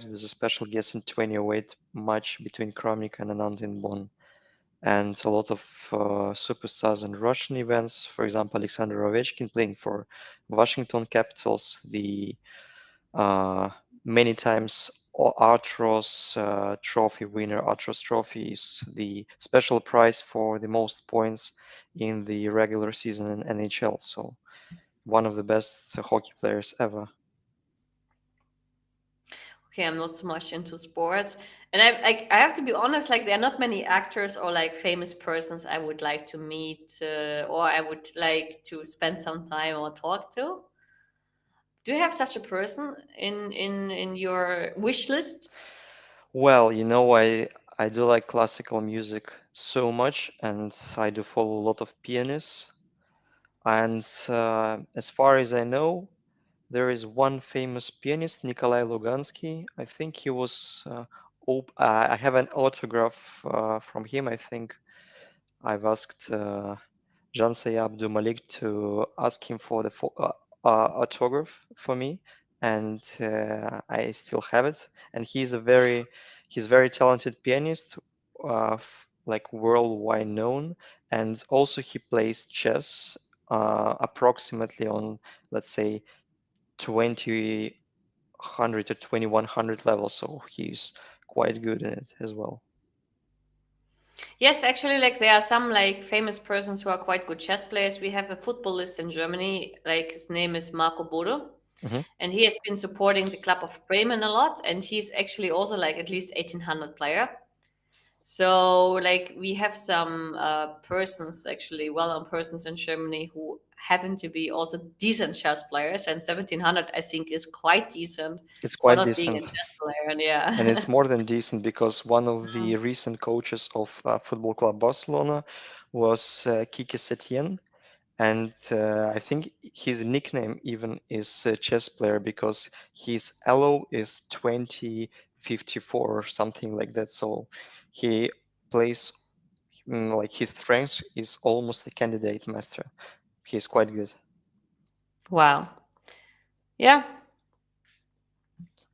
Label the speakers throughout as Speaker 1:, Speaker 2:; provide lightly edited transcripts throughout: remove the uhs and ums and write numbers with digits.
Speaker 1: there's a special guest in 2008 match between Kramnik and Anand in Bonn. And a lot of superstars in Russian events, for example, Alexander Ovechkin playing for Washington Capitals, the many times Artros trophy winner. Artros trophy is the special prize for the most points in the regular season in NHL. So one of the best hockey players ever.
Speaker 2: Okay, I'm not so much into sports, and I have to be honest. Like, there are not many actors or like famous persons I would like to meet, or I would like to spend some time or talk to. Do you have such a person in your wish list?
Speaker 1: Well, I do like classical music so much, and I do follow a lot of pianists. And as far as I know, there is one famous pianist, Nikolai Lugansky. I think he was. I have an autograph from him. I think I've asked Jansay Abdul Malik to ask him for the autograph for me, and I still have it. And he's very talented pianist, like worldwide known, and also he plays chess approximately on, let's say, 2000 to 2100 level, so he's quite good in it as well.
Speaker 2: Yes, actually, like there are some like famous persons who are quite good chess players. We have a footballist in Germany, like his name is Marco Bode,
Speaker 1: Hmm.
Speaker 2: and he has been supporting the club of Bremen a lot, and he's actually also like at least 1800 player. So like we have some persons, actually well-known persons in Germany who happen to be also decent chess players, and 1700 I think is quite decent
Speaker 1: It's
Speaker 2: for
Speaker 1: quite
Speaker 2: not being a
Speaker 1: decent.
Speaker 2: chess player. And
Speaker 1: And
Speaker 2: yeah.
Speaker 1: it's more than decent because one of the recent coaches of Football Club Barcelona was Kike Setien. And I think his nickname even is chess player because his elo is 2054 or something like that. So he plays like his strength is almost a candidate master. He's quite good.
Speaker 2: Wow. Yeah,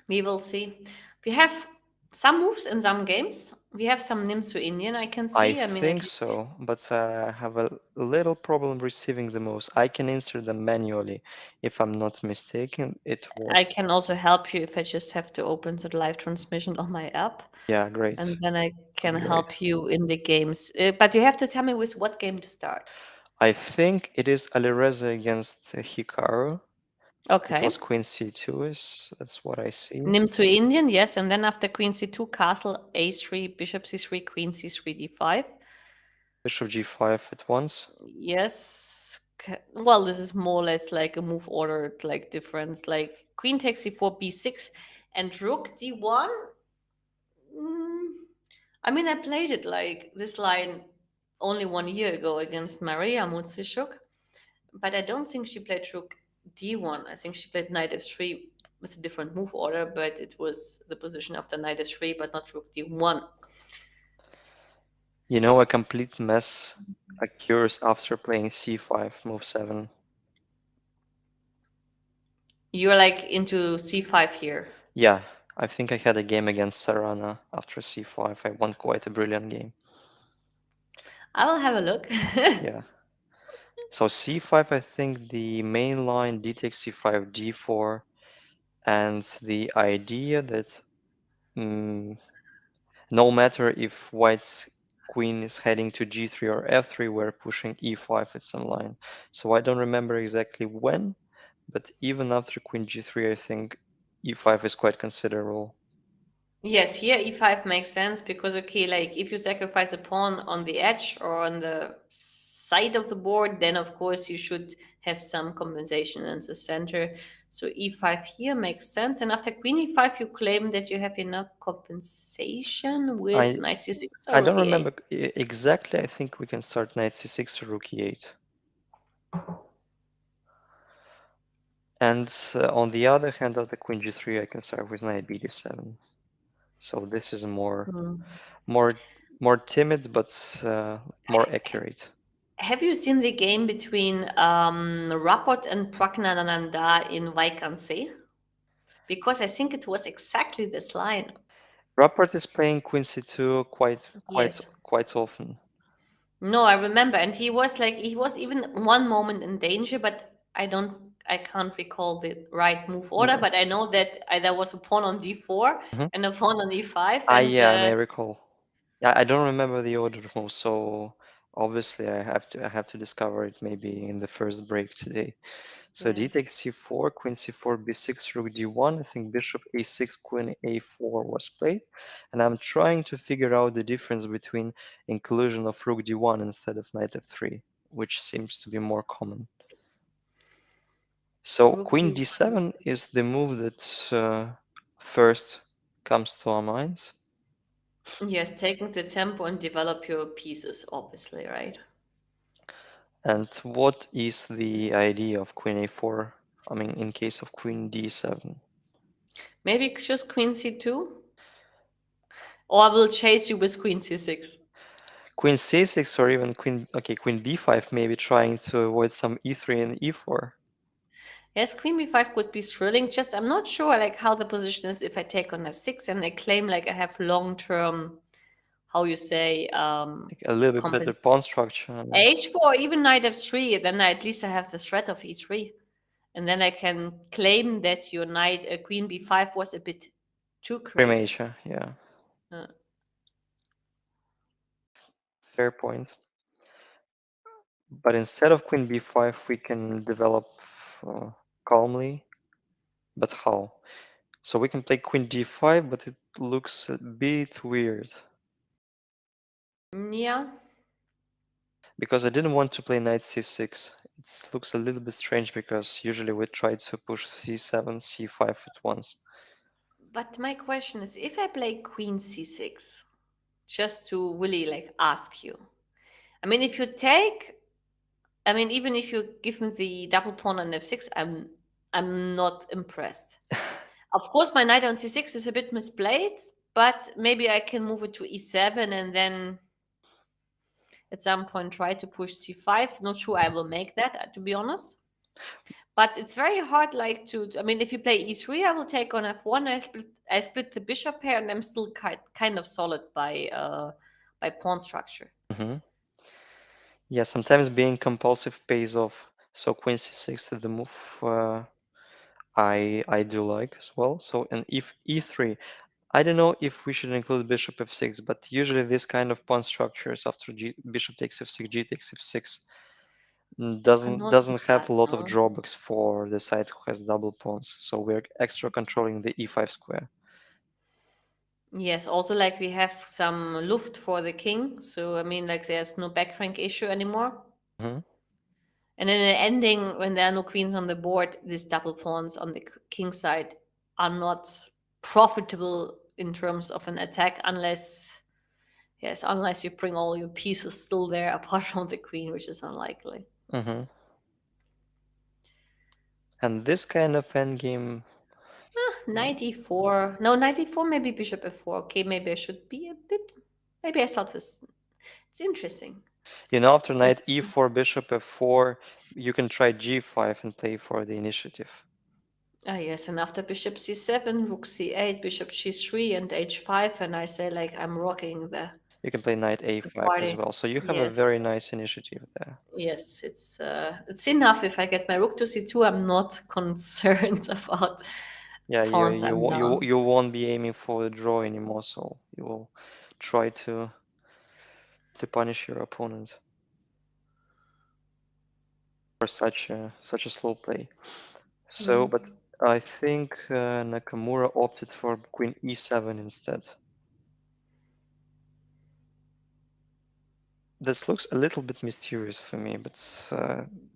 Speaker 2: we will see. We have some moves in some games. We have some Nimsu Indian, I can
Speaker 1: I
Speaker 2: see. I mean, at
Speaker 1: think
Speaker 2: least
Speaker 1: so, but I have a little problem receiving the moves. I can insert them manually. If I'm not mistaken, it
Speaker 2: I
Speaker 1: was.
Speaker 2: can also help you if I just have to open the live transmission on my app,
Speaker 1: Yeah, great.
Speaker 2: and then I
Speaker 1: Would
Speaker 2: can
Speaker 1: be great.
Speaker 2: help you in the games. But you have to tell me with what game to start.
Speaker 1: I think it is Alireza against Hikaru. It
Speaker 2: Okay.
Speaker 1: was Queen C2, that's what I see.
Speaker 2: Nimsu Indian, yes, and then after Queen C2, Castle A3, Bishop C3, Queen C3, D5.
Speaker 1: Bishop G5 at once.
Speaker 2: Yes. Well, this is more or less like a move order like difference. Like Queen takes C4, B6, and Rook D1. Mm, I mean, I played it like this line only 1 year ago against Maria Mutsishuk, but I don't think she played Rook D1. I think she played Knight F3 with a different move order, but it was the position after Knight F3, but not Rook D1.
Speaker 1: A complete mess occurs after playing C5, move 7.
Speaker 2: You're like into C5 here.
Speaker 1: Yeah, I think I had a game against Sarana after C5. I won quite a brilliant game.
Speaker 2: I will have a look.
Speaker 1: Yeah. So C5, I think the main line D takes C5, D4, and the idea that mm, no matter if White's queen is heading to G3 or F3, we're pushing E5 at some line. So I don't remember exactly when, but even after Queen G3, I think E5 is quite considerable.
Speaker 2: Yes, here e5 makes sense because, okay, like if you sacrifice a pawn on the edge or on the side of the board, then of course you should have some compensation in the center. So e5 here makes sense. And after queen e5, you claim that you have enough compensation with
Speaker 1: I
Speaker 2: knight c6
Speaker 1: I
Speaker 2: or rook
Speaker 1: don't
Speaker 2: e8.
Speaker 1: remember exactly. I think we can start knight c6 or rook e8. And on the other hand, after queen g3, I can start with knight bd7. So this is
Speaker 2: Hmm.
Speaker 1: more, more timid, but more accurate.
Speaker 2: Have you seen the game between Rapport and Pragnananda in Vaikansee? because I think it was exactly this line.
Speaker 1: Rapport is playing queen c2
Speaker 2: Yes.
Speaker 1: quite often.
Speaker 2: No, I remember, and he was like he was even one moment in danger, but I can't recall the right move order,
Speaker 1: Yeah.
Speaker 2: but I know that there was a pawn on d4
Speaker 1: Mhm.
Speaker 2: and a pawn on e5,
Speaker 1: Ah,
Speaker 2: and
Speaker 1: yeah, I may recall. Yeah, I don't remember the order move, so obviously I have to discover it maybe in the first break today. So d
Speaker 2: yes.
Speaker 1: takes c4, queen c4, b6, rook d1. I think bishop a6, queen a4 was played, and I'm trying to figure out the difference between inclusion of rook d1 instead of knight f3, which seems to be more common. So
Speaker 2: Rook
Speaker 1: queen
Speaker 2: d1.
Speaker 1: d7 is the move that first comes to our minds.
Speaker 2: Yes, taking the tempo and develop your pieces, obviously, right?
Speaker 1: And what is the idea of queen a4? I mean, in case of queen d7.
Speaker 2: Maybe just queen c2, or I will chase you with queen c6.
Speaker 1: Queen c6 or even queen b5, maybe trying to avoid some e3 and e4.
Speaker 2: Yes, queen b5 could be thrilling. Just I'm not sure like how the position is if I take on f6 and I claim like I have long term, how you say,
Speaker 1: Like a little bit better
Speaker 2: compens
Speaker 1: pawn structure. And
Speaker 2: h4, even knight f3. Then at least I have the threat of e3, and then I can claim that your knight queen b5 was a bit too creative.
Speaker 1: premature, yeah.
Speaker 2: Uh,
Speaker 1: Fair point. But instead of queen b5, we can develop uh, calmly. But how? So we can play queen d5, but it looks a bit weird.
Speaker 2: yeah,
Speaker 1: Because I didn't want to play knight c6. It looks a little bit strange because usually we try to push c7, c5 at once.
Speaker 2: but my question is, if I play queen c6, just to really like ask you. I mean, if you take, I mean, even if you give me the double pawn on f6, I'm not impressed. Of course, my knight on c6 is a bit misplaced, but maybe I can move it to e7 and then at some point try to push c5. Not sure I will make that, to be honest. But it's very hard, like to. I mean, if you play e3, I will take on f1. I split the bishop pair, and I'm still kind of solid by pawn structure.
Speaker 1: Hmm. Yeah, sometimes being compulsive pays off. So queen c6 is the move I do like as well. So and if e3, I don't know if we should include bishop f6, but usually this kind of pawn structures after bishop takes f6, g takes f6
Speaker 2: Not so
Speaker 1: doesn't
Speaker 2: bad,
Speaker 1: have a lot of
Speaker 2: no.
Speaker 1: drawbacks for the side who has double pawns. So we're extra controlling the e5 square.
Speaker 2: Yes, also like we have some luft for the king, so I mean like there's no back rank issue anymore.
Speaker 1: Hmm.
Speaker 2: And in the ending, when there are no queens on the board, these double pawns on the king side are not profitable in terms of an attack unless you bring all your pieces still there apart from the queen, which is unlikely.
Speaker 1: Hmm. And this kind of endgame,
Speaker 2: Knight e4. No, knight e4, maybe bishop f4. Okay, maybe I should be a bit. Maybe I thought this. It's interesting.
Speaker 1: after
Speaker 2: This,
Speaker 1: knight e4, bishop f4, you can try g5 and play for the initiative.
Speaker 2: ah, yes, and after bishop c7, rook c8, bishop g3, and h5, and I say, like, I'm rocking
Speaker 1: You can play knight
Speaker 2: the
Speaker 1: a5 as
Speaker 2: party.
Speaker 1: well. So you have a
Speaker 2: Yes,
Speaker 1: very nice initiative there.
Speaker 2: yes, it's enough. If I get my rook to c2, I'm not concerned about
Speaker 1: Yeah,
Speaker 2: pawns I'm down.
Speaker 1: you won't be aiming for the draw anymore, so you will try to punish your opponent for such a slow play. So, but
Speaker 2: Mm.
Speaker 1: I think Nakamura opted for queen e7 instead. This looks a little bit mysterious for me, but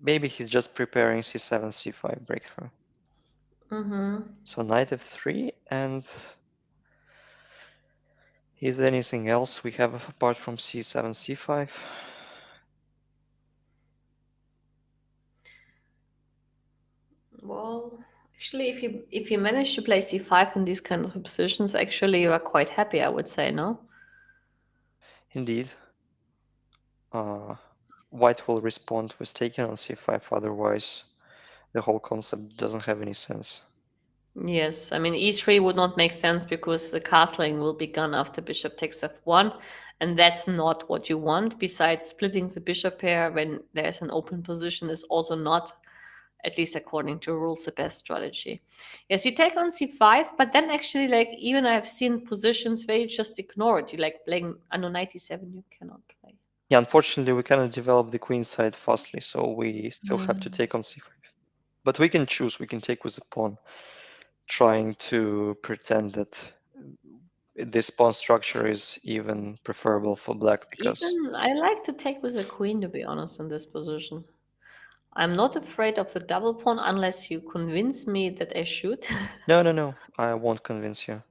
Speaker 1: maybe he's just preparing c7, c5 breakthrough.
Speaker 2: Mm-hmm.
Speaker 1: So knight f3, and is there anything else we have apart from c7, c5?
Speaker 2: Well, actually, if you manage to play c5 in these kind of positions, actually you are quite happy, I would say, no?
Speaker 1: Indeed, uh, white will respond with taking on c5, otherwise the whole concept doesn't have any sense.
Speaker 2: Yes, I mean e3 would not make sense because the castling will be gone after bishop takes f1, and that's not what you want. Besides, splitting the bishop pair when there's an open position is also not, at least according to rules, the best strategy. Yes, you take on c5, but then actually, like, even I've seen positions where you just ignore it. You like playing Anno 97, you cannot play.
Speaker 1: Yeah, unfortunately, we cannot develop the queen side fastly, so we still have to
Speaker 2: Mm.
Speaker 1: take on c5. But we can choose, we can take with the pawn, trying to pretend that this pawn structure is even preferable for black because
Speaker 2: Even I like to take with a queen, to be honest, in this position. I'm not afraid of the double pawn unless you convince me that I should.
Speaker 1: no, no, no, I won't convince you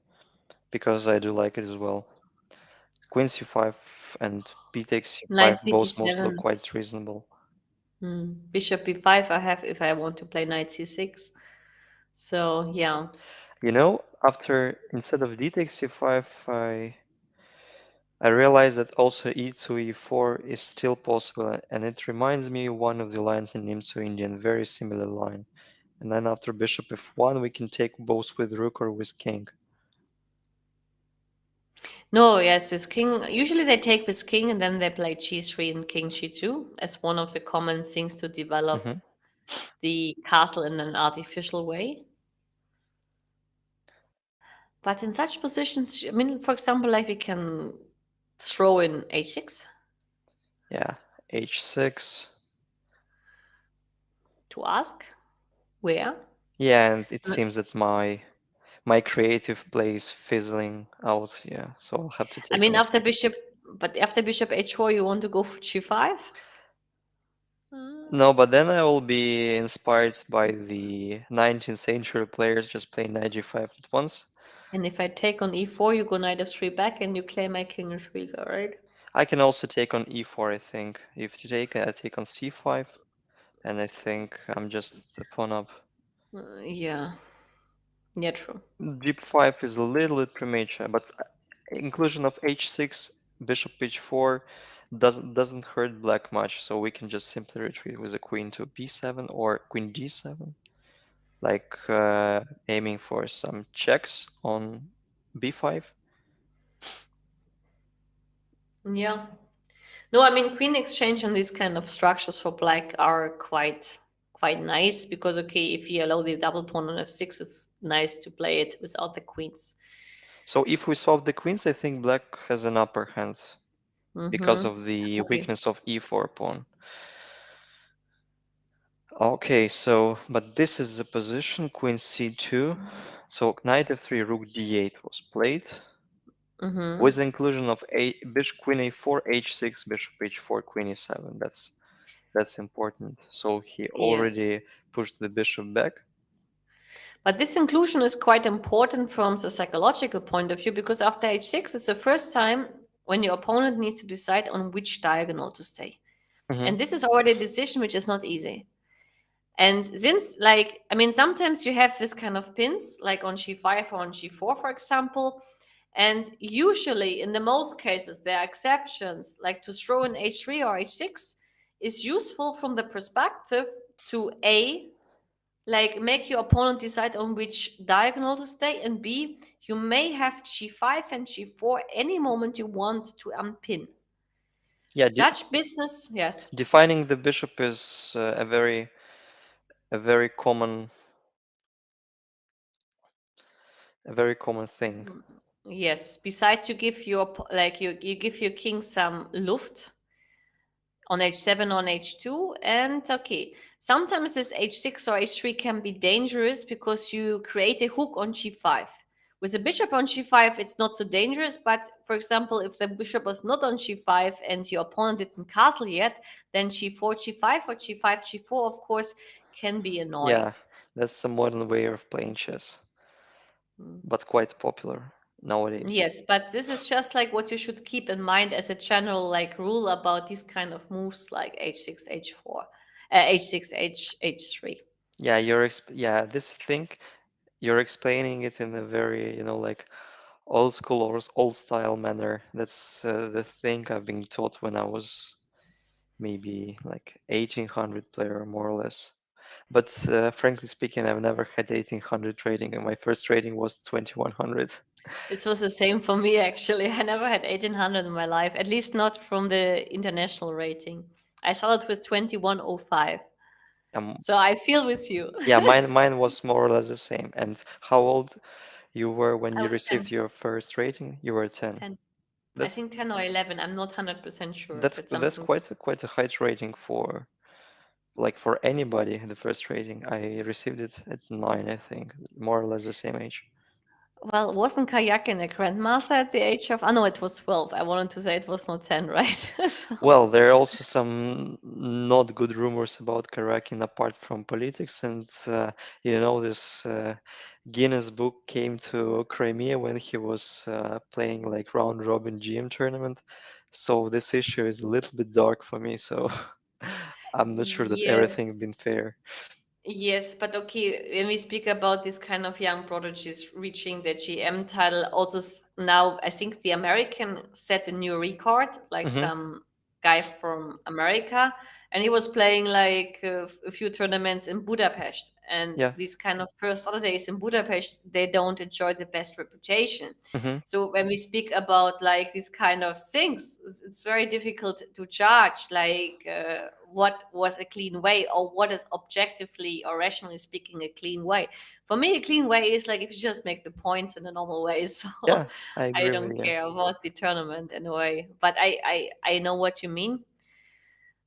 Speaker 1: because I do like it as well. Queen c5 and b takes
Speaker 2: Knight
Speaker 1: c5 both most look
Speaker 2: b7.
Speaker 1: quite reasonable.
Speaker 2: Bishop b5 I have if I want to play knight c6. So, yeah.
Speaker 1: You know, after instead of d takes c5, I realize that also e2 e4 is still possible, and it reminds me one of the lines in Nimso Indian, very similar line. And then after bishop f1, we can take both with rook or with king.
Speaker 2: No, yes, with king. Usually they take with king and then they play g3 and king g2 as one of the common things to develop
Speaker 1: Hmm.
Speaker 2: the castle in an artificial way. But in such positions, I mean, for example, like we can throw in h6
Speaker 1: Yeah, h6.
Speaker 2: to ask where.
Speaker 1: Yeah, and it seems that my creative play is fizzling out. Yeah, so I'll have to
Speaker 2: I
Speaker 1: take
Speaker 2: mean,
Speaker 1: on
Speaker 2: after
Speaker 1: f6.
Speaker 2: bishop, but after bishop h4, you want to go for g5? Uh,
Speaker 1: No, but then I will be inspired by the 19th century players just playing knight g5 at once.
Speaker 2: and if I take on e4, you go knight f3 back and you claim my king is weaker, right?
Speaker 1: I can also take on e4, I think. If you take, I take on c5, and I think I'm just a pawn up.
Speaker 2: Yeah, yeah, true.
Speaker 1: g5 is a little bit premature, but inclusion of h6, bishop h4 doesn't hurt black much, so we can just simply retreat with a queen to b7 or queen d7, like aiming for some checks on b5.
Speaker 2: Yeah. No, I mean queen exchange and these kind of structures for black are quite nice because okay, if you allow the double pawn on f6, it's nice to play it without the queens.
Speaker 1: So if we solve the queens, I think black has an upper hand because
Speaker 2: Mm-hmm.
Speaker 1: of the
Speaker 2: Okay.
Speaker 1: weakness of e4 pawn. Okay, so but this is the position, queen c2. So knight f3, rook d8 was played with
Speaker 2: Mm-hmm.
Speaker 1: the inclusion of a bishop queen a4, h6, bishop h4, queen e7. That's important. So he
Speaker 2: Yes.
Speaker 1: already pushed the bishop back.
Speaker 2: But this inclusion is quite important from the psychological point of view because after h6, it's the first time when your opponent needs to decide on which diagonal to stay.
Speaker 1: Hmm.
Speaker 2: And this is already a decision which is not easy. And since, like, I mean, sometimes you have this kind of pins, like on g5 or on g4, for example. And usually, in the most cases, there are exceptions, like to throw in h3 or h6 is useful from the perspective to A, like make your opponent decide on which diagonal to stay, and B, you may have g5 and g4 any moment you want to unpin.
Speaker 1: Yeah,
Speaker 2: Such business, yes.
Speaker 1: defining the bishop is a very common a very common thing.
Speaker 2: Yes. Besides, you give your like you give your king some luft on h7 on h2, and okay, sometimes this h6 or h3 can be dangerous because you create a hook on g5. With a bishop on g5, it's not so dangerous, but for example, if the bishop was not on g5 and your opponent didn't castle yet, then g4 g5 or g5 g4 of course can be annoying.
Speaker 1: Yeah, that's a modern way of playing chess,
Speaker 2: Mm.
Speaker 1: but quite popular nowadays.
Speaker 2: Yes, but this is just like what you should keep in mind as a general like rule about these kind of moves like h6, h4, h6, h3.
Speaker 1: Yeah, yeah, this thing you're explaining it in a very, like old school or old style manner. That's the thing I've been taught when I was maybe like 1800 player more or less. But frankly speaking, I've never had 1800 rating, and my first rating was 2100.
Speaker 2: It was the same for me actually. I never had 1800 in my life, at least not from the international rating. I started with 2105.
Speaker 1: Um,
Speaker 2: So I feel with you.
Speaker 1: yeah, mine was more or less the same. And how old you were when
Speaker 2: I
Speaker 1: you
Speaker 2: was
Speaker 1: received
Speaker 2: 10.
Speaker 1: your first rating? You were 10.
Speaker 2: 10. I
Speaker 1: That's
Speaker 2: think 10 or 11. I'm not 100% sure. It's
Speaker 1: that's
Speaker 2: something.
Speaker 1: quite a high rating for like for anybody. The first rating I received it at 9, I think, more or less the same age.
Speaker 2: Well, wasn't Kayakin a grandmaster at the age of? Oh, no, it was 12. I wanted to say it was not 10, right? So,
Speaker 1: Well, there are also some not good rumors about Karakin apart from politics, and this Guinness Book came to Crimea when he was playing like round robin GM tournament. So this issue is a little bit dark for me. So I'm not sure that
Speaker 2: yes.
Speaker 1: everything been fair.
Speaker 2: Yes, but okay, when we speak about this kind of young prodigies reaching the GM title, also now I think the American set a new record, like
Speaker 1: Hmm.
Speaker 2: some guy from America, and he was playing like a few tournaments in Budapest. And
Speaker 1: Yeah.
Speaker 2: these kind of first Saturdays in Budapest, they don't enjoy the best reputation.
Speaker 1: Hmm.
Speaker 2: So when we speak about like these kind of things, it's very difficult to judge like what was a clean way or what is objectively or rationally speaking a clean way. For me, a clean way is like if you just make the points in a normal way. So
Speaker 1: Yeah, I
Speaker 2: I
Speaker 1: agree with
Speaker 2: don't
Speaker 1: you.
Speaker 2: care about the tournament in a way. But I know what you mean.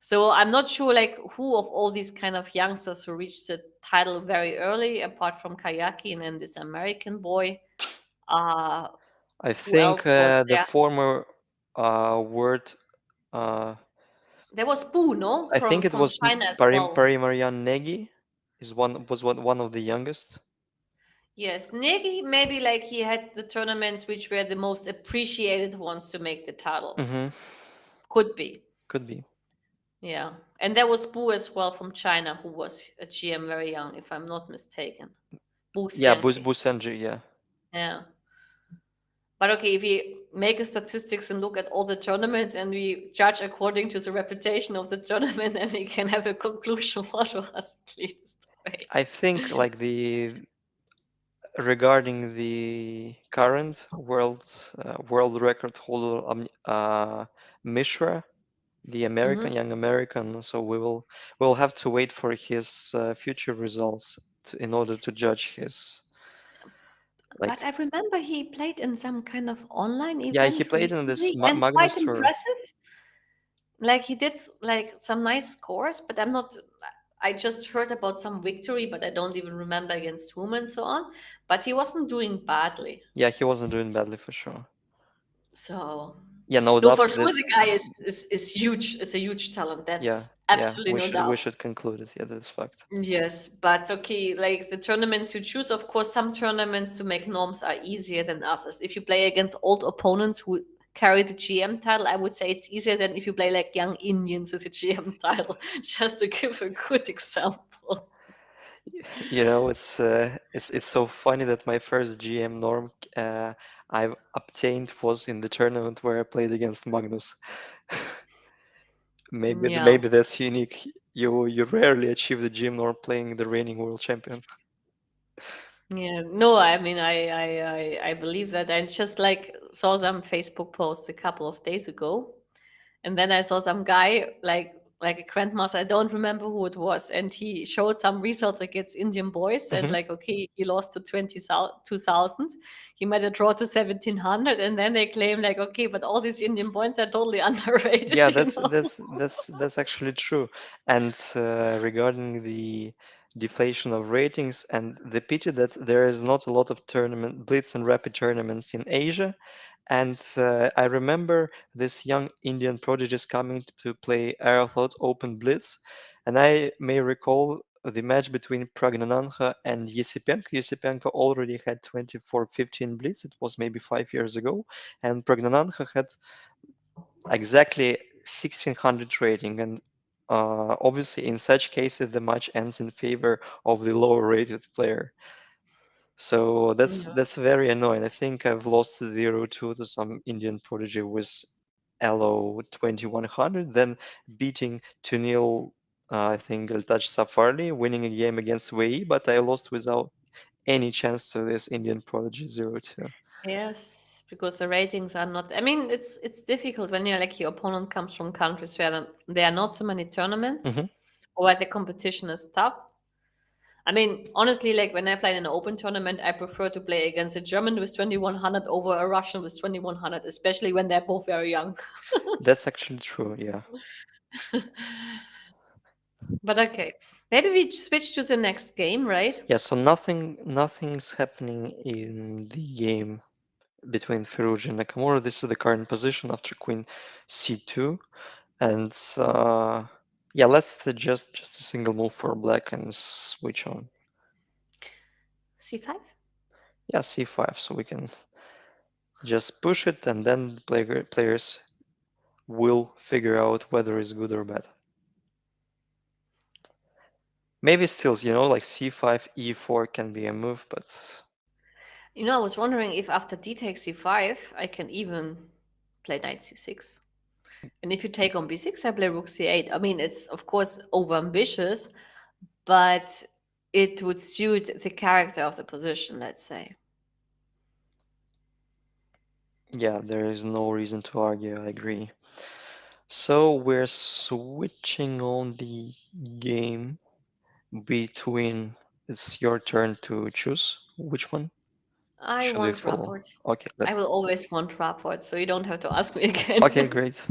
Speaker 2: So I'm not sure like who of all these kind of youngsters who reached the title very early, apart from Kayakin and this American boy. Uh
Speaker 1: I
Speaker 2: who
Speaker 1: think
Speaker 2: else was
Speaker 1: the
Speaker 2: there?
Speaker 1: former word. Uh,
Speaker 2: There was Boo, no,
Speaker 1: I think it
Speaker 2: from
Speaker 1: was
Speaker 2: China as well.
Speaker 1: Parimarian Negi is one of the youngest.
Speaker 2: Yes, Negi maybe like he had the tournaments which were the most appreciated ones to make the title.
Speaker 1: Hmm.
Speaker 2: Could be,
Speaker 1: Could be.
Speaker 2: yeah. And there was Boo as well from China, who was a GM very young, if I'm not mistaken. Boo
Speaker 1: Yeah,
Speaker 2: Xianzi.
Speaker 1: Busenji, yeah.
Speaker 2: Yeah. But okay, if we make a statistics and look at all the tournaments and we judge according to the reputation of the tournament, then we can have a conclusion what was the cleanest way.
Speaker 1: I think like the regarding the current world record holder Mishra, the American
Speaker 2: Mhm.
Speaker 1: young American, so we'll have to wait for his future results in order to judge his
Speaker 2: But
Speaker 1: like.
Speaker 2: I remember he played in some kind of online
Speaker 1: Yeah, he
Speaker 2: event
Speaker 1: played in this
Speaker 2: recently and quite
Speaker 1: Magnus or
Speaker 2: impressive. Like he did like some nice scores, but I'm not I just heard about some victory, but I don't even remember against whom and so on. But he wasn't doing badly.
Speaker 1: yeah, he wasn't doing badly for sure.
Speaker 2: So
Speaker 1: Yeah, no
Speaker 2: no, for
Speaker 1: doubts.
Speaker 2: sure
Speaker 1: This
Speaker 2: the guy is huge. It's a huge talent.
Speaker 1: yeah,
Speaker 2: That's
Speaker 1: yeah,
Speaker 2: absolutely no
Speaker 1: we
Speaker 2: doubt.
Speaker 1: should conclude it. Yeah, that's fact.
Speaker 2: Yes, but okay, like the tournaments you choose, of course, some tournaments to make norms are easier than others. If you play against old opponents who carry the GM title, I would say it's easier than if you play like young Indians with the GM title, just to give a good example.
Speaker 1: It's so funny that my first GM norm I've obtained was in the tournament where I played against Magnus.
Speaker 2: Yeah.
Speaker 1: Maybe that's unique. You rarely achieve the GM norm playing the reigning world champion.
Speaker 2: Yeah, no, I mean, I believe that. I just like saw some Facebook post a couple of days ago. And then I saw some guy like a grandmaster. I don't remember who it was, and he showed some results against Indian boys. And
Speaker 1: Hmm.
Speaker 2: like, okay, he lost to 20,000. He made a draw to 1700, and then they claim like, okay, but all these Indian boys are totally
Speaker 1: Yeah,
Speaker 2: underrated, you know?
Speaker 1: that's actually true. And regarding the deflation of ratings and the pity that there is not a lot of tournament blitz and rapid tournaments in Asia. And I remember this young Indian prodigies coming to play Aeroflot Open Blitz, and I may recall the match between Pragnananha and Yesipenko. Yesipenko already had 24-15 Blitz. It was maybe 5 years ago, and Pragnananha had exactly 1600 rating, and obviously in such cases the match ends in favor of the lower rated player. So
Speaker 2: Yeah.
Speaker 1: that's very annoying. I think I've lost 0-2 to some Indian prodigy with LO 2100, then beating Daniil I think I'll touch Safarli, winning a game against Wei, but I lost without any chance to this Indian prodigy 0-2.
Speaker 2: Yes, because the ratings are not. I mean, it's difficult when you're like your opponent comes from countries where there are not so many tournaments
Speaker 1: Hmm.
Speaker 2: or where the competition is tough. I mean, honestly, like when I play in an open tournament, I prefer to play against a German with 2100 over a Russian with 2100, especially when they're both very young.
Speaker 1: That's actually true, yeah.
Speaker 2: But okay, maybe we switch to the next game, right?
Speaker 1: Yeah, so nothing's happening in the game between Firouzja and Nakamura. This is the current position after Queen C2. And yeah, let's just a single move for black and switch on.
Speaker 2: C5?
Speaker 1: Yeah, C5, so we can just push it and then the players will figure out whether it's good or bad. Maybe stills, like C5, E4 can be a move, but
Speaker 2: You know, I was wondering if after d takes c5, I can even play knight c6. And if you take on b6, I play rook c8. I mean, it's of course over ambitious, but it would suit the character of the position, let's say.
Speaker 1: yeah, there is no reason to argue, I agree. So we're switching on the game between, it's your turn to choose which one
Speaker 2: I
Speaker 1: should we
Speaker 2: want
Speaker 1: follow.
Speaker 2: Rapport.
Speaker 1: Okay,
Speaker 2: I
Speaker 1: let's.
Speaker 2: will always want Rapport, so you don't have to ask me again.
Speaker 1: Okay, great.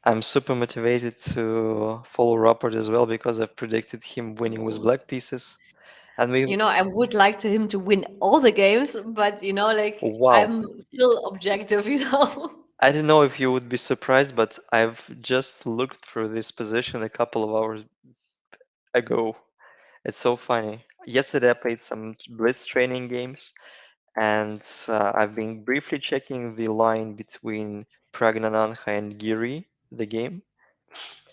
Speaker 1: I'm super motivated to follow Rapport as well because I've predicted him winning with black pieces. And we,
Speaker 2: You know, I would like to him to win all the games, but you know, like
Speaker 1: wow,
Speaker 2: I'm still objective, you know.
Speaker 1: I don't know if you would be surprised, but I've just looked through this position a couple of hours ago. It's so funny. Yesterday I played some Blitz training games, and I've been briefly checking the line between Pragnananha and Giri, the game.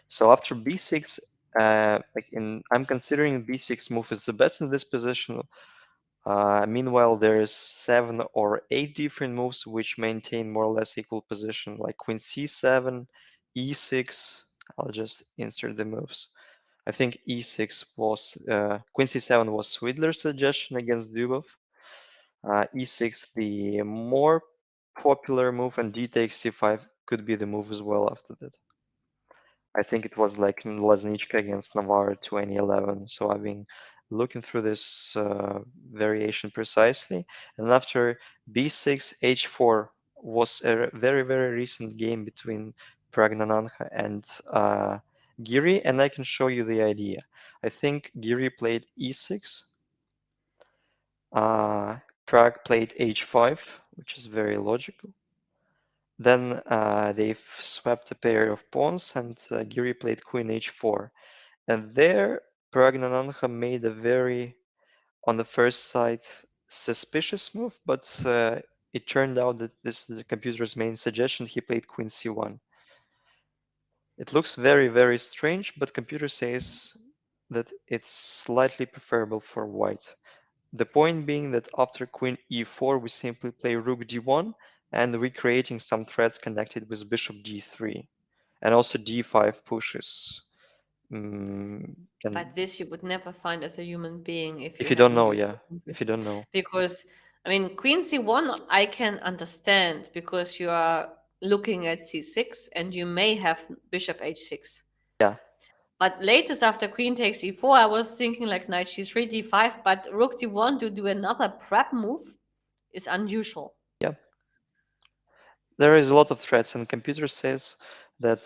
Speaker 1: So after b6, I'm considering b6 move is the best in this position. Meanwhile, there's 7 or 8 different moves which maintain more or less equal position, like Queen c7, e6. I'll just insert the moves. I think e6 was Queen c7 was Swidler's suggestion against Dubov. E6 the more popular move, and d takes c5 could be the move as well after that. I think it was like in Laznichka against Navarre 2011. So I've been looking through this variation precisely. And after b6, h4 was a very, very recent game between Pragnananha and Giri, and I can show you the idea. I think Giri played e6, Prague played h5, which is very logical. Then they swept a pair of pawns, and Giri played queen h4. And there, Pragnananha made a very, on the first sight, suspicious move, but it turned out that this is the computer's main suggestion. He played queen c1. It looks very, very strange, but computer says that it's slightly preferable for white. The point being that after queen e4, we simply play rook d1, and we're creating some threats connected with bishop d3. And also d5 pushes. Can
Speaker 2: But this you would never find as a human being if
Speaker 1: if
Speaker 2: you
Speaker 1: you don't
Speaker 2: haven't
Speaker 1: know,
Speaker 2: used
Speaker 1: yeah.
Speaker 2: the computer.
Speaker 1: If you don't know,
Speaker 2: Because, I mean, Queen C1 I can understand because you are looking at C6 and you may have Bishop H6.
Speaker 1: yeah,
Speaker 2: But latest after Queen takes E4, I was thinking like Knight C3, D5, but Rook D1 to do another prep move is unusual.
Speaker 1: yeah. There is a lot of threats, and computer says that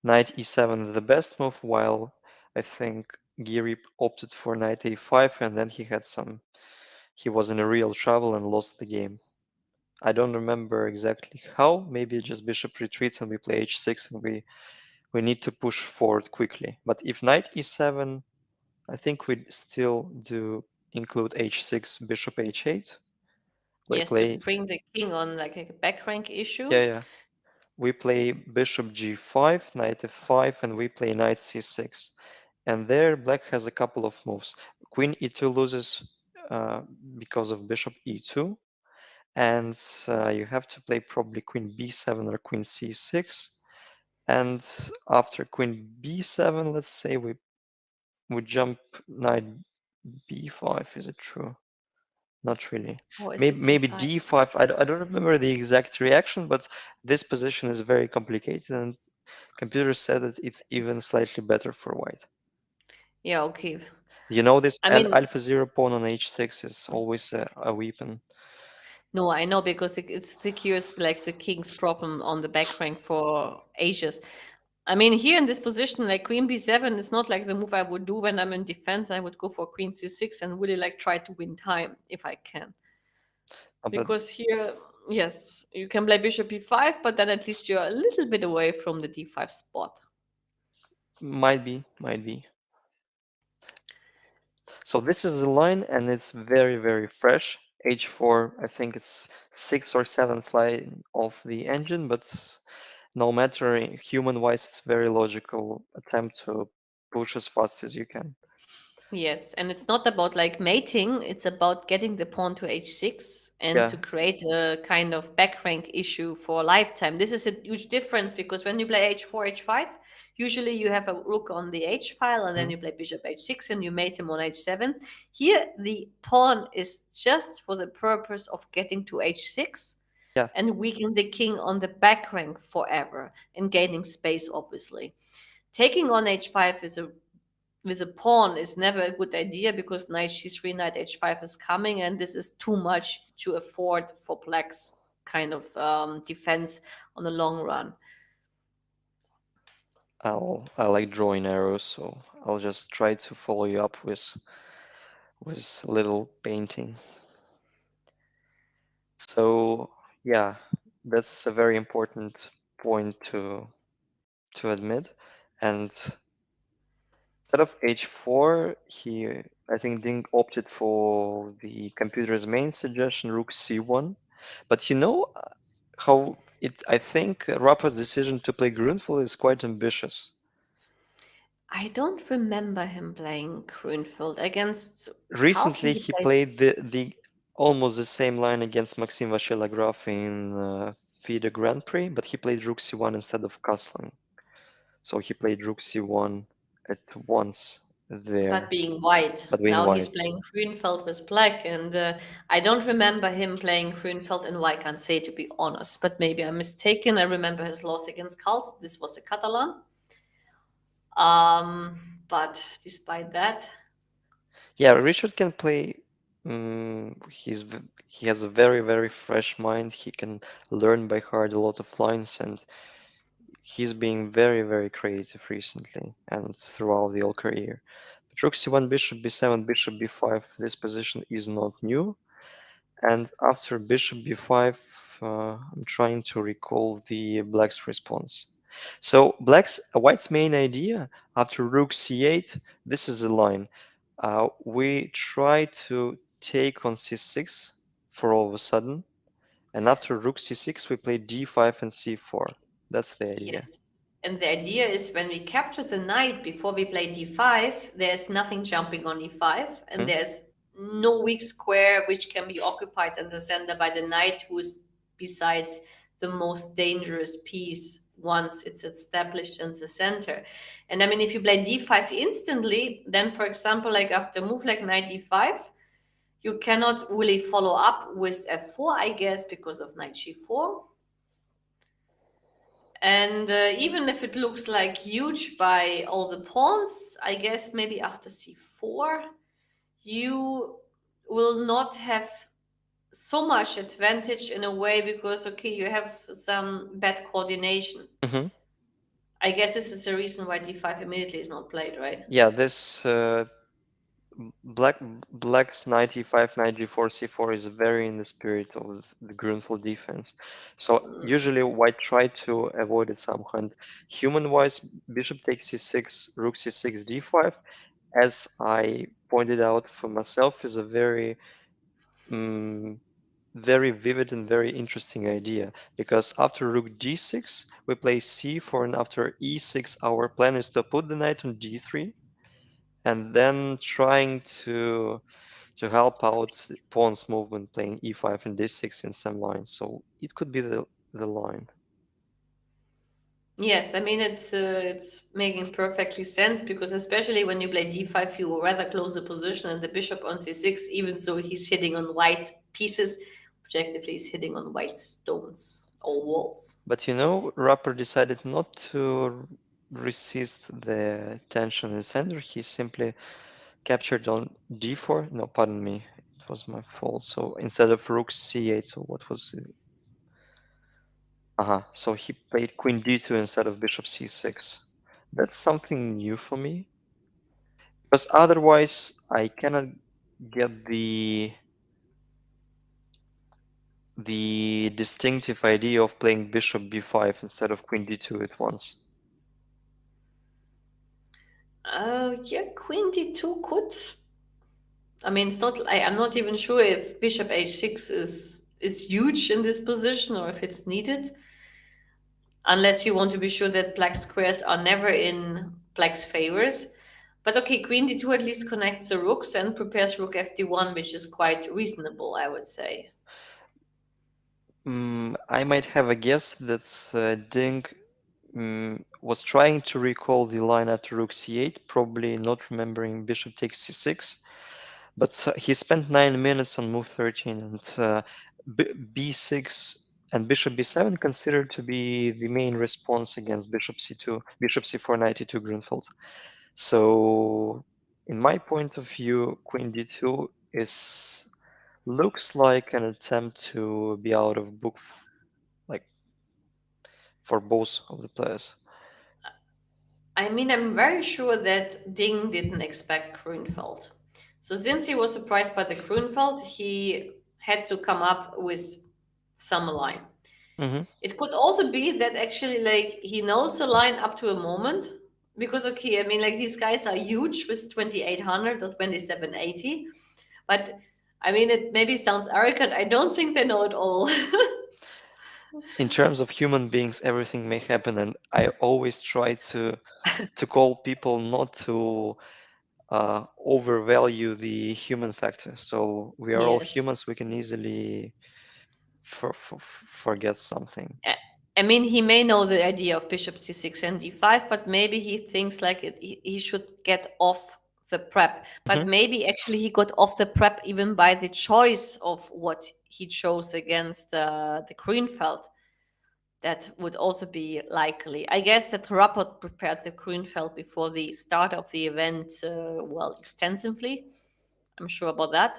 Speaker 1: knight e7 is the best move, while I think Giri opted for knight a5, and then he was in a real trouble and lost the game. I don't remember exactly how. Maybe just bishop retreats and we play h6 and we need to push forward quickly. But if knight e7, I think we still do include h6, bishop h8. We
Speaker 2: Yes, to
Speaker 1: play,
Speaker 2: bring the king on like a back rank issue.
Speaker 1: yeah, yeah. We play bishop g5, knight f5, and we play knight c6. And there, black has a couple of moves. Queen e2 loses uh, because of bishop e2, and you have to play probably queen b7 or queen c6. And after queen b7, let's say we jump knight b5. Is it true? Not really.
Speaker 2: Or is
Speaker 1: Maybe
Speaker 2: it
Speaker 1: maybe
Speaker 2: D5?
Speaker 1: d5. I don't remember the exact reaction, but this position is very complicated, and computers said that it's even slightly better for white.
Speaker 2: Yeah, okay.
Speaker 1: You know this
Speaker 2: I mean,
Speaker 1: alpha zero pawn on h6 is always a weapon.
Speaker 2: no, I know because it secures like the king's problem on the back rank for ages. I mean, here in this position, like queen b7 is not like the move I would do when I'm in defense. I would go for queen c6 and really like try to win time if I can.
Speaker 1: But
Speaker 2: Because here, yes, you can play bishop e5, but then at least you're a little bit away from the d5 spot.
Speaker 1: might be. So this is the line, and it's very, very fresh. H4, I think it's 6 or 7 line of the engine, but no matter human-wise, it's very logical attempt to push as fast as you can.
Speaker 2: Yes, and it's not about like mating, it's about getting the pawn to h6 and
Speaker 1: Yeah.
Speaker 2: to create a kind of back rank issue for a lifetime. This is a huge difference because when you play h4, h5, usually you have a rook on the h file and then
Speaker 1: Mhm.
Speaker 2: you play bishop h6 and you mate him on h7. Here, the pawn is just for the purpose of getting to h6
Speaker 1: Yeah.
Speaker 2: and weakening the king on the back rank forever and gaining space, obviously. Taking on h5 is a with a pawn is never a good idea because knight c3, knight h5 is coming, and this is too much to afford for black's kind of defense on the long run.
Speaker 1: I like drawing arrows, so I'll just try to follow you up with a little painting. So yeah, that's a very important point to admit. And instead of h4, I think Ding opted for the computer's main suggestion, rook c1. But you know how I think Rapper's decision to play Grunfeld is quite ambitious.
Speaker 2: I don't remember him playing Grünfeld against Carlsen.
Speaker 1: Recently,
Speaker 2: He
Speaker 1: he
Speaker 2: played,
Speaker 1: played the almost the same line against Maxim Vachier-Lagrave in FIDE Grand Prix, but he played rook c1 instead of castling. So he played rook c1 at once
Speaker 2: but
Speaker 1: there,
Speaker 2: being white.
Speaker 1: but being
Speaker 2: Now he's
Speaker 1: white.
Speaker 2: playing Grünfeld with black, and I don't remember him playing Grünfeld in Say to be honest. But maybe I'm mistaken. I remember his loss against Carlsen. This was a Catalan. But despite that,
Speaker 1: Yeah, Richard can play. He has a very, very fresh mind. He can learn by heart a lot of lines, and he's being very, very creative recently and throughout the whole career. But rook c1, bishop b7, bishop b5, this position is not new. And after bishop b5, I'm trying to recall the black's response. So white's main idea after rook c8, this is the line. We try to take on c6 for all of a sudden, and after rook c6, we play d5 and c4. That's the idea.
Speaker 2: yes. And the idea is when we capture the knight before we play d5, there's nothing jumping on e5, and
Speaker 1: Hmm?
Speaker 2: there's no weak square which can be occupied in the center by the knight, who is besides the most dangerous piece once it's established in the center. And I mean, if you play d5 instantly, then for example, like after move like knight e5, you cannot really follow up with f4, I guess, because of knight g4. And even if it looks like huge by all the pawns, I guess maybe after c4, you will not have so much advantage in a way because, okay, you have some bad coordination.
Speaker 1: Hmm.
Speaker 2: I guess this is the reason why d5 immediately is not played, right?
Speaker 1: Yeah, this black black's knight e5, knight g4, c4 is very in the spirit of the Grunfeld defense. So usually white try to avoid it somehow. And human-wise, bishop takes c6, rook c6, d5, as I pointed out for myself, is a mm, very vivid and very interesting idea, because after rook d6 we play c4, and after e6 our plan is to put the knight on d3 and then trying to help out pawn's movement playing e5 and d6 in some lines. So it could be the line.
Speaker 2: Yes, I mean it's making perfectly sense because especially when you play d5, you rather close the position and the bishop on c6, even so he's hitting on white pieces, objectively he's hitting on white stones or walls.
Speaker 1: But you know, Rapport decided not to resist the tension in the center. He simply captured on d4. No, pardon me, it was my fault. So instead of rook c8, so what was it? So he played queen d2 instead of bishop c6. That's something new for me, because otherwise I cannot get the distinctive idea of playing bishop b5 instead of queen d2 at once.
Speaker 2: Yeah, queen d2 could. I mean, it's not. I'm not even sure if bishop h6 is huge in this position or if it's needed, unless you want to be sure that black squares are never in black's favors. But okay, queen d2 at least connects the rooks and prepares rook fd1, which is quite reasonable, I would say.
Speaker 1: I might have a guess that Ding was trying to recall the line after rook c8, probably not remembering bishop takes c6. But he spent 9 minutes on move 13, and b6 and bishop b7 considered to be the main response against bishop c2, bishop c4, knight e2 Grunfeld. So, in my point of view, queen d2 is looks like an attempt to be out of book, like for both of the players.
Speaker 2: I mean, I'm very sure that Ding didn't expect Grunfeld. So since he was surprised by the Grunfeld, he had to come up with some line.
Speaker 1: Hmm.
Speaker 2: It could also be that actually, like, he knows the line up to a moment. Because, okay, I mean, like, these guys are huge with 2800 or 2780. But, I mean, it maybe sounds arrogant. I don't think they know it all.
Speaker 1: In terms of human beings, everything may happen, and I always try to call people not to overvalue the human factor. So we are all
Speaker 2: Yes.
Speaker 1: humans. We can easily forget something.
Speaker 2: I I mean, he may know the idea of bishop c6 and d5, but maybe he thinks like he should get off the prep. But
Speaker 1: Hmm.
Speaker 2: maybe actually he got off the prep even by the choice of what he chose against the Grünfeld. That would also be likely. I guess that Rapport prepared the Grünfeld before the start of the event, well, extensively. I'm sure about that.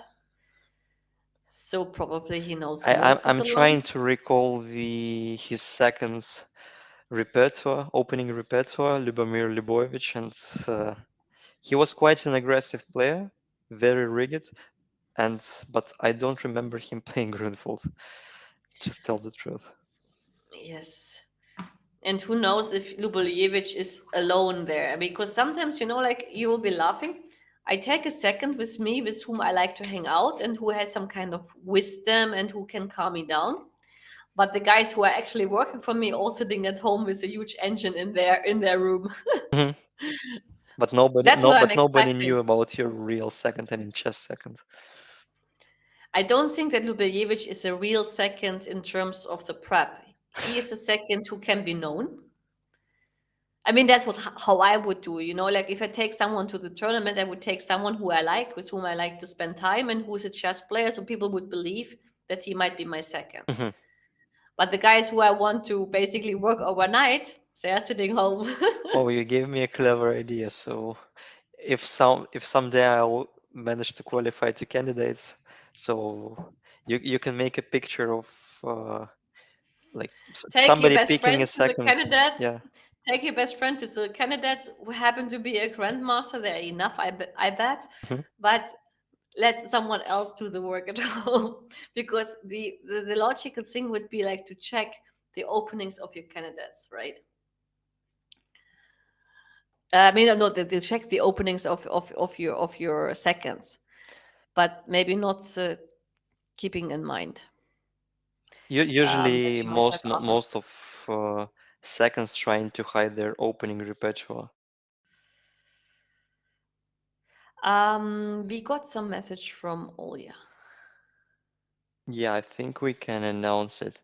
Speaker 2: So probably he knows
Speaker 1: I, I'm
Speaker 2: most of
Speaker 1: I'm
Speaker 2: the
Speaker 1: trying
Speaker 2: lines.
Speaker 1: to recall the his seconds repertoire, opening repertoire, Lubomir Lubovich, and he was quite an aggressive player, very rigid, and but I don't remember him playing Grunfeld, to tell the truth.
Speaker 2: Yes. And who knows if Lubomir is alone there? Because sometimes, like you will be laughing. I take a second with me, with whom I like to hang out and who has some kind of wisdom and who can calm me down. But the guys who are actually working for me all sitting at home with a huge engine in their room.
Speaker 1: Mhm. But nobody,
Speaker 2: That's
Speaker 1: no,
Speaker 2: what I'm
Speaker 1: but nobody
Speaker 2: expecting.
Speaker 1: knew about your real second. I mean, chess second.
Speaker 2: I don't think that Lubomir is a real second in terms of the prep. He is a second who can be known. I mean, that's how I would do. Like if I take someone to the tournament, I would take someone who I like, with whom I like to spend time, and who's a chess player, so people would believe that he might be my second.
Speaker 1: Mhm.
Speaker 2: But the guys who I want to basically work overnight, they are sitting home.
Speaker 1: Oh, you gave me a clever idea. So if someday I'll manage to qualify to candidates, so you can make a picture of uh, like
Speaker 2: Take your
Speaker 1: somebody
Speaker 2: best
Speaker 1: picking
Speaker 2: friend
Speaker 1: a
Speaker 2: to the
Speaker 1: second.
Speaker 2: candidates.
Speaker 1: Yeah.
Speaker 2: Take your best friend to the candidates who happen to be a grandmaster. There are enough, I bet.
Speaker 1: Mhm.
Speaker 2: But let someone else do the work at home because the logical thing would be like to check the openings of your candidates, right? I mean, no, to check the openings of your seconds, but maybe not keeping in mind that
Speaker 1: Usually
Speaker 2: you might have others.
Speaker 1: most of seconds trying to hide their opening repertoire.
Speaker 2: We got some message from Olya.
Speaker 1: Yeah, I think we can announce it.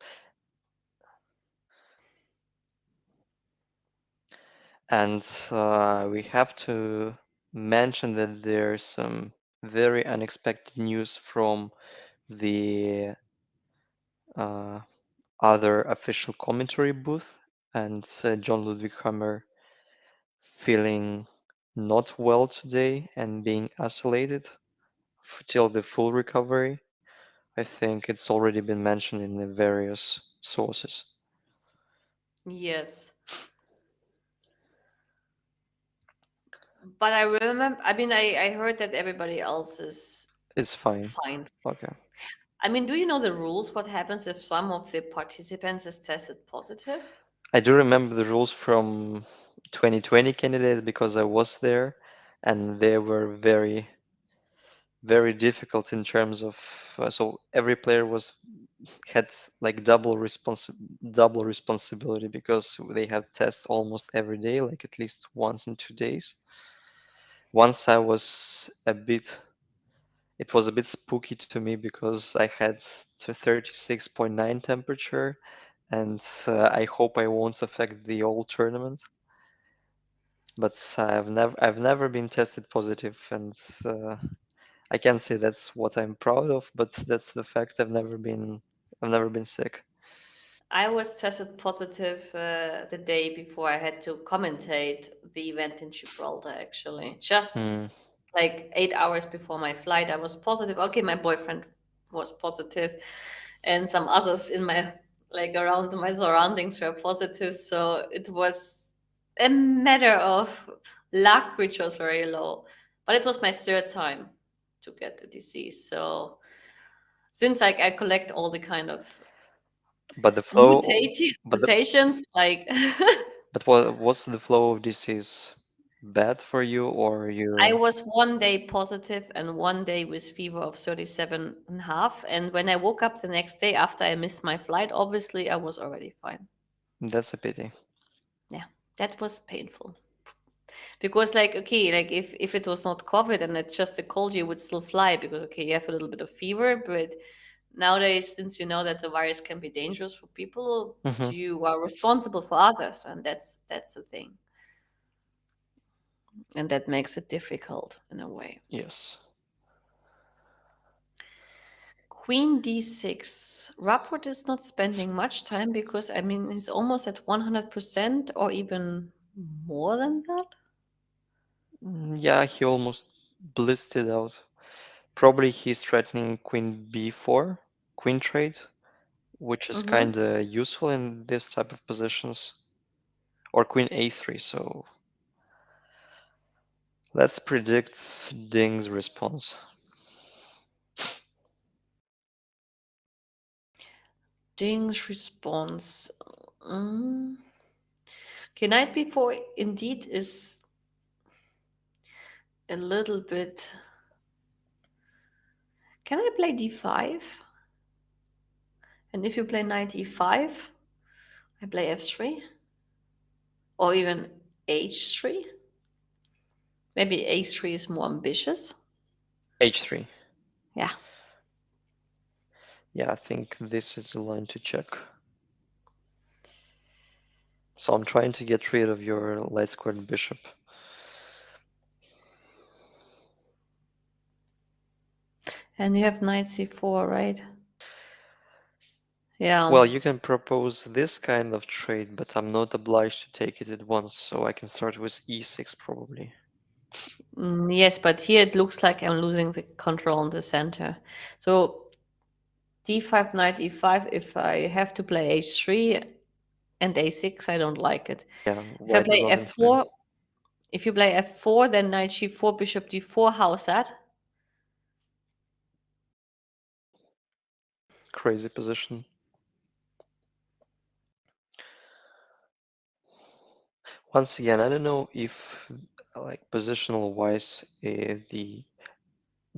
Speaker 1: And we have to mention that there's some very unexpected news from the uh, other official commentary booth, and John Ludwig Hammer feeling not well today and being isolated till the full recovery. I think it's already been mentioned in the various sources.
Speaker 2: Yes. But I remember, I mean, I heard that everybody else is
Speaker 1: It's fine.
Speaker 2: fine.
Speaker 1: Okay.
Speaker 2: I mean, do you know the rules? What happens if some of the participants is tested positive?
Speaker 1: I do remember the rules from 2020 candidates because I was there, and they were very, very difficult in terms of so every player was had like double responsibility because they had tests almost every day, like at least once in 2 days. Once I was a bit it was a bit spooky to me because I had 36.9 temperature, and I hope I won't affect the whole tournament. But I've never been tested positive, and I can't say that's what I'm proud of, but that's the fact. I've never been sick.
Speaker 2: I was tested positive the day before I had to commentate the event in Gibraltar, actually. Just
Speaker 1: Mm,
Speaker 2: like 8 hours before my flight, I was positive. Okay, my boyfriend was positive, and some others in my, like, around my surroundings were positive. So it was a matter of luck, which was very low. But it was my third time to get the disease. So since, like, I collect all the kind of
Speaker 1: but the flow, but the
Speaker 2: mutations, like
Speaker 1: but what's the flow of disease? Bad for you, or
Speaker 2: I
Speaker 1: you?
Speaker 2: was one day positive and one day with fever of 37 and a half. And when I woke up the next day after I missed my flight, obviously I was already fine.
Speaker 1: That's a pity.
Speaker 2: Yeah, that was painful. Because, like, okay, like, if it was not COVID and it's just a cold, you would still fly because, okay, you have a little bit of fever. But nowadays, since you know that the virus can be dangerous for people,
Speaker 1: Hmm.
Speaker 2: you are responsible for others. And that's the thing. And that makes it difficult in a way.
Speaker 1: Yes.
Speaker 2: Queen d6. Rapport is not spending much time because, I mean, he's almost at 100% or even more than that.
Speaker 1: Yeah, he almost blitzed it out. Probably he's threatening queen b4, queen trade, which is
Speaker 2: Mm-hmm.
Speaker 1: kind of useful in this type of positions, or queen a3. So let's predict Ding's response.
Speaker 2: Ding's response. Mm. Okay, knight b4 indeed is a little bit. Can I play d5? And if you play knight e5, I play f3 or even h3. Maybe h3 is more ambitious.
Speaker 1: h3.
Speaker 2: Yeah.
Speaker 1: Yeah, I think this is the line to check. So I'm trying to get rid of your light squared bishop.
Speaker 2: And you have knight c4, right? Yeah.
Speaker 1: Well, you can propose this kind of trade, but I'm not obliged to take it at once, so I can start with e6 probably.
Speaker 2: Yes, but here it looks like I'm losing the control in the center. So d5, knight e5, if I have to play h3 and a6, I don't like it.
Speaker 1: Yeah,
Speaker 2: If I
Speaker 1: white was
Speaker 2: play
Speaker 1: not in time.
Speaker 2: f4, if you play f4, then knight g4, bishop d4, how's that?
Speaker 1: Crazy position. Once again, I don't know if, like, positional wise, the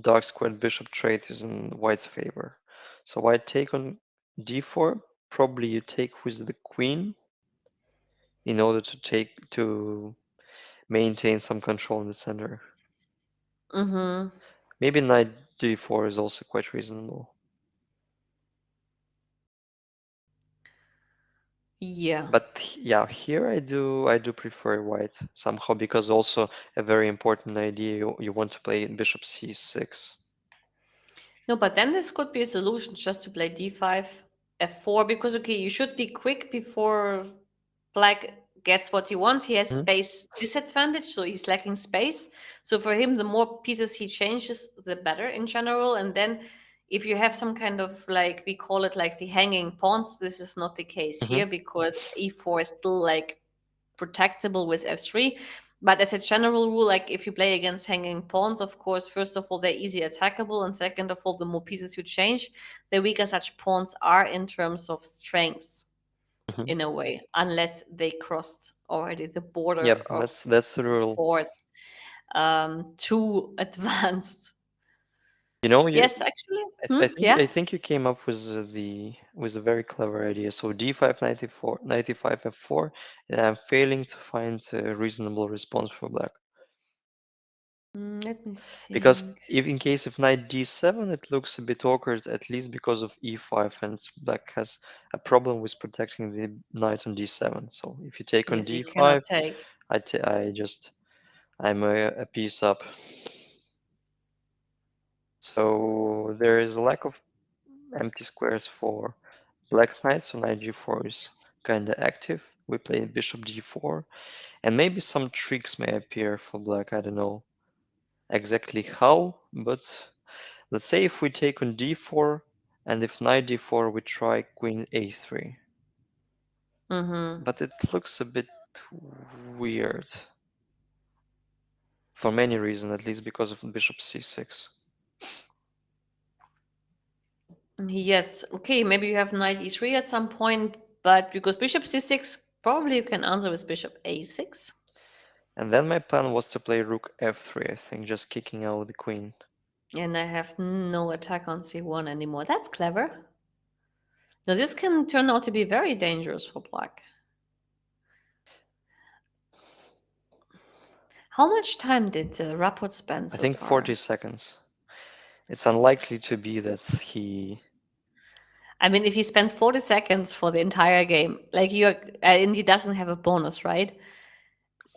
Speaker 1: dark squared bishop trade is in white's favor. So white take on d4. Probably you take with the queen in order to maintain some control in the center.
Speaker 2: Mm-hmm.
Speaker 1: Maybe knight d4 is also quite reasonable.
Speaker 2: Yeah.
Speaker 1: But yeah, here I do prefer white somehow because also a very important idea you want to play bishop c6.
Speaker 2: No, but then this could be a solution just to play d5, f4, because okay, you should be quick before black gets what he wants. He has
Speaker 1: Hmm.
Speaker 2: space disadvantage, so he's lacking space. So for him, the more pieces he changes, the better in general. And then if you have some kind of like we call it like the hanging pawns, this is not the case
Speaker 1: Hmm.
Speaker 2: here because e4 is still like protectable with f3. But as a general rule, like if you play against hanging pawns, of course, first of all, they're easy attackable, and second of all, the more pieces you change, the weaker such pawns are in terms of strengths,
Speaker 1: Hmm.
Speaker 2: in a way, unless they crossed already the border
Speaker 1: Yep,
Speaker 2: of
Speaker 1: that's the rule.
Speaker 2: board too advanced.
Speaker 1: You know, you
Speaker 2: Yes, actually.
Speaker 1: I think
Speaker 2: Yeah.
Speaker 1: I think you came up with a very clever idea. So d5 94 95 f4, and I'm failing to find a reasonable response for black.
Speaker 2: Let me
Speaker 1: Because
Speaker 2: think.
Speaker 1: if in case of knight d7, it looks a bit awkward, at least because of e5, and black has a problem with protecting the knight on d7. So if you take on
Speaker 2: Yes, you cannot
Speaker 1: d5,
Speaker 2: take.
Speaker 1: I'm a piece up. So there is a lack of empty squares for black's knight, so knight g4 is kinda active. We play bishop d4, and maybe some tricks may appear for black. I don't know exactly how, but let's say if we take on d4, and if knight d4, we try queen a3.
Speaker 2: Mm-hmm.
Speaker 1: But it looks a bit weird for many reasons, at least because of bishop c6.
Speaker 2: Yes. Okay, maybe you have knight e3 at some point, but because bishop c6, probably you can answer with bishop a6.
Speaker 1: And then my plan was to play rook f3, I think, just kicking out the queen.
Speaker 2: And I have no attack on c1 anymore. That's clever. Now this can turn out to be very dangerous for black. How much time did Rapport spend
Speaker 1: I
Speaker 2: so
Speaker 1: think
Speaker 2: far?
Speaker 1: 40 seconds. It's unlikely to be that he.
Speaker 2: I mean, if he spends 40 seconds for the entire game, like you're, and he doesn't have a bonus, right?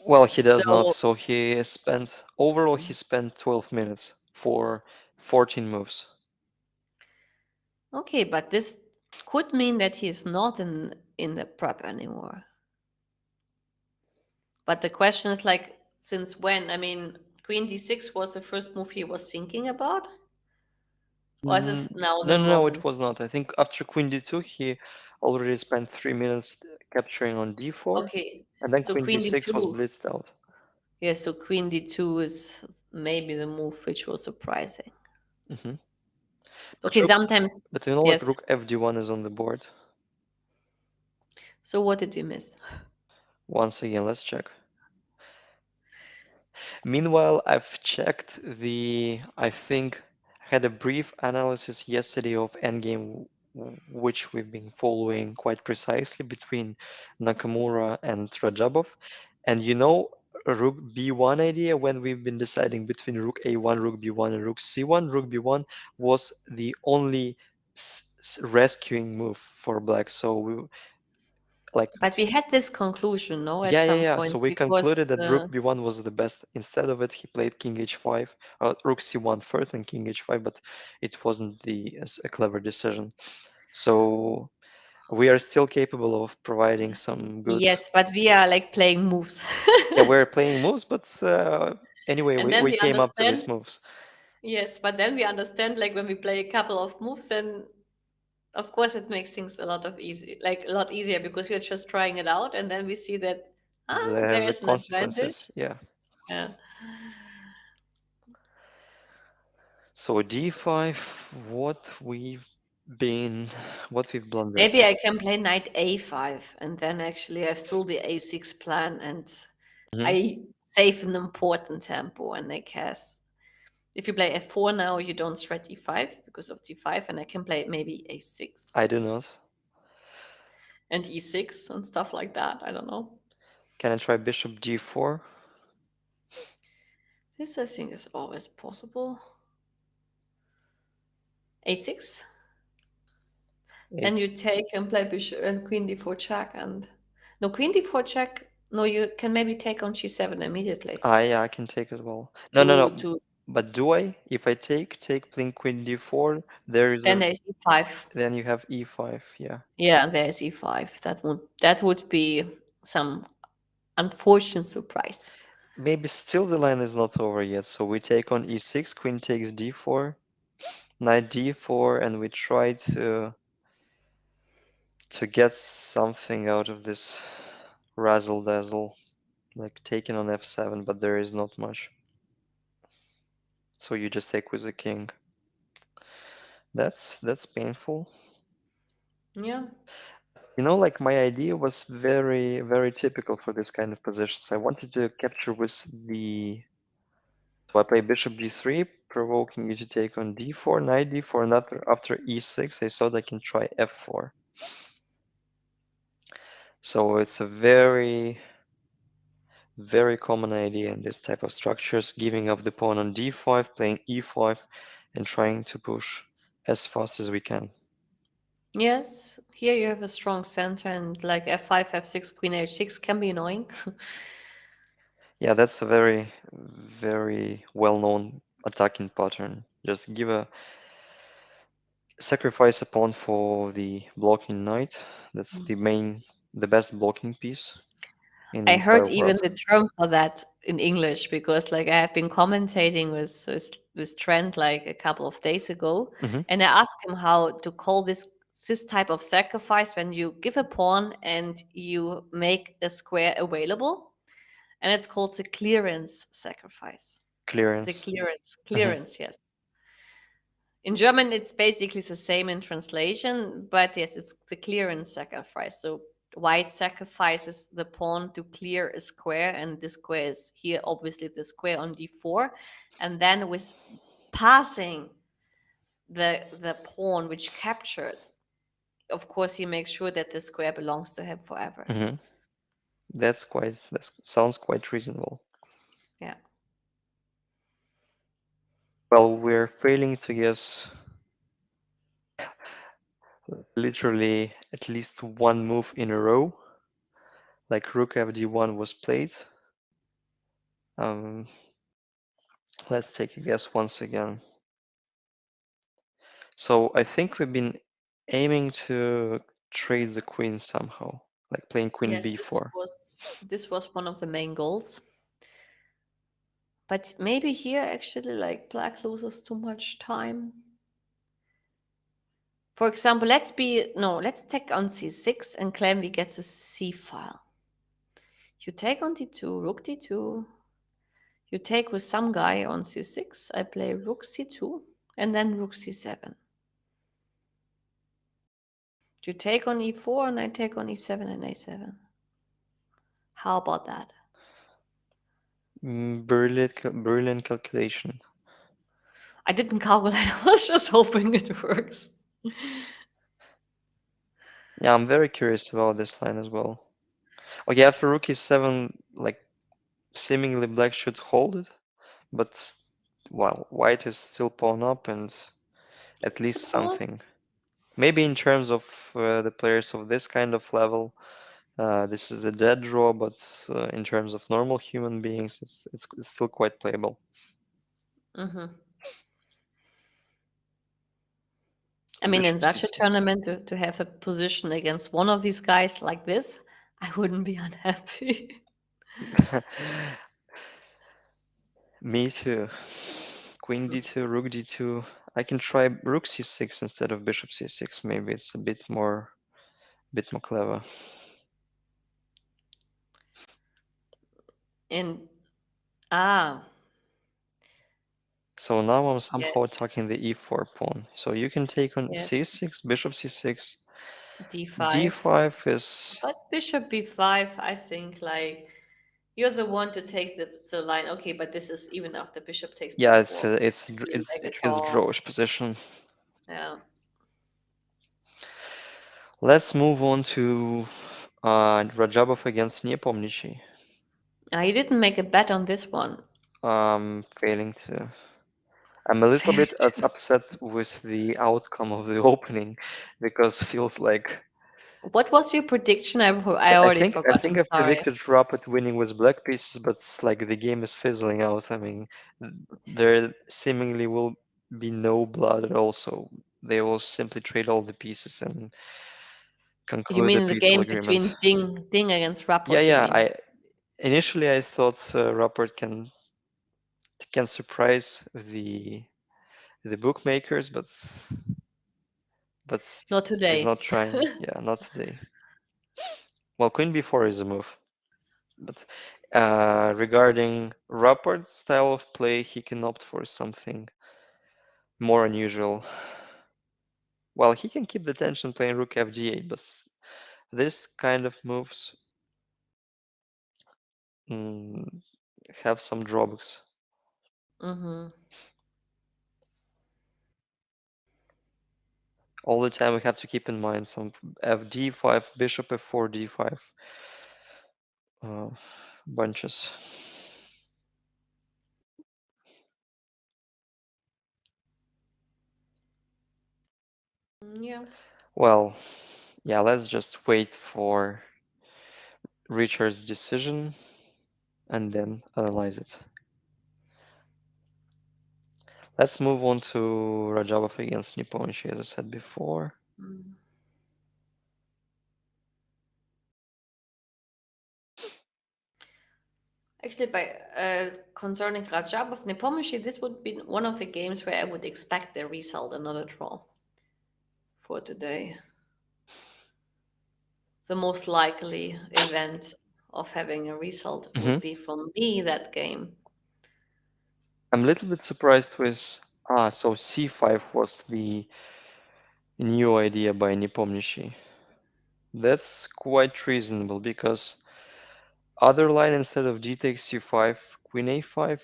Speaker 1: Well, he does not,
Speaker 2: So,
Speaker 1: so he spent 12 minutes for 14 moves.
Speaker 2: okay, but this could mean that he is not in the prep anymore. But the question is like, since when? I mean, Queen d6 was the first move he was thinking about, or is
Speaker 1: Mm,
Speaker 2: this now the
Speaker 1: no, no, no, it
Speaker 2: moment?
Speaker 1: was not. I think after Queen d2, he already spent 3 minutes capturing on d4,
Speaker 2: Okay,
Speaker 1: and then
Speaker 2: so
Speaker 1: Queen
Speaker 2: Queen
Speaker 1: d6 was
Speaker 2: d2.
Speaker 1: blitzed out.
Speaker 2: Yeah, so Queen d2 is maybe the move which was surprising.
Speaker 1: Hmm. But
Speaker 2: Okay, sometimes,
Speaker 1: but you know, like
Speaker 2: yes.
Speaker 1: Rook fd1 is on the board.
Speaker 2: So what did we miss?
Speaker 1: Once again, let's check. Meanwhile, I've checked I think, I had a brief analysis yesterday of Endgame, which we've been following quite precisely between Nakamura and Radjabov. And you know, Rook B1 idea when we've been deciding between Rook A1, Rook B1, and Rook C1, Rook B1 was the only rescuing move for Black. So we like
Speaker 2: But we had this conclusion, no, at
Speaker 1: yeah, yeah,
Speaker 2: some
Speaker 1: yeah.
Speaker 2: point
Speaker 1: So we
Speaker 2: because
Speaker 1: concluded that Rook B1 was the best. Instead of it, he played King H5, Rook C1 first and King H5, but it wasn't a clever decision. So we are still capable of providing some good.
Speaker 2: yes, but we are like playing moves.
Speaker 1: Yeah, we're playing moves, but anyway,
Speaker 2: And then
Speaker 1: we
Speaker 2: we
Speaker 1: came up to
Speaker 2: understand,
Speaker 1: these moves.
Speaker 2: yes, but then we understand like when we play a couple of moves, then of course it makes things a lot of easy, like a lot easier because we're just trying it out and then we see that
Speaker 1: Has
Speaker 2: there
Speaker 1: the
Speaker 2: is an
Speaker 1: consequences.
Speaker 2: advantage.
Speaker 1: Yeah.
Speaker 2: Yeah.
Speaker 1: So D5, been, what we've blundered.
Speaker 2: Maybe I can play knight a5 and then actually I have still the a6 plan and
Speaker 1: Mhm.
Speaker 2: I save an important tempo and I guess if you play f4 now, you don't threat e5 because of d5, and I can play maybe a6
Speaker 1: I do not.
Speaker 2: and e6 and stuff like that. I don't know.
Speaker 1: Can I try Bishop D4?
Speaker 2: This I think is always possible. A6. Then you
Speaker 1: If
Speaker 2: take and play bishop and queen d4 check and no queen d4 check. No, you can maybe take on g7 immediately
Speaker 1: I can take as well. No, no, no.
Speaker 2: to
Speaker 1: But do I? If I take playing queen d4, there is
Speaker 2: then
Speaker 1: a
Speaker 2: there's e5.
Speaker 1: then you have e5. Yeah.
Speaker 2: Yeah, there's e5. That would be some unfortunate surprise.
Speaker 1: Maybe still the line is not over yet. So we take on e6, queen takes d4, knight d4, and we try to get something out of this razzle dazzle, like taking on f7, but there is not much. So you just take with the king. That's painful.
Speaker 2: Yeah.
Speaker 1: Like my idea was very, very typical for this kind of positions. I wanted to capture with the. So I play bishop d3, provoking you to take on d4, knight d4, and after e6, I thought I can try f4. So it's a very, very common idea in this type of structures, giving up the pawn on d5, playing e5, and trying to push as fast as we can.
Speaker 2: Yes. Here you have a strong center and like f5, f6, queen h6 can be annoying.
Speaker 1: Yeah, that's a very, very well-known attacking pattern. Just sacrifice a pawn for the blocking knight. That's the best blocking piece in the
Speaker 2: I
Speaker 1: entire
Speaker 2: heard even
Speaker 1: world.
Speaker 2: the term for that in English because like I have been commentating with Trent like a couple of days ago,
Speaker 1: Hmm.
Speaker 2: and I asked him how to call this type of sacrifice when you give a pawn and you make a square available, and it's called the clearance sacrifice. The
Speaker 1: Clearance. Hmm.
Speaker 2: clearance, yes. In German, it's basically the same in translation, but yes, it's the clearance sacrifice. So white sacrifices the pawn to clear a square, and this square is here, obviously, the square on d4. And then with passing the pawn which captured, of course, he makes sure that the square belongs to him forever.
Speaker 1: Hmm. That sounds quite reasonable.
Speaker 2: Yeah.
Speaker 1: Well, we're failing to guess literally at least one move in a row, like rook fd1 was played. Um, let's take a guess once again. So I think we've been aiming to trade the queen somehow, like playing queen
Speaker 2: Yes,
Speaker 1: b4.
Speaker 2: this was one of the main goals. But maybe here actually like black loses too much time. For example, let's take on c6 and claim we get a c file. You take on d2, rook d2. You take with some guy on c6. I play rook c2 and then rook c7. You take on e4 and I take on e7 and a7. How about that?
Speaker 1: Brilliant calculation.
Speaker 2: I didn't calculate. I was just hoping it works.
Speaker 1: Yeah, I'm very curious about this line as well. Okay, after rook e7, like seemingly black should hold it, but while white is still pawn up and at
Speaker 2: It's a
Speaker 1: least
Speaker 2: pawn.
Speaker 1: something. Maybe in terms of the players of this kind of level, this is a dead draw, but in terms of normal human beings, it's still quite playable.
Speaker 2: Hmm. I
Speaker 1: So
Speaker 2: mean, in
Speaker 1: bishop
Speaker 2: such a
Speaker 1: c6.
Speaker 2: tournament, to have a position against one of these guys like this, I wouldn't be unhappy.
Speaker 1: Me too. Queen d2, rook d2. I can try rook c6 instead of bishop c6. Maybe it's a bit more clever.
Speaker 2: And ah,
Speaker 1: So now I'm somehow
Speaker 2: yes,
Speaker 1: attacking the e4 pawn. So you can take on
Speaker 2: yes,
Speaker 1: c6, bishop c6.
Speaker 2: d5.
Speaker 1: d5 is,
Speaker 2: But bishop b5, I think, like, you're the one to take the line. Okay, but this is even after bishop takes
Speaker 1: yeah,
Speaker 2: d4. Really like a
Speaker 1: it's
Speaker 2: draw.
Speaker 1: drawish position.
Speaker 2: Yeah.
Speaker 1: Let's move on to Radjabov against Nepomnyashchy.
Speaker 2: You didn't make a bet on this one.
Speaker 1: Failing to. I'm a little bit upset with the outcome of the opening because feels like
Speaker 2: What was your prediction? I
Speaker 1: I
Speaker 2: already
Speaker 1: think I
Speaker 2: forgot.
Speaker 1: think
Speaker 2: I'm
Speaker 1: I've
Speaker 2: sorry.
Speaker 1: predicted Rapport winning with black pieces, but it's like the game is fizzling out. I mean, there seemingly will be no blood at all, so they will simply trade all the pieces and
Speaker 2: You
Speaker 1: conclude a
Speaker 2: mean the
Speaker 1: peaceful
Speaker 2: game
Speaker 1: agreement.
Speaker 2: between Ding against
Speaker 1: Yeah,
Speaker 2: Rapport, you
Speaker 1: yeah.
Speaker 2: mean?
Speaker 1: I initially I thought Rapport can surprise the bookmakers, but
Speaker 2: Not
Speaker 1: he's
Speaker 2: today.
Speaker 1: not trying. Yeah, not today. Well, Queen B4 is a move, but regarding Rapport's style of play, he can opt for something more unusual. Well, he can keep the tension playing Rook FD8, but this kind of moves mm, have some drawbacks.
Speaker 2: Mm-hmm.
Speaker 1: All the time we have to keep in mind some FD5, Bishop F4, D5 uh, bunches.
Speaker 2: Yeah.
Speaker 1: Well, yeah, let's just wait for Richard's decision and then analyze it. Let's move on to Radjabov against Nepomnyashchy, as I said before.
Speaker 2: Mm. Actually, by concerning Radjabov Nepomnyashchy, this would be one of the games where I would expect the result, another draw for today. The most likely event of having a result
Speaker 1: Hmm.
Speaker 2: would be for me that game.
Speaker 1: I'm a little bit surprised with so C5 was the new idea by Nepomnyashchy. That's quite reasonable because other line instead of d takes C5, Queen A5.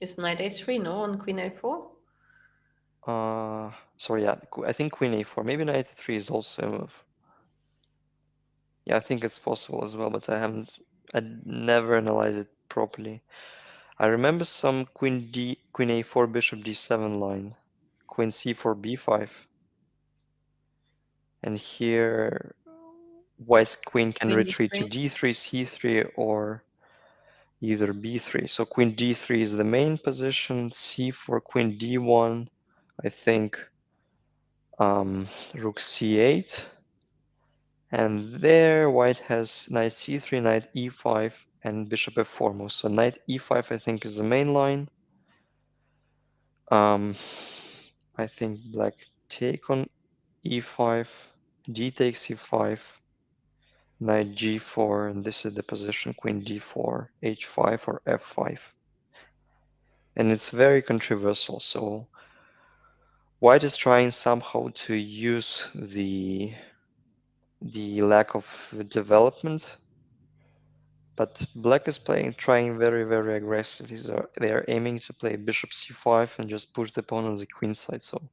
Speaker 2: Is knight a3, no, on queen a4?
Speaker 1: Sorry, yeah, I think Queen A4. Maybe Knight A3 is also a move. Yeah, I think it's possible as well, but I never analyzed it properly. I remember some Queen A4, Bishop D7 line, Queen C4, B5, and here White's Queen can
Speaker 2: Queen
Speaker 1: retreat to
Speaker 2: d3?
Speaker 1: D3, C3, or either B3. So Queen D3 is the main position, C4, Queen D1, I think Rook C8. And there White has Knight C3, Knight E5, and Bishop F4 moves. So Knight E5 I think is the main line. Um, I think Black take on E5, D takes C5, Knight G4, and this is the position Queen D4, H5 or F5. And it's very controversial. So White is trying somehow to use the lack of development, but Black is trying very, very aggressive. They are aiming to play Bishop C5 and just push the pawn on the queen side. So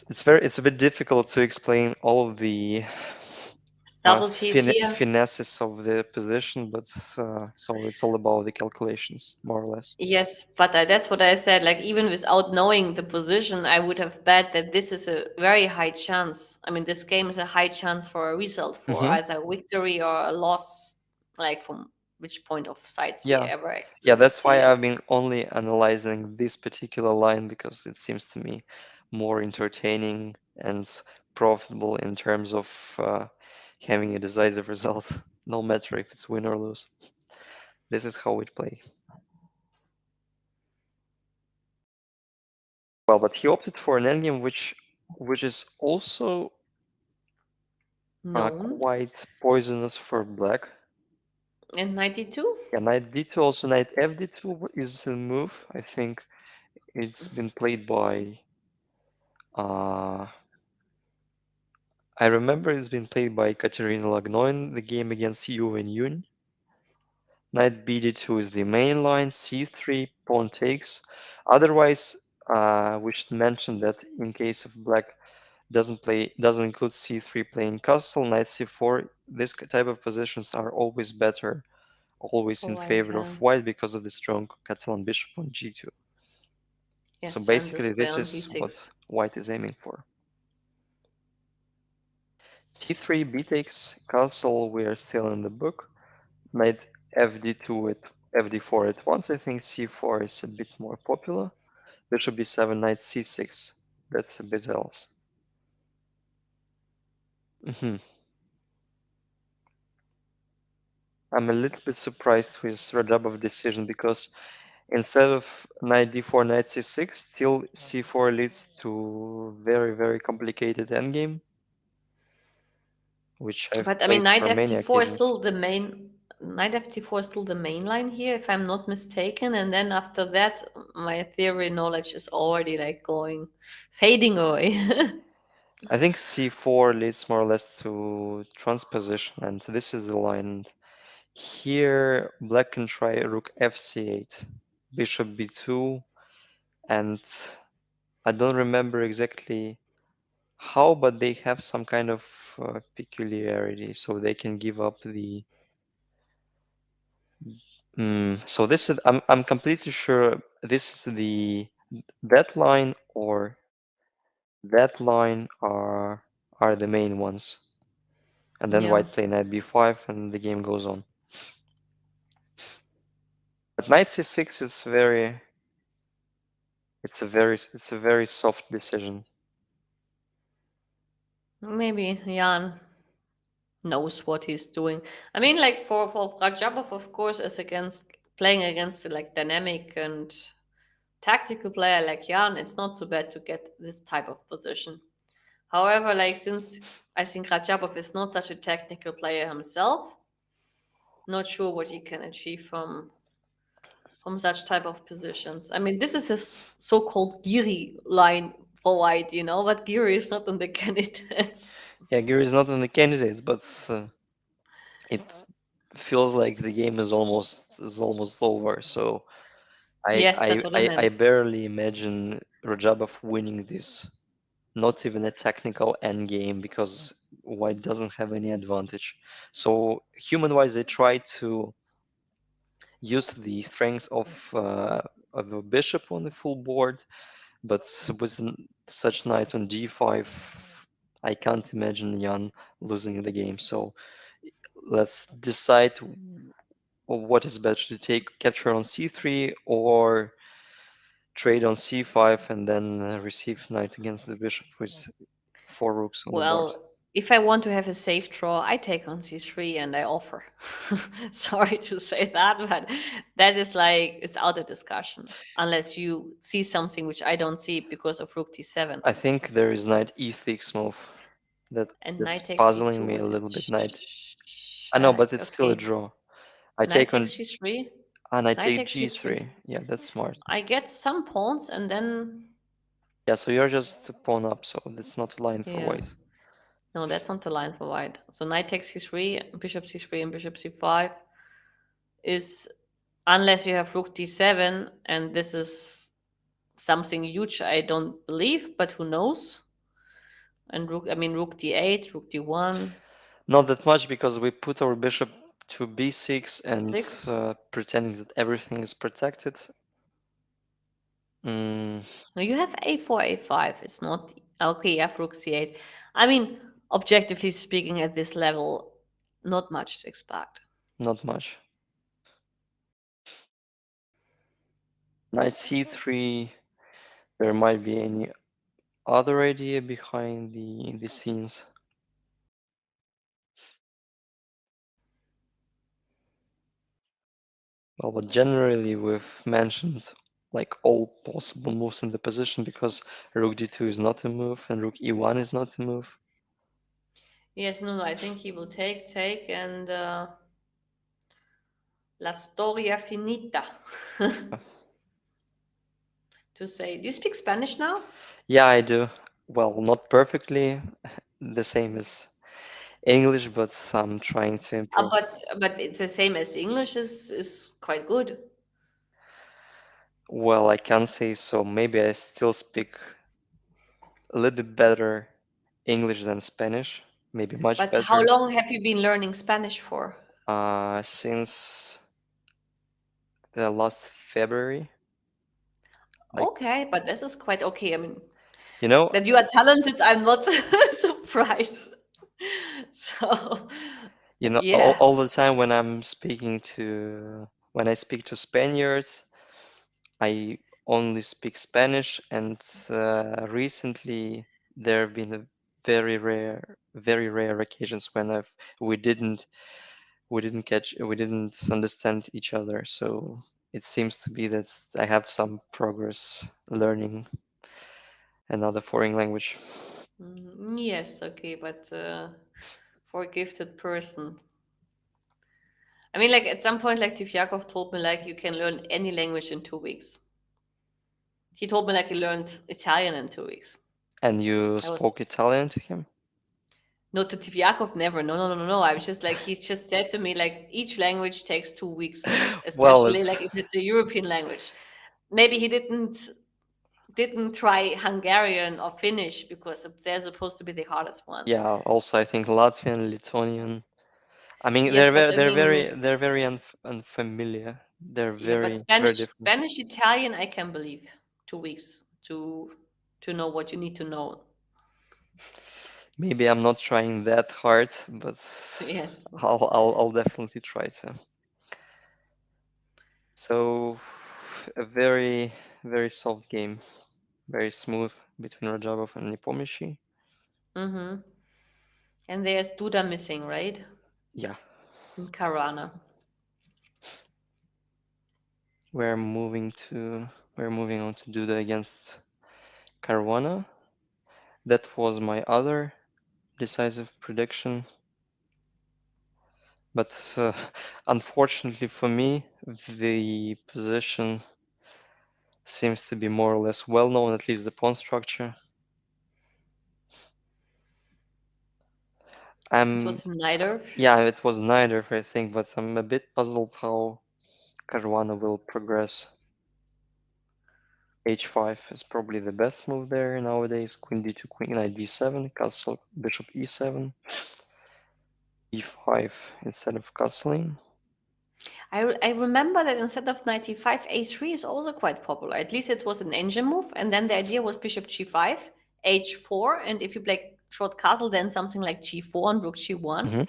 Speaker 1: it's a bit difficult to explain all of the
Speaker 2: Subtleties here.
Speaker 1: finesses of the position, but so it's all about the calculations, more or less.
Speaker 2: Yes, but that's what I said. Like, even without knowing the position, I would have bet that this is a very high chance. I mean, this game is a high chance for a result, for
Speaker 1: Hmm.
Speaker 2: either victory or a loss, like from which point of sides we
Speaker 1: Yeah,
Speaker 2: ever actually
Speaker 1: yeah,
Speaker 2: would
Speaker 1: that's
Speaker 2: see
Speaker 1: why
Speaker 2: it.
Speaker 1: I've been only analyzing this particular line because it seems to me more entertaining and profitable in terms of having a decisive result, no matter if it's win or lose. This is how we play. Well, but he opted for an endgame which is also
Speaker 2: Known.
Speaker 1: quite poisonous for black.
Speaker 2: And 92?
Speaker 1: Yeah, knight d2, also knight fd2 is a move. I think it's been played by. Uh, I remember it's been played by Katerina Lagnoin, the game against you and Yun. Knight bd2 is the main line, c3, pawn takes. Otherwise, we should mention that in case of black doesn't include c3 playing castle, knight c4, this type of positions are always better always
Speaker 2: For
Speaker 1: in
Speaker 2: white,
Speaker 1: favor of white because of the strong Catalan bishop on g2. So
Speaker 2: yes, and this
Speaker 1: basically,
Speaker 2: play
Speaker 1: this
Speaker 2: on
Speaker 1: is what
Speaker 2: b6.
Speaker 1: white is aiming for. c3, b takes castle, we are still in the book. Knight fd2 at fd4 at once. I think c4 is a bit more popular. Bishop b7, knight c6. That's a bit else. Hmm. I'm a little bit surprised with Radjabov decision because instead of knight d4, knight c6, still c4 leads to very, very complicated endgame, which I've
Speaker 2: But I mean,
Speaker 1: played
Speaker 2: knight
Speaker 1: for many
Speaker 2: ft4 is
Speaker 1: occasions.
Speaker 2: still the main. Knight ft4 is still the main line here, if I'm not mistaken. And then after that, my theory knowledge is already like going, fading away.
Speaker 1: I think c4 leads more or less to transposition, and this is the line. Here, black can try rook fc8, bishop b2, and I don't remember exactly how, but they have some kind of peculiarity, so they can give up the. So this is I'm completely sure this is the that line or that line are the main ones, and then
Speaker 2: Yeah.
Speaker 1: white play knight b5, and the game goes on. But knight c6 is very it's a very soft decision.
Speaker 2: Maybe Jan knows what he's doing. I mean, like for Rajabov, of course, as against playing against a like dynamic and tactical player like Jan, it's not so bad to get this type of position. However, like since I think Rajabov is not such a technical player himself, not sure what he can achieve from such type of positions. I mean, this is his so-called Giri line for white, but Giri is not in the candidates.
Speaker 1: Yeah, Gear is not in the candidates, but it feels like the game is almost over. So I
Speaker 2: Yes,
Speaker 1: I
Speaker 2: that's what I
Speaker 1: I, I
Speaker 2: meant.
Speaker 1: barely imagine Rajabov winning this. Not even a technical endgame because white doesn't have any advantage. So human-wise, they try to use the strength of a bishop on the full board, but with such knight on d5, I can't imagine Jan losing the game. So let's decide what is better to take capture on c3 or trade on c5 and then receive knight against the bishop with four rooks on the board.
Speaker 2: Well, if I want to have a safe draw, I take on c3 and I offer. Sorry to say that, but that is like it's out of discussion unless you see something which I don't see because of rook d7
Speaker 1: I think there is knight e6 move that
Speaker 2: and
Speaker 1: that's
Speaker 2: knight takes
Speaker 1: puzzling
Speaker 2: c2
Speaker 1: me a
Speaker 2: with a
Speaker 1: little bit. Knight, I know, but
Speaker 2: check.
Speaker 1: it's still a
Speaker 2: Okay,
Speaker 1: draw. I
Speaker 2: knight
Speaker 1: take
Speaker 2: takes
Speaker 1: on
Speaker 2: g3,
Speaker 1: and I
Speaker 2: knight
Speaker 1: take
Speaker 2: takes c3.
Speaker 1: g3. Yeah, that's smart.
Speaker 2: I get some pawns and then
Speaker 1: Yeah, so you're just a pawn up, so that's not a line for
Speaker 2: yeah.
Speaker 1: white.
Speaker 2: No, that's not the line for white. So knight takes c3, bishop c3, and bishop c5 is unless you have rook d7, and this is something huge. I don't believe, but who knows? And rook, I mean rook d8, rook d1,
Speaker 1: Not that much because we put our bishop to b6 and
Speaker 2: six.
Speaker 1: pretending that everything is protected. Mm,
Speaker 2: No, you have a4, a5. It's not okay. You have rook c8. I mean, objectively speaking, at this level, not much to expect.
Speaker 1: not much. Knight c3. There might be any other idea behind the scenes. Well, but generally we've mentioned like all possible moves in the position because rook d2 is not a move and rook e1 is not a move.
Speaker 2: Yes, no, no. I think he will take, and la storia finita. To say, do you speak Spanish now?
Speaker 1: Yeah, I do. Well, not perfectly the same as English, but I'm trying to improve.
Speaker 2: But it's the same as English is quite good.
Speaker 1: Well, I can say so. Maybe I still speak a little bit better English than Spanish. Maybe much
Speaker 2: But how
Speaker 1: better.
Speaker 2: long have you been learning Spanish for?
Speaker 1: Since last February. Like,
Speaker 2: Okay, but this is quite okay. I mean,
Speaker 1: you know,
Speaker 2: that you are talented, I'm not surprised. So, yeah.
Speaker 1: all the time when when I speak to Spaniards, I only speak Spanish, and recently there have been a very rare occasions when we didn't we didn't understand each other. So it seems to be that I have some progress learning another foreign language.
Speaker 2: Yes, okay, but for a gifted person. I mean, like at some point, like Tivjakov told me, like you can learn any language in 2 weeks. He told me like he learned Italian in 2 weeks.
Speaker 1: And you
Speaker 2: I was
Speaker 1: spoke Italian to him?
Speaker 2: no to Tivjakov, never. No, no, no, no, no. I was just like he just said to me like each language takes 2 weeks,
Speaker 1: Well,
Speaker 2: especially like
Speaker 1: it's
Speaker 2: if it's a European language. Maybe he didn't try Hungarian or Finnish because they're supposed to be the hardest ones.
Speaker 1: yeah. Also, I think Latvian, Lithuanian. I mean,
Speaker 2: Yes, but I mean,
Speaker 1: they're very unfamiliar. They're
Speaker 2: yeah, but
Speaker 1: very
Speaker 2: Spanish,
Speaker 1: different.
Speaker 2: Spanish, Italian, I can believe 2 weeks to know what you need to know.
Speaker 1: Maybe I'm not trying that hard, but
Speaker 2: Yes.
Speaker 1: I'll definitely try to. So, a very soft game, very smooth between Radjabov and Nepomnyashchy.
Speaker 2: Mm-hmm. And there's Duda missing, right?
Speaker 1: Yeah,
Speaker 2: And Caruana.
Speaker 1: we're moving to we're moving on to Duda against Caruana. That was my other decisive prediction, but unfortunately for me, the position seems to be more or less well known, at least the pawn structure.
Speaker 2: It
Speaker 1: I'm
Speaker 2: was neither.
Speaker 1: Yeah, it was neither, I think, but I'm a bit puzzled how Caruana will progress. H5 is probably the best move there nowadays. Queen d2, queen knight b7, castle, bishop e7, e5 instead of castling.
Speaker 2: I remember that instead of 95, a3 is also quite popular. At least it was an engine move. And then the idea was bishop g5, h4. And if you play short castle, then something like g4 and rook g1.
Speaker 1: Hmm.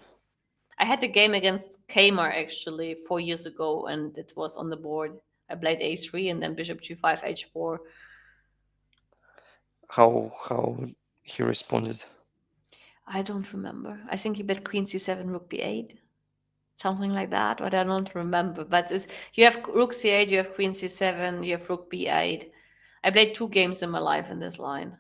Speaker 2: I had the game against Teimour actually 4 years ago, and it was on the board. I played a3 and then bishop g5, h4.
Speaker 1: How he responded?
Speaker 2: I don't remember. I think he bet queen c7, rook b8, something like that, but I don't remember. But you have rook c8, you have queen c7, you have rook b8. I played 2 games in my life in this line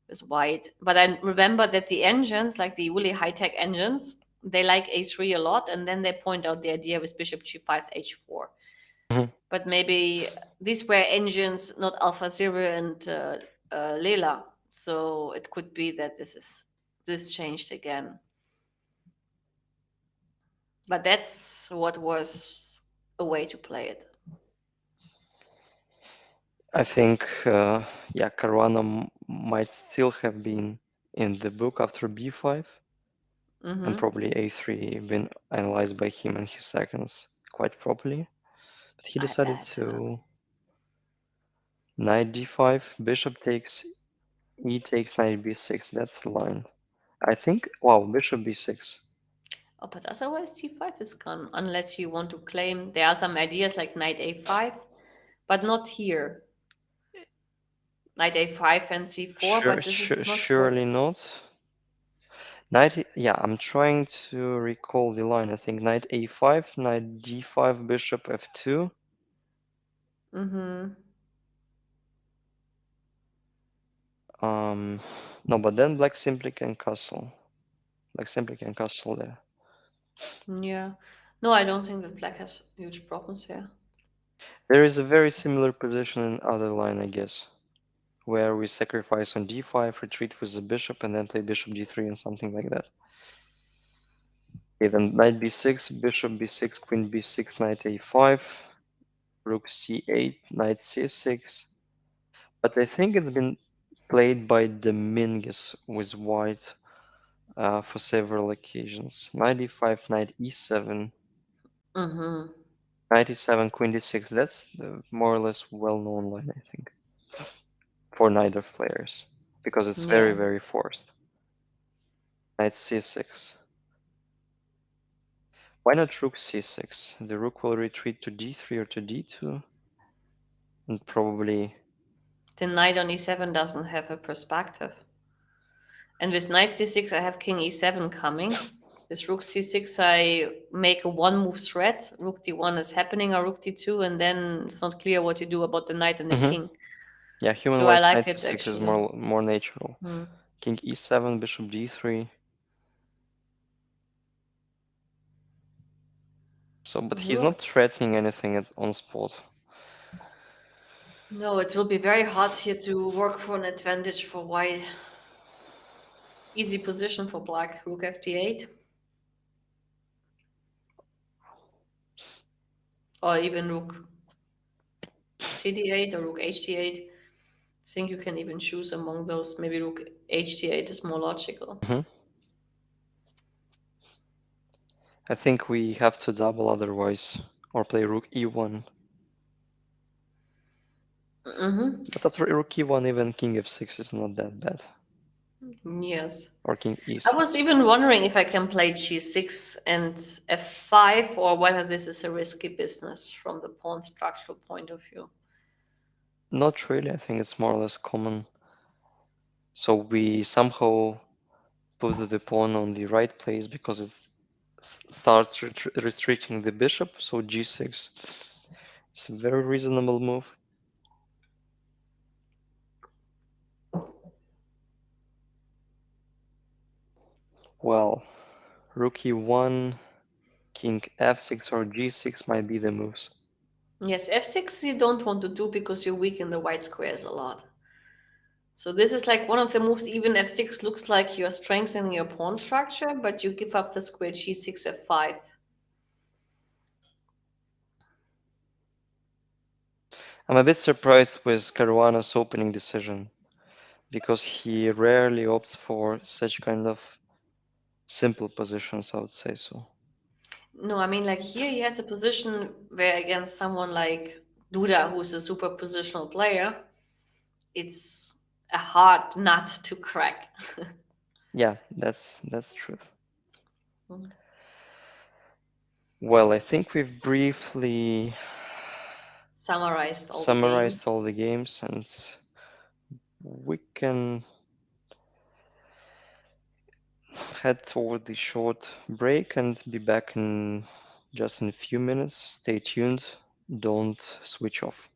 Speaker 2: with white. But I remember that the engines, like the really high tech engines, they like a3 a lot, and then they point out the idea with bishop g5, h4.
Speaker 1: Mhm.
Speaker 2: But maybe these were engines, not Alpha Zero and Lela. So it could be that this changed again. But that's what was a way to play it.
Speaker 1: I think, yeah, Caruana might still have been in the book after b5, and
Speaker 2: Mm-hmm.
Speaker 1: probably a3 been analyzed by him and his seconds quite properly. But he
Speaker 2: I
Speaker 1: decided
Speaker 2: bet. Yeah.
Speaker 1: to knight d5, bishop takes, e takes, knight b6. That's the line. I think. Wow, bishop b6.
Speaker 2: Oh, but otherwise c5 is gone, unless you want to claim there are some ideas like knight a5, but not here. Knight a5 and c4, but this is not what.
Speaker 1: Surely not. Knight. Yeah, I'm trying to recall the line. I think knight a5, knight d5, bishop f2.
Speaker 2: Mm-hmm.
Speaker 1: Um, no, but then black simply can castle. Black simply can castle there.
Speaker 2: Yeah. No, I don't think that black has huge problems here.
Speaker 1: There is a very similar position in other line, I guess, where we sacrifice on d5, retreat with the bishop, and then play bishop d3 and something like that. Okay, then knight b6, bishop b6, queen b6, knight a5, rook c8, knight c6. But I think it's been played by Dominguez with white for several occasions. Knight e5, knight e7.
Speaker 2: Mm-hmm.
Speaker 1: Knight e7, queen d6. That's the more or less well-known line, I think, for neither players, because it's very,
Speaker 2: Yeah.
Speaker 1: very forced. Knight c6. Why not rook c6? The rook will retreat to d3 or to d2, and probably...
Speaker 2: The knight on e7 doesn't have a perspective. And with knight c6, I have king e7 coming. With rook c6, I make a one-move threat. Rook d1 is happening, or rook d2, and then it's not clear what you do about the knight and the
Speaker 1: Mhm.
Speaker 2: king.
Speaker 1: Yeah,
Speaker 2: So I
Speaker 1: human-wise,
Speaker 2: like
Speaker 1: knight
Speaker 2: it
Speaker 1: c6 is
Speaker 2: actually.
Speaker 1: more natural.
Speaker 2: Hmm.
Speaker 1: King e7, bishop d3. So, but he's
Speaker 2: Rook.
Speaker 1: not threatening anything on spot.
Speaker 2: No, it will be very hard here to work for an advantage for white. Easy position for black. Rook fd8. Or even rook cd8 or rook hd8. I think you can even choose among those. Maybe rook hd8 is more logical.
Speaker 1: Mhm. I think we have to double otherwise, or play rook e1.
Speaker 2: Mm-hmm.
Speaker 1: But after rook e1, even king f6 is not that bad.
Speaker 2: Yes.
Speaker 1: Or king
Speaker 2: I was
Speaker 1: e6.
Speaker 2: even wondering if I can play g6 and f5 or whether this is a risky business from the pawn structural point of view.
Speaker 1: Not really, I think it's more or less common. So we somehow put the pawn on the right place because it starts restricting the bishop, so g6. It's a very reasonable move. Well, rook e1, king f6 or g6 might be the moves.
Speaker 2: Yes, f6 you don't want to do because you weaken the white squares a lot. So this is like one of the moves. Even f6 looks like you're strengthening your pawn structure, but you give up the square g6, f5.
Speaker 1: I'm a bit surprised with Caruana's opening decision, because he rarely opts for such kind of simple positions, I would say so.
Speaker 2: No, I mean, like here he has a position where against someone like Duda, who's a super positional player, it's a hard nut to crack.
Speaker 1: Yeah, that's true. Well, I think we've briefly
Speaker 2: Summarized all the game.
Speaker 1: summarized all the games, and we can head toward the short break and be back in just in a few minutes. Stay tuned. Don't switch off.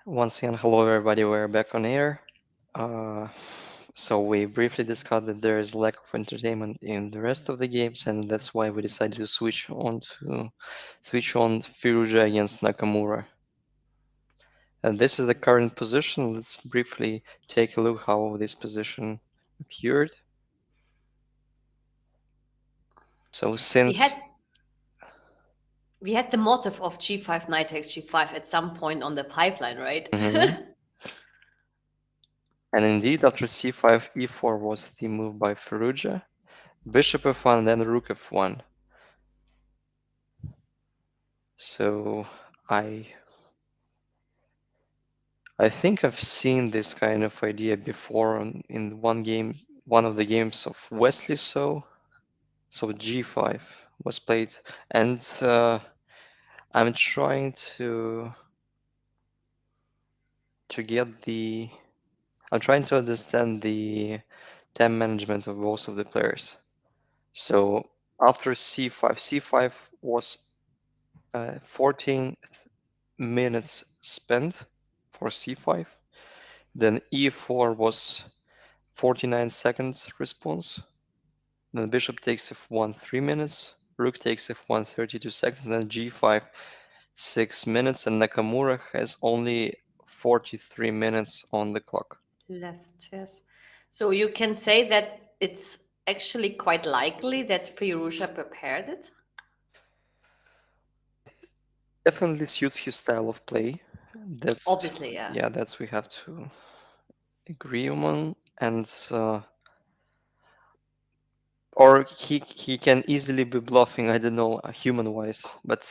Speaker 1: Once again, hello everybody, we're back on air. Uh, so we briefly discussed that there is lack of entertainment in the rest of the games, and that's why we decided to switch on Firouzja against Nakamura. And this is the current position. Let's briefly take a look how this position occurred. So
Speaker 2: We had
Speaker 1: since
Speaker 2: we had the motive of g5 knight takes g5 at some point on the pipeline, right?
Speaker 1: Mhm. And indeed, after c5, e4 was the move by Firouzja, bishop f1, then rook f1. So I I think I've seen this kind of idea before in one of the games of Wesley. So g5 was played, and I'm trying to get the I'm trying to understand the time management of both of the players. So after c5 was 14 minutes spent for c5. Then e4 was 49 seconds response. Then bishop takes f1 3 minutes, rook takes f1 32 seconds, then g5 6 minutes, and Nakamura has only 43 minutes on the clock.
Speaker 2: Left, yes. So you can say that it's actually quite likely that Firouzja prepared it.
Speaker 1: Definitely suits his style of play. That's
Speaker 2: Obviously, yeah.
Speaker 1: yeah, that's we have to agree on, and or he can easily be bluffing. I don't know, human wise, but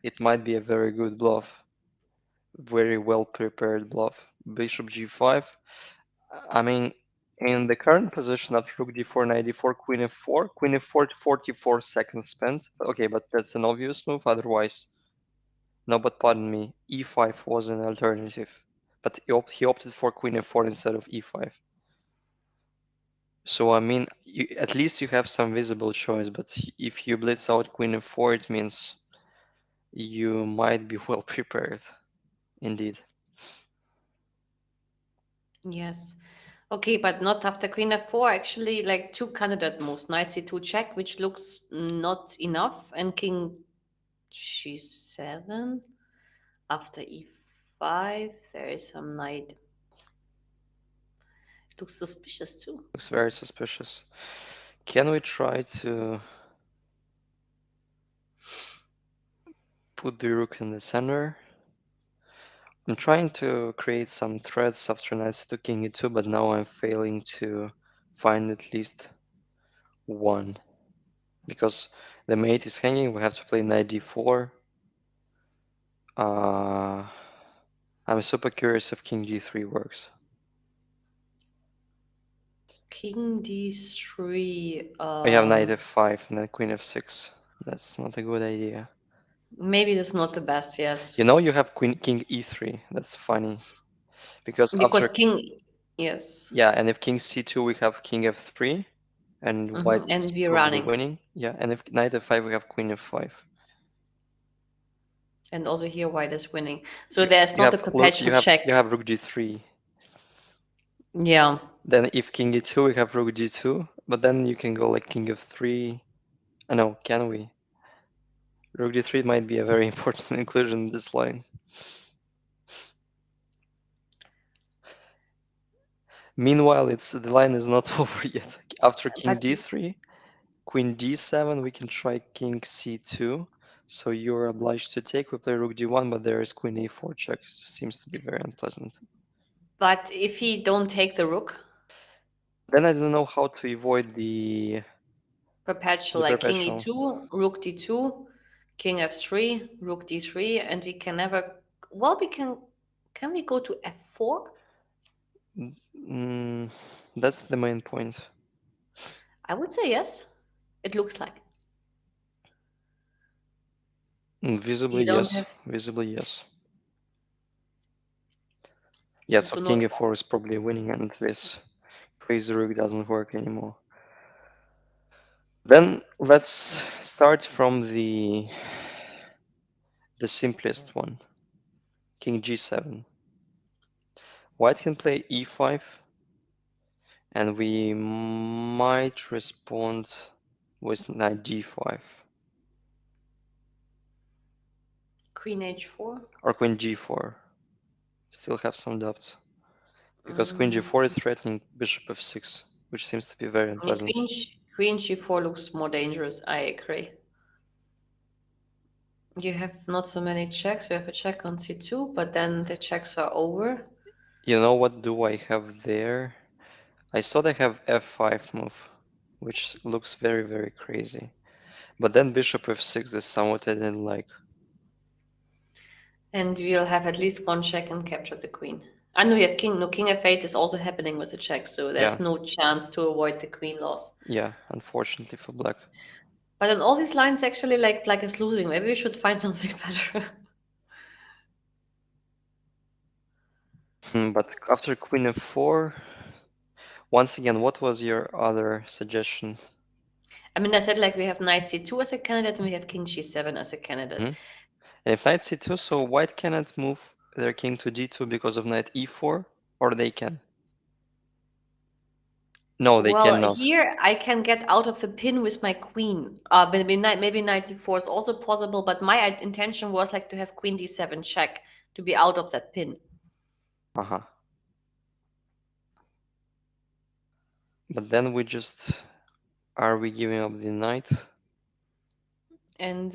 Speaker 1: it might be a very good bluff, very well prepared bluff. Bishop g5. I mean, in the current position at rook d4, knight d4, queen f4, queen f4, 44 seconds spent. Okay, but that's an obvious move. Otherwise, no. But pardon me, e5 was an alternative, but he opted for queen f4 instead of e5. So I mean, at least you have some visible choice. But if you blitz out queen f4, it means you might be well prepared, indeed.
Speaker 2: Yes. Okay, but not after queen f4. Actually, like two candidate moves: knight c2 check, which looks not enough, and king g7. After e5, there is some knight. Looks suspicious too.
Speaker 1: Looks very suspicious. Can we try to put the rook in the center? I'm trying to create some threads after knight to king e2, but now I'm failing to find at least one. Because the mate is hanging, we have to play knight d4. I'm super curious if king d3 works.
Speaker 2: King d3.
Speaker 1: We have knight f5 and then queen f6. That's not a good idea.
Speaker 2: Maybe that's not the best. Yes,
Speaker 1: You know you have king e3. That's funny. Because
Speaker 2: because
Speaker 1: after
Speaker 2: king. Yes,
Speaker 1: yeah, and if king c2 we have king f3 and white is
Speaker 2: and we're
Speaker 1: probably
Speaker 2: running.
Speaker 1: winning. Yeah, and if knight f5 we have queen f5.
Speaker 2: And also here, white is winning. So
Speaker 1: You,
Speaker 2: there's
Speaker 1: you
Speaker 2: not a
Speaker 1: have look
Speaker 2: perpetual check.
Speaker 1: you have rook d3.
Speaker 2: Yeah.
Speaker 1: Then if king e2 we have rook g2, but then you can go like king f3. No, can we? Rook d3 might be a very important inclusion in this line. Meanwhile, the line is not over yet. After king
Speaker 2: But
Speaker 1: d3, queen d7, we can try king c2. So you're obliged to take. We play rook d1, but there is queen e4 check. Seems to be very unpleasant.
Speaker 2: if he don't take the rook,
Speaker 1: Then I don't know how to avoid
Speaker 2: perpetual
Speaker 1: the
Speaker 2: like king
Speaker 1: perpetual.
Speaker 2: e2, rook d2, king f3, rook d3, and we can never. Well, we can. Can we go to f4?
Speaker 1: Mm, that's the main point.
Speaker 2: I would say yes. It looks like
Speaker 1: Visibly,
Speaker 2: you don't
Speaker 1: yes.
Speaker 2: have.
Speaker 1: Visibly, yes. Yeah, so
Speaker 2: So
Speaker 1: king
Speaker 2: not.
Speaker 1: e4 is probably winning, and this crazy rook doesn't work anymore. Then let's start from the simplest one. king g7. White can play e5, and we might respond with knight d5
Speaker 2: Queen h4.
Speaker 1: or queen g4. Still have some doubts because queen
Speaker 2: Mm,
Speaker 1: g4 is threatening bishop f6, which seems to be very
Speaker 2: I mean,
Speaker 1: unpleasant.
Speaker 2: Queen g4 looks more dangerous. I agree. You have not so many checks. You have a check on c2, but then the checks are over.
Speaker 1: You know what do I have there? I thought I have f5 move, which looks very, very crazy. But then bishop f6 is somewhat I didn't like.
Speaker 2: And we'll have at least one check and capture the queen. I know you have king. No, king f8 is also happening with the check, so
Speaker 1: Yeah,
Speaker 2: there's no chance to avoid the queen loss.
Speaker 1: yeah, unfortunately for black.
Speaker 2: But on all these lines, actually, like black is losing. Maybe we should find something better.
Speaker 1: But after queen f4, once again, what was your other suggestion?
Speaker 2: I mean, I said like we have knight c2 as a candidate and we have king g7 as a candidate.
Speaker 1: Hmm. And if knight c2, so white cannot move their king to d2 because of knight e4, or they can? No, they
Speaker 2: Well,
Speaker 1: cannot.
Speaker 2: here I can get out of the pin with my queen. Maybe knight d4 is also possible, but my intention was like to have queen d7 check to be out of that pin.
Speaker 1: Uh-huh. But then we just, are we giving up the knight?
Speaker 2: And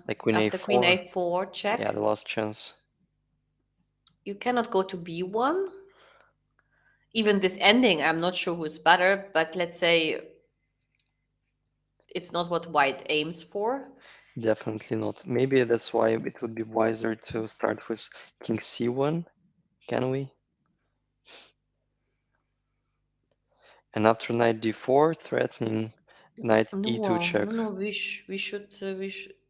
Speaker 1: Like queen
Speaker 2: after queen
Speaker 1: a4?
Speaker 2: a4
Speaker 1: Yeah,
Speaker 2: check,
Speaker 1: the last chance.
Speaker 2: you cannot go to b1. Even this ending, I'm not sure who's better, but let's say it's not what white aims for.
Speaker 1: Definitely not. Maybe that's why it would be wiser to start with king c1, can we? And after knight d4, threatening knight e2 check.
Speaker 2: No. We should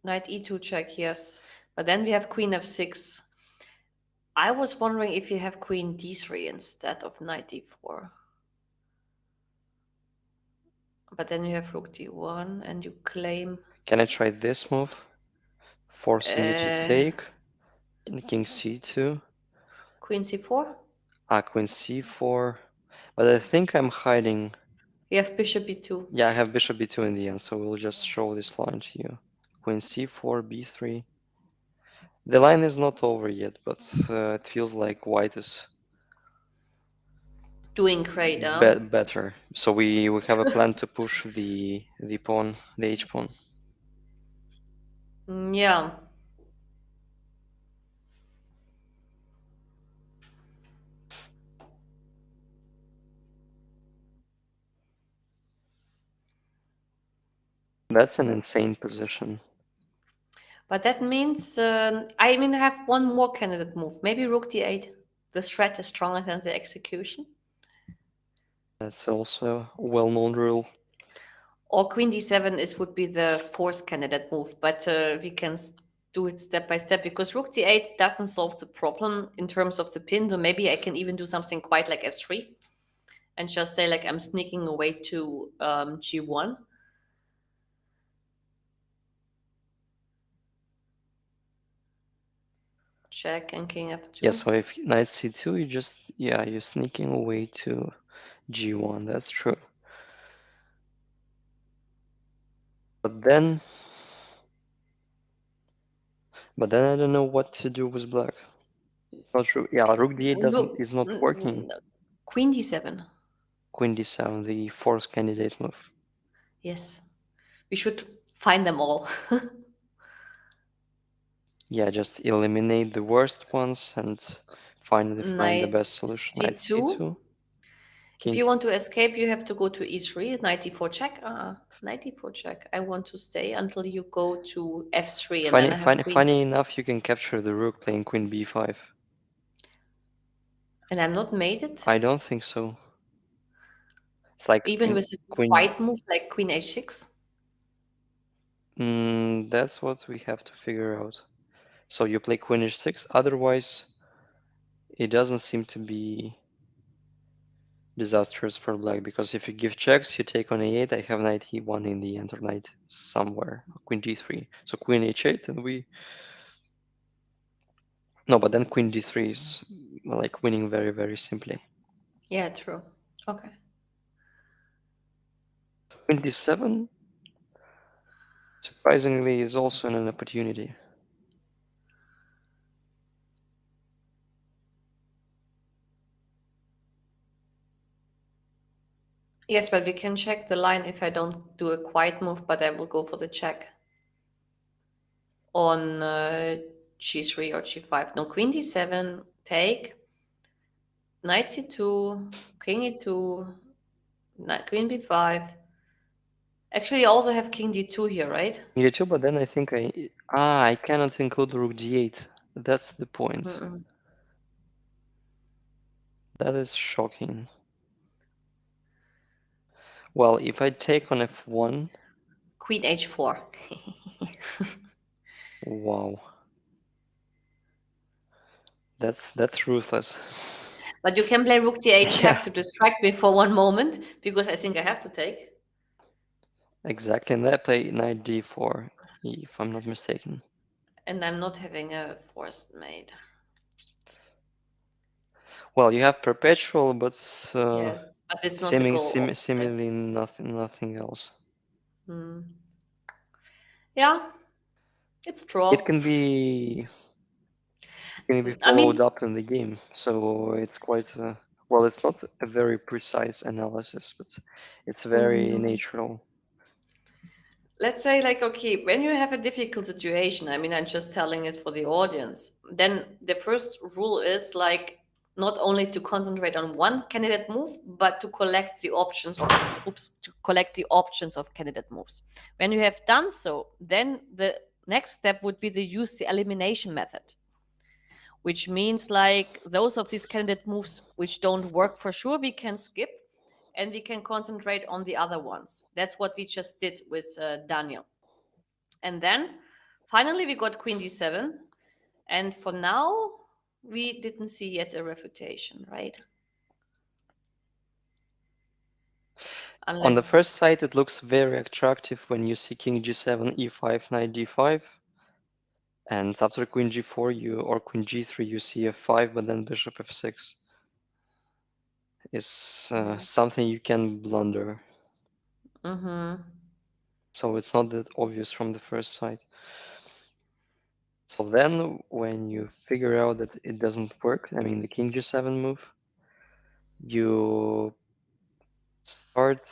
Speaker 2: knight e2 check, yes. But then we have queen f6. I was wondering if you have queen d3 instead of knight d4. But then you have rook d1 and you claim
Speaker 1: Can I try this move? Forcing you to
Speaker 2: uh,
Speaker 1: take. King c2.
Speaker 2: queen c4.
Speaker 1: Queen c4. But I think I'm hiding.
Speaker 2: You have bishop b2.
Speaker 1: Yeah, I have bishop b2 in the end, so we'll just show this line to you. Queen c4, b3. The line is not over yet, but it feels like white is
Speaker 2: Doing great, huh?
Speaker 1: better. So we have a plan to push the pawn, the h pawn.
Speaker 2: Yeah.
Speaker 1: That's an insane position.
Speaker 2: But that means, I mean, I have one more candidate move. Maybe rook d8. The threat is stronger than the execution.
Speaker 1: That's also a well-known rule.
Speaker 2: Or queen d7 is would be the fourth candidate move, but we can do it step by step because rook d8 doesn't solve the problem in terms of the pin. So maybe I can even do something quite like f3 and just say like I'm sneaking away to g1. Check and king
Speaker 1: Yeah,
Speaker 2: f2.
Speaker 1: so if knight c2, you just, yeah, you're sneaking away to g1. That's true. But then, I don't know what to do with black. Not true. Yeah, rook d8 doesn't
Speaker 2: Look,
Speaker 1: is not working.
Speaker 2: queen d7.
Speaker 1: Queen d7, the fourth candidate move.
Speaker 2: Yes, we should find them all.
Speaker 1: Yeah, just eliminate the worst ones and finally find the
Speaker 2: Knight
Speaker 1: best solution. Knight
Speaker 2: c2.
Speaker 1: c2,
Speaker 2: If
Speaker 1: king.
Speaker 2: you want to escape, you have to go to e3, knight d4 check. Knight d4 check. I want to stay until you go to f3, and then I have queen.
Speaker 1: Funny enough, you can capture the rook playing queen b5.
Speaker 2: And I'm not mated,
Speaker 1: I don't think so. It's like
Speaker 2: even with a
Speaker 1: queen.
Speaker 2: white move like queen h6.
Speaker 1: That's what we have to figure out. So you play queen h6. Otherwise, it doesn't seem to be disastrous for black because if you give checks, you take on a8. I have knight e1 in the end or knight somewhere. Queen d3. So queen h8, and we No, but then queen d3 is like winning very, very simply.
Speaker 2: Yeah, true. Okay.
Speaker 1: Queen d7, surprisingly, is also an opportunity.
Speaker 2: Yes, but we can check the line if I don't do a quiet move, but I will go for the check on g3 or g5. No, queen d7, take, knight c2, king e2, queen b5. Actually, I also have king d2 here, right?
Speaker 1: King d2, but then I think I cannot include rook d8. That's the point.
Speaker 2: Mm-mm.
Speaker 1: That is shocking. Well, if I take on f1,
Speaker 2: Queen h4.
Speaker 1: wow, that's ruthless.
Speaker 2: But you can play rook d8
Speaker 1: Yeah,
Speaker 2: check to distract me for one moment, because I think I have to take.
Speaker 1: exactly. And I play knight d4, if I'm not mistaken.
Speaker 2: And I'm not having a forced mate.
Speaker 1: Well, you have perpetual, but
Speaker 2: Yes, but it's not the goal of the play.
Speaker 1: seemingly nothing else.
Speaker 2: Hmm. Yeah, it's
Speaker 1: It
Speaker 2: draw.
Speaker 1: can be
Speaker 2: I
Speaker 1: followed
Speaker 2: mean,
Speaker 1: up in the game, so it's quite well. It's not a very precise analysis, but it's very
Speaker 2: mm,
Speaker 1: natural.
Speaker 2: let's say, like, okay, when you have a difficult situation, I mean, I'm just telling it for the audience, then the first rule is like not only to concentrate on one candidate move, but to collect the options or oops, to collect the options of candidate moves. When you have done so, then the next step would be to use the elimination method, which means like those of these candidate moves which don't work for sure, we can skip and we can concentrate on the other ones. That's what we just did with Daniil. And then finally we got queen d7. And for now, we didn't see yet a refutation, right?
Speaker 1: On the
Speaker 2: Unless,
Speaker 1: first sight, it looks very attractive when you see king g7, e5, knight d5, and after queen g4 or queen g3 you see f5, but then bishop f6 is something you can blunder.
Speaker 2: mm-hmm.
Speaker 1: So it's not that obvious from the first sight. So then when you figure out that it doesn't work, I mean the king g7 move, you start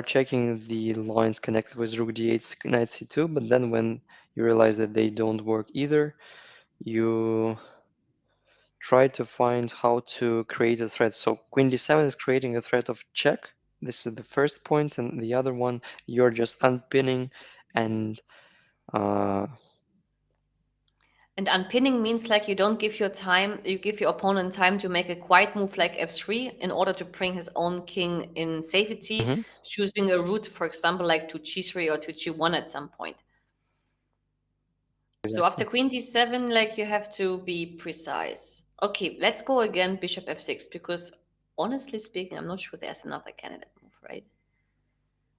Speaker 1: checking the lines connected with rook d8, knight c2, but then when you realize that they don't work either, you try to find how to create a threat. So queen d7 is creating a threat of check. This is the first point, and the other one you're just unpinning and uh,
Speaker 2: And unpinning means like you don't give your time, you give your opponent time to make a quiet move like f3 in order to bring his own king in safety,
Speaker 1: mhm,
Speaker 2: choosing a route, for example, like to g3 or to g1 at some point. So after
Speaker 1: exactly.
Speaker 2: queen d7, like you have to be precise. Okay, let's go again, bishop f6, because honestly speaking, I'm not sure there's another candidate move, right?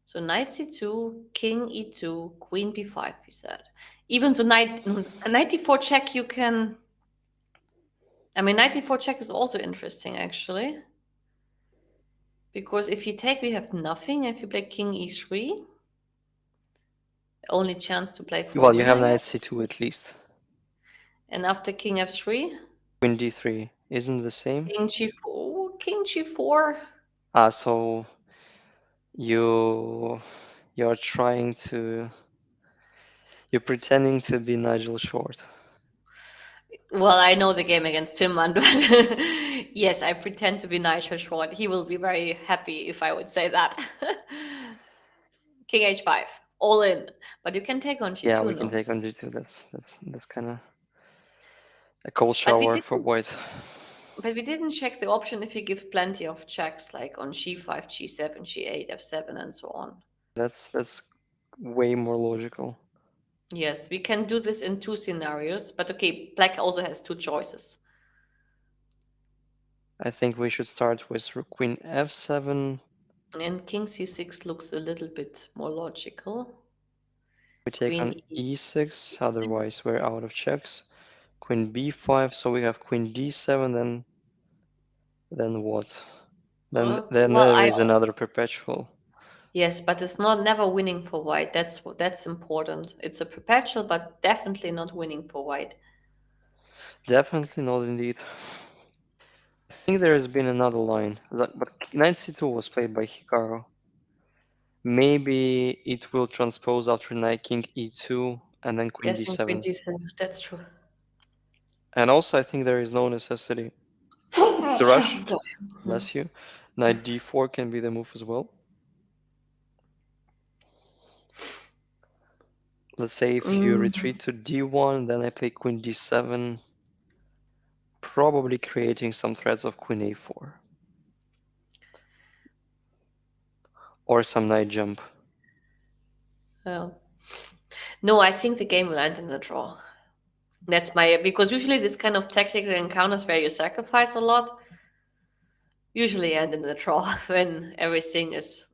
Speaker 2: So knight c2, king e2, queen b5, we said. Even so, knight d4 check, you can. I mean, knight d4 check is also interesting, actually. Because if you take, we have nothing. If you play king e3, only chance to play for a
Speaker 1: Well, you
Speaker 2: win,
Speaker 1: have
Speaker 2: I
Speaker 1: knight
Speaker 2: guess.
Speaker 1: c2 at least.
Speaker 2: And after king f3,
Speaker 1: Queen d3 isn't the same.
Speaker 2: king g4, king g4.
Speaker 1: So you you're trying to you're pretending to be Nigel Short.
Speaker 2: Well, I know the game against Tillman, but yes, I pretend to be Nigel Short. He will be very happy if I would say that. King h5, all in. But you can take on
Speaker 1: Yeah,
Speaker 2: g2,
Speaker 1: we can
Speaker 2: no?
Speaker 1: take on g2. That's kind of a cold
Speaker 2: But we
Speaker 1: shower for
Speaker 2: didn't.
Speaker 1: white.
Speaker 2: But we didn't check the option if you give plenty of checks, like on g5, g7, g8, f7, and so on.
Speaker 1: That's way more logical.
Speaker 2: Yes, we can do this in two scenarios, but okay, black also has two choices.
Speaker 1: I think we should start with queen f7.
Speaker 2: And king c6 looks a little bit more logical.
Speaker 1: We take
Speaker 2: Queen
Speaker 1: on e6, otherwise
Speaker 2: e6.
Speaker 1: we're out of checks. Queen b5, so we have queen d7, then what? Then
Speaker 2: Well,
Speaker 1: there
Speaker 2: I
Speaker 1: is another perpetual.
Speaker 2: yes, but it's not never winning for white. That's important. It's a perpetual, but definitely not winning for white.
Speaker 1: Definitely not indeed. I think there has been another line, but knight c2 was played by Hikaru. Maybe it will transpose after knight king e2 and then queen
Speaker 2: Yes, and queen
Speaker 1: d7.
Speaker 2: d7. That's true.
Speaker 1: And also, I think there is no necessity to rush.
Speaker 2: Sorry.
Speaker 1: Bless you. Knight d4 can be the move as well. Let's say if you
Speaker 2: Mm,
Speaker 1: retreat to d1, then I play queen d7, probably creating some threats of queen a4 or some knight jump.
Speaker 2: yeah. No, I think the game will end in a draw. That's my because usually this kind of tactical encounters where you sacrifice a lot usually end in a draw when everything is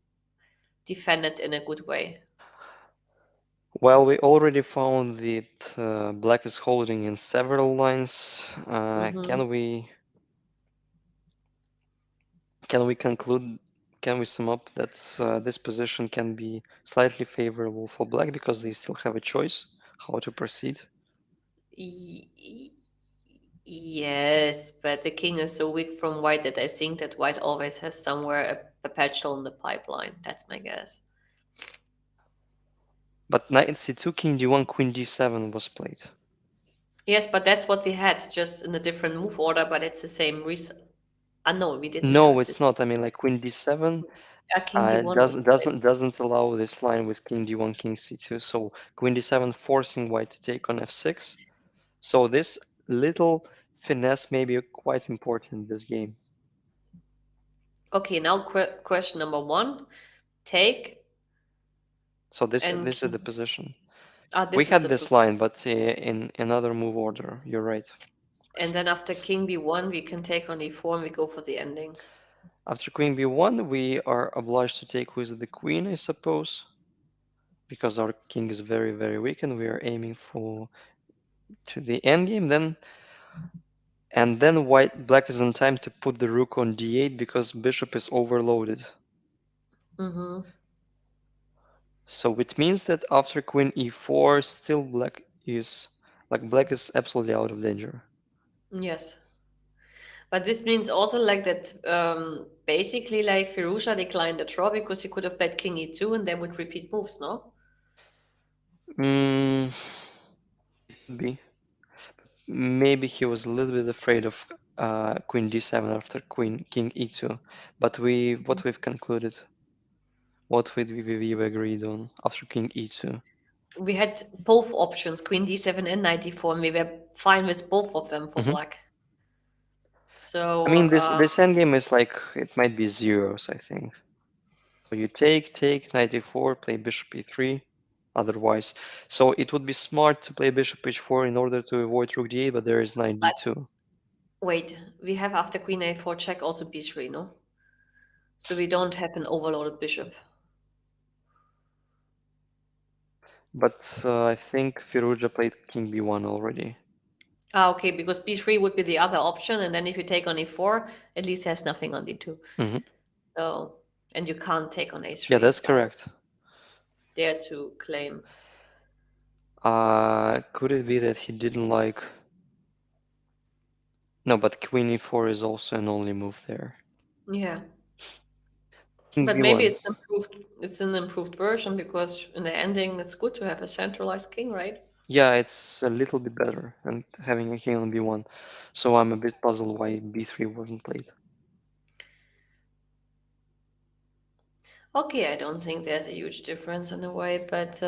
Speaker 2: defended in a good way.
Speaker 1: Well, we already found that black is holding in several lines.
Speaker 2: Hmm.
Speaker 1: Can we conclude? Can we sum up that this position can be slightly favorable for black because they still have a choice how to proceed?
Speaker 2: Yes, but the king is so weak from white that I think that white always has somewhere a perpetual in the pipeline. That's my guess.
Speaker 1: But knight c2, king d1, queen d7 was played.
Speaker 2: Yes, but that's what we had, just in a different move order, but it's the same reason. No, we didn't
Speaker 1: No,
Speaker 2: have
Speaker 1: it's
Speaker 2: this.
Speaker 1: not. I mean, like queen d7
Speaker 2: King d1 was played.
Speaker 1: doesn't allow this line with king d1, king c2. So queen d7 forcing white to take on f6. So this little finesse may be quite important in this game.
Speaker 2: Okay, now question number one. Take
Speaker 1: So
Speaker 2: and
Speaker 1: this is the position. We
Speaker 2: this is
Speaker 1: had
Speaker 2: the
Speaker 1: this
Speaker 2: position.
Speaker 1: line, but in another move order. You're right.
Speaker 2: And then after king b1, we can take on e4 and we go for the ending.
Speaker 1: After queen b1, we are obliged to take with the queen, I suppose, because our king is very, very weak, and we are aiming for to the endgame. Then black is in time to put the rook on d8 because bishop is overloaded.
Speaker 2: Mm-hmm.
Speaker 1: So it means that after queen e4, still black is absolutely out of danger.
Speaker 2: Yes. But this means also like that basically like Firouzja declined the draw because he could have played king e2 and then would repeat moves, no?
Speaker 1: Mm, it could be. Maybe he was a little bit afraid of queen d7 after queen king e2. But what we've concluded, we've agreed on after king e2.
Speaker 2: We had both options, queen d7 and knight d4, and we were fine with both of them for
Speaker 1: Hmm.
Speaker 2: black.
Speaker 1: I
Speaker 2: So
Speaker 1: mean, this endgame is like it might be zeros, I think. So you take knight e4, play bishop e3. Otherwise, so it would be smart to play bishop h4 in order to avoid rook d8, but there is knight
Speaker 2: but
Speaker 1: d2.
Speaker 2: wait, we have after queen a4 check also b3, no? So we don't have an overloaded bishop.
Speaker 1: But I think Firouzja played king b1 already.
Speaker 2: Ah, okay, because b3 would be the other option, and then if you take on e4, at least has nothing on d2.
Speaker 1: Hmm.
Speaker 2: So, and you can't take on
Speaker 1: Yeah,
Speaker 2: a3
Speaker 1: that's
Speaker 2: if you
Speaker 1: correct.
Speaker 2: dare to claim.
Speaker 1: Could it be that he didn't like? No, but queen e4 is also an only move there.
Speaker 2: Yeah,
Speaker 1: King
Speaker 2: but maybe
Speaker 1: b1.
Speaker 2: it's improved. It's an improved version because in the ending, it's good to have a centralized king, right?
Speaker 1: Yeah, it's a little bit better than having a king on b1. So I'm a bit puzzled why b3 wasn't played.
Speaker 2: Okay, I don't think there's a huge difference in a way, but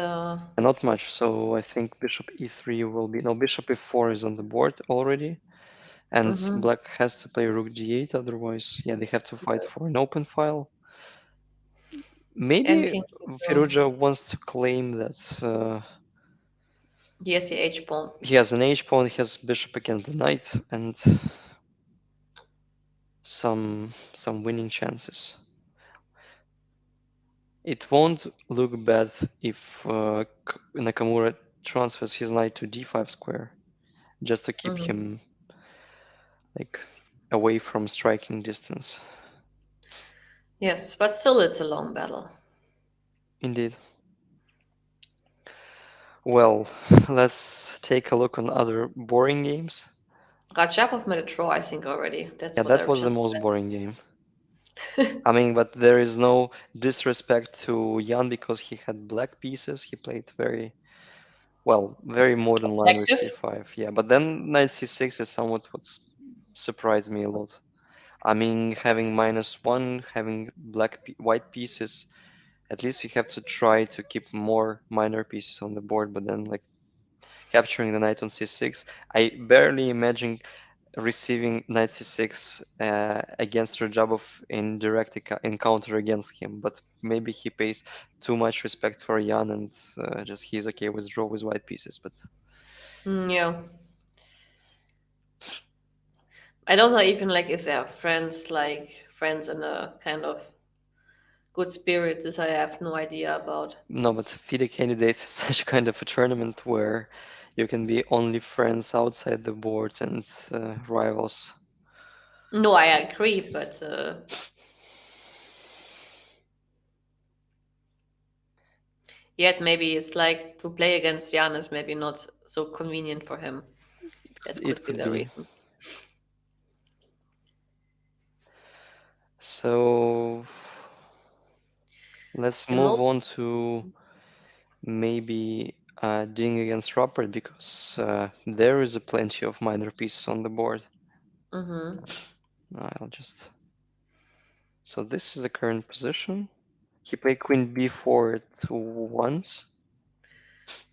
Speaker 1: And not much. So I think bishop e3 will be no bishop e4 is on the board already, and
Speaker 2: mhm.
Speaker 1: black has to play rook d8. Otherwise, yeah, they have to fight for an open file.
Speaker 2: And
Speaker 1: Maybe
Speaker 2: king.
Speaker 1: Firouzja wants to claim that
Speaker 2: Yes, the h pawn.
Speaker 1: he has an h pawn, he has bishop against the knight, and some winning chances. It won't look bad if Nakamura transfers his knight to d5 square. just to keep
Speaker 2: Mm-hmm.
Speaker 1: him like away from striking distance.
Speaker 2: Yes, but still, it's a long battle.
Speaker 1: Indeed. Well, let's take a look on other boring games.
Speaker 2: Radjabov made a draw, I think, already. That's
Speaker 1: Yeah,
Speaker 2: what I
Speaker 1: that was the
Speaker 2: just
Speaker 1: most boring game. I mean, but there is no disrespect to Jan because he had black pieces. He played very well, very modern line with
Speaker 2: active.
Speaker 1: c5. Yeah, but then knight c6 is somewhat what's surprised me a lot. I mean, having -1, having white pieces, at least you have to try to keep more minor pieces on the board, but then like capturing the knight on c6, I barely imagine receiving knight c6 against Radjabov in direct encounter against him, but maybe he pays too much respect for Jan and just he's okay with draw with white pieces. But
Speaker 2: Yeah. I don't know even like if they are friends, like friends in a kind of good spirit. This I have no idea about.
Speaker 1: no, but FIDE candidates is such kind of a tournament where you can be only friends outside the board and rivals.
Speaker 2: No, I agree, but yet maybe it's like to play against Jan is maybe not so convenient for him. That
Speaker 1: It
Speaker 2: could be
Speaker 1: could
Speaker 2: the
Speaker 1: be.
Speaker 2: reason.
Speaker 1: So let's
Speaker 2: The
Speaker 1: move
Speaker 2: most.
Speaker 1: on to maybe Ding against Rapport because there is a plenty of minor pieces on the board.
Speaker 2: Mm-hmm.
Speaker 1: I'll just. So this is the current position. He played queen b4 to once,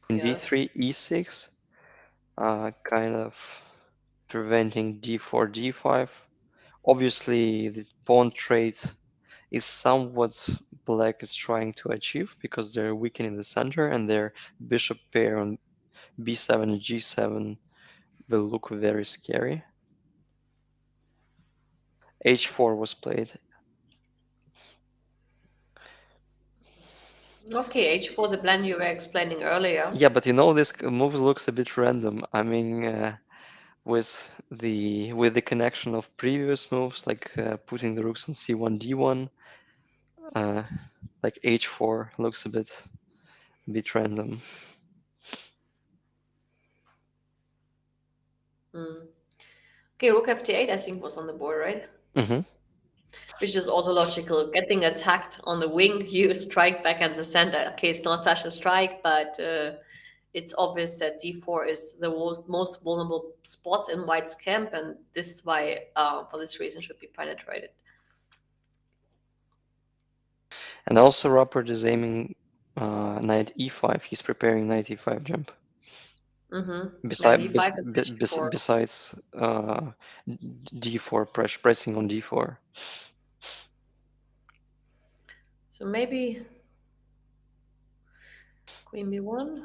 Speaker 1: queen
Speaker 2: Yes.
Speaker 1: b3, e6, kind of preventing d4, d5. Obviously, the pawn trade is somewhat black is trying to achieve because they're weakening the center and their bishop pair on b7 and g7 will look very scary. h4 was played.
Speaker 2: Okay, H4, the plan you were explaining earlier.
Speaker 1: Yeah, but this move looks a bit random. I mean, with the connection of previous moves like putting the rooks on c1, d1, uh, like h4 looks a bit random.
Speaker 2: Mm. Okay, Rook FT8, I think, was on the board, right?
Speaker 1: Hmm.
Speaker 2: Which is also logical. Getting attacked on the wing, you strike back at the center. Okay, it's not such a strike, but it's obvious that d4 is the most vulnerable spot in White's camp, and this is why, for this reason, should be penetrated.
Speaker 1: And also, Rapport is aiming knight e5. He's preparing knight e5 jump.
Speaker 2: Mm-hmm. Knight
Speaker 1: Beside,
Speaker 2: d5 is pushing for.
Speaker 1: besides d4 pressing on d4.
Speaker 2: So maybe queen b1.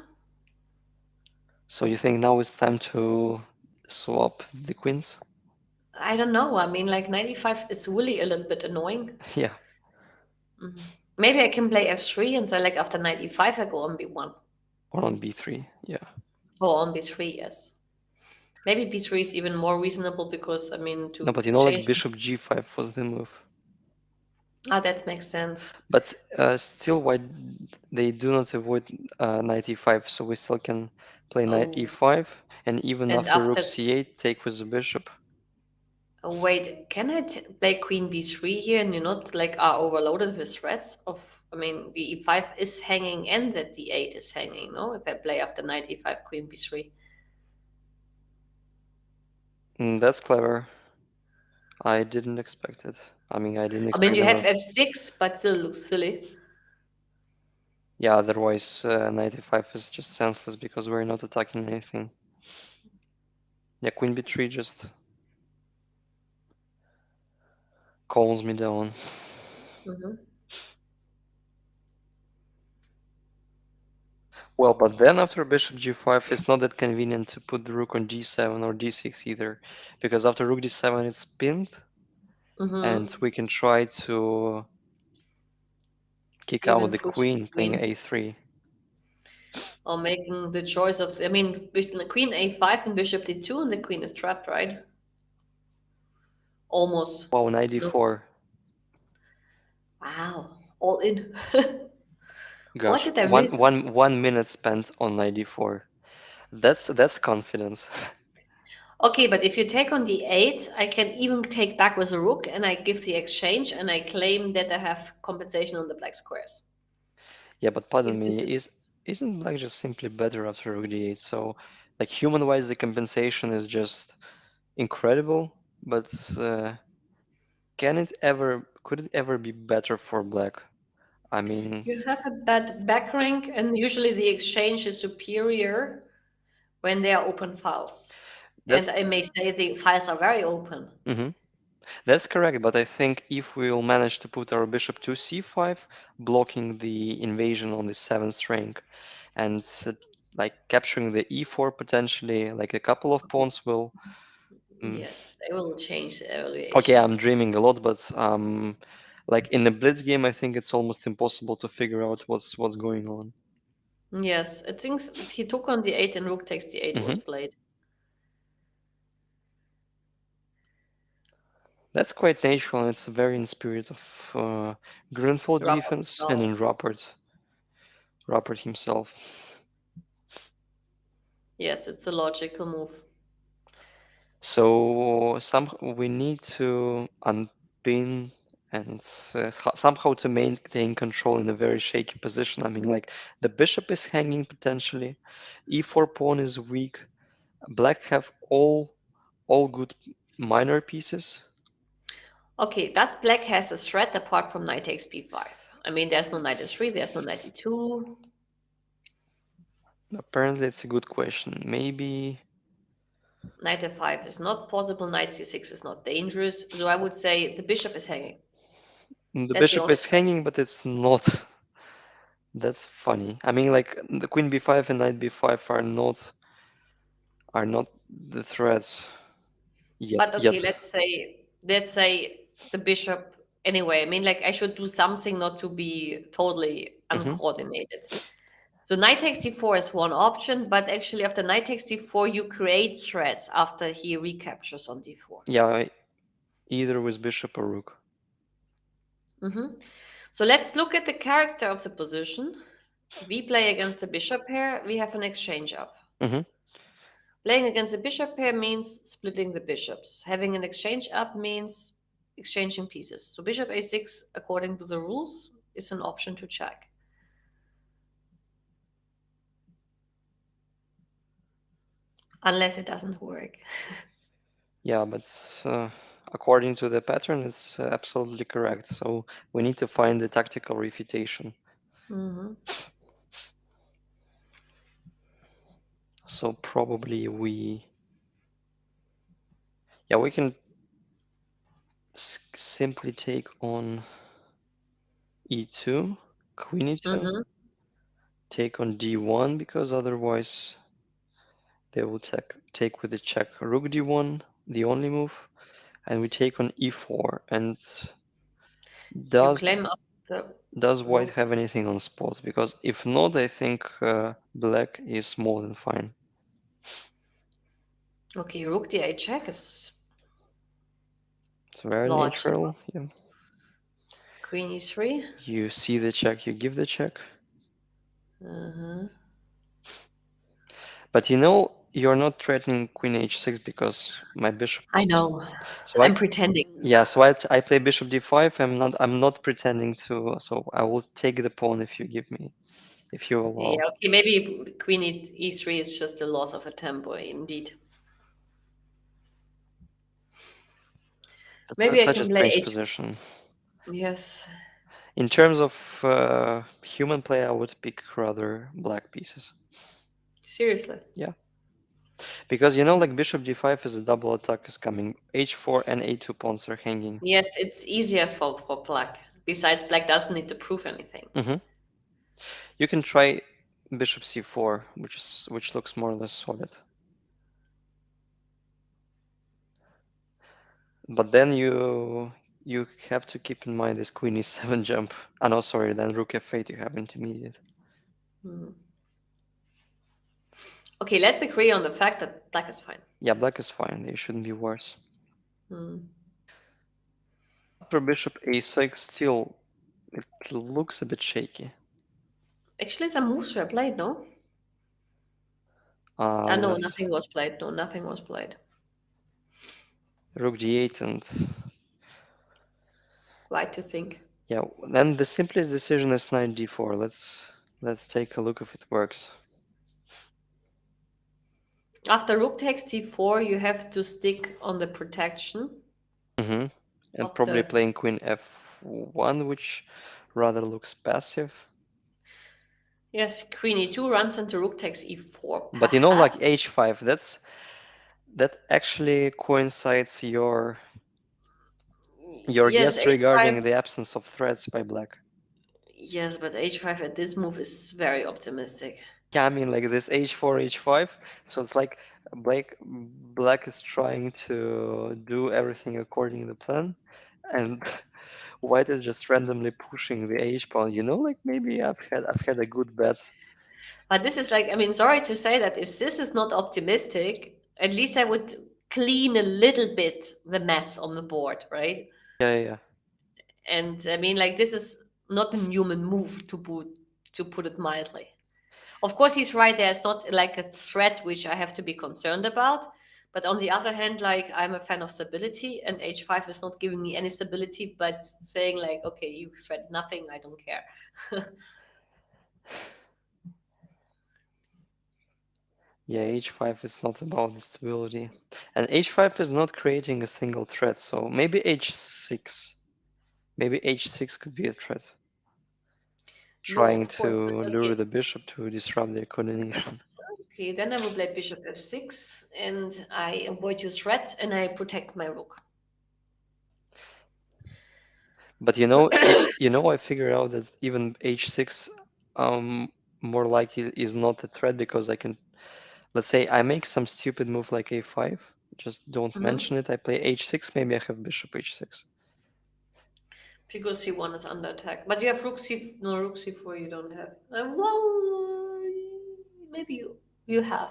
Speaker 1: So you think now it's time to swap the queens?
Speaker 2: I don't know. I mean, like 95 is really a little bit annoying.
Speaker 1: Yeah,
Speaker 2: Maybe I can play f3 and so like after 95 I go on b1
Speaker 1: or on b3. Yeah.
Speaker 2: or on b3. Yes, maybe b3 is even more reasonable because I mean
Speaker 1: No,
Speaker 2: to
Speaker 1: but like
Speaker 2: change.
Speaker 1: bishop g5 was the move.
Speaker 2: Ah, that makes sense.
Speaker 1: But still, why they do not avoid knight e5, so we still can play knight
Speaker 2: Oh,
Speaker 1: e5, and even
Speaker 2: and
Speaker 1: after rook
Speaker 2: after
Speaker 1: c8, take with the bishop.
Speaker 2: wait, can I play queen b3 here and you not like are overloaded with threats of? I mean, the e5 is hanging and the d8 is hanging. No, if I play after knight e5, queen b3.
Speaker 1: That's clever. I didn't expect it. I mean, I didn't
Speaker 2: I mean,
Speaker 1: expect
Speaker 2: you
Speaker 1: the
Speaker 2: have
Speaker 1: move.
Speaker 2: f6, but still looks silly.
Speaker 1: Yeah, otherwise knight e5 is just senseless because we're not attacking anything. Yeah, queen b3 just calms me down.
Speaker 2: Hmm.
Speaker 1: Well, but then after bishop g5, it's not that convenient to put the rook on d7 or d6 either, because after rook d7 it's pinned,
Speaker 2: Hmm.
Speaker 1: and we can try to kick out
Speaker 2: Even
Speaker 1: the
Speaker 2: push the
Speaker 1: queen playing
Speaker 2: queen.
Speaker 1: a3.
Speaker 2: Or making the choice of, I mean, queen a5 and bishop d2, and the queen is trapped, right? Almost.
Speaker 1: Wow, knight
Speaker 2: No.
Speaker 1: d4.
Speaker 2: Wow. All in. What
Speaker 1: Gosh,
Speaker 2: did I miss?
Speaker 1: 1 minute spent on knight d4. That's confidence.
Speaker 2: Okay, but if you take on d8, I can even take back with a rook and I give the exchange and I claim that I have compensation on the black squares.
Speaker 1: Yeah, but pardon
Speaker 2: If
Speaker 1: me,
Speaker 2: this is.
Speaker 1: isn't black just simply better after rook d8? So, like human-wise, the compensation is just incredible, but could it ever be better for black? I mean,
Speaker 2: You have a bad back rank, and usually the exchange is superior when they are open files.
Speaker 1: that's
Speaker 2: And I may say the files are very open.
Speaker 1: mhm, that's correct, but I think if we'll manage to put our bishop to c5, blocking the invasion on the seventh rank, and like capturing the e4 potentially, like a couple of pawns will. mm,
Speaker 2: Yes, they will change the
Speaker 1: Okay,
Speaker 2: evaluation.
Speaker 1: I'm dreaming a lot, but like in a blitz game, I think it's almost impossible to figure out what's going on.
Speaker 2: Yes, I think he took on d8 and rook takes d8
Speaker 1: Hmm.
Speaker 2: was played.
Speaker 1: That's quite natural, and it's very in spirit of Grunfeld
Speaker 2: Rapport
Speaker 1: defense and
Speaker 2: style.
Speaker 1: in Rapport himself.
Speaker 2: Yes, it's a logical move.
Speaker 1: So some we need to unpin and somehow to maintain control in a very shaky position. I mean, like the bishop is hanging potentially, e4 pawn is weak. Black have all good minor pieces.
Speaker 2: Okay, does black has a threat apart from knight takes b5? I mean, there's no knight e3, there's no knight e2.
Speaker 1: Apparently, it's a good question. Maybe
Speaker 2: Knight f5 is not possible, knight c6 is not dangerous. So I would say the bishop is hanging.
Speaker 1: the
Speaker 2: That's the
Speaker 1: bishop
Speaker 2: only
Speaker 1: is
Speaker 2: threat.
Speaker 1: hanging, but it's not. That's funny. I mean, like the queen b5 and knight b5 are not the threats yet.
Speaker 2: But okay,
Speaker 1: Yet.
Speaker 2: let's say the bishop anyway. I mean, like I should do something not to be totally
Speaker 1: Hmm.
Speaker 2: uncoordinated. So knight takes d4 is one option, but actually after knight takes d4, you create threats after he recaptures on d4.
Speaker 1: Yeah, either with bishop or rook.
Speaker 2: Hmm. So let's look at the character of the position. We play against the bishop pair, we have an exchange up.
Speaker 1: Hmm.
Speaker 2: Playing against the bishop pair means splitting the bishops. Having an exchange up means exchanging pieces. So bishop a6, according to the rules, is an option to check. Unless it doesn't work.
Speaker 1: Yeah, but according to the pattern, it's absolutely correct. So we need to find the tactical refutation.
Speaker 2: Hmm.
Speaker 1: So probably yeah, we can simply take on e2, queen e2,
Speaker 2: Hmm.
Speaker 1: take on d1 because otherwise they will take with the check rook d1, the only move, and we take on e4. And
Speaker 2: You
Speaker 1: does
Speaker 2: claim up the
Speaker 1: does white
Speaker 2: rook.
Speaker 1: have anything on spot? Because if not, I think black is more than fine.
Speaker 2: Okay, rook d8 check is
Speaker 1: It's very
Speaker 2: logical.
Speaker 1: natural. Yeah.
Speaker 2: Queen e3.
Speaker 1: You see the check, you give the check.
Speaker 2: Uh-huh.
Speaker 1: But you know, you're not threatening queen h6 because my bishop
Speaker 2: I
Speaker 1: is.
Speaker 2: know.
Speaker 1: So
Speaker 2: I'm pretending.
Speaker 1: yeah, so I play bishop d5. I'm not pretending to. So I will take the pawn if you give me, if you
Speaker 2: Yeah,
Speaker 1: allow.
Speaker 2: okay, maybe queen e3 is just a loss of a tempo, indeed.
Speaker 1: That's
Speaker 2: Maybe I
Speaker 1: such a
Speaker 2: can play
Speaker 1: strange
Speaker 2: h.
Speaker 1: position.
Speaker 2: Yes,
Speaker 1: In terms of human play, I would pick rather black pieces.
Speaker 2: seriously.
Speaker 1: Yeah, because you know, like bishop d5 is a double attack is coming. h4 and a2 pawns are hanging.
Speaker 2: Yes, it's easier for black. Besides, black doesn't need to prove anything.
Speaker 1: Hmm. You can try bishop c4, which looks more or less solid. But then you have to keep in mind this queen e7 jump. Ah no, sorry, then rook f8 you have intermediate.
Speaker 2: Hmm. Okay, let's agree on the fact that black is fine.
Speaker 1: Yeah, black is fine. They shouldn't be worse.
Speaker 2: Hmm.
Speaker 1: After bishop a6, still it looks a bit shaky.
Speaker 2: Actually, some moves were played, no? No,
Speaker 1: Let's
Speaker 2: nothing was played. No, nothing was played.
Speaker 1: rook d8 and
Speaker 2: Right to think.
Speaker 1: yeah. Then the simplest decision is knight d4. Let's take a look if it works.
Speaker 2: After rook takes c4, you have to stick on the protection
Speaker 1: Mm-hmm. And
Speaker 2: of
Speaker 1: probably
Speaker 2: the.
Speaker 1: playing queen f1, which rather looks passive.
Speaker 2: Yes, queen e2 runs into rook takes e4.
Speaker 1: But like
Speaker 2: Perhaps.
Speaker 1: h5, that actually coincides your
Speaker 2: Yes,
Speaker 1: guess regarding
Speaker 2: h5.
Speaker 1: the absence of threats by black.
Speaker 2: Yes, but h5 at this move is very optimistic.
Speaker 1: Yeah, I mean like this h4, h5. So it's like black is trying to do everything according to the plan, and white is just randomly pushing the h pawn. Like maybe I've had a good bet.
Speaker 2: But this is like, I mean, sorry to say that if this is not optimistic, at least I would clean a little bit the mess on the board, right?
Speaker 1: Yeah, yeah, yeah.
Speaker 2: And I mean, like, this is not a human move to put it mildly. Of course, he's right. There's not like a threat which I have to be concerned about. But on the other hand, like I'm a fan of stability, and h5 is not giving me any stability, but saying like, okay, you threat nothing, I don't care.
Speaker 1: Yeah, h5 is not about the stability, and h5 is not creating a single threat. So maybe h6. Maybe h6 could be a threat,
Speaker 2: No,
Speaker 1: trying
Speaker 2: of course,
Speaker 1: to
Speaker 2: but
Speaker 1: lure
Speaker 2: okay.
Speaker 1: the bishop to disrupt their coordination.
Speaker 2: Okay, then I will play bishop f6, and I avoid your threat, and I protect my rook.
Speaker 1: But I figured out that even h6 um more likely is not a threat because I can, let's say I make some stupid move like a5, just don't
Speaker 2: Mhm.
Speaker 1: mention it. I play h6, maybe I have bishop h6.
Speaker 2: Because c1 is under attack. But you have rook c no rook c4 you don't have. Well, maybe you have.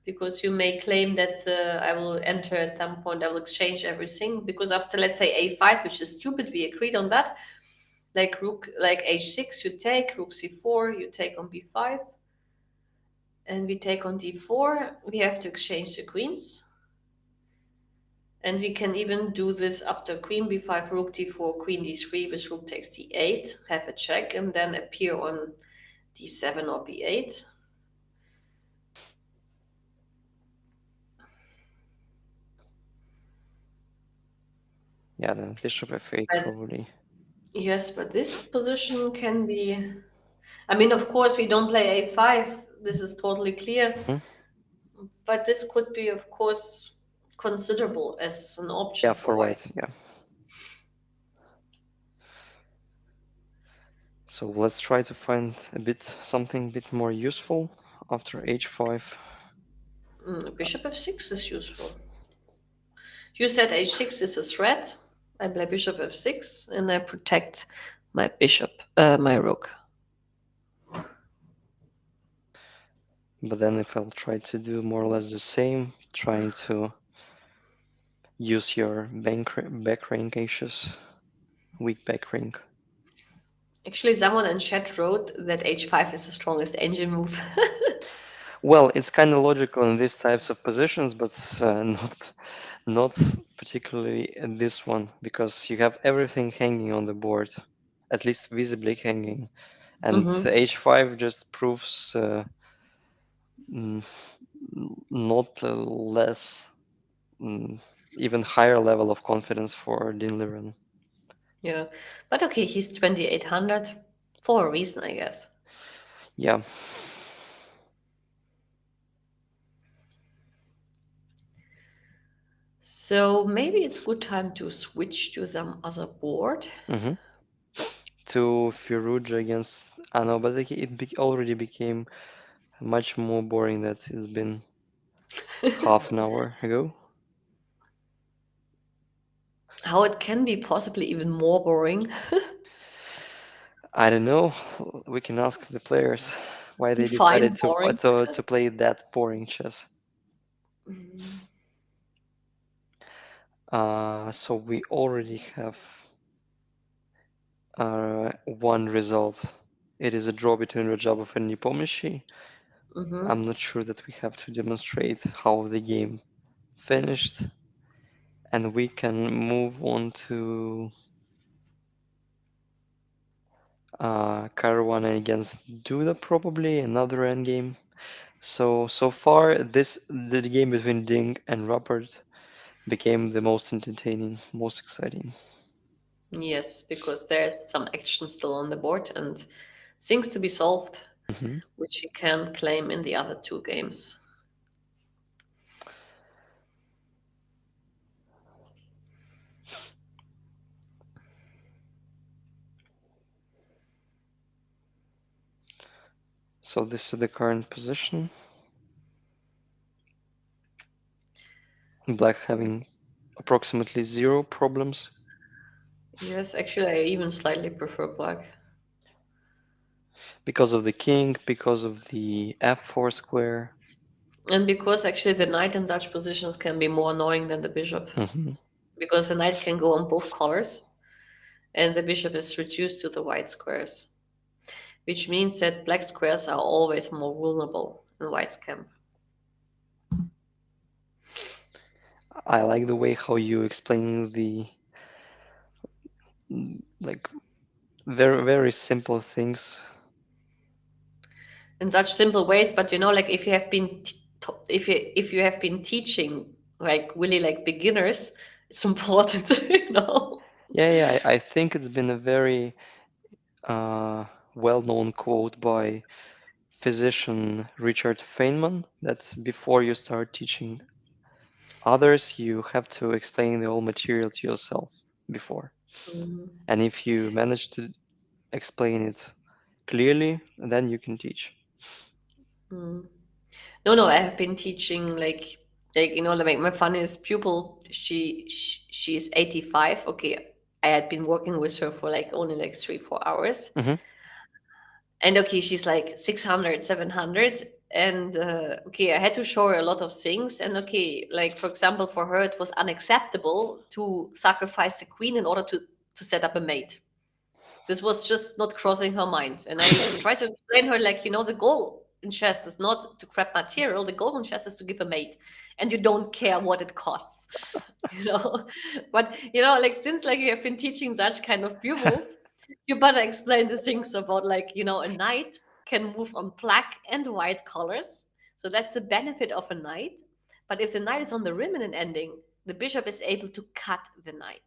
Speaker 2: Because you may claim that I will enter at some point, I will exchange everything. Because after let's say a5, which is stupid, we agreed on that. Like h6 you take, rook c4, you take on b5, and we take on d4, we have to exchange the queens. And we can even do this after queen b5, rook d4, queen d3 with rook takes d8, have a check, and then appear on d7 or b8.
Speaker 1: Yeah, then bishop f8
Speaker 2: But
Speaker 1: probably.
Speaker 2: yes, but this position can be. I mean, of course, we don't play a5. This is totally clear.
Speaker 1: Mhm.
Speaker 2: But this could be, of course, considerable as an
Speaker 1: Yeah,
Speaker 2: option for
Speaker 1: for
Speaker 2: white.
Speaker 1: white. Yeah. So let's try to find something a bit more useful after h5.
Speaker 2: Bishop f6 is useful. You said h6 is a threat. I play bishop f6 and I protect my bishop, my rook.
Speaker 1: But then if I'll try to do more or less the same, trying to use your back rank issues, weak back rank.
Speaker 2: Actually, someone in chat wrote that h5 is the strongest engine move.
Speaker 1: Well, it's kind of logical in these types of positions, but not particularly in this one because you have everything hanging on the board, at least visibly hanging, and
Speaker 2: Hmm.
Speaker 1: h5 just proves mm, not less, mm, even higher level of confidence for Ding Liren.
Speaker 2: Yeah, but okay, he's 2800 for a reason, I guess.
Speaker 1: Yeah.
Speaker 2: So maybe it's good time to switch to some other board.
Speaker 1: Hmm. To Firouzja against Ano, but like, already became much more boring than it's been half an hour ago.
Speaker 2: How it can be possibly even more boring.
Speaker 1: I don't know. We can ask the players. why they
Speaker 2: Define
Speaker 1: decided
Speaker 2: boring.
Speaker 1: to play that boring chess.
Speaker 2: Mm,
Speaker 1: So we already have one result. It is a draw between Radjabov and Nepomnyashchy.
Speaker 2: mm-hmm.
Speaker 1: I'm not sure that we have to demonstrate how the game finished, and we can move on to Caruana against Duda, probably another endgame. So far, the game between Ding and Rapport became the most entertaining, most exciting.
Speaker 2: Yes, because there's some action still on the board and things to be solved,
Speaker 1: Mhm.
Speaker 2: which you can claim in the other two games.
Speaker 1: So this is the current position. Black having approximately zero problems
Speaker 2: Yes, actually, I even slightly prefer black.
Speaker 1: because of the king, because of the f4 square.
Speaker 2: And because actually the knight in such positions can be more annoying than the bishop.
Speaker 1: Mhm.
Speaker 2: Because the knight can go on both colors, and the bishop is reduced to the white squares, which means that black squares are always more vulnerable in white's camp.
Speaker 1: I like the way how you explain the like very simple things.
Speaker 2: In such simple ways, but like if you have been if you have been teaching like really like beginners, it's important.
Speaker 1: Yeah, I think it's been a very uh, well-known quote by physician Richard Feynman that before you start teaching others, you have to explain the whole material to yourself before.
Speaker 2: Mm,
Speaker 1: And if you manage to explain it clearly, then you can teach.
Speaker 2: mm. No, I have been teaching like like my funniest pupil. She's 85. Okay, I had been working with her for like only like 3-4 hours,
Speaker 1: Hmm.
Speaker 2: and okay, she's like 600, 700, and okay, I had to show her a lot of things. And okay, like for example, for her it was unacceptable to sacrifice the queen in order to set up a mate. This was just not crossing her mind. And I tried to explain her, like, the goal in chess is not to grab material. The goal in chess is to give a mate. And you don't care what it costs. You know? But like since like you have been teaching such kind of pupils, you better explain the things about like, a knight can move on black and white colors. So that's the benefit of a knight. But if the knight is on the rim in an ending, the bishop is able to cut the knight,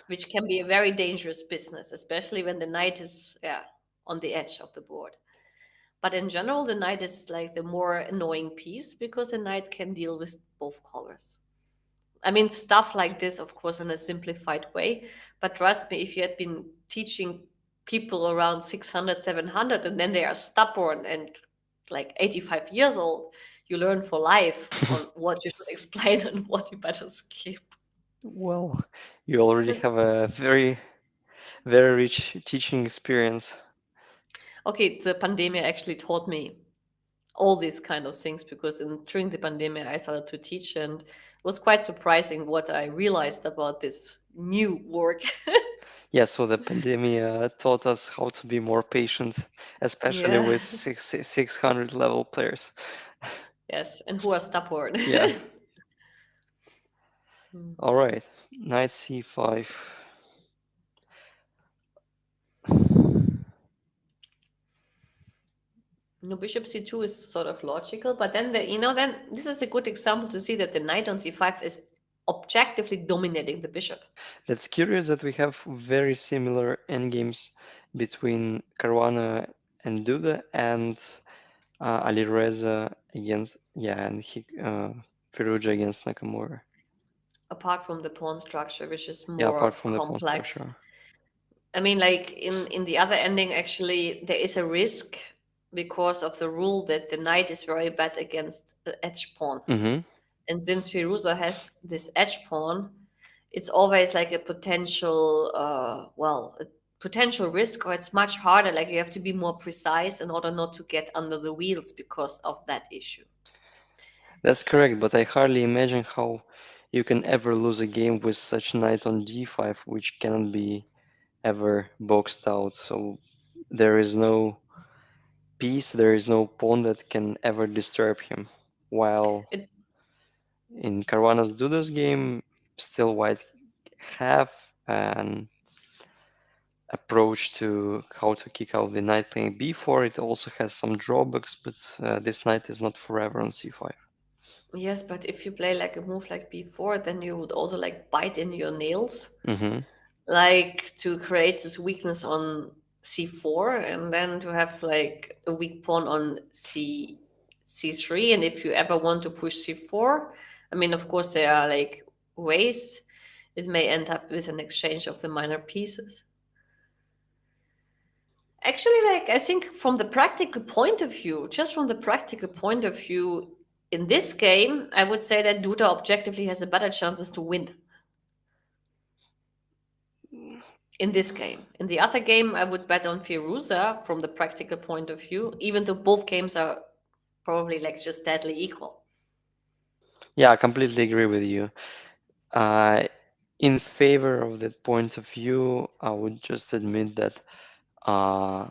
Speaker 2: which can be a very dangerous business, especially when the knight is on the edge of the board. But in general, the knight is like the more annoying piece because the knight can deal with both colors. I mean, stuff like this, of course, in a simplified way. But trust me, if you had been teaching people around 600, 700, and then they are stubborn and like 85 years old, you learn for life on what you should explain and what you better skip.
Speaker 1: Well, you already have a very rich teaching experience.
Speaker 2: Okay, the pandemic actually taught me all these kind of things because during the pandemic I started to teach, and it was quite surprising what I realized about this new work.
Speaker 1: Yeah, so the pandemic taught us how to be more patient, especially
Speaker 2: Yeah.
Speaker 1: with 600 level players.
Speaker 2: Yes, and who are stubborn.
Speaker 1: Yeah.
Speaker 2: Hmm.
Speaker 1: All right. Knight c5.
Speaker 2: No, bishop c2 is sort of logical, but then then this is a good example to see that the knight on c5 is objectively dominating the bishop.
Speaker 1: That's curious that we have very similar endgames between Caruana and Duda and Alireza against and Firouzja against Nakamura.
Speaker 2: Apart from the pawn structure, which is
Speaker 1: Yeah, apart
Speaker 2: more
Speaker 1: from the pawn
Speaker 2: complex.
Speaker 1: structure.
Speaker 2: I mean, like in the other ending, actually, there is a risk because of the rule that the knight is very bad against the edge pawn.
Speaker 1: Mm-hmm.
Speaker 2: And since Firuza has this edge pawn, it's always like a potential, potential risk, or it's much harder. Like you have to be more precise in order not to get under the wheels because of that issue.
Speaker 1: That's correct, but I hardly imagine how you can ever lose a game with such knight on d5, which cannot be ever boxed out. So there is no piece, there is no pawn that can ever disturb him. While
Speaker 2: It,
Speaker 1: in Caruana's Duda's game, still white have an approach to how to kick out the knight playing b4. It also has some drawbacks, but this knight is not forever on c5.
Speaker 2: yes, but if you play like a move like before, then you would also like bite in your nails,
Speaker 1: Hmm.
Speaker 2: like to create this weakness on c4, and then to have like a weak pawn on c3. And if you ever want to push c4, I mean, of course, there are like ways. It may end up with an exchange of the minor pieces. Actually, like I think from the practical point of view, just from the practical point of view, in this game, I would say that Duda objectively has a better chances to win in this game. In the other game, I would bet on Firouzja from the practical point of view, even though both games are probably like just deadly equal.
Speaker 1: Yeah, I completely agree with you. Uh, in favor of that point of view, I would just admit that uh,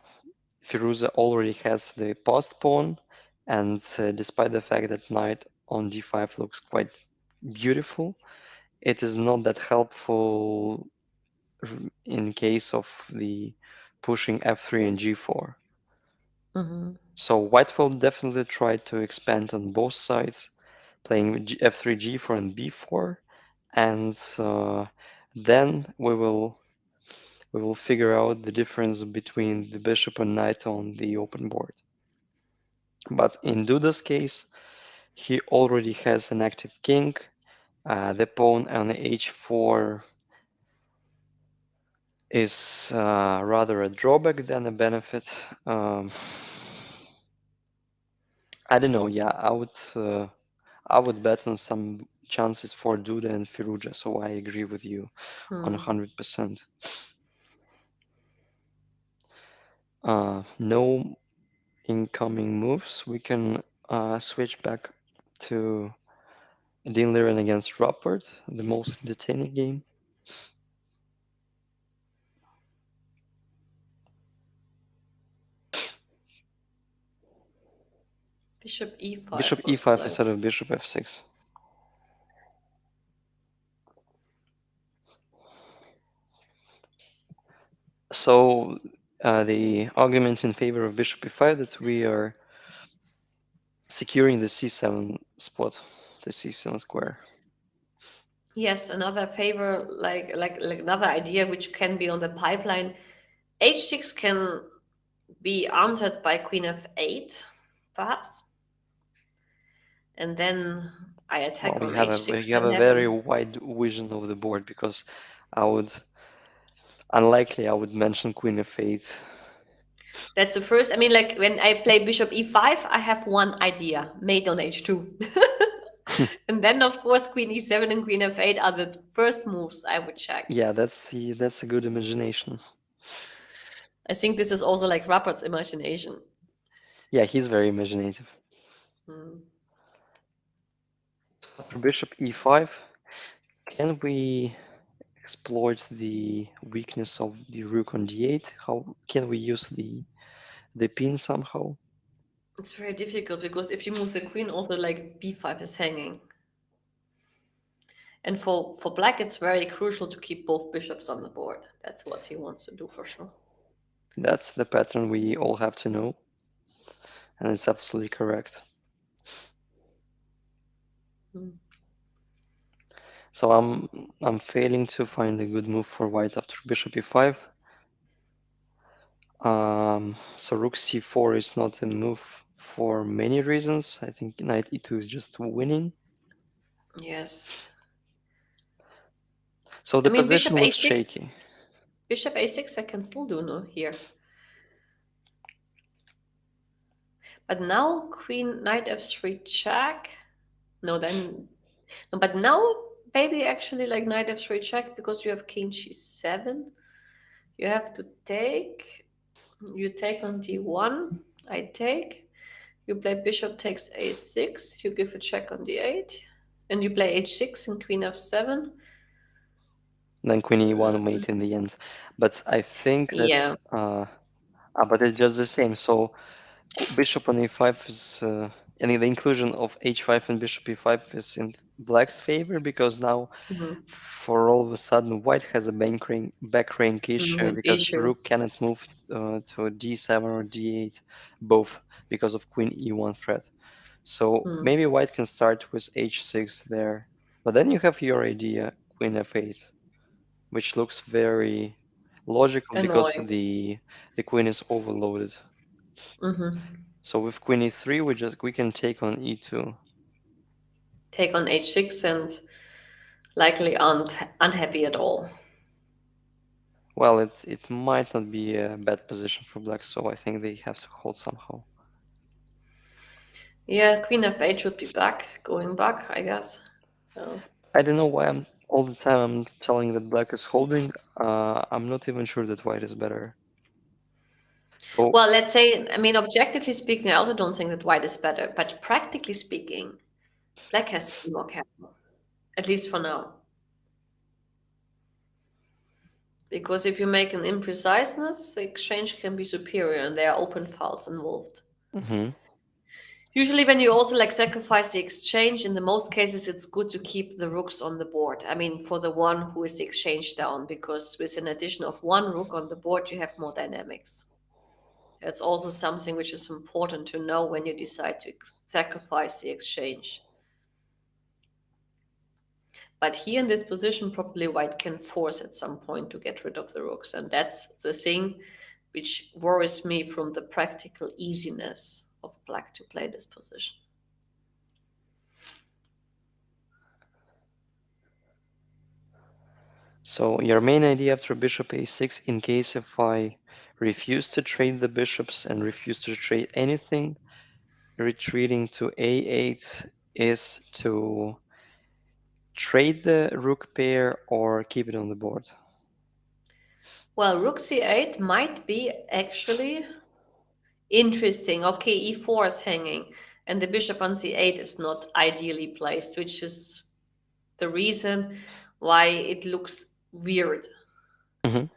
Speaker 1: Firouzja already has the passed pawn, and despite the fact that knight on d5 looks quite beautiful, it is not that helpful in case of the pushing f3 and g4.
Speaker 2: Mm-hmm.
Speaker 1: So white will definitely try to expand on both sides, playing f3, g4, and b4, and then we will figure out the difference between the bishop and knight on the open board. But in Duda's case, he already has an active king. The pawn on h4 is rather a drawback than a benefit. I don't know. Yeah, I would bet on some chances for Duda and Firouzja. So I agree with you on
Speaker 2: Hmm.
Speaker 1: 100%. No incoming moves. We can switch back to Ding Liren against Rapport, the most entertaining game.
Speaker 2: Bishop e5
Speaker 1: Bishop
Speaker 2: was
Speaker 1: e5
Speaker 2: like.
Speaker 1: instead of bishop f6. So the argument in favor of bishop e5 that we are securing the c7 spot, the c7 square.
Speaker 2: Yes, another favor, like another idea which can be on the pipeline. H6 can be answered by queen f8, perhaps, and then I
Speaker 1: Well,
Speaker 2: attack
Speaker 1: we
Speaker 2: on
Speaker 1: have a we
Speaker 2: h6
Speaker 1: have
Speaker 2: and
Speaker 1: a
Speaker 2: have
Speaker 1: very
Speaker 2: a.
Speaker 1: wide vision of the board because I would unlikely I would mention queen f8.
Speaker 2: That's the first. I mean, like when I play bishop e5, I have one idea: mate on h2, and then of course queen e7 and queen f8 are the first moves I would check.
Speaker 1: Yeah, that's a good imagination.
Speaker 2: I think this is also like Rapport's imagination.
Speaker 1: Yeah, he's very imaginative.
Speaker 2: Hmm.
Speaker 1: For bishop e5, can we exploit the weakness of the rook on d8? How can we use the pin somehow?
Speaker 2: It's very difficult because if you move the queen, also like b5 is hanging. And for black, it's very crucial to keep both bishops on the board. That's what he wants to do for sure.
Speaker 1: That's the pattern we all have to know, and it's absolutely correct.
Speaker 2: Hmm.
Speaker 1: So I'm failing to find a good move for white after bishop e5. So rook c4 is not a move for many reasons. I think knight e2 is just winning.
Speaker 2: Yes.
Speaker 1: So
Speaker 2: I
Speaker 1: the
Speaker 2: mean, bishop
Speaker 1: position looks
Speaker 2: a6.
Speaker 1: shaky.
Speaker 2: Bishop a6, I can still do no here. But now queen knight f3 check. No, then. No, but now maybe actually like knight f3 check because you have king g7. You have to take. You take on d1. I take. You play bishop takes a6. You give a check on d8. And you play h6 and queen f7.
Speaker 1: Then queen e1 mate in the end. But I think that,
Speaker 2: Yeah.
Speaker 1: but it's just the same. So bishop on e5 is, I mean, the inclusion of h5 and bishop e5 is in black's favor because now,
Speaker 2: Mhm.
Speaker 1: for all of a sudden, white has a back rank issue because
Speaker 2: Issue.
Speaker 1: rook cannot move to d7 or d8, both because of queen e1 threat. So
Speaker 2: Hmm.
Speaker 1: maybe white can start with h6 there, but then you have your idea, queen f8, which looks very logical because
Speaker 2: Annoying.
Speaker 1: the queen is overloaded.
Speaker 2: Hmm.
Speaker 1: So with queen e3, we can take on e2.
Speaker 2: Take on h6 and likely aren't unhappy at all.
Speaker 1: Well, it might not be a bad position for black, so I think they have to hold somehow.
Speaker 2: Yeah, queen f8 should be back, going back, I guess. So.
Speaker 1: I don't know why I'm all the time I'm telling that black is holding. I'm not even sure that white is better. So
Speaker 2: Well, let's say, I mean, objectively speaking, I also don't think that white is better, but practically speaking, black has to be more careful, at least for now. Because if you make an impreciseness, the exchange can be superior and there are open files involved.
Speaker 1: mhm.
Speaker 2: Usually, when you also like sacrifice the exchange, in the most cases, it's good to keep the rooks on the board. I mean, for the one who is the exchange down, because with an addition of one rook on the board, you have more dynamics. That's also something which is important to know when you decide to sacrifice the exchange. But here in this position, probably white can force at some point to get rid of the rooks. And that's the thing which worries me from the practical easiness of black to play this position.
Speaker 1: So your main idea after bishop a6, in case if I refuse to trade the bishops and refuse to trade anything, retreating to a8 is to trade the rook pair or keep it on the board.
Speaker 2: Well, rook c8 might be actually interesting. Okay, e4 is hanging, and the bishop on c8 is not ideally placed, which is the reason why it looks weird.
Speaker 1: Mhm.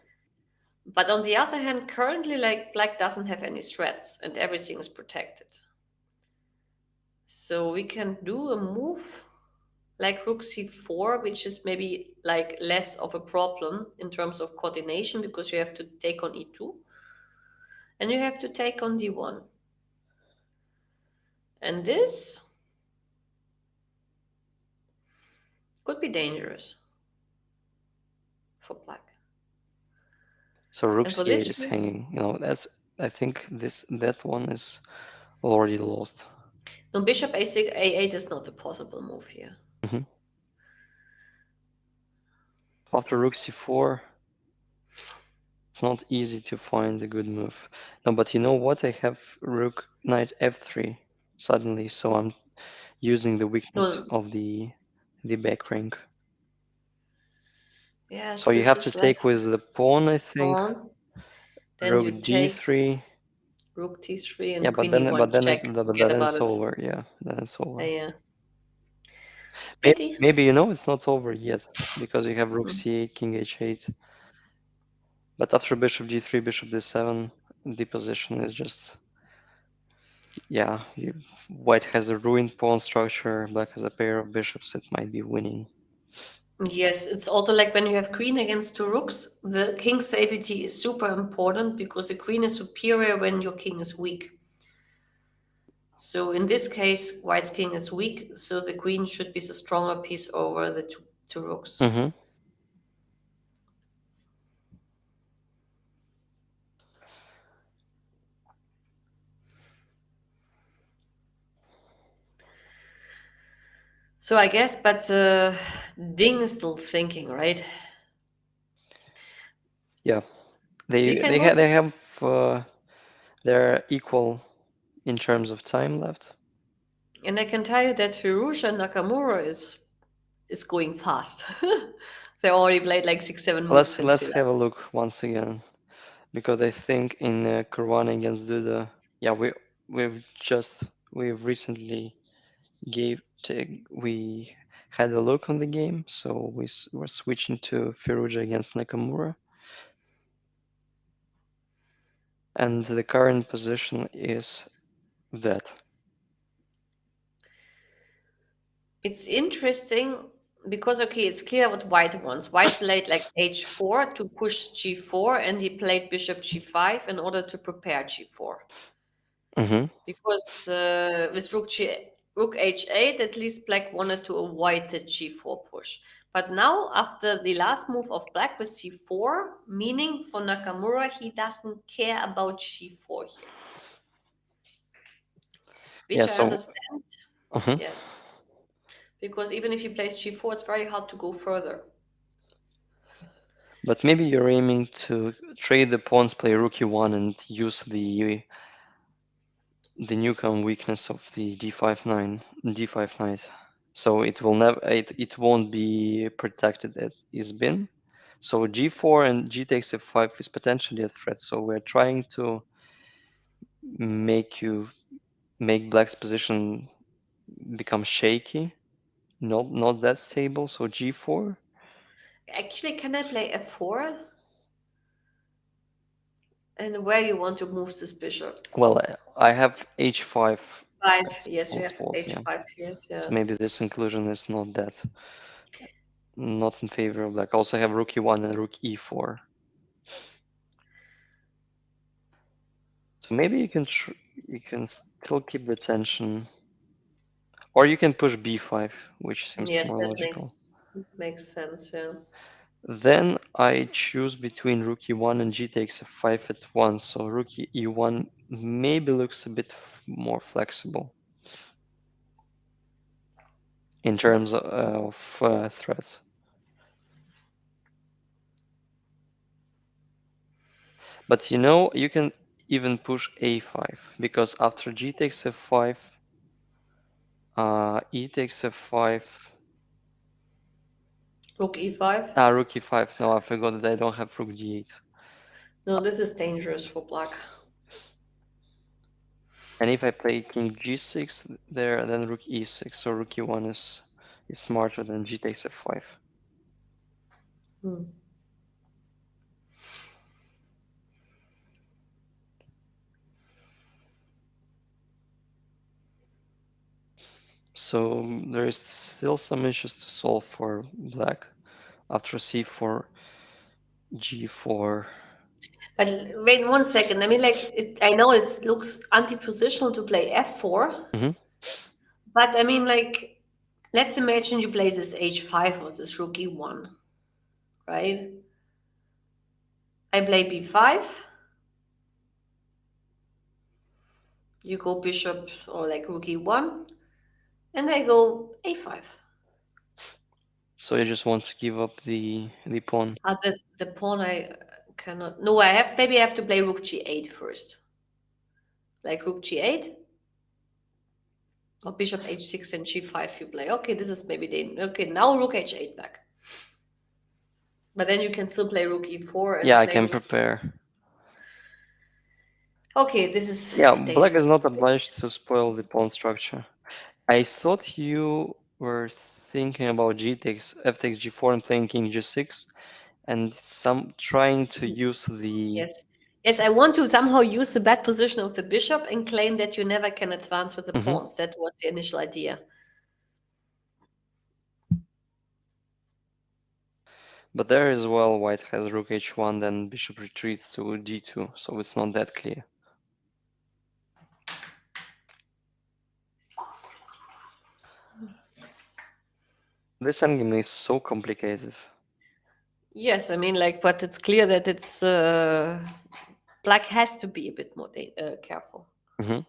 Speaker 2: But on the other hand, currently, like black doesn't have any threats and everything is protected. So we can do a move like rook c4, which is maybe like less of a problem in terms of coordination because you have to take on e2 and you have to take on d1. And this could be dangerous for black.
Speaker 1: So rook
Speaker 2: And for
Speaker 1: c8
Speaker 2: this,
Speaker 1: is hanging. That's I think that one is already lost.
Speaker 2: no, bishop a6, a8 is not a possible move here.
Speaker 1: Mhm. After rook c4, it's not easy to find a good move. No, but you know what? I have rook knight f3 suddenly, so I'm using the weakness
Speaker 2: No,
Speaker 1: of the back rank. So
Speaker 2: yes,
Speaker 1: you
Speaker 2: this
Speaker 1: have to
Speaker 2: is like
Speaker 1: take with the pawn, I think.
Speaker 2: pawn. Then
Speaker 1: Rook
Speaker 2: you take
Speaker 1: d3.
Speaker 2: rook t3
Speaker 1: Yeah,
Speaker 2: and queen e1 check.
Speaker 1: but
Speaker 2: Forget
Speaker 1: then
Speaker 2: about
Speaker 1: it's
Speaker 2: it.
Speaker 1: over. Yeah, then it's over.
Speaker 2: Yeah.
Speaker 1: Maybe,
Speaker 2: Pity.
Speaker 1: maybe it's not over yet because you have rook
Speaker 2: Mm.
Speaker 1: c8, king h8. But after bishop d3, bishop d7, the position is just, yeah, white has a ruined pawn structure, black has a pair of bishops, it might be winning.
Speaker 2: Yes, it's also like when you have queen against two rooks, the king's safety is super important because the queen is superior when your king is weak. So in this case, white's king is weak, so the queen should be the stronger piece over the two rooks.
Speaker 1: Hmm.
Speaker 2: So I guess, but Ding is still thinking, right?
Speaker 1: Yeah,
Speaker 2: You can move,
Speaker 1: they have they're equal in terms of time left.
Speaker 2: and I can tell you that Firouzja Nakamura is going fast. They already played like 6, 7 moves since we
Speaker 1: Let's
Speaker 2: left.
Speaker 1: have a look once again because I think in Caruana against Duda, yeah, we've recently we had a look on the game, so we're switching to Firouzja against Nakamura, and the current position is that.
Speaker 2: It's interesting because okay, it's clear what White wants. White played like h4 to push g4, and he played bishop g5 in order to prepare g4.
Speaker 1: Hmm.
Speaker 2: Because with rook h8, at least Black wanted to avoid the g4 push. But now, after the last move of Black with c4, meaning for Nakamura, he doesn't care about g4 here,
Speaker 1: Yeah,
Speaker 2: which I
Speaker 1: so
Speaker 2: understand.
Speaker 1: mhm.
Speaker 2: Yes, because even if he plays g4, it's very hard to go further.
Speaker 1: But maybe you're aiming to trade the pawns, play rook e1, and use the newcomb weakness of the d5 knight. So it won't be protected as it's been. So g4 and g takes f5 is potentially a threat. So we're trying to make you make black's position become shaky, not that stable. So g4.
Speaker 2: Actually, can I play f4? And where you want to move this bishop?
Speaker 1: Well, I have h5
Speaker 2: Five.
Speaker 1: as
Speaker 2: Yes,
Speaker 1: small
Speaker 2: you have
Speaker 1: spot, yeah.
Speaker 2: h5. Yes,
Speaker 1: So
Speaker 2: yeah.
Speaker 1: maybe this inclusion is not in favor of black. Also have rook e1 and rook e4. So maybe you can still keep the tension, or you can push b5, which seems
Speaker 2: Yes,
Speaker 1: more
Speaker 2: that
Speaker 1: logical.
Speaker 2: makes sense. Yeah.
Speaker 1: Then I choose between rook e1 and g takes f5 at once. So rook e1 maybe looks a bit more flexible in terms of threats. But you can even push a5 because after g takes f5, e takes f5.
Speaker 2: Rook e5.
Speaker 1: Rook e5. No, I forgot that I don't have rook d8.
Speaker 2: No, this is dangerous for black.
Speaker 1: And if I play king g6 there, then rook e6. So rook e1 is smarter than g takes f5.
Speaker 2: Hmm.
Speaker 1: So there is still some issues to solve for black after c4, g4.
Speaker 2: But wait 1 second. I mean, like, I know it looks anti-positional to play f4,
Speaker 1: Hmm.
Speaker 2: but I mean, like, let's imagine you play this h5 or this rook e1, right? I play b5, you go bishop or like rook e1, and I go a5.
Speaker 1: So you just want to give up the pawn.
Speaker 2: The pawn I cannot. No, I have. Maybe I have to play rook g8 first. Like rook g8 or bishop h6 and g5 you play. Okay, this is maybe the. Okay, now rook h8 back. But then you can still play rook e4
Speaker 1: Yeah,
Speaker 2: and
Speaker 1: I
Speaker 2: play
Speaker 1: can
Speaker 2: rook.
Speaker 1: prepare.
Speaker 2: Okay, this is
Speaker 1: Yeah, black
Speaker 2: dangerous.
Speaker 1: is not obliged to spoil the pawn structure. I thought you were thinking about g takes, f takes g4 and playing king g6, and some trying to use the.
Speaker 2: Yes. Yes, I want to somehow use the bad position of the bishop and claim that you never can advance with the
Speaker 1: Mhm.
Speaker 2: pawns. That was the initial idea.
Speaker 1: But there as well, white has rook h1, then bishop retreats to d2, so it's not that clear. This endgame is so complicated.
Speaker 2: Yes, I mean, like, but it's clear that it's black has to be a bit more careful.
Speaker 1: Hmm.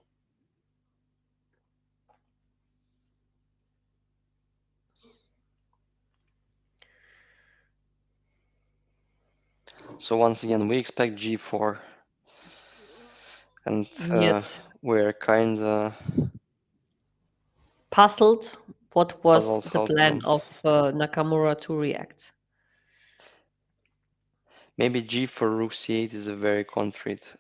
Speaker 1: So once again, we expect g4, and
Speaker 2: Yes,
Speaker 1: we're kinda
Speaker 2: puzzled. What was
Speaker 1: puzzled
Speaker 2: the
Speaker 1: how
Speaker 2: plan
Speaker 1: to.
Speaker 2: of Nakamura to react?
Speaker 1: Maybe G for rook c8 is a very concrete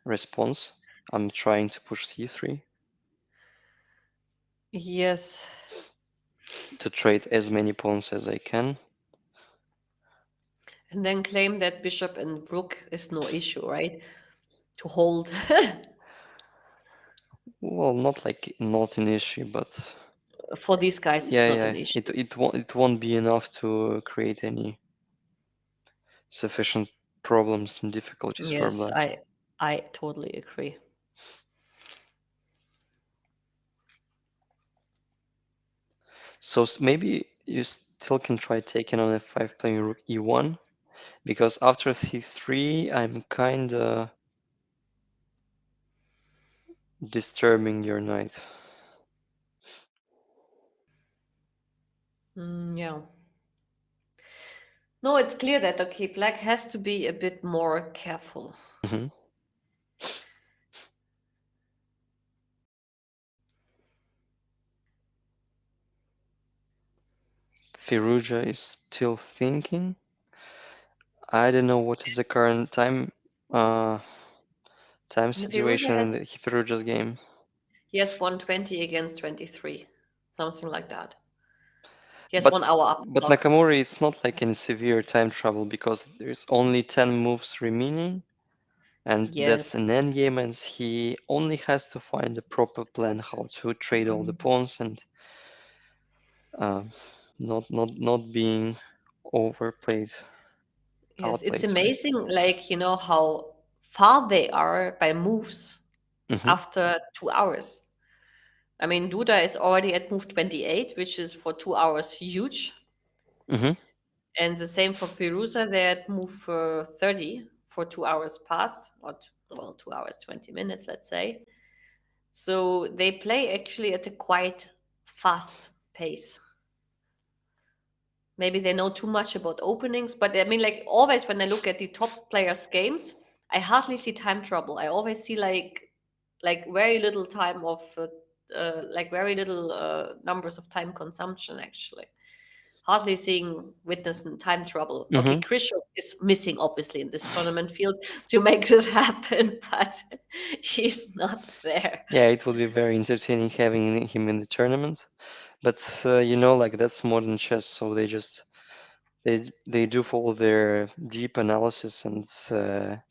Speaker 1: response. I'm trying to push c3
Speaker 2: Yes.
Speaker 1: to trade as many pawns as I can.
Speaker 2: And then claim that bishop and rook is no issue, right? To hold.
Speaker 1: Well, not like not an issue, but
Speaker 2: For these guys, it's
Speaker 1: yeah,
Speaker 2: not
Speaker 1: yeah,
Speaker 2: an
Speaker 1: it
Speaker 2: issue.
Speaker 1: won't be enough to create any sufficient problems and difficulties for
Speaker 2: Yes,
Speaker 1: black.
Speaker 2: I totally agree.
Speaker 1: So maybe you still can try taking on f5 playing rook e1 because after c3 I'm kinda disturbing your knight.
Speaker 2: Yeah. No, it's clear that okay, black has to be a bit more careful.
Speaker 1: Hmm. Firouzja is still thinking. I don't know what is the current uh, time
Speaker 2: And Firouzja
Speaker 1: situation in the
Speaker 2: has
Speaker 1: Firouzja's game.
Speaker 2: he has 120 against 23, something like that. He has
Speaker 1: But
Speaker 2: 1 hour up the
Speaker 1: but
Speaker 2: clock.
Speaker 1: Nakamura is not like in severe time trouble because there's only 10 moves remaining, and
Speaker 2: Yes.
Speaker 1: that's an endgame, and he only has to find a proper plan how to trade all the
Speaker 2: Mhm.
Speaker 1: pawns and uh, not being overplayed,
Speaker 2: Yes, it's
Speaker 1: outplayed. Sorry.
Speaker 2: amazing, like, how far they are by moves
Speaker 1: Hmm.
Speaker 2: after 2 hours. I mean, Duda is already at move 28, which is for 2 hours huge.
Speaker 1: Hmm.
Speaker 2: And the same for Firuza, they're at move 30 for 2 hours past, well, 2 hours, 20 minutes, let's say. So they play actually at a quite fast pace. Maybe they know too much about openings, but I mean, like, always when I look at the top players' games, I hardly see time trouble. I always see like very little time of like very little numbers of time consumption actually. Hardly seeing witnessing time trouble. Okay,
Speaker 1: Hmm.
Speaker 2: Krzysztof is missing obviously in this tournament field to make this happen, but he's not there.
Speaker 1: Yeah, it would be very entertaining having him in the tournament. But like that's modern chess, so they do follow their deep analysis and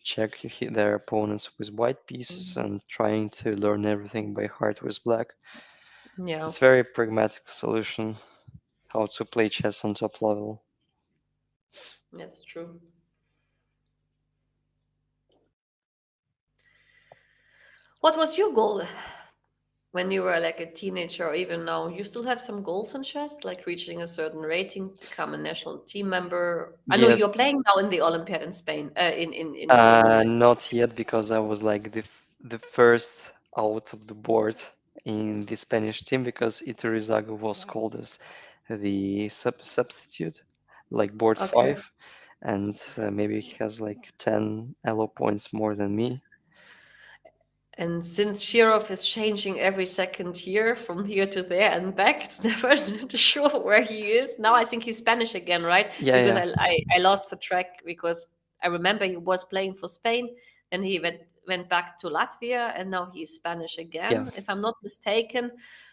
Speaker 1: check their opponents with white pieces
Speaker 2: Mhm.
Speaker 1: and trying to learn everything by heart with black.
Speaker 2: Yeah,
Speaker 1: It's very pragmatic solution how to play chess on top level.
Speaker 2: that's true. What was your goal when you were like a teenager or even now? You still have some goals in chess, like reaching a certain rating, become a national team member? I know
Speaker 1: Yes,
Speaker 2: you're playing now in the Olympiad in Spain, in
Speaker 1: not yet because I was like the first out of the board in the Spanish team because Iturizaga was called as the substitute, like board
Speaker 2: okay.
Speaker 1: five, and maybe he has like 10 elo points more than me.
Speaker 2: And since Shirov is changing every second year from here to there and back, it's never sure where he is. Now I think he's Spanish again, right?
Speaker 1: Yeah,
Speaker 2: Because
Speaker 1: yeah,
Speaker 2: I lost the track because I remember he was playing for Spain, then he went back to Latvia, and now he's Spanish
Speaker 1: yeah.
Speaker 2: again, if I'm not mistaken.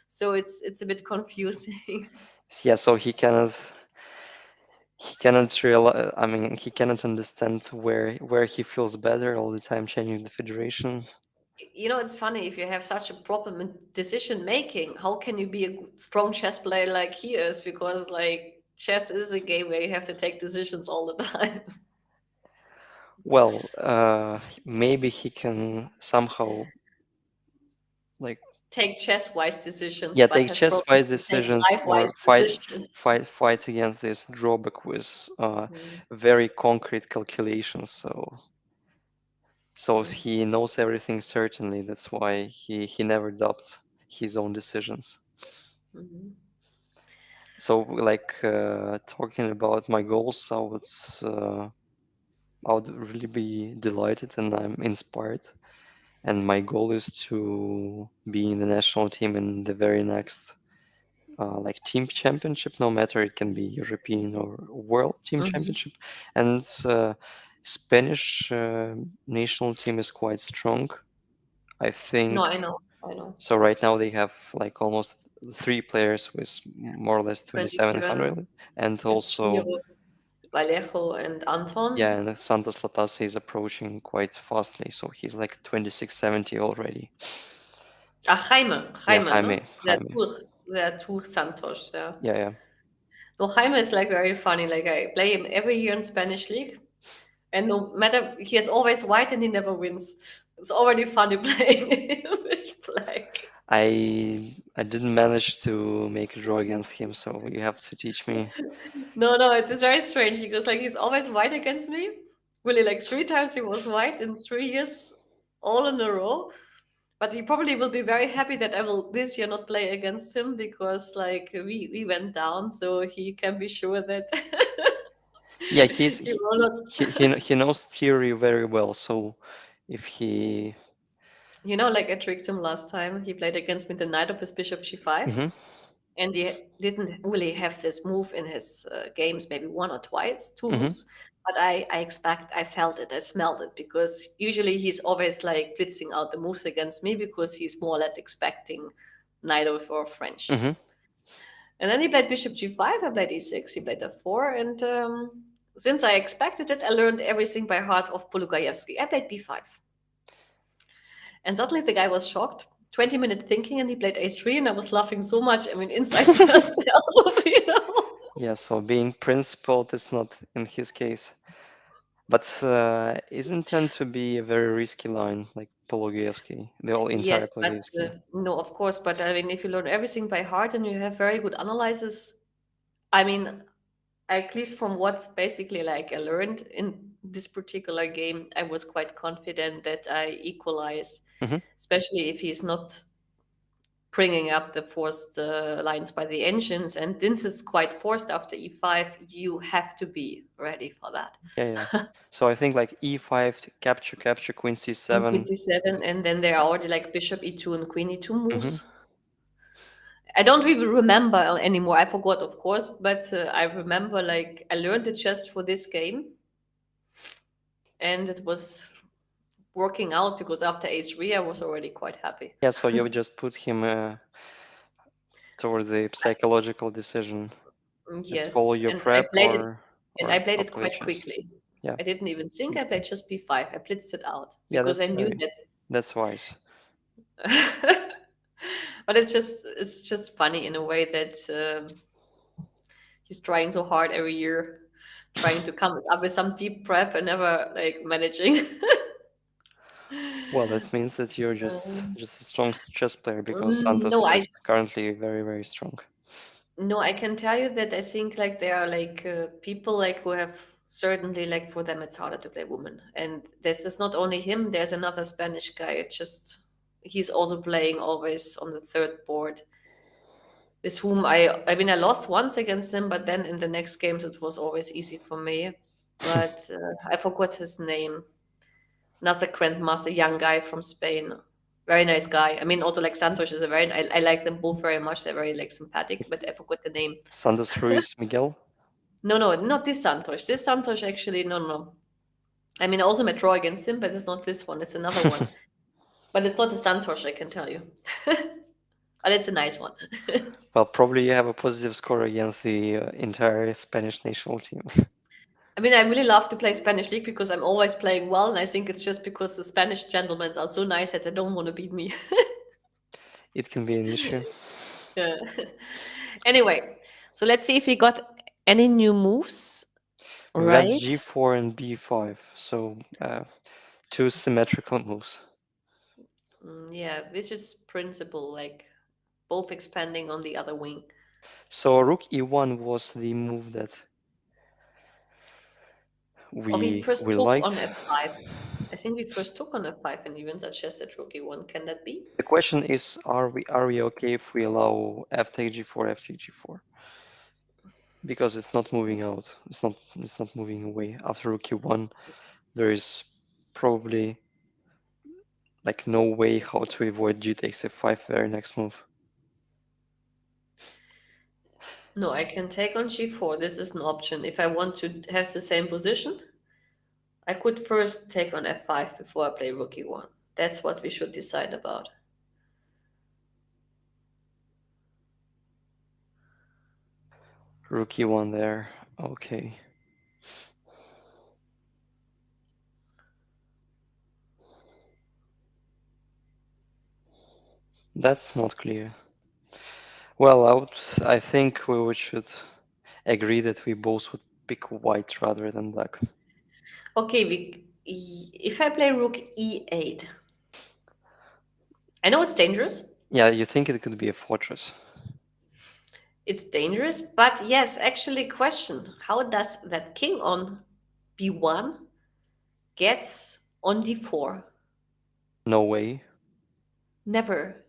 Speaker 2: So it's a bit confusing.
Speaker 1: Yeah, so he cannot realize, I mean, he cannot understand where he feels better all the time changing the federation.
Speaker 2: It's funny if you have such a problem in decision making. How can you be a strong chess player like he is? Because like chess is a game where you have to take decisions all the time.
Speaker 1: Well, maybe he can somehow like
Speaker 2: Take chess wise decisions,
Speaker 1: yeah
Speaker 2: but
Speaker 1: take
Speaker 2: has
Speaker 1: chess
Speaker 2: problems
Speaker 1: wise
Speaker 2: in taking
Speaker 1: decisions
Speaker 2: life
Speaker 1: or
Speaker 2: wise
Speaker 1: fight
Speaker 2: decisions.
Speaker 1: fight against this drawback with
Speaker 2: Mm,
Speaker 1: very concrete calculations. So
Speaker 2: mm,
Speaker 1: he knows everything certainly. That's why he never doubts his own decisions.
Speaker 2: mhm.
Speaker 1: So like talking about my goals, I would really be delighted and I'm inspired. And my goal is to be in the national team in the very next like team championship, no matter it can be European or World Team
Speaker 2: Hmm.
Speaker 1: Championship, and Spanish national team is quite strong. I
Speaker 2: No,
Speaker 1: think
Speaker 2: I know, I know.
Speaker 1: so. Right now they have like almost three players with more or less
Speaker 2: 27,
Speaker 1: 2,700, and
Speaker 2: it's
Speaker 1: also
Speaker 2: Ciro, Vallejo, and
Speaker 1: yeah,
Speaker 2: Anton.
Speaker 1: and Santos Latase is approaching quite fastly, so he's like 2670 already.
Speaker 2: Ah,
Speaker 1: Yeah,
Speaker 2: Jaime, no?
Speaker 1: Jaime.
Speaker 2: The Tour Santos, yeah.
Speaker 1: Yeah, yeah.
Speaker 2: No, Jaime is like very funny. Like I play him every year in Spanish league, and no matter he has always white and he never wins. It's already funny playing him with black.
Speaker 1: I didn't manage to make a draw against him, so you have to teach me.
Speaker 2: No, no, it's very strange because like he's always white against me. Really, like 3 times he was white in 3 years, all in a row. But he probably will be very happy that I will this year not play against him because like we went down, so he can be sure that
Speaker 1: Yeah,
Speaker 2: he will not.
Speaker 1: he knows theory very well, so if he
Speaker 2: Like I tricked him last time. He played against me the knight of his bishop g5,
Speaker 1: hmm
Speaker 2: and he didn't really have this move in his games, maybe one or twice, two
Speaker 1: hmm
Speaker 2: moves. But I felt it, I smelled it, because usually he's always like blitzing out the moves against me because he's more or less expecting knight or French.
Speaker 1: hmm
Speaker 2: And then he played bishop g5, I played e6, he played f4, and since I expected it, I learned everything by heart of Polugayevsky. I played b5. And suddenly the guy was shocked. 20-minute thinking, and he played a3, and I was laughing so much. I mean, inside myself.
Speaker 1: Yeah, so being principled is not in his case. But isn't tend to be a very risky line, like Pologievsky, the whole entire
Speaker 2: Yes, but
Speaker 1: Pologievsky.
Speaker 2: no, of course. But I mean, if you learn everything by heart and you have very good analysis, I mean, at least from what basically like I learned in this particular game, I was quite confident that I equalize,
Speaker 1: hmm
Speaker 2: especially if he's not bringing up the forced lines by the engines. And since it's quite forced after e5, you have to be ready for that.
Speaker 1: Yeah, yeah. So I think like e5 to capture, capture, queen
Speaker 2: And queen
Speaker 1: c7.
Speaker 2: c7, and then there are already like bishop e2 and queen e2
Speaker 1: hmm
Speaker 2: moves. I don't even remember anymore. I forgot, of course, but I remember like I learned it just for this game, and it was working out because after a3, I was already quite happy.
Speaker 1: Yeah, so you just put him toward the psychological decision. Just follow
Speaker 2: Yes,
Speaker 1: your prep
Speaker 2: and I
Speaker 1: or
Speaker 2: played
Speaker 1: not
Speaker 2: it
Speaker 1: play
Speaker 2: quite
Speaker 1: chess.
Speaker 2: quickly.
Speaker 1: Yeah.
Speaker 2: I didn't even think.
Speaker 1: Mm.
Speaker 2: I played just b5. I blitzed it out
Speaker 1: Yeah,
Speaker 2: because I knew that.
Speaker 1: that's wise.
Speaker 2: But it's just funny in a way that he's trying so hard every year, trying to come up with some deep prep and never like managing.
Speaker 1: Well, that means that you're
Speaker 2: Um,
Speaker 1: just a strong chess player because
Speaker 2: no,
Speaker 1: Santos
Speaker 2: I
Speaker 1: is currently very, very strong.
Speaker 2: no, I can tell you that I think like there are like people like who have certainly like for them it's harder to play women, and this is not only him. There's another Spanish guy. It just he's also playing always on the third board, with whom I mean I lost once against him, but then in the next games it was always easy for me. But I forgot his name. Another grandmaster, young guy from Spain. Very nice guy. I mean, also like Santos is a very. I like them both very much. They're very like sympathetic, but I forgot the name.
Speaker 1: Santos Ruiz Miguel.
Speaker 2: No, no, not this Santos. This Santos actually, no, no. I mean, I also made draw against him, but it's not this one. It's another one. But it's not the Santos, I can tell you. But it's a nice one.
Speaker 1: Well, probably you have a positive score against the entire Spanish national team.
Speaker 2: I mean, I really love to play Spanish League because I'm always playing well, and I think it's just because the Spanish gentlemen are so nice that they don't want to beat me.
Speaker 1: It can be an issue.
Speaker 2: Yeah. Anyway, so let's see if we got any new moves.
Speaker 1: We've got
Speaker 2: Right.
Speaker 1: g4 and b5, so two symmetrical moves.
Speaker 2: Yeah, which is principle, like both expanding on the other wing.
Speaker 1: So rook e1 was the move that
Speaker 2: Or we first
Speaker 1: we
Speaker 2: took on
Speaker 1: liked.
Speaker 2: f5. I think we first took on f5 and even suggested rook e1. Can that be?
Speaker 1: The question is, are we okay if we allow f take g4, f take g4? Because it's not moving out. It's not moving away. After rook e1, there is probably like no way how to avoid g takes f5 very next move.
Speaker 2: No, I can take on g4. This is an option. If I want to have the same position, I could first take on f5 before I play rook e1. That's what we should decide about.
Speaker 1: Rook e1 there. Okay. That's not clear. Well, I think should agree that we both would pick white rather than black.
Speaker 2: Okay, if I play rook e8, I know it's dangerous.
Speaker 1: Yeah, you think it could be a fortress.
Speaker 2: It's dangerous, but yes, actually, question: how does that king on b1 gets on d4?
Speaker 1: No way.
Speaker 2: Never.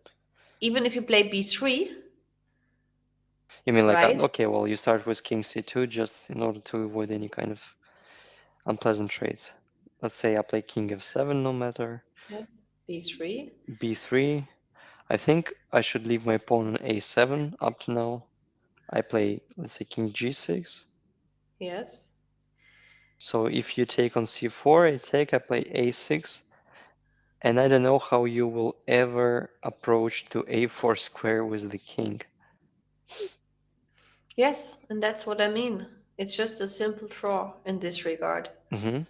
Speaker 2: Even if you play b3,
Speaker 1: You mean like,
Speaker 2: right?
Speaker 1: okay, well, you start with king c2 just in order to avoid any kind of unpleasant trades. Let's say I play king f7 no matter.
Speaker 2: Yes. b3.
Speaker 1: b3. I think I should leave my pawn on a7 up to now. I play, let's say, king g6.
Speaker 2: Yes.
Speaker 1: So if you take on c4, I play a6. And I don't know how you will ever approach to a4 square with the king.
Speaker 2: Yes, and that's what I mean. It's just a simple draw in this regard.
Speaker 1: Hmm.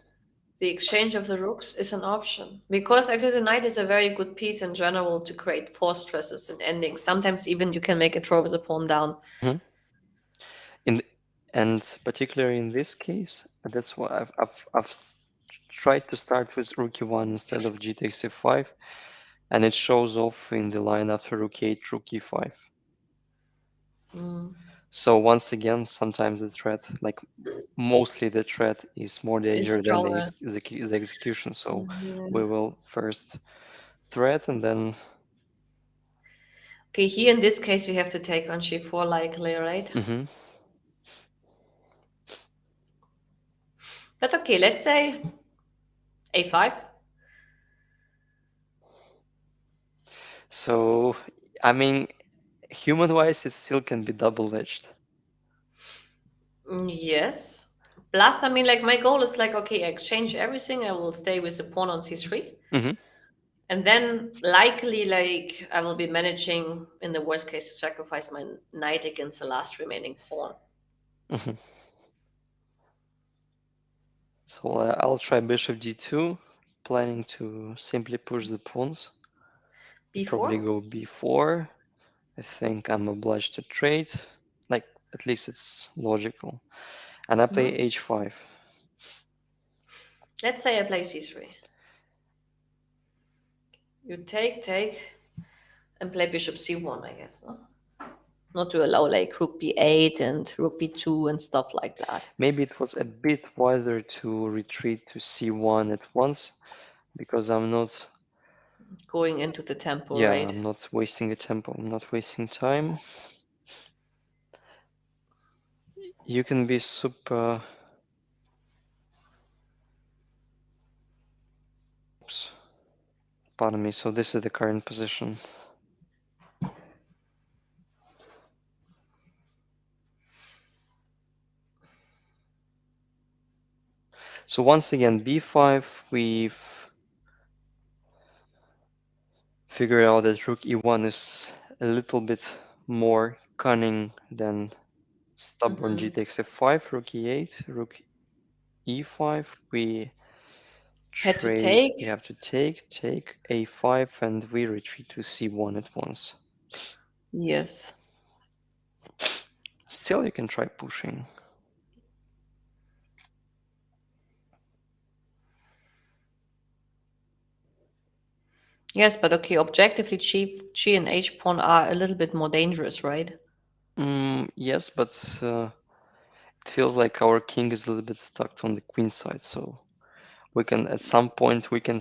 Speaker 2: The exchange of the rooks is an option because actually the knight is a very good piece in general to create force stresses and endings. Sometimes even you can make a draw with a pawn down.
Speaker 1: Hmm. In th- and particularly in this case, that's why I've tried to start with rook e1 instead of g takes c5, and it shows off in the line after rook e8, rook e5.
Speaker 2: Mm.
Speaker 1: So once again, sometimes the threat, like mostly the threat, is more
Speaker 2: Is
Speaker 1: dangerous than
Speaker 2: stronger.
Speaker 1: the execution. So we
Speaker 2: Yeah.
Speaker 1: will first threat and then.
Speaker 2: Okay, here in this case we have to take on g4 likely, right?
Speaker 1: Hmm.
Speaker 2: But okay, let's say a5.
Speaker 1: So I mean, human-wise, it still can be double-edged.
Speaker 2: Yes. Plus, I mean, like my goal is like, okay, I exchange everything. I will stay with the pawn on c3.
Speaker 1: Hmm.
Speaker 2: And then likely, like, I will be managing, in the worst case, to sacrifice my knight against the last remaining pawn.
Speaker 1: Hmm. So I'll try bishop d2, planning to simply push the pawns. Probably
Speaker 2: b4?
Speaker 1: go b4. I think I'm obliged to trade. Like, at least it's logical. And I play
Speaker 2: Hmm.
Speaker 1: h5.
Speaker 2: Let's say I play c3. You take, and play bishop c1, I guess, no? Not to allow like rook b8 and rook b2 and stuff like that.
Speaker 1: Maybe it was a bit wiser to retreat to c1 at once because I'm not,
Speaker 2: Going into the tempo,
Speaker 1: yeah,
Speaker 2: right?
Speaker 1: I'm not wasting the tempo. I'm not wasting time. You can be super. Oops, pardon me. So this is the current position. So once again, b5, we've figured out that rook e1 is a little bit more cunning than stubborn g
Speaker 2: Mm-hmm.
Speaker 1: takes f5, rook e8, rook e5. We
Speaker 2: Had to
Speaker 1: trade, we
Speaker 2: take.
Speaker 1: have to take a5, and we retreat to c1 at once.
Speaker 2: Yes.
Speaker 1: Still, you can try pushing.
Speaker 2: Yes, but okay, objectively, G and H pawn are a little bit more dangerous, right?
Speaker 1: Yes, but it feels like our king is a little bit stuck on the queen side, so we can, at some point, we can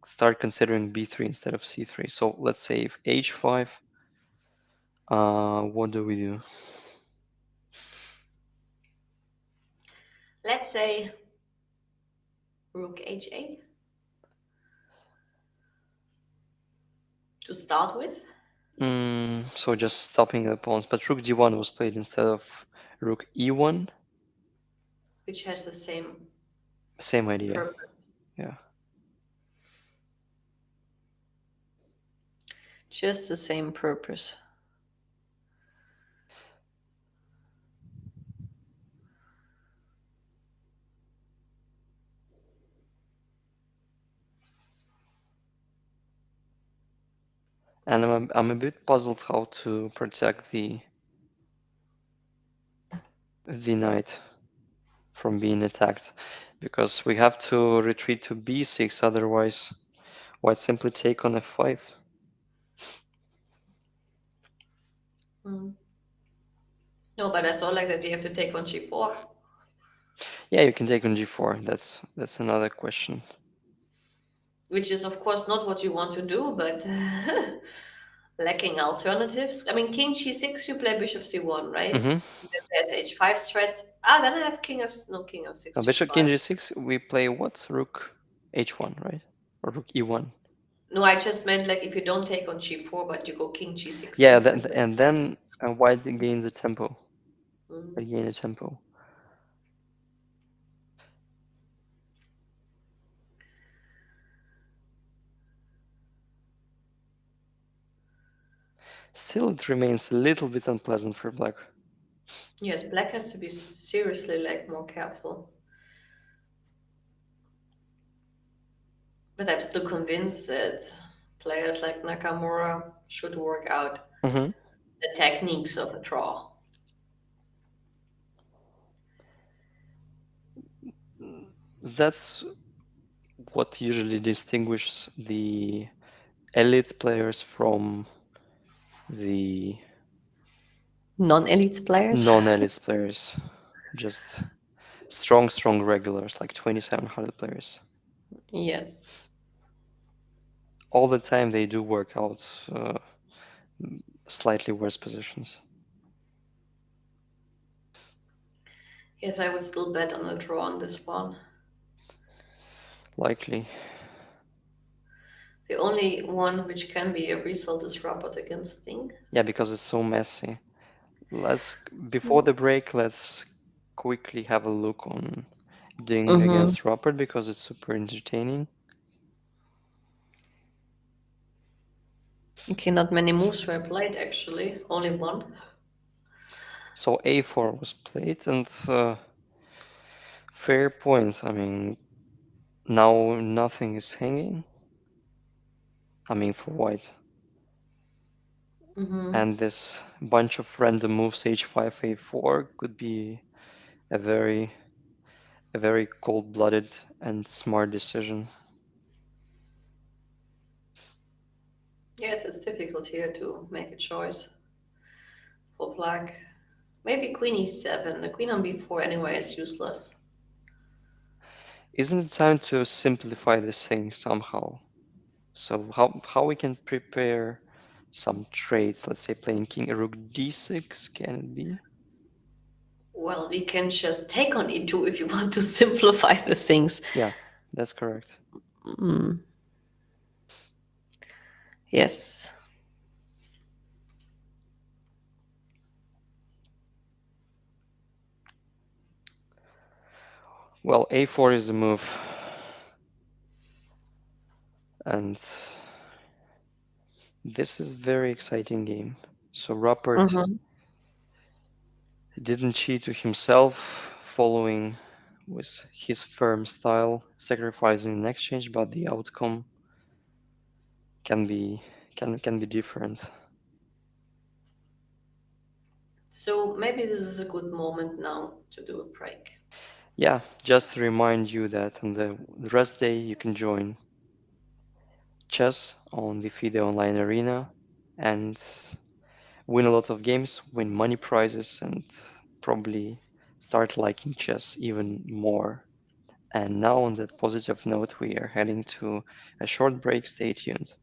Speaker 1: start considering b3 instead of c3. So let's say if h5, what do we do?
Speaker 2: Let's say rook h8 to start with.
Speaker 1: So just stopping the pawns. But rook d1 was played instead of rook e1.
Speaker 2: which has the same
Speaker 1: Same idea.
Speaker 2: purpose.
Speaker 1: Yeah.
Speaker 2: Just the same purpose.
Speaker 1: And I'm a bit puzzled how to protect the knight from being attacked, because we have to retreat to b6, otherwise white simply take on f5.
Speaker 2: Mm. No, but I saw like that we have to take on g4.
Speaker 1: Yeah, you can take on g4. That's another question.
Speaker 2: Which is of course not what you want to do, but lacking alternatives. I mean, king g6, you play bishop c1, right?
Speaker 1: Mm-hmm.
Speaker 2: Then there's h5 threat. Ah, then I have king of 6
Speaker 1: Bishop king
Speaker 2: g5.
Speaker 1: g6, we play what? Rook h1, right? Or rook e1.
Speaker 2: No, I just meant like if you don't take on g4, but you go king g6
Speaker 1: Yeah,
Speaker 2: instead.
Speaker 1: and then white gains the tempo.
Speaker 2: Mm.
Speaker 1: White gain a tempo. Still, it remains a little bit unpleasant for black.
Speaker 2: Yes, black has to be seriously like more careful. But I'm still convinced that players like Nakamura should work out
Speaker 1: Mm-hmm.
Speaker 2: the techniques of a draw.
Speaker 1: That's what usually distinguishes the elite players from the
Speaker 2: Non-elite players?
Speaker 1: non-elite players. Just strong regulars, like 2700 players.
Speaker 2: Yes.
Speaker 1: All the time they do work out slightly worse positions.
Speaker 2: Yes, I would still bet on a draw on this one.
Speaker 1: Likely.
Speaker 2: The only one which can be a result is Rapport against Ding.
Speaker 1: Yeah, because it's so messy. Before the break, let's quickly have a look on Ding
Speaker 2: Mm-hmm.
Speaker 1: against Rapport because it's super entertaining.
Speaker 2: Okay, not many moves were played actually, only one.
Speaker 1: So a4 was played, and fair point. I mean, now nothing is hanging. I mean, for white.
Speaker 2: Mm-hmm.
Speaker 1: And this bunch of random moves, h5, a4, could be a very, a very cold-blooded and smart decision.
Speaker 2: Yes, it's difficult here to make a choice for black. Maybe queen e7. The queen on b4 anyway is useless.
Speaker 1: Isn't it time to simplify this thing somehow? So how we can prepare some trades? Let's say playing king rook d6, can it be?
Speaker 2: Well, we can just take on e2 if you want to simplify the things.
Speaker 1: Yeah, that's correct.
Speaker 2: Mm. Yes.
Speaker 1: Well, a4 is the move. And this is very exciting game. So Rapport
Speaker 2: Mm-hmm.
Speaker 1: didn't cheat to himself, following with his firm style, sacrificing in exchange, but the outcome can be can be different.
Speaker 2: So maybe this is a good moment now to do a break.
Speaker 1: Yeah, just to remind you that on the rest day you can join chess on the FIDE Online Arena and win a lot of games, win money prizes, and probably start liking chess even more. And now, on that positive note, we are heading to a short break. Stay tuned.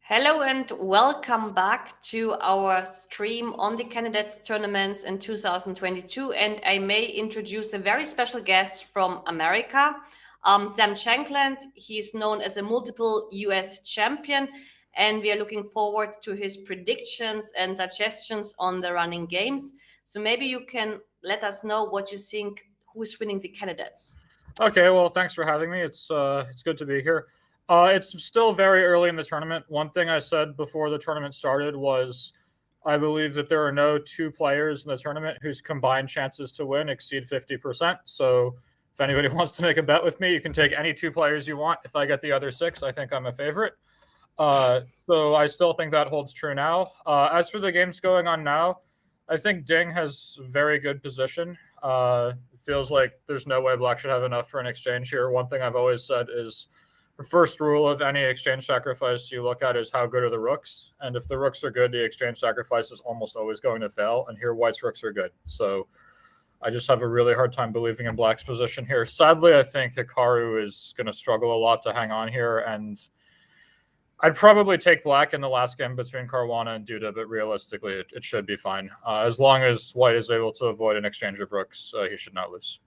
Speaker 2: Hello and welcome back to our stream on the candidates tournaments in 2022. And I may introduce a very special guest from America, Sam Shankland. He's known as a multiple US champion, and we are looking forward to his predictions and suggestions on the running games. So maybe you can let us know what you think, who's winning the candidates.
Speaker 3: Okay, well, thanks for having me. It's good to be here. It's still very early in the tournament. One thing I said before the tournament started was I believe that there are no two players in the tournament whose combined chances to win exceed 50%. So if anybody wants to make a bet with me, you can take any two players you want. If I get the other six, I think I'm a favorite. So I still think that holds true now. As for the games going on now, I think Ding has very good position. It feels like there's no way Black should have enough for an exchange here. One thing I've always said is the first rule of any exchange sacrifice you look at is how good are the rooks. And if the rooks are good, the exchange sacrifice is almost always going to fail. And here, White's rooks are good. So I just have a really hard time believing in Black's position here. Sadly, I think Hikaru is going to struggle a lot to hang on here. And I'd probably take Black in the last game between Caruana and Duda, but realistically, it should be fine. As long as White is able to avoid an exchange of rooks, he should not lose.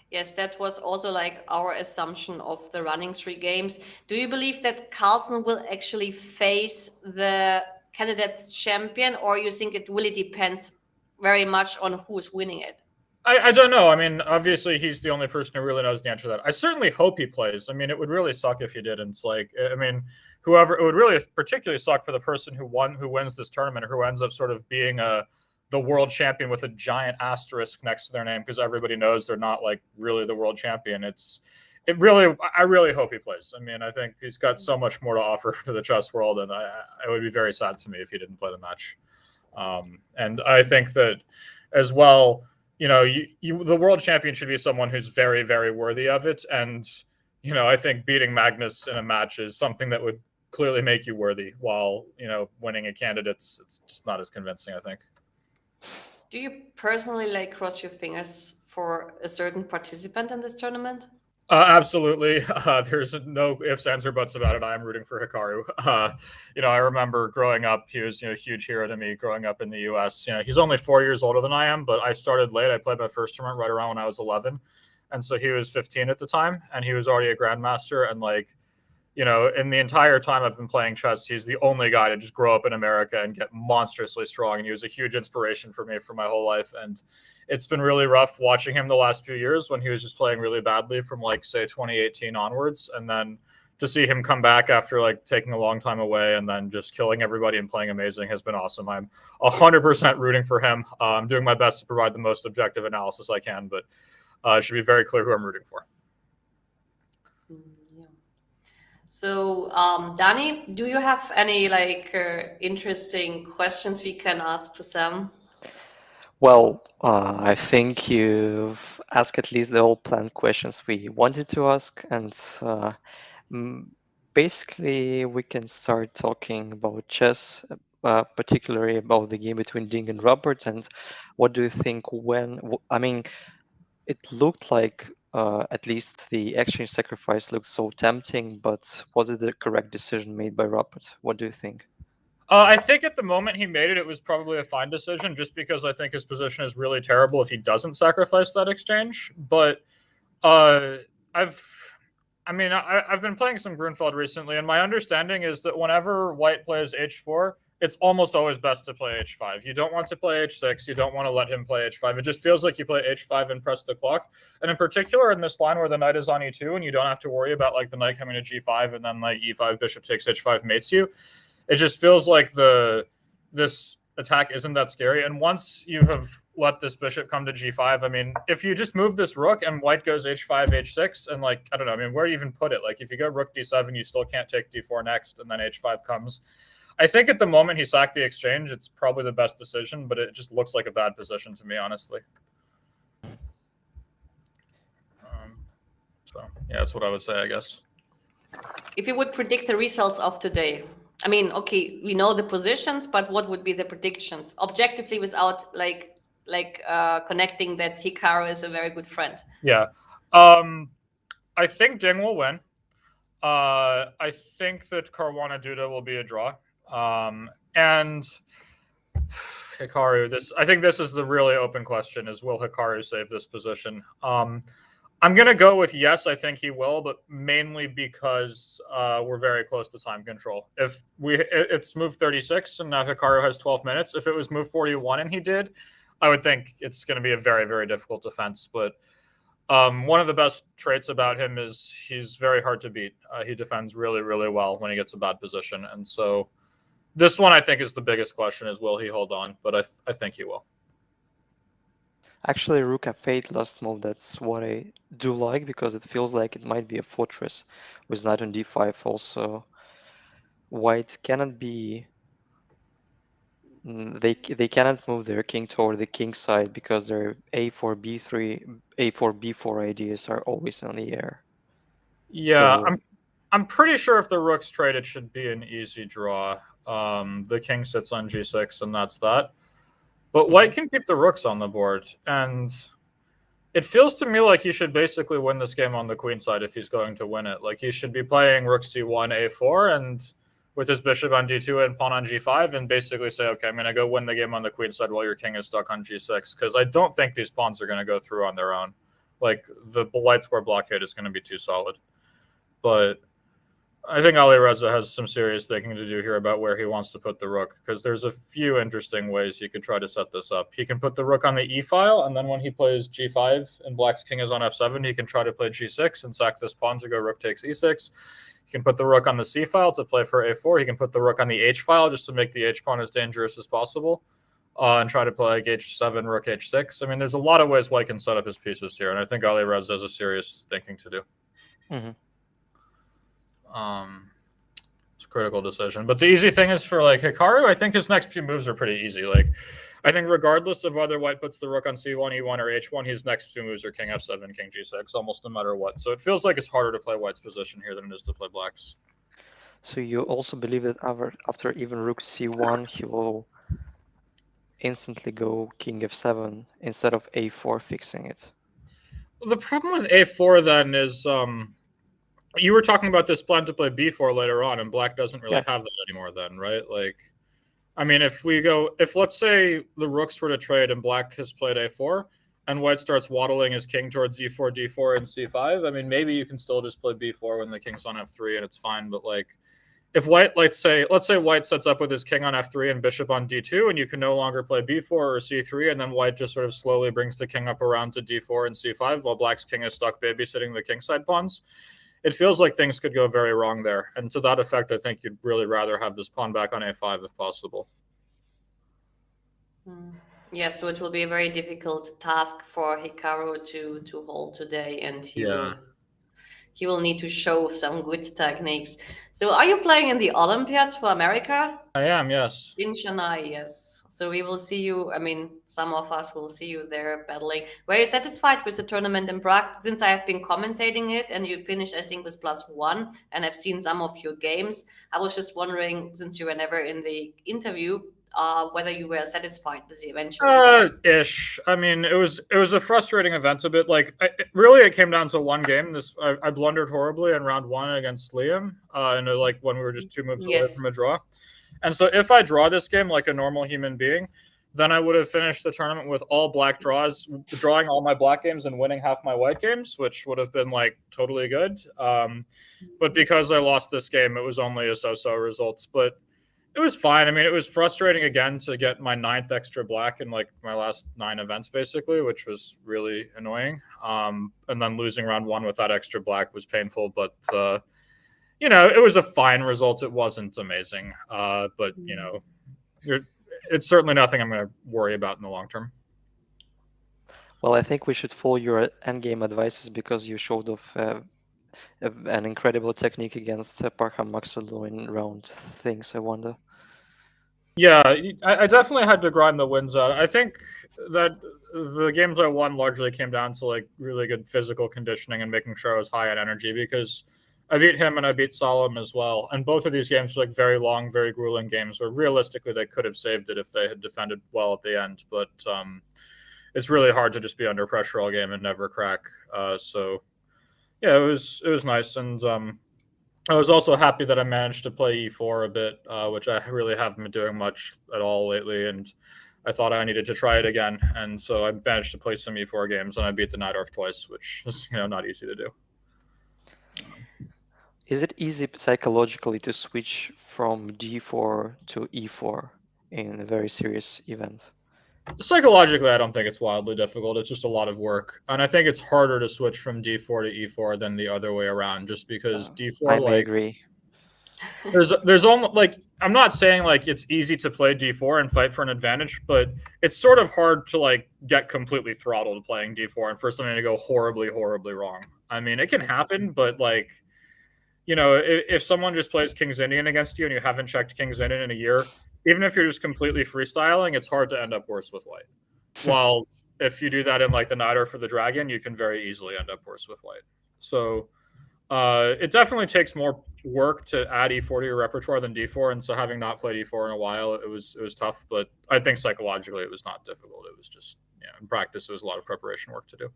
Speaker 2: Yes, that was also like our assumption of the running three games. Do you believe that Carlsen will actually face the candidates champion, or you think it really depends very much on who's winning it?
Speaker 3: I don't know. I mean, obviously, he's the only person who really knows the answer to that. I certainly hope he plays. I mean, it would really suck if he didn't. It's like, I mean, whoever, it would really particularly suck for the person who wins this tournament, or who ends up sort of being the world champion with a giant asterisk next to their name because everybody knows they're not like really the world champion. I really hope he plays. I mean, I think he's got so much more to offer to the chess world, and it would be very sad to me if he didn't play the match. And I think that as well, the world champion should be someone who's very, very worthy of it. And, I think beating Magnus in a match is something that would clearly make you worthy, while, winning a candidate's, it's just not as convincing, I think.
Speaker 2: Do you personally like cross your fingers for a certain participant in this tournament?
Speaker 3: Absolutely. There's no ifs, ands, or buts about it. I'm rooting for Hikaru. I remember growing up, he was, a huge hero to me growing up in the US. He's only 4 years older than I am, but I started late. I played my first tournament right around when I was 11. And so he was 15 at the time, and he was already a grandmaster. And in the entire time I've been playing chess, he's the only guy to just grow up in America and get monstrously strong. And he was a huge inspiration for me for my whole life. And it's been really rough watching him the last few years when he was just playing really badly from say 2018 onwards. And then to see him come back after taking a long time away and then just killing everybody and playing amazing has been awesome. I'm 100% rooting for him. I'm doing my best to provide the most objective analysis I can, but it should be very clear who I'm rooting for.
Speaker 2: Yeah. So, Dani, do you have any interesting questions we can ask for Sam?
Speaker 1: Well, I think you've asked at least the all planned questions we wanted to ask, and basically we can start talking about chess, particularly about the game between Ding and Rapport. And what do you think I mean, it looked like at least the exchange sacrifice looked so tempting, but was it the correct decision made by Rapport? What do you think?
Speaker 3: I think at the moment he made it, it was probably a fine decision, just because I think his position is really terrible if he doesn't sacrifice that exchange. But I've been playing some Grunfeld recently, and my understanding is that whenever White plays h4, it's almost always best to play h5. You don't want to play h6. You don't want to let him play h5. It just feels like you play h5 and press the clock. And in particular, in this line where the knight is on e2, and you don't have to worry about the knight coming to g5 and then e5, bishop takes h5 mates you. It just feels like this attack isn't that scary. And once you have let this bishop come to g5, I mean, if you just move this rook and White goes h5, h6, and I don't know, I mean, where do you even put it? If you go rook d7, you still can't take d4 next, and then h5 comes. I think at the moment he sacked the exchange, it's probably the best decision, but it just looks like a bad position to me, honestly. So yeah, that's what I would say, I guess.
Speaker 2: If you would predict the results of today, I mean, okay, we know the positions, but what would be the predictions objectively without connecting that Hikaru is a very good friend?
Speaker 3: Yeah. I think Ding will win. I think that Caruana Duda will be a draw. And Hikaru, I think this is the really open question: is will Hikaru save this position? I'm gonna go with yes. I think he will, but mainly because we're very close to time control. If it's move 36 and now Hikaru has 12 minutes. If it was move 41 and he did, I would think it's going to be a very, very difficult defense. But one of the best traits about him is he's very hard to beat. He defends really, really well when he gets a bad position, and so this one I think is the biggest question: is will he hold on? But I think he will.
Speaker 1: Actually, rook f8 last move, that's what I do like, because it feels like it might be a fortress with knight on d5 also. White cannot be... They cannot move their king toward the king side because their a4, b3, a4, b4 ideas are always on the air.
Speaker 3: Yeah,
Speaker 1: So,
Speaker 3: I'm pretty sure if the rook's trade, it should be an easy draw. The king sits on g6, and that's that. But white can keep the rooks on the board, and it feels to me like he should basically win this game on the queen side if he's going to win it. Like, he should be playing rook c1, a4, and with his bishop on d2 and pawn on g5, and basically say, okay, I'm going to go win the game on the queen side while your king is stuck on g6, because I don't think these pawns are going to go through on their own. Like, the white square blockade is going to be too solid. But I think Alireza has some serious thinking to do here about where he wants to put the rook, because there's a few interesting ways he could try to set this up. He can put the rook on the e file, and then when he plays g5 and black's king is on f7, he can try to play g6 and sack this pawn to go rook takes e6. He can put the rook on the c file to play for a4. He can put the rook on the h file just to make the h pawn as dangerous as possible, and try to play like h7, rook h6. I mean, there's a lot of ways white can set up his pieces here, and I think Alireza has a serious thinking to do. It's a critical decision. But the easy thing is for like Hikaru, I think his next few moves are pretty easy. Like, I think regardless of whether white puts the rook on c1, e1, or h1, his next two moves are king f7, king g6, almost no matter what. So it feels like it's harder to play white's position here than it is to play black's.
Speaker 1: so you also believe that after even rook c1, he will instantly go king f7 instead of a4 fixing it?
Speaker 3: The problem with a4 then is you were talking about this plan to play b4 later on, and black doesn't really have that anymore then, right? Like, I mean, if let's say the rooks were to trade and black has played a4 and white starts waddling his king towards e4, d4, and c5, I mean, maybe you can still just play b4 when the king's on f3 and it's fine. But like, if white, let's say white sets up with his king on f3 and bishop on d2, and you can no longer play b4 or c3, and then white just sort of slowly brings the king up around to d4 and c5 while black's king is stuck babysitting the kingside pawns, it feels like things could go very wrong there. And to that effect, I think you'd really rather have this pawn back on a5 if possible.
Speaker 2: Yeah, so it will be a very difficult task for Hikaru to hold today, and he will need to show some good techniques. So are you playing in the Olympiads for America?
Speaker 3: I am, yes.
Speaker 2: In Chennai, yes. So we will see you, I mean, some of us will see you there battling. Were you satisfied with the tournament in Prague? Since I have been commentating it and you finished, I think, with +1, and I've seen some of your games, I was just wondering, since you were never in the interview, whether you were satisfied with the eventual result.
Speaker 3: Ish. I mean, it was a frustrating event a bit. Like, really, it came down to one game. I blundered horribly in round 1 against Liam, and like when we were just 2 moves away from a draw. And so if I draw this game like a normal human being, then I would have finished the tournament with all black draws, drawing all my black games and winning half my white games, which would have been like totally good. But because I lost this game, it was only a so-so results. But it was fine. I mean, it was frustrating again to get my 9th extra black in like my last 9 events, basically, which was really annoying. And then losing round 1 with that extra black was painful, but you know, it was a fine result. It wasn't amazing, but you know, it's certainly nothing I'm going to worry about in the long term.
Speaker 1: Well, I think we should follow your endgame advices, because you showed off an incredible technique against Parham Maxwell in round things, I wonder.
Speaker 3: Yeah, I definitely had to grind the wins out. I think that the games I won largely came down to like really good physical conditioning and making sure I was high on energy, because I beat him and I beat Solemn as well. And both of these games were like very long, very grueling games where realistically they could have saved it if they had defended well at the end. But it's really hard to just be under pressure all game and never crack. So yeah, it was nice. And I was also happy that I managed to play e4 a bit, which I really haven't been doing much at all lately, and I thought I needed to try it again, and so I managed to play some e4 games, and I beat the Najdorf twice, which is not easy to do.
Speaker 1: Is it easy psychologically to switch from d4 to e4 in a very serious event?
Speaker 3: Psychologically, I don't think it's wildly difficult. It's just a lot of work, and I think it's harder to switch from d4 to e4 than the other way around, just because d4
Speaker 1: I may
Speaker 3: like
Speaker 1: agree.
Speaker 3: there's almost like I'm not saying like it's easy to play d4 and fight for an advantage, but it's sort of hard to like get completely throttled playing d4 and for something to go horribly wrong. I mean, it can happen, but like if someone just plays King's Indian against you and you haven't checked King's Indian in a year, even if you're just completely freestyling, it's hard to end up worse with white. While if you do that in like the Knight or for the Dragon, you can very easily end up worse with white. So it definitely takes more work to add e4 to your repertoire than d4, and so having not played e4 in a while, it was tough. But I think psychologically, it was not difficult. It was just in practice, it was a lot of preparation work to do.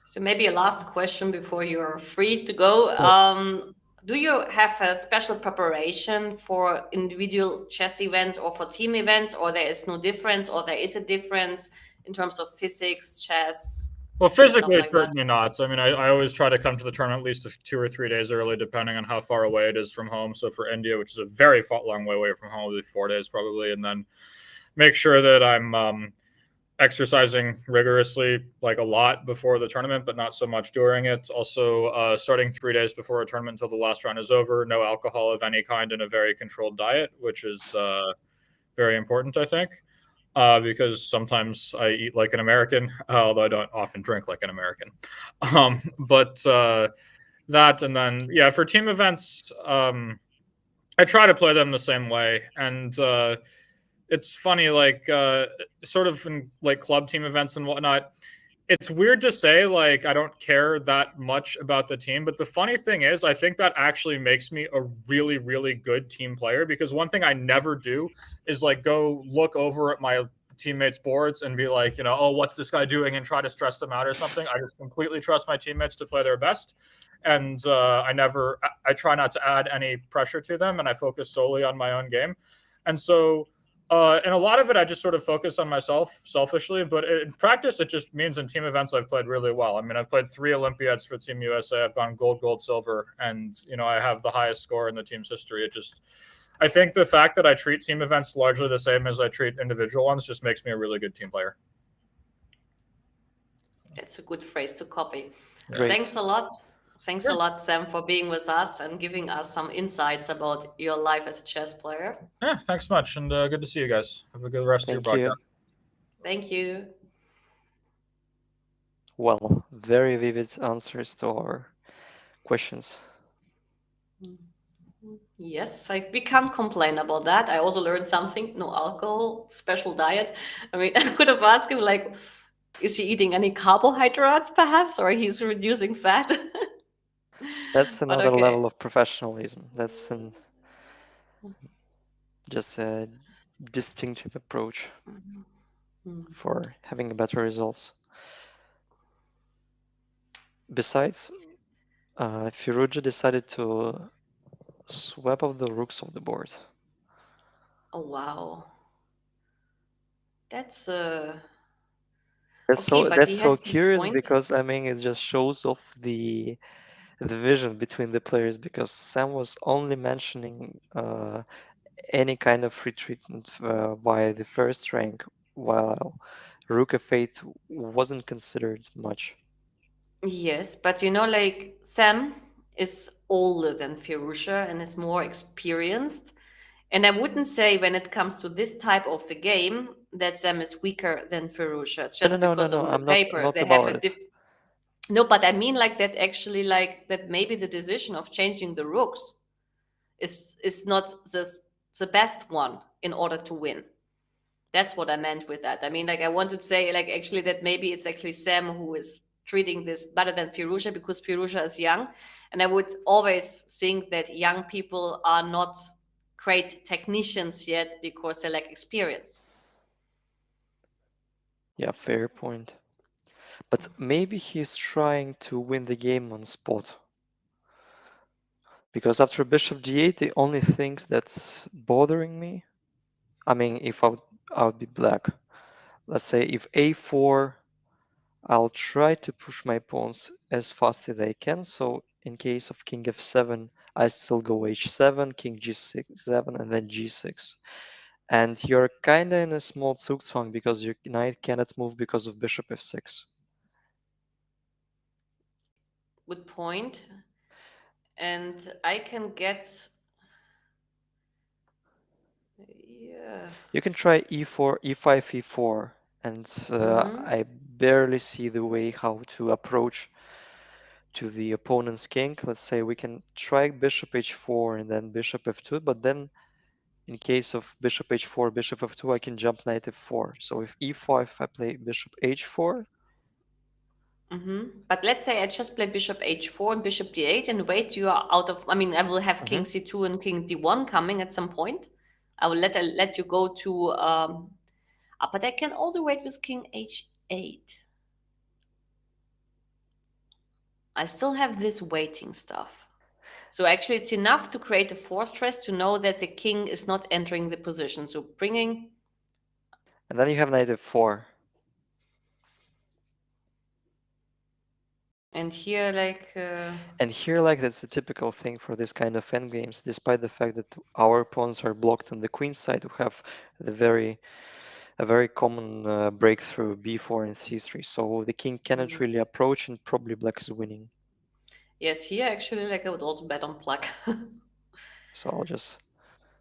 Speaker 2: So maybe a last question before you're free to go. Do you have a special preparation for individual chess events or for team events, or there is no difference, or there is a difference in terms of physics, chess?
Speaker 3: Well,
Speaker 2: And stuff
Speaker 3: physically,
Speaker 2: like that.
Speaker 3: certainly not. I mean, I always try to come to the tournament at least 2 or 3 days early, depending on how far away it is from home. So for India, which is a very long way away from home, it'll be 4 days probably, and then make sure that I'm exercising rigorously, like a lot before the tournament, but not so much during it. Also, starting 3 days before a tournament until the last round is over, no alcohol of any kind, and a very controlled diet, which is very important, I think. Because sometimes I eat like an American, although I don't often drink like an American. But that, and then, yeah, for team events, I try to play them the same way. And it's funny, like, sort of in like club team events and whatnot, it's weird to say like I don't care that much about the team, but the funny thing is I think that actually makes me a really good team player, because one thing I never do is like go look over at my teammates' boards and be like, oh, what's this guy doing, and try to stress them out or something. I just completely trust my teammates to play their best, and I try not to add any pressure to them, and I focus solely on my own game. And so and a lot of it, I just sort of focus on myself selfishly. But in practice, it just means in team events, I've played really well. I mean, I've played 3 Olympiads for Team USA. I've gone gold, silver, and I have the highest score in the team's history. I think the fact that I treat team events largely the same as I treat individual ones just makes me a really good team player.
Speaker 2: It's a good phrase to copy.
Speaker 1: Great.
Speaker 2: Thanks a lot. Thanks a lot, Sam, for being with us and giving us some insights about your life as a chess player.
Speaker 3: Yeah, thanks much, and good to see you guys. Have a good rest of your broadcast.
Speaker 2: Thank you.
Speaker 1: Well, very vivid answers to our questions.
Speaker 2: Yes, we can't complain about that. I also learned something: no alcohol, special diet. I mean, I could have asked him, like, is he eating any carbohydrates perhaps, or he's reducing fat?
Speaker 1: That's
Speaker 2: But
Speaker 1: another
Speaker 2: okay.
Speaker 1: level of professionalism. That's just a distinctive approach for having better results. Besides, Firouzja decided to swap off the rooks of the board.
Speaker 2: Oh wow, that's
Speaker 1: That's
Speaker 2: okay,
Speaker 1: so
Speaker 2: but he
Speaker 1: that's so
Speaker 2: has some
Speaker 1: curious,
Speaker 2: point.
Speaker 1: because I mean it just shows off the vision between the players, because Sam was only mentioning any kind of retreatment via the first rank, while Rook F8 wasn't considered much.
Speaker 2: Yes, but like Sam is older than Firouzja and is more experienced. And I wouldn't say when it comes to this type of the game that Sam is weaker than Firouzja, just because
Speaker 1: No.
Speaker 2: on the
Speaker 1: I'm
Speaker 2: paper
Speaker 1: not
Speaker 2: they have
Speaker 1: about
Speaker 2: a
Speaker 1: it.
Speaker 2: No, but I mean like that actually, like that maybe the decision of changing the rooks is not the best one in order to win. That's what I meant with that. I mean, like I want to say, like actually that maybe it's actually Sam who is treating this better than Firouzja, because Firouzja is young, and I would always think that young people are not great technicians yet because they lack experience.
Speaker 1: Yeah, fair point. But maybe he's trying to win the game on spot. Because after bishop d8, the only things that's bothering me, I mean, if I would be black, let's say if a4, I'll try to push my pawns as fast as I can. So in case of king f7, I still go h7, king g6, 7, and then g6. And you're kinda in a small zugzwang because your knight cannot move because of bishop f6.
Speaker 2: Good point. And I can get, yeah.
Speaker 1: You can try e4, e5, e4, and
Speaker 2: Mm-hmm.
Speaker 1: I barely see the way how to approach to the opponent's king. Let's say we can try bishop h4 and then bishop f2, but then in case of bishop h4, bishop f2, I can jump knight f4. So if e5, I play bishop h4,
Speaker 2: Mm-hmm. But let's say I just play bishop h4 and bishop d8 and wait you are out of. I mean, I will have king
Speaker 1: mhm,
Speaker 2: c2 and king d1 coming at some point. I will let you go to. But I can also wait with king h8. I still have this waiting stuff. So actually, it's enough to create a force stress to know that the king is not entering the position. So bringing.
Speaker 1: and then you have knight f4.
Speaker 2: And here, like.
Speaker 1: And here, like, that's a typical thing for this kind of endgames, despite the fact that our pawns are blocked on the queen side, we have a very common breakthrough b4 and c3. So the king cannot really approach, and probably black is winning.
Speaker 2: Yes, here actually, like I would also bet on black.
Speaker 1: So I'll just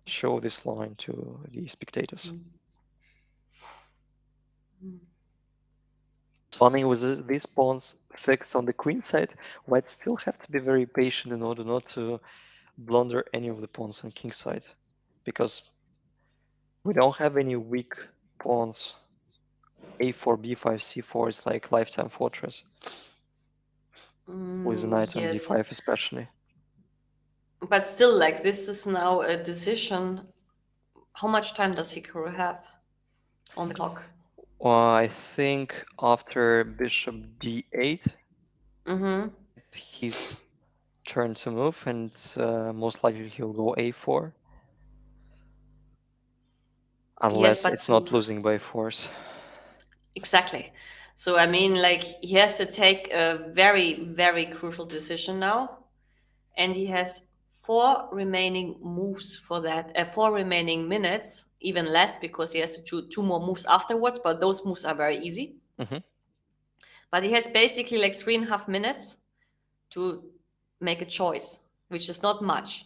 Speaker 1: show this line to the spectators. So I mean, with these pawns fixed on the queen side, white still have to be very patient in order not to blunder any of the pawns on king side, because we don't have any weak pawns. a4, b5, c4 is like lifetime fortress, with the knight on
Speaker 2: Yes,
Speaker 1: d5 especially.
Speaker 2: but still, like this is now a decision. How much time does Hikaru have on the clock?
Speaker 1: I think after bishop d8,
Speaker 2: Mm-hmm.
Speaker 1: his turn to move, and most likely he'll go a4,
Speaker 2: Yes,
Speaker 1: unless
Speaker 2: but
Speaker 1: it's not
Speaker 2: to
Speaker 1: losing by force.
Speaker 2: exactly. So I mean, like he has to take a very, very crucial decision now, and he has four remaining moves for that. Four remaining minutes, even less because he has to do two more moves afterwards. But those moves are very easy.
Speaker 1: Mhm.
Speaker 2: But he has basically like 3.5 minutes to make a choice, which is not much.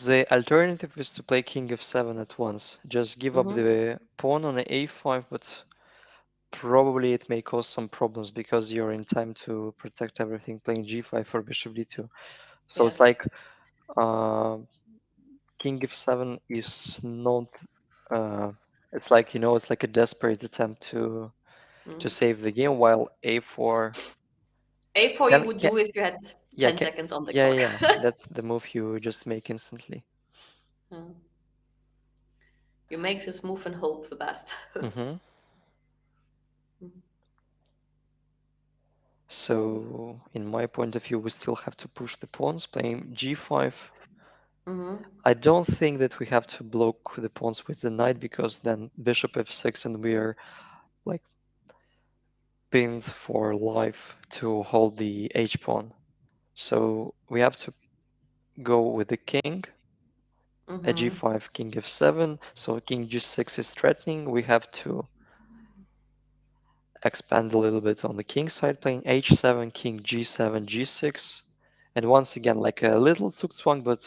Speaker 1: The alternative is to play king f7 at once. Just give up
Speaker 2: Mm-hmm.
Speaker 1: the pawn on the a5, but probably it may cause some problems because you're in time to protect everything playing g5 for bishop d2. So it's
Speaker 2: Yes.
Speaker 1: like uh, king f7 is not. Uh, it's like it's like a desperate attempt to
Speaker 2: Mm.
Speaker 1: save the game, while a4
Speaker 2: A4 you would
Speaker 1: can
Speaker 2: do if you had
Speaker 1: yeah
Speaker 2: 10
Speaker 1: can
Speaker 2: seconds on the
Speaker 1: yeah
Speaker 2: clock.
Speaker 1: yeah that's the move you just make instantly.
Speaker 2: Mm. You make this move and hope the best.
Speaker 1: Hmm. So in my point of view, we still have to push the pawns, playing g5.
Speaker 2: Mm-hmm.
Speaker 1: I don't think that we have to block the pawns with the knight, because then bishop f6 and we are like pinned for life to hold the h pawn. So we have to go with the king at
Speaker 2: Mm-hmm.
Speaker 1: g5, king f7. So king g6 is threatening. We have to expand a little bit on the king side, playing h7, king g7, g6. And once again, like a little zugzwang, but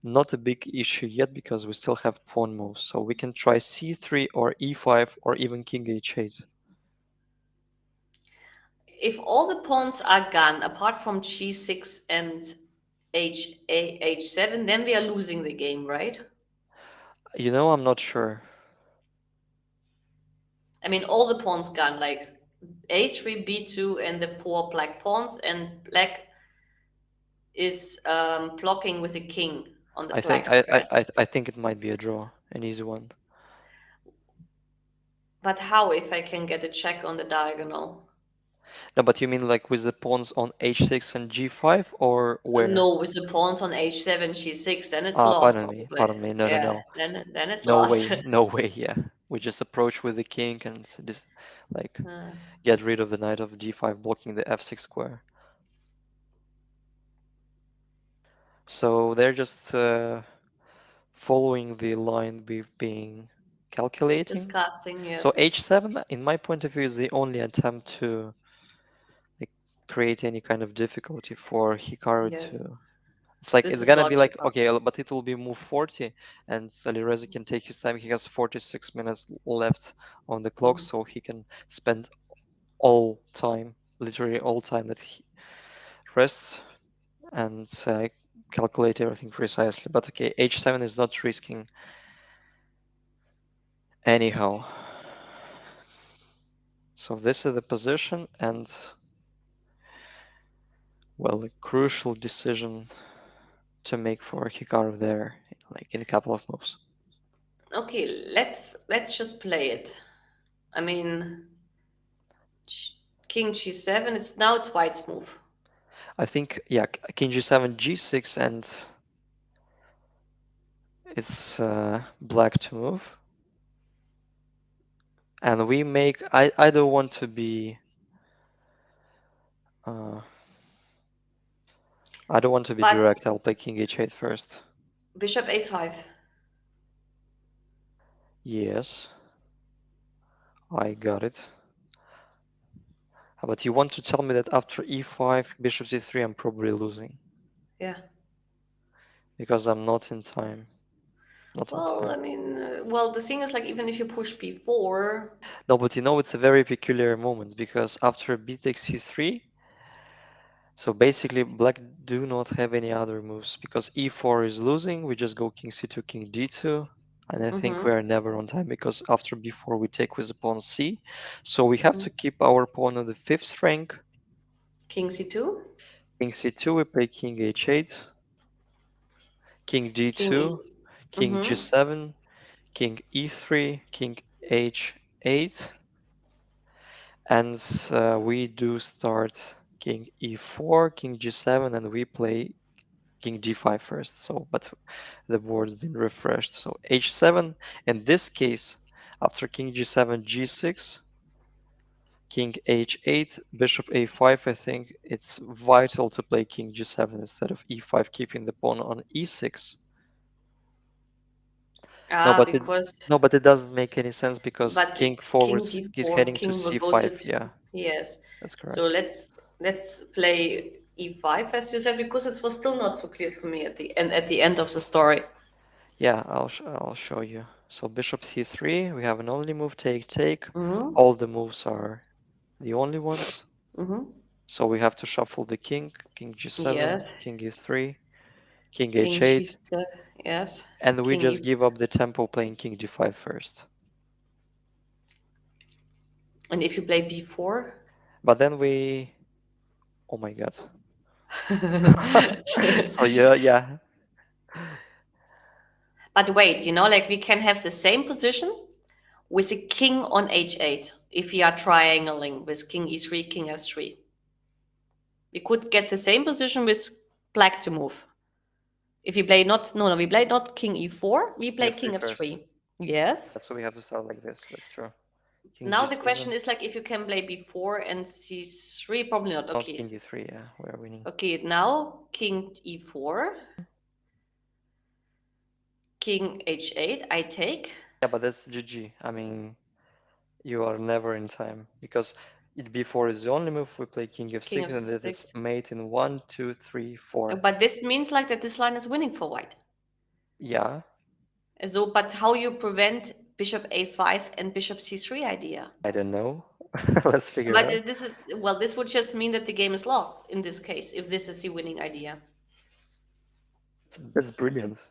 Speaker 1: not a big issue yet because we still have pawn moves. So we can try c3 or e5 or even king h8.
Speaker 2: If all the pawns are gone, apart from g6 and h7, then we are losing the game, right?
Speaker 1: I'm not sure.
Speaker 2: I mean, all the pawns gone, like a3, b2, and the four black pawns, and black is blocking with the king on the
Speaker 1: I think
Speaker 2: black's
Speaker 1: I, I,
Speaker 2: press.
Speaker 1: I I think it might be a draw, an easy one.
Speaker 2: But how if I can get a check on the diagonal?
Speaker 1: No, but you mean like with the pawns on h6 and g5 or where?
Speaker 2: No, with the pawns on h7, g6, then it's
Speaker 1: Ah,
Speaker 2: lost
Speaker 1: pardon me,
Speaker 2: probably.
Speaker 1: pardon me. No, no,
Speaker 2: Yeah,
Speaker 1: no.
Speaker 2: then it's
Speaker 1: No
Speaker 2: lost.
Speaker 1: way, no way, yeah. We just approach with the king and just like
Speaker 2: Uh,
Speaker 1: get rid of the knight of d5 blocking the f6 square. So they're just following the line we've been calculating.
Speaker 2: Discussing,
Speaker 1: So
Speaker 2: yes.
Speaker 1: h7, in my point of view, is the only attempt to like create any kind of difficulty for Hikaru
Speaker 2: Yes.
Speaker 1: to. It's like
Speaker 2: This
Speaker 1: it's
Speaker 2: is
Speaker 1: gonna be like
Speaker 2: logical.
Speaker 1: okay, but it will be move 40, and Alireza can take his time. He has 46 minutes left on the clock,
Speaker 2: Mhm.
Speaker 1: so he can spend all time, literally all time that he rests, and calculate everything precisely. But okay, h7 is not risking anyhow. So this is the position, and well, a crucial decision to make for Hikaru there, like in a couple of moves.
Speaker 2: Okay, let's just play it. I mean, king g7. It's white's move.
Speaker 1: I think yeah, King g7, g6, and it's black to move. And we make. I don't want to be. Uh, I don't want to be
Speaker 2: But
Speaker 1: direct. I'll play King h8 first.
Speaker 2: bishop a5.
Speaker 1: Yes, I got it. But you want to tell me that after e5, bishop c3, I'm probably losing
Speaker 2: Yeah.
Speaker 1: because I'm not in time. Not on
Speaker 2: Well,
Speaker 1: time.
Speaker 2: I mean, well, the thing is, like, even if you push b4,
Speaker 1: No, but you know it's a very peculiar moment because after b takes c3, so basically black do not have any other moves because e4 is losing. We just go king c2, king d2, and I think we
Speaker 2: mm-hmm,
Speaker 1: are never on time because after b4 we take with the pawn c. So we have to keep our pawn on the fifth rank.
Speaker 2: king c2,
Speaker 1: King c2, we play king h8, king
Speaker 2: king
Speaker 1: d2,
Speaker 2: e.
Speaker 1: king
Speaker 2: Mm-hmm.
Speaker 1: g7, king e3, king h8, and we do start king e4, king g7, and we play king d5 first. So, but the board's been refreshed. So h7. In this case, after king g7, g6, king h8, bishop a5. I think it's vital to play king g7 instead of e5, keeping the pawn on e6. No,
Speaker 2: Ah,
Speaker 1: but it
Speaker 2: because
Speaker 1: no, but it doesn't make any sense because
Speaker 2: but
Speaker 1: king
Speaker 2: king
Speaker 1: forwards he's
Speaker 2: d4,
Speaker 1: heading to
Speaker 2: king will go to
Speaker 1: c5. Yeah,
Speaker 2: yes.
Speaker 1: that's
Speaker 2: So
Speaker 1: correct.
Speaker 2: let's play e5 as you said because it was still not so clear to me at the end of the story.
Speaker 1: Yeah, I'll show you. So bishop c3, we have an only move, take, take.
Speaker 2: Mm-hmm.
Speaker 1: All the moves are the only ones.
Speaker 2: Mm-hmm.
Speaker 1: So we have to shuffle the king, king g7,
Speaker 2: Yes.
Speaker 1: king e3, king
Speaker 2: King
Speaker 1: h8,
Speaker 2: g7. Yes.
Speaker 1: and we
Speaker 2: King
Speaker 1: just
Speaker 2: e.
Speaker 1: give up the tempo playing king d5 first.
Speaker 2: And if you play b4.
Speaker 1: But then we, oh my god. So yeah, yeah,
Speaker 2: But wait, like we can have the same position with a king on h8 if we are triangling with king e3, king f3. We could get the same position with black to move. If we play not, no, no, we play not king e4, we
Speaker 1: king
Speaker 2: play
Speaker 1: f3
Speaker 2: king
Speaker 1: first.
Speaker 2: f3. Yes.
Speaker 1: So we have to start like this. That's true. King
Speaker 2: Now the question
Speaker 1: g7,
Speaker 2: is like if you can play b4 and c3, probably not.
Speaker 1: not king
Speaker 2: Okay.
Speaker 1: e3. Yeah, we're winning.
Speaker 2: Okay, now king e4, king h8, I take.
Speaker 1: Yeah, but that's GG. I mean, you are never in time because it b4 is the only move. We play king
Speaker 2: King
Speaker 1: f6, and it is
Speaker 2: f6.
Speaker 1: mate in 1, 2, 3, 4.
Speaker 2: But this means like that this line is winning for white.
Speaker 1: Yeah,
Speaker 2: So, but how you prevent bishop a5 and bishop c3 idea?
Speaker 1: I don't know. Let's figure
Speaker 2: But
Speaker 1: out.
Speaker 2: this is well, this would just mean that the game is lost in this case if this is the winning idea.
Speaker 1: That's brilliant.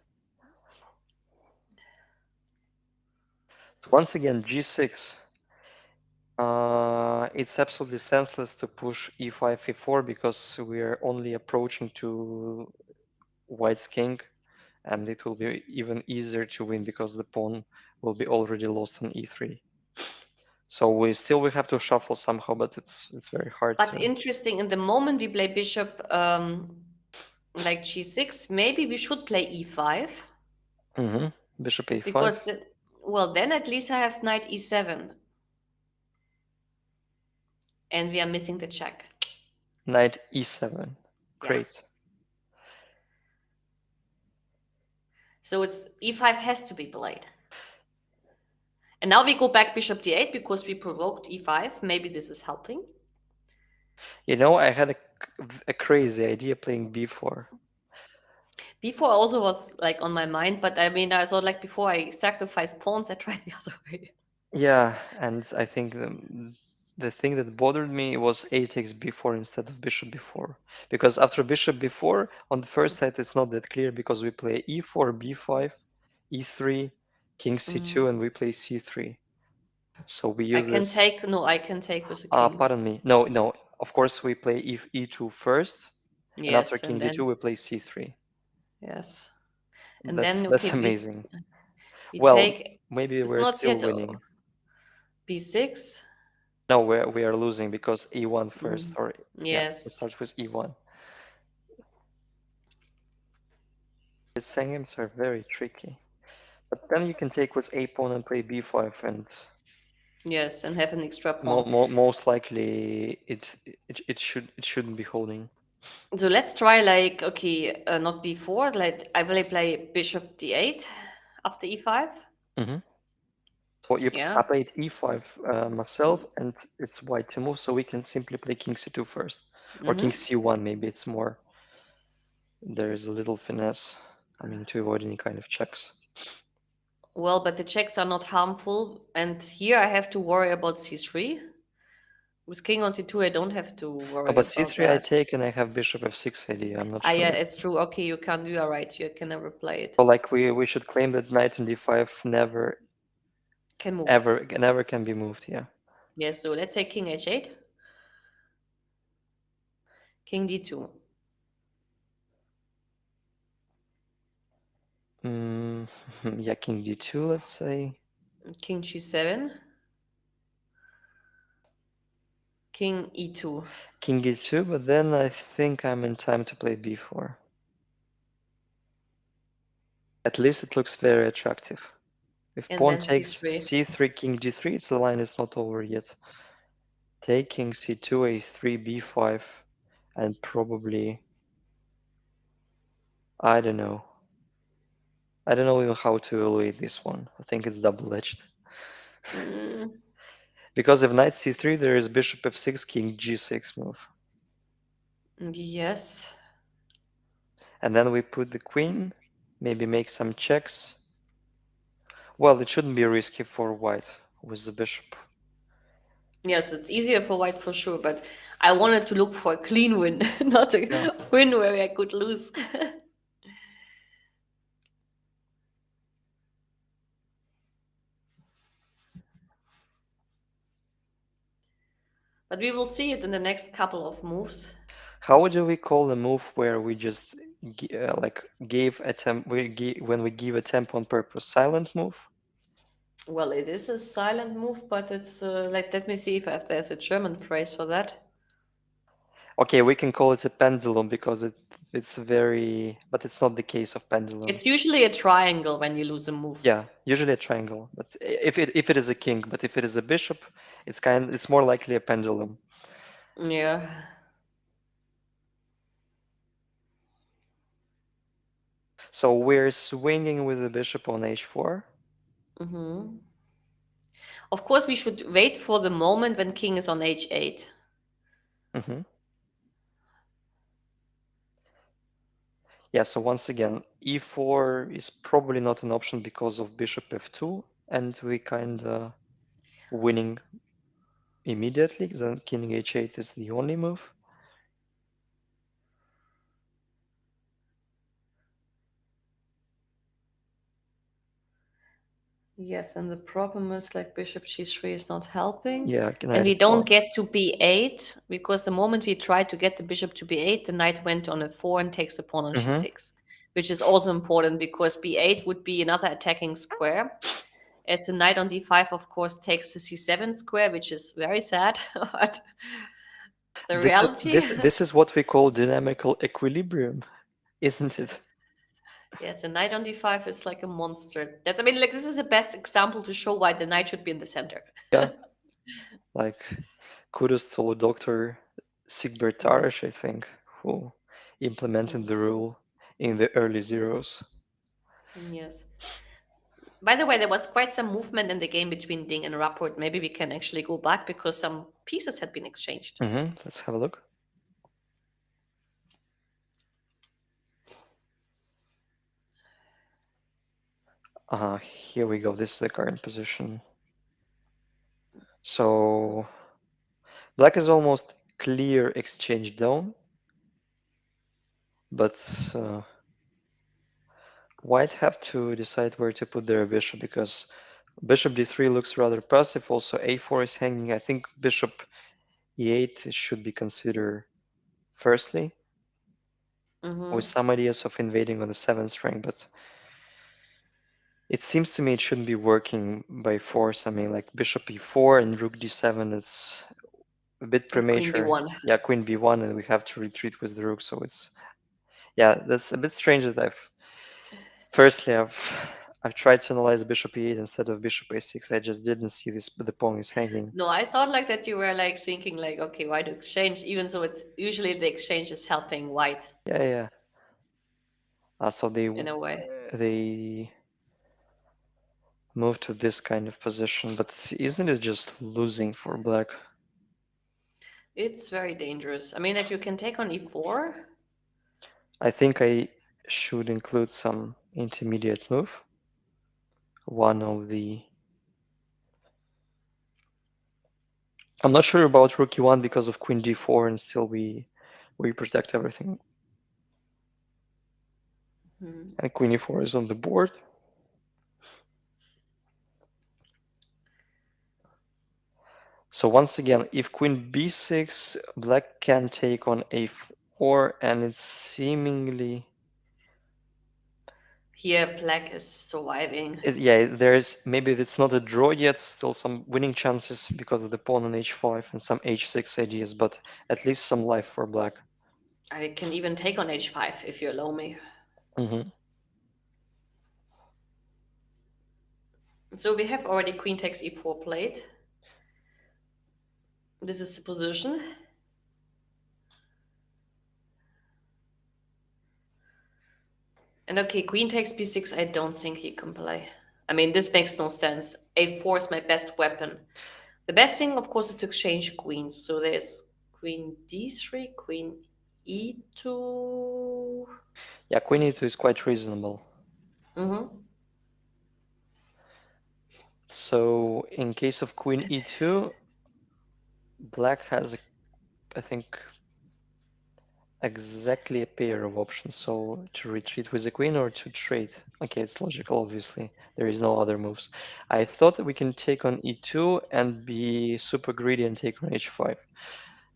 Speaker 1: Once again, g6. It's absolutely senseless to push e5, e4 because we are only approaching to white's king, and it will be even easier to win because the pawn will be already lost on e3. So we have to shuffle somehow, but it's very hard
Speaker 2: But
Speaker 1: to.
Speaker 2: interesting, in the moment we play bishop like g6, maybe we should play e5
Speaker 1: Hmm. Bishop a5.
Speaker 2: because, well, then at least I have knight e7 and we are missing the check.
Speaker 1: Knight e7.
Speaker 2: Yeah.
Speaker 1: Great.
Speaker 2: So it's e5 has to be played. And now we go back bishop d8 because we provoked e5. Maybe this is helping.
Speaker 1: I had a crazy idea playing b4.
Speaker 2: Before also was like on my mind, but I mean, I thought like before I sacrifice pawns, I tried the other way.
Speaker 1: Yeah, and I think the thing that bothered me was a takes b4 instead of bishop b4. Because after bishop b4, on the first side, it's not that clear because we play e4, b5, e3, king c2, and we play c3. So we use this.
Speaker 2: I can take with a king.
Speaker 1: Pardon me. No, no. Of course, we play e2 first, and after
Speaker 2: Yes,
Speaker 1: king
Speaker 2: and
Speaker 1: d2,
Speaker 2: then
Speaker 1: we play c3.
Speaker 2: yes, and
Speaker 1: That's
Speaker 2: then
Speaker 1: that's
Speaker 2: okay,
Speaker 1: amazing.
Speaker 2: we
Speaker 1: Well,
Speaker 2: take.
Speaker 1: maybe
Speaker 2: It's
Speaker 1: we're
Speaker 2: not
Speaker 1: still
Speaker 2: yet
Speaker 1: winning.
Speaker 2: b6.
Speaker 1: No, we are losing because e1 first,
Speaker 2: Mm.
Speaker 1: or yeah, we
Speaker 2: Yes,
Speaker 1: start with e1. These games are very tricky. But then you can take with a pawn and play b5, and
Speaker 2: yes, and have an extra pawn.
Speaker 1: most likely it shouldn't be holding.
Speaker 2: So let's try like okay, not b4. Like I will play bishop d8 after e5.
Speaker 1: Hmm. So
Speaker 2: Yeah.
Speaker 1: I played e5 myself, and it's white to move, so we can simply play king c2 first, or king
Speaker 2: Mm-hmm.
Speaker 1: c1. Maybe it's more. There is a little finesse. I mean, to avoid any kind of checks.
Speaker 2: Well, but the checks are not harmful, and here I have to worry about c3. With king on c2, I don't have to
Speaker 1: Oh,
Speaker 2: worry
Speaker 1: but
Speaker 2: about
Speaker 1: c3 I
Speaker 2: that.
Speaker 1: take, and I have bishop f6 idea. I'm not
Speaker 2: Ah, yeah,
Speaker 1: sure.
Speaker 2: it's true. Okay, you can. You are right. You can never play it.
Speaker 1: So like we should claim that knight on d5 never
Speaker 2: Can move.
Speaker 1: never can be moved. Yeah.
Speaker 2: Yes. So let's say king h8, king d2,
Speaker 1: Mm, yeah, king d2, let's say.
Speaker 2: king g7, king e2,
Speaker 1: King e2, but then I think I'm in time to play b4. At least it looks very attractive. If
Speaker 2: and
Speaker 1: pawn
Speaker 2: then
Speaker 1: takes
Speaker 2: c3.
Speaker 1: c3, king g3, the line is not over yet. Taking c2, a3, b5, and probably, I don't know. I don't know even how to evaluate this one. I think it's double-edged.
Speaker 2: Mm,
Speaker 1: Because if knight c3, there is bishop f6, king g6 move.
Speaker 2: yes.
Speaker 1: And then we put the queen, maybe make some checks. Well, it shouldn't be risky for white with the bishop.
Speaker 2: Yes, it's easier for white for sure, but I wanted to look for a clean win, not a
Speaker 1: Yeah.
Speaker 2: win where I could lose. But we will see it in the next couple of moves.
Speaker 1: How do we call the move where we just like gave a temp when we give a temp on purpose? Silent move?
Speaker 2: Well, it is a silent move, but it's like, let me see if there's a German phrase for that.
Speaker 1: Okay, we can call it a pendulum because it's but it's not the case of
Speaker 2: It's
Speaker 1: pendulum.
Speaker 2: usually a triangle when you lose a move.
Speaker 1: Yeah, usually a triangle. But if it is a king, but if it is a bishop, it's more likely a pendulum.
Speaker 2: Yeah.
Speaker 1: So we're swinging with the bishop on h4.
Speaker 2: Mm-hmm. Of course, we should wait for the moment when king is on h8.
Speaker 1: Mm-hmm. Yeah, so once again, e4 is probably not an option because of bishop f2, and we kind of winning immediately, then king h8 is the only move.
Speaker 2: Yes, and the problem is like bishop g3 is not helping.
Speaker 1: Yeah,
Speaker 2: And
Speaker 1: knight
Speaker 2: we don't
Speaker 1: f4.
Speaker 2: get to b8 because the moment we try to get the bishop to b8, the knight went on a4 and takes the pawn on
Speaker 1: Mm-hmm.
Speaker 2: g6, which is also important because b8 would be another attacking square. as the knight on d5, of course, takes the c7 square, which is very sad. But the
Speaker 1: This is
Speaker 2: reality,
Speaker 1: this is what we call dynamical equilibrium, isn't it?
Speaker 2: yes, the knight on d5 is like a monster. That's, I mean, like, this is the best example to show why the knight should be in the center.
Speaker 1: Yeah, like kudos to Dr. Sigbert
Speaker 2: Mm,
Speaker 1: Tarash, I think, who implemented the
Speaker 2: mm,
Speaker 1: rule in the early zeros.
Speaker 2: yes. By the way, there was quite some movement in the game between Ding and Rapport. Maybe we can actually go back because some pieces had been exchanged.
Speaker 1: Let's have a look. Here we go. This is the current position. So black is almost clear exchange down, but white have to decide where to put their bishop because bishop d3 looks rather passive. Also a4 is hanging. I think bishop e8 should be considered firstly, with some ideas of invading on the 7th rank, but it seems to me it shouldn't be working by force. I mean, like bishop e4 and rook d7, it's a bit
Speaker 2: And Queen
Speaker 1: premature.
Speaker 2: b1.
Speaker 1: Yeah, queen b1, and we have to retreat with the rook, so it's, yeah, that's a bit strange that I've tried to analyze bishop e8 instead of bishop a6. I just didn't see this, but the pawn is hanging.
Speaker 2: No, I thought like that you were like thinking like, okay, why do exchange? Even though it's usually the exchange is helping white
Speaker 1: Yeah, yeah. So
Speaker 2: in a way.
Speaker 1: they move to this kind of position, but isn't it just losing for black?
Speaker 2: It's very dangerous. I mean, like you can take on e4.
Speaker 1: I think I should include some intermediate move. One of the... I'm not sure about rook e1 because of queen d4, and still we protect everything. And queen e4 is on the board. So once again, if queen b6, black can take on a4, and it's seemingly...
Speaker 2: Here, black is surviving.
Speaker 1: Yeah, there's maybe it's not a draw yet, still some winning chances because of the pawn on h5 and some h6 ideas, but at least some life for black.
Speaker 2: I can even take on h5 if you allow me. So we have already queen takes e4 played. This is the position. And okay, queen takes b6, I don't think he can play. I mean, this makes no sense. a4 is my best weapon. The best thing, of course, is to exchange queens. So there's queen d3, queen e2.
Speaker 1: Yeah, queen e2 is quite reasonable. So in case of queen e2, black has, I think, exactly a pair of options. So to retreat with the queen or to trade. Okay, it's logical, obviously. There is no other moves. I thought that we can take on e2 and be super greedy and take on h5,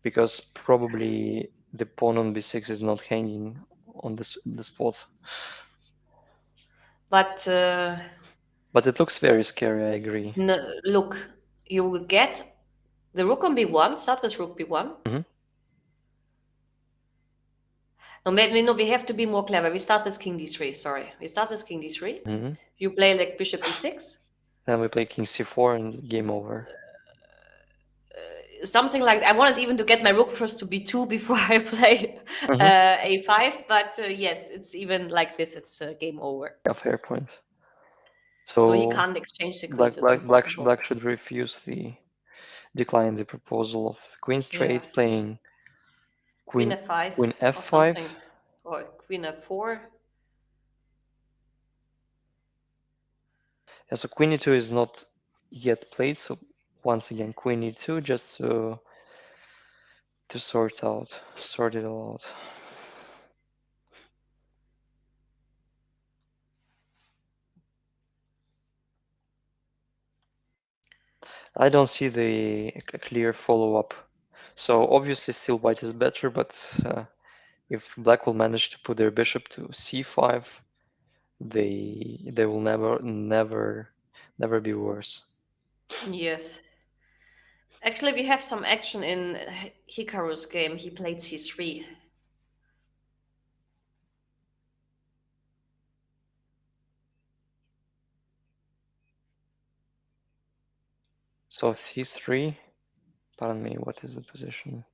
Speaker 1: because probably the pawn on b6 is not hanging on the spot.
Speaker 2: But
Speaker 1: it looks very scary, I agree.
Speaker 2: no, look, you will get the rook on b1, start with rook b1. No, maybe no, we have to be more clever. We start with king d3, sorry. We start with king d3. You play like bishop e6.
Speaker 1: Then we play king c4 and game over.
Speaker 2: Something like I wanted even to get my rook first to b2 before I play a5, but yes, it's even like this. It's game over.
Speaker 1: Yeah, fair point.
Speaker 2: So he
Speaker 1: So
Speaker 2: can't exchange the
Speaker 1: black
Speaker 2: queens. It's impossible.
Speaker 1: should decline the proposal of queen
Speaker 2: Yeah,
Speaker 1: straight, playing
Speaker 2: queen
Speaker 1: queen
Speaker 2: f5
Speaker 1: queen
Speaker 2: or
Speaker 1: f5.
Speaker 2: something, or queen f4.
Speaker 1: Yeah, so queen e2 is not yet played. So once again, queen e2 just to sort it all out. I don't see a clear follow-up. So obviously still white is better, but if black will manage to put their bishop to c5, they will never never be worse.
Speaker 2: Yes. Actually, we have some action in Hikaru's game. He played c3.
Speaker 1: So c3, pardon me, what is the position?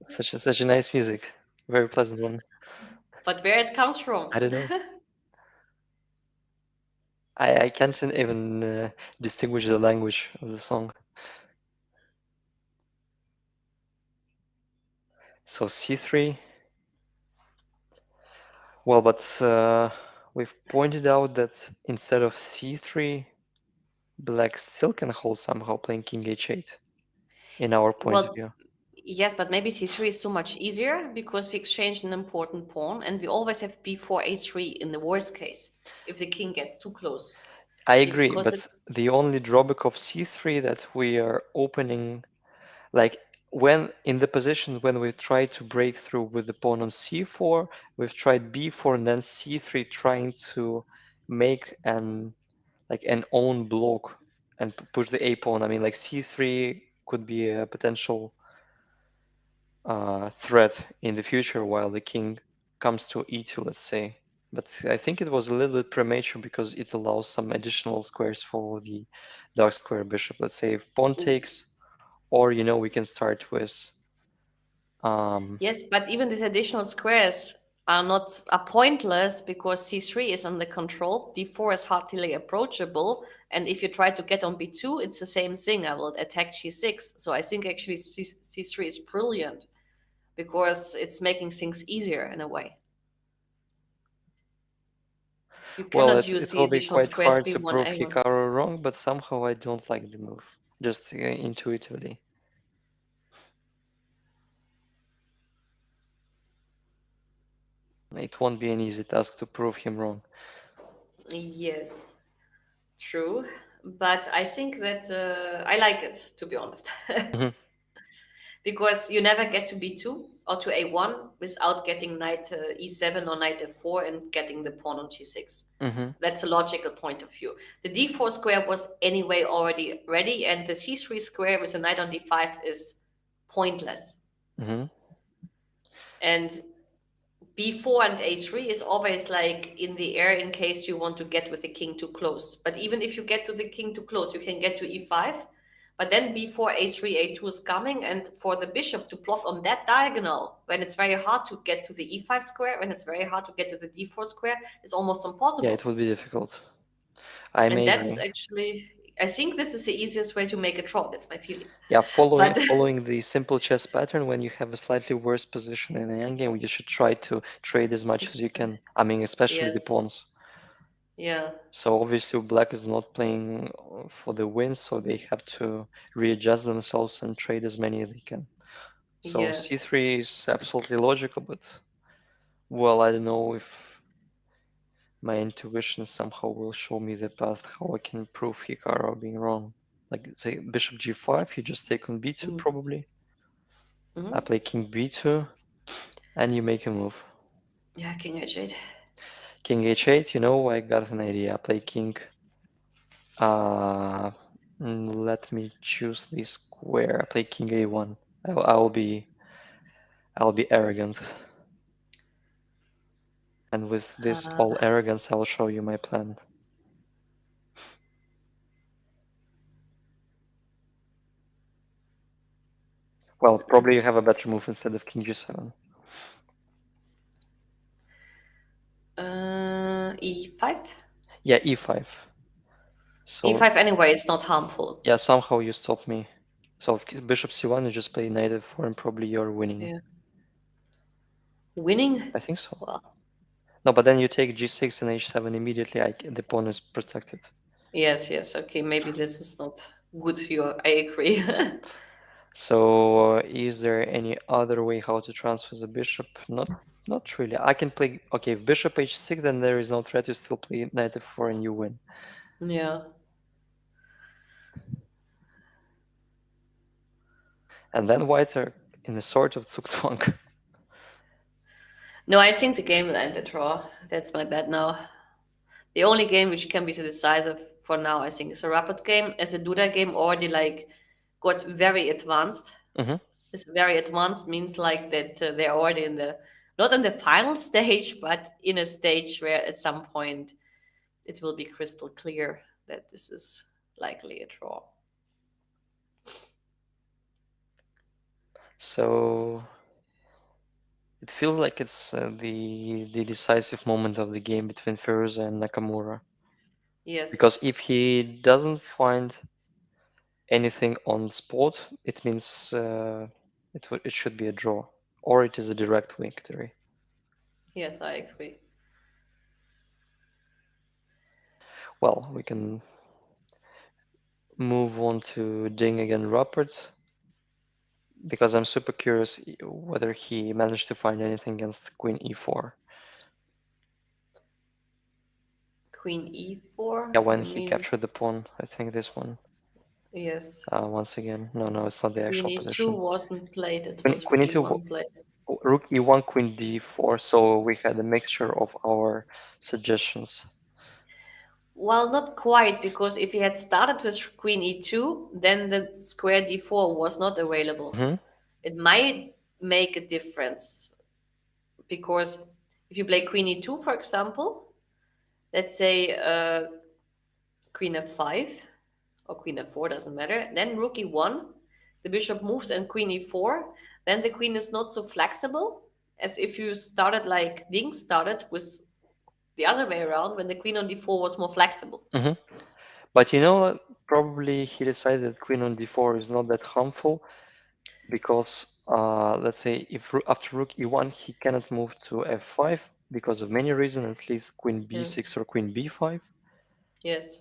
Speaker 1: Such a nice music, very pleasant one.
Speaker 2: But where it comes from?
Speaker 1: I don't know. I can't even distinguish the language of the song. So c3. Well, but we've pointed out that instead of c3, black still can hold somehow playing king h8 in our point of
Speaker 2: Well,
Speaker 1: view.
Speaker 2: yes, but maybe c3 is so much easier because we exchanged an important pawn and we always have b4 a3 in the worst case if the king gets too close.
Speaker 1: I agree,
Speaker 2: Because
Speaker 1: but
Speaker 2: it's
Speaker 1: the only drawback of c3 that we are opening, like when in the position when we try to break through with the pawn on c4, we've tried b4 and then c3 trying to make an own block and push the a pawn. I mean, like c3 could be a potential threat in the future while the king comes to e2, let's say. But I think it was a little bit premature because it allows some additional squares for the dark square bishop. Let's say if pawn takes, or we can start with
Speaker 2: yes, but even these additional squares are pointless because c3 is under control, d4 is hardly approachable, and if you try to get on b2, it's the same thing. I will attack g6. So I think actually c3 is brilliant because it's making things easier in a way. You
Speaker 1: well,
Speaker 2: cannot use
Speaker 1: it
Speaker 2: the
Speaker 1: will be
Speaker 2: additional
Speaker 1: quite
Speaker 2: squares
Speaker 1: hard to
Speaker 2: b1,
Speaker 1: prove
Speaker 2: a1.
Speaker 1: Hikaru wrong, but somehow I don't like the move, just intuitively. It won't be an easy task to prove him wrong.
Speaker 2: Yes, true. But I think that I like it, to be honest.
Speaker 1: Mhm,
Speaker 2: Because you never get to b2 or to a1 without getting knight e7 or knight f4 and getting the pawn on g6.
Speaker 1: mhm,
Speaker 2: That's a logical point of view. The d4 square was anyway already ready, and the c3 square with a knight on d5 is pointless.
Speaker 1: mhm.
Speaker 2: And b4 and a3 is always like in the air in case you want to get with the king too close. But even if you get to the king too close, you can get to e5. But then b4, a3, a2 is coming, and for the bishop to block on that diagonal, when it's very hard to get to the e5 square, when it's very hard to get to the d4 square, it's almost
Speaker 1: Yeah, it
Speaker 2: impossible.
Speaker 1: would be difficult. I
Speaker 2: And
Speaker 1: may
Speaker 2: that's
Speaker 1: agree.
Speaker 2: actually, I think this is the easiest way to make a draw. That's my feeling.
Speaker 1: Yeah,
Speaker 2: But
Speaker 1: following the simple chess pattern, when you have a slightly worse position in the endgame, you should try to trade as much as you can. I mean, especially the
Speaker 2: yes,
Speaker 1: pawns.
Speaker 2: yeah,
Speaker 1: So obviously black is not playing for the win, so they have to readjust themselves and trade as many as they can. So
Speaker 2: yeah.
Speaker 1: c3 is absolutely logical, but well, I don't know if my intuition somehow will show me the path how I can prove Hikaru being wrong. Like say bishop g5, you just take on b2
Speaker 2: Mhm.
Speaker 1: probably. I
Speaker 2: Mhm.
Speaker 1: play king b2, and you make a move.
Speaker 2: Yeah, king h8.
Speaker 1: King h8, I got an idea. I play king. Uh, Let me choose the square. I play king a1. I'll be arrogant, and with this
Speaker 2: Uh,
Speaker 1: all arrogance, I'll show you my plan. Well, probably you have a better move instead of king g7.
Speaker 2: e5.
Speaker 1: Yeah, e5. So
Speaker 2: e5 anyway is not harmful.
Speaker 1: yeah, somehow you stop me. So if bishop c1, you just play knight f4, and probably you're winning.
Speaker 2: Yeah. Winning?
Speaker 1: I think so.
Speaker 2: Well,
Speaker 1: No, but then you take g6 and h7 immediately. The pawn is protected.
Speaker 2: yes, yes. Okay, maybe this is not good for you. I agree.
Speaker 1: So is there any other way how to transfer the bishop? Not really. I can play. Okay, if bishop h6, then there is no threat. You still play knight f4 and you win.
Speaker 2: Yeah.
Speaker 1: And then white are in a sort of zugzwang.
Speaker 2: No, I think the game will end a draw. That's my bet now. The only game which can be decisive for now, I think, is a Rapport game. As a Duda game already like got very advanced.
Speaker 1: Hmm.
Speaker 2: This very advanced means like that they're already in the not in the final stage, but in a stage where at some point it will be crystal clear that this is likely a draw.
Speaker 1: So it feels like it's the decisive moment of the game between Firouzja and Nakamura.
Speaker 2: Yes,
Speaker 1: Because if he doesn't find anything on spot, it means it should be a draw, or it is a direct victory.
Speaker 2: yes, I agree.
Speaker 1: Well, we can move on to Ding again, Rapport, because I'm super curious whether he managed to find anything against Queen E4.
Speaker 2: Queen e4,
Speaker 1: Yeah, when
Speaker 2: you
Speaker 1: he
Speaker 2: mean?
Speaker 1: captured the pawn, I think this one.
Speaker 2: Yes.
Speaker 1: Once again, no, it's not the
Speaker 2: Queen
Speaker 1: actual
Speaker 2: e2
Speaker 1: position.
Speaker 2: wasn't played, it
Speaker 1: Queen,
Speaker 2: was
Speaker 1: Queen
Speaker 2: rook
Speaker 1: E2,
Speaker 2: e1 played.
Speaker 1: Rook E1, Queen D4. So we had a mixture of our suggestions.
Speaker 2: Well, not quite, because if he had started with queen e2, then the square d4 was not available.
Speaker 1: Hmm.
Speaker 2: It might make a difference, because if you play queen e2, for example, let's say queen f5 or queen f4, doesn't matter, then rook e1, the bishop moves and queen e4, then the queen is not so flexible as if you started like Ding started with the other way around when the queen on d4 was more flexible.
Speaker 1: Hmm. But you know, probably he decided that Queen on D4 is not that harmful because, let's say, if after Rook E1 he cannot move to F5 because of many reasons, at least Queen
Speaker 2: Yeah.
Speaker 1: B6 or Queen B5.
Speaker 2: Yes.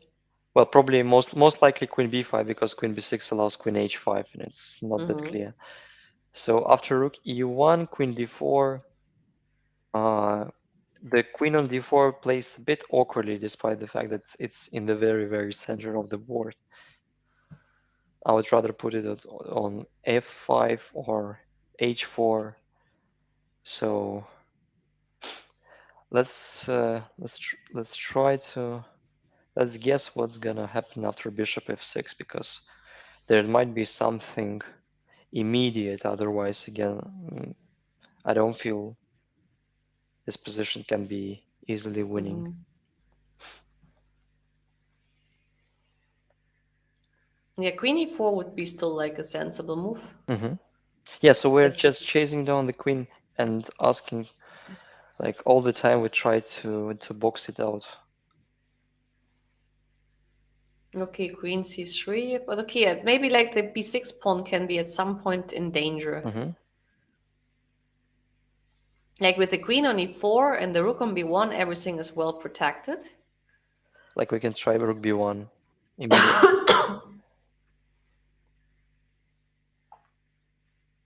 Speaker 1: Well, probably most likely Queen B5 because Queen B6 allows Queen H5 and it's not that
Speaker 2: Mm-hmm.
Speaker 1: clear. So after Rook E1, Queen D4, uh, the Queen on D4 plays a bit awkwardly despite the fact that it's in the very, very center of the board. I would rather put it on F5 or H4. So let's try to let's guess what's gonna happen after Bishop F6 because there might be something immediate. Otherwise, again, I don't feel this position can be easily winning.
Speaker 2: Mm-hmm. Yeah, queen e4 would be still like a sensible move.
Speaker 1: Hmm. Yeah, so we're
Speaker 2: As the,
Speaker 1: just chasing down the queen and asking like all the time we try to box it out.
Speaker 2: okay, queen c3, but okay, maybe like the b6 pawn can be at some point in danger.
Speaker 1: Hmm.
Speaker 2: Like with the queen on e4 and the rook on b1, everything is well protected.
Speaker 1: Like we can try Rook B1 immediately.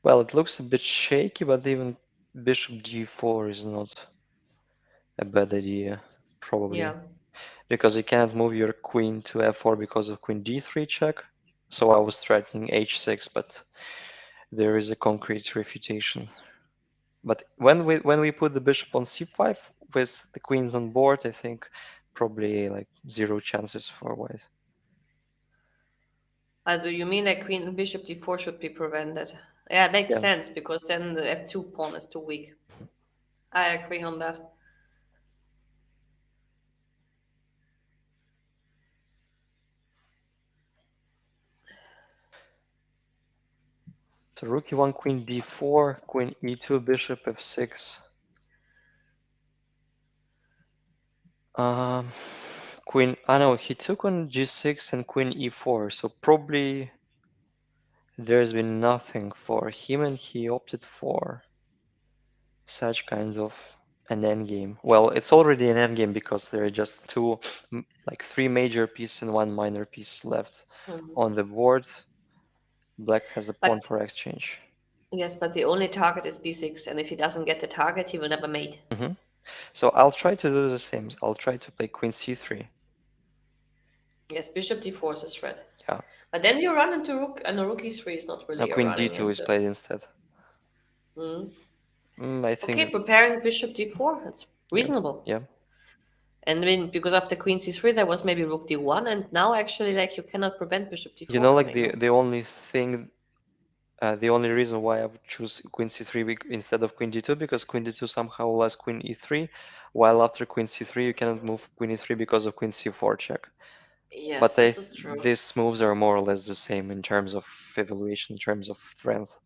Speaker 1: Well, it looks a bit shaky, but even Bishop G4 is not a bad idea, probably.
Speaker 2: Yeah.
Speaker 1: Because you cannot move your queen to F4 because of Queen D3 check. So I was threatening H6, but there is a concrete refutation. But when we put the bishop on C5 with the queens on board, I think probably like zero chances for white.
Speaker 2: Also you mean like queen and bishop d4 should be prevented? Yeah, it makes
Speaker 1: Yeah.
Speaker 2: sense because then the f2 pawn is too weak. I agree on that.
Speaker 1: So Rook E1, Queen D4, Queen E2, Bishop F6. Um, Queen. No, he took on G6 and Queen E4. So probably there's been nothing for him, and he opted for such kinds of an endgame. Well, it's already an endgame because there are just like three major pieces and one minor piece left
Speaker 2: Mhm.
Speaker 1: on the board. Black has a pawn
Speaker 2: But
Speaker 1: for exchange.
Speaker 2: yes, but the only target is b6, and if he doesn't get the target, he will never mate.
Speaker 1: Hmm. So I'll try to do the same. I'll try to play Queen C3.
Speaker 2: Yes, bishop d4 is a threat.
Speaker 1: Yeah.
Speaker 2: But then you run into rook, and a rook e3 is not
Speaker 1: Now
Speaker 2: really a
Speaker 1: queen
Speaker 2: running
Speaker 1: d2 is
Speaker 2: into.
Speaker 1: played instead.
Speaker 2: Mm.
Speaker 1: I
Speaker 2: Okay,
Speaker 1: think,
Speaker 2: preparing bishop d4. That's
Speaker 1: yeah,
Speaker 2: reasonable.
Speaker 1: yeah.
Speaker 2: And then because of the queen c3, there was maybe rook d1, and now actually like you cannot prevent bishop
Speaker 1: You
Speaker 2: d4
Speaker 1: know, like
Speaker 2: coming. No?
Speaker 1: the only reason why I would choose queen c3 instead of queen d2 because queen d2 somehow allows queen e3, while after queen c3 you cannot move queen e3 because of queen c4 check.
Speaker 2: Yes,
Speaker 1: But
Speaker 2: this is true.
Speaker 1: these moves are more or less the same in terms of evaluation, in terms of strength.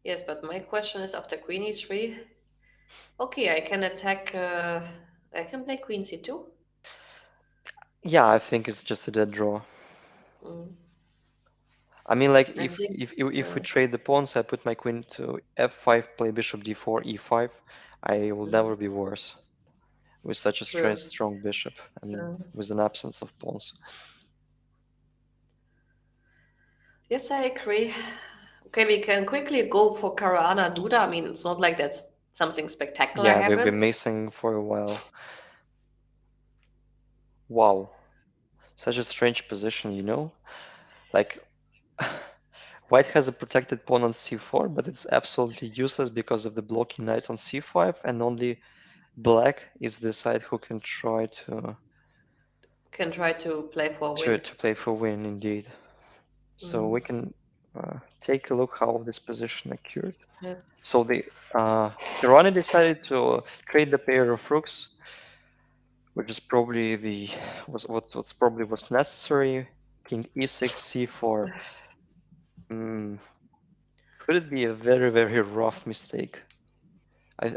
Speaker 2: Yes, but my question is after queen e3. Okay, I can attack. I can play queen c2.
Speaker 1: Yeah, I think it's just a dead draw.
Speaker 2: Mm.
Speaker 1: I mean, like
Speaker 2: I
Speaker 1: if
Speaker 2: think.
Speaker 1: if if we trade the pawns, I put my queen to f5, play bishop d4, e5. I will
Speaker 2: Mm,
Speaker 1: never be worse with such a
Speaker 2: true.
Speaker 1: strong bishop and
Speaker 2: True.
Speaker 1: with an absence of pawns.
Speaker 2: Yes, I agree. Okay, we can quickly go for Caruana Duda. I mean, it's not like that's something spectacular
Speaker 1: Yeah, we've been
Speaker 2: happened.
Speaker 1: missing for a while. Wow, such a strange position, you know? Like, white has a protected pawn on c4, but it's absolutely useless because of the blocking knight on c5, and only black is the side who can try
Speaker 2: Can try to play for a win.
Speaker 1: to play for win indeed. So
Speaker 2: Mm,
Speaker 1: we can take a look how this position occurred.
Speaker 2: yes.
Speaker 1: So the Caruana decided to trade the pair of rooks, which is probably what's probably was necessary. King e6, c4. Mm, could it be a very rough mistake?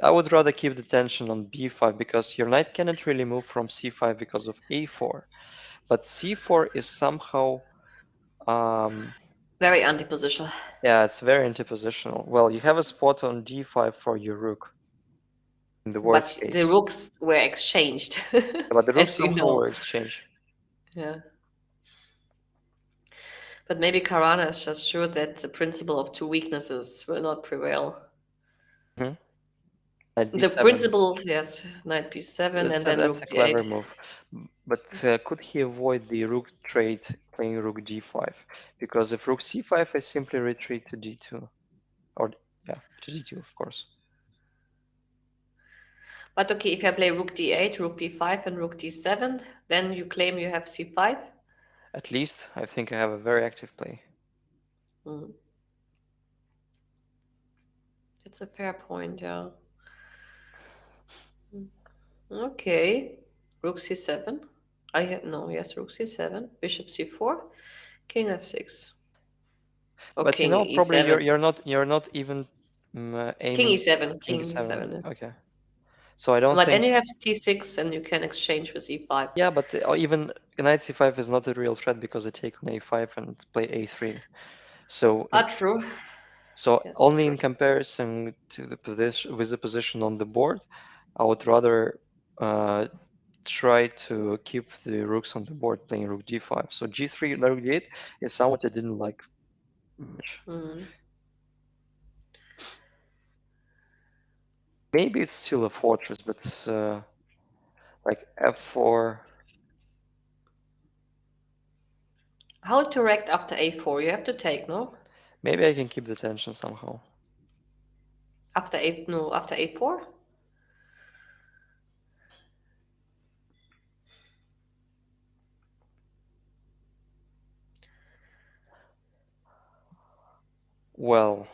Speaker 1: I would rather keep the tension on b5 because your knight cannot really move from c5 because of a4, but c4 is somehow um,
Speaker 2: Very anti-positional.
Speaker 1: yeah, it's very interpositional. Well, you have a spot on d5 for your rook in the worst
Speaker 2: But the
Speaker 1: case,
Speaker 2: rooks were exchanged,
Speaker 1: but the rooks
Speaker 2: as you
Speaker 1: somehow
Speaker 2: know.
Speaker 1: were exchanged.
Speaker 2: Yeah. But maybe Caruana is just sure that the principle of two weaknesses will not prevail.
Speaker 1: Mhm. Knight
Speaker 2: The
Speaker 1: b7.
Speaker 2: principle, yes, knight b7 and then
Speaker 1: That's
Speaker 2: rook
Speaker 1: a clever
Speaker 2: d8.
Speaker 1: move. But could he avoid the rook trade playing rook d5? Because if rook c5, I simply retreat to d2. Or, yeah, to d2, of course.
Speaker 2: But okay, if I play rook d8, rook b5, and rook d7, then you claim you have c5.
Speaker 1: At least, I think I have a very active play.
Speaker 2: Mm. It's a fair point, yeah. Mm. Okay, rook c7. I have no, yes, rook c7, bishop c4, king f6, or
Speaker 1: But you
Speaker 2: king
Speaker 1: know, probably
Speaker 2: e7.
Speaker 1: you're not even
Speaker 2: King
Speaker 1: aiming
Speaker 2: e7,
Speaker 1: king
Speaker 2: king
Speaker 1: d7,
Speaker 2: e7.
Speaker 1: right?
Speaker 2: Yeah.
Speaker 1: Okay. So I don't
Speaker 2: But then
Speaker 1: think,
Speaker 2: you have c6 and you can exchange with e5.
Speaker 1: yeah, but even knight c5 is not a real threat because I take on a5 and play a3. So
Speaker 2: Ah, true.
Speaker 1: so
Speaker 2: Yes,
Speaker 1: only
Speaker 2: true.
Speaker 1: in comparison to the position with the position on the board, I would rather try to keep the rooks on the board playing rook d5. So g3 rook d8 is somewhat I didn't like much.
Speaker 2: Mm.
Speaker 1: Maybe it's still a fortress, but like f4.
Speaker 2: How to react after a4? You have to take, no?
Speaker 1: Maybe I can keep the tension somehow.
Speaker 2: After a no, after a4?
Speaker 1: Well,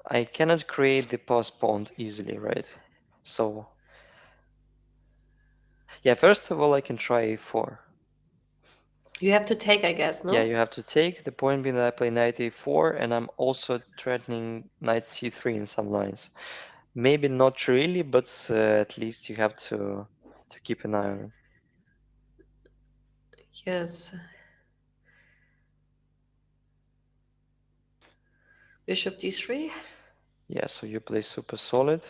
Speaker 1: I cannot create the pass pawn easily, right? So yeah, first of all, I can try a4.
Speaker 2: You have to take, I guess,
Speaker 1: Yeah,
Speaker 2: no?
Speaker 1: you have to take. The point being that I play knight a4, and I'm also threatening knight c3 in some lines. Maybe not really, but at least you have to keep an eye on it.
Speaker 2: Yes. Bishop d3.
Speaker 1: Yeah, so you play super solid.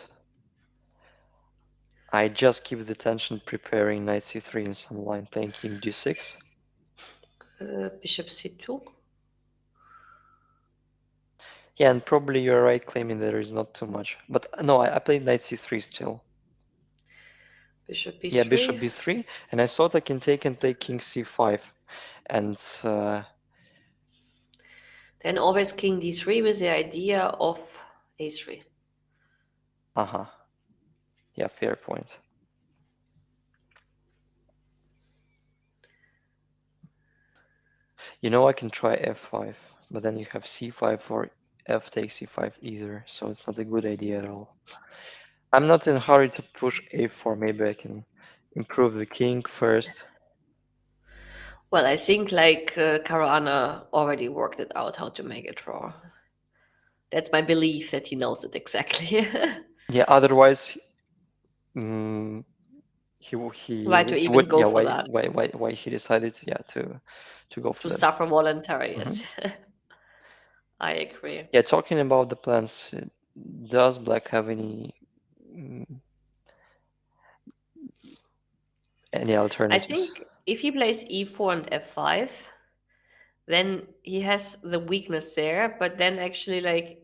Speaker 1: I just keep the tension preparing knight c3 in some line, playing king d6.
Speaker 2: Bishop c2.
Speaker 1: Yeah, and probably you're right claiming there is not too much. But no, I played knight c3 still.
Speaker 2: Bishop
Speaker 1: Yeah, bishop
Speaker 2: b3.
Speaker 1: b3, and I thought I can take and play king c5, and
Speaker 2: Then always king d3 with the idea of a3.
Speaker 1: uh-huh, yeah, fair point. You know, I can try f5, but then you have c5 or f takes c5 either, so it's not a good idea at all. I'm not in a hurry to push a4. Maybe I can improve the king first.
Speaker 2: Well, I think like Caruana already worked it out how to make a draw. That's my belief that he knows it exactly.
Speaker 1: Yeah, otherwise, mm, he
Speaker 2: Why to
Speaker 1: he
Speaker 2: even
Speaker 1: would,
Speaker 2: go
Speaker 1: yeah,
Speaker 2: for that?
Speaker 1: why he decided, yeah, to go for
Speaker 2: To
Speaker 1: that.
Speaker 2: suffer voluntary,
Speaker 1: Hmm.
Speaker 2: yes. I agree.
Speaker 1: Yeah, talking about the plans, does Black have mm, any
Speaker 2: I
Speaker 1: alternatives?
Speaker 2: think if he plays e4 and f5, then he has the weakness there, but then actually like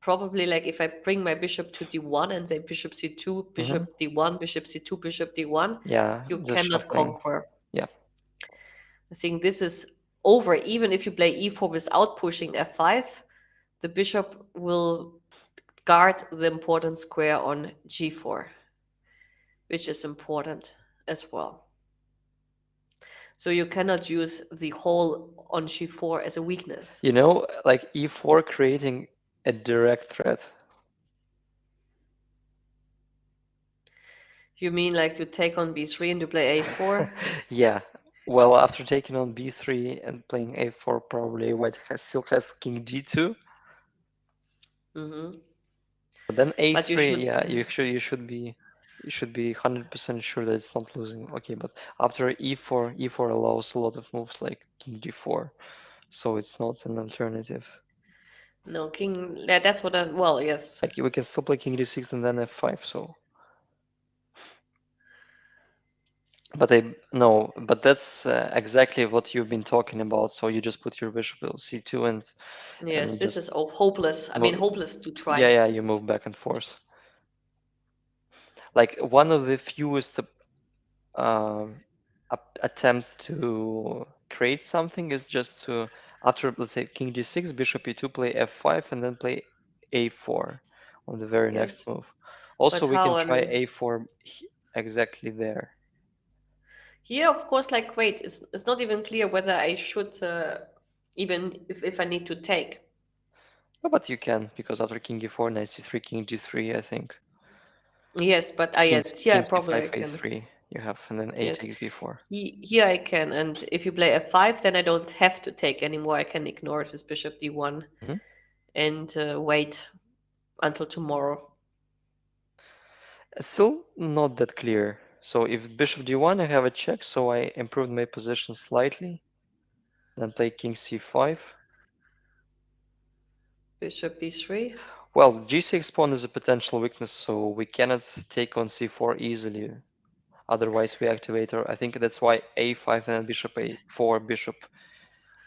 Speaker 2: probably like if I bring my bishop to d1 and say bishop c2,
Speaker 1: Hmm.
Speaker 2: bishop d1, bishop c2, bishop d1,
Speaker 1: Yeah,
Speaker 2: you
Speaker 1: just
Speaker 2: cannot
Speaker 1: shuffling.
Speaker 2: conquer.
Speaker 1: Yeah.
Speaker 2: I think this is over. Even if you play e4 without pushing f5, the bishop will guard the important square on g4, which is important as well. So you cannot use the whole on g4 as a weakness.
Speaker 1: You know, like e4 creating a direct threat.
Speaker 2: You mean like to take on b3 and to play a4?
Speaker 1: Yeah. Well, after taking on b3 and playing a4, probably white still has king d2.
Speaker 2: Hmm.
Speaker 1: But then
Speaker 2: But you
Speaker 1: a3,
Speaker 2: should,
Speaker 1: yeah, you should be 100% sure that it's not losing. Okay, but after e4 allows a lot of moves like king d4, so it's not an alternative.
Speaker 2: no, king, that's what I, well, yes.
Speaker 1: Like we can still play king d6 and then f5. So, but I no, but that's exactly what you've been talking about. So you just put your bishop on c2 and
Speaker 2: Yes, this
Speaker 1: just
Speaker 2: is hopeless. I mean,
Speaker 1: move.
Speaker 2: hopeless to
Speaker 1: Yeah,
Speaker 2: try.
Speaker 1: yeah, you move back and forth. Like one of the fewest um, attempts to create something is just to, after, let's say, king d6, bishop e2, play f5, and then play a4 on the very next
Speaker 2: Yes.
Speaker 1: move.
Speaker 2: But
Speaker 1: Also, we can
Speaker 2: how? I
Speaker 1: try
Speaker 2: mean,
Speaker 1: a4 exactly there.
Speaker 2: here, of course, like, wait, it's not even clear whether I should, even if I need to take.
Speaker 1: No, but you can, because after king e4, knight c3, king g3, I think.
Speaker 2: Yes, but I, yes, here I
Speaker 1: King
Speaker 2: probably
Speaker 1: c5,
Speaker 2: I can.
Speaker 1: a3, you have, and then a
Speaker 2: Yes.
Speaker 1: takes b4.
Speaker 2: Here I can, and if you play f5, then I don't have to take anymore. I can ignore it with bishop d1
Speaker 1: Mhm.
Speaker 2: and wait until tomorrow.
Speaker 1: Still not that clear. So if bishop d1, I have a check, so I improved my position slightly. Then play king c5.
Speaker 2: Bishop b3.
Speaker 1: Well, g6 pawn is a potential weakness, so we cannot take on c4 easily. Otherwise, we activate our. I think that's why a5 and then bishop a4, bishop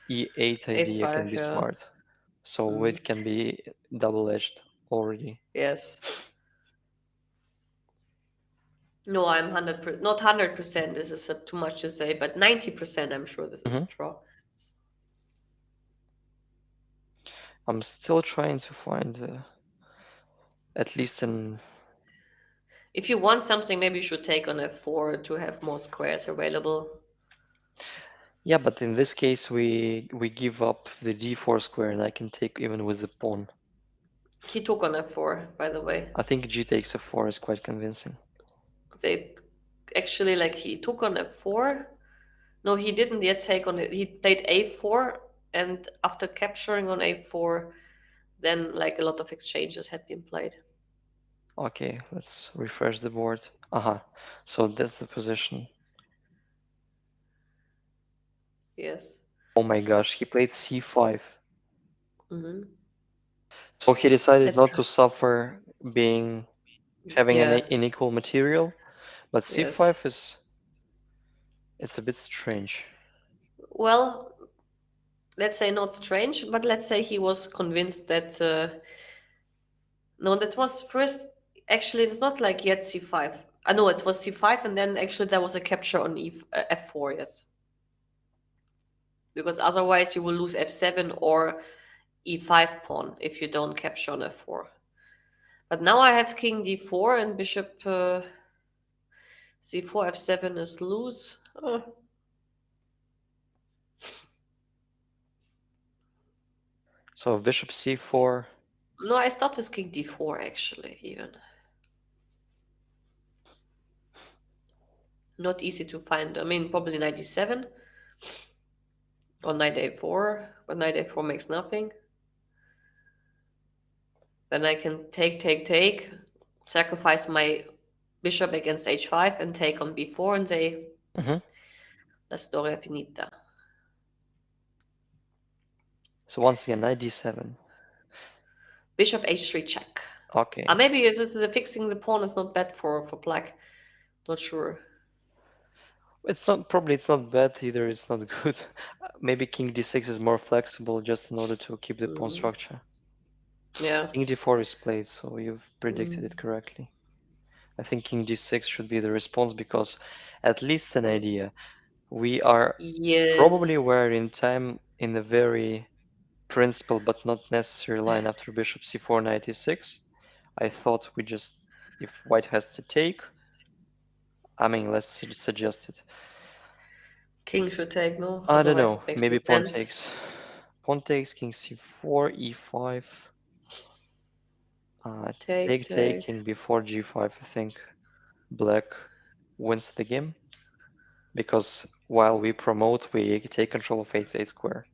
Speaker 1: e8 idea can
Speaker 2: a5,
Speaker 1: be
Speaker 2: yeah.
Speaker 1: smart. So
Speaker 2: Hmm.
Speaker 1: it can be double-edged already.
Speaker 2: Yes. No, I'm 100%, not 100%, this is too much to say, but 90% I'm sure this is
Speaker 1: Hmm.
Speaker 2: a draw.
Speaker 1: I'm still trying to find at least an.
Speaker 2: If you want something, maybe you should take on f4 to have more squares available.
Speaker 1: Yeah, but in this case, we give up the d4 square, and I can take even with the pawn.
Speaker 2: He took on f4, by the way.
Speaker 1: I think g takes f4 is quite convincing.
Speaker 2: They actually, like, he took on f4. No, he didn't yet take on it. He played a4, and after capturing on a4, then like a lot of exchanges had been played.
Speaker 1: Okay, let's refresh the board. Aha, so that's the position.
Speaker 2: Yes.
Speaker 1: Oh my gosh, he played c5.
Speaker 2: Mm-hmm.
Speaker 1: So he decided
Speaker 2: Let's
Speaker 1: not
Speaker 2: try.
Speaker 1: to suffer having an
Speaker 2: Yeah.
Speaker 1: unequal material, but
Speaker 2: Yes.
Speaker 1: c5 it's a bit strange.
Speaker 2: Well, let's say not strange, but let's say he was convinced that no, that was first. Actually, it's not like yet c5. I know it was c5, and then actually there was a capture on f4. Yes, because otherwise you will lose f7 or e5 pawn if you don't capture on f4. But now I have king d4 and bishop c4 f7 is loose.
Speaker 1: So bishop c4.
Speaker 2: No, I start with king d4 actually, even. Not easy to find. I mean, probably knight d7 or knight a4, but knight a4 makes nothing. Then I can take, sacrifice my bishop against h5 and take on b4 and say,
Speaker 1: Hmm.
Speaker 2: la storia finita.
Speaker 1: So once again, knight d7.
Speaker 2: Bishop h3 check.
Speaker 1: Okay.
Speaker 2: Maybe if this is fixing the pawn is not bad for black. Not sure.
Speaker 1: It's not probably it's not bad either. It's not good. Maybe king d6 is more flexible just in order to keep the pawn
Speaker 2: Mm,
Speaker 1: structure.
Speaker 2: yeah.
Speaker 1: King d4 is played, so you've predicted
Speaker 2: Mm,
Speaker 1: it correctly. I think king d6 should be the response because at least an idea. We are
Speaker 2: yes.
Speaker 1: probably were in time in a very principal but not necessary line after bishop c4 knight e6. I thought we just if white has to take, I mean let's suggest it.
Speaker 2: King should take, no?
Speaker 1: I don't
Speaker 2: Otherwise
Speaker 1: know.
Speaker 2: it makes no
Speaker 1: Maybe pawn
Speaker 2: sense.
Speaker 1: takes. Pawn takes, king c4, e5.
Speaker 2: Take,
Speaker 1: Take
Speaker 2: take.
Speaker 1: taking before g5. I think black wins the game because while we promote, we take control of h8 square.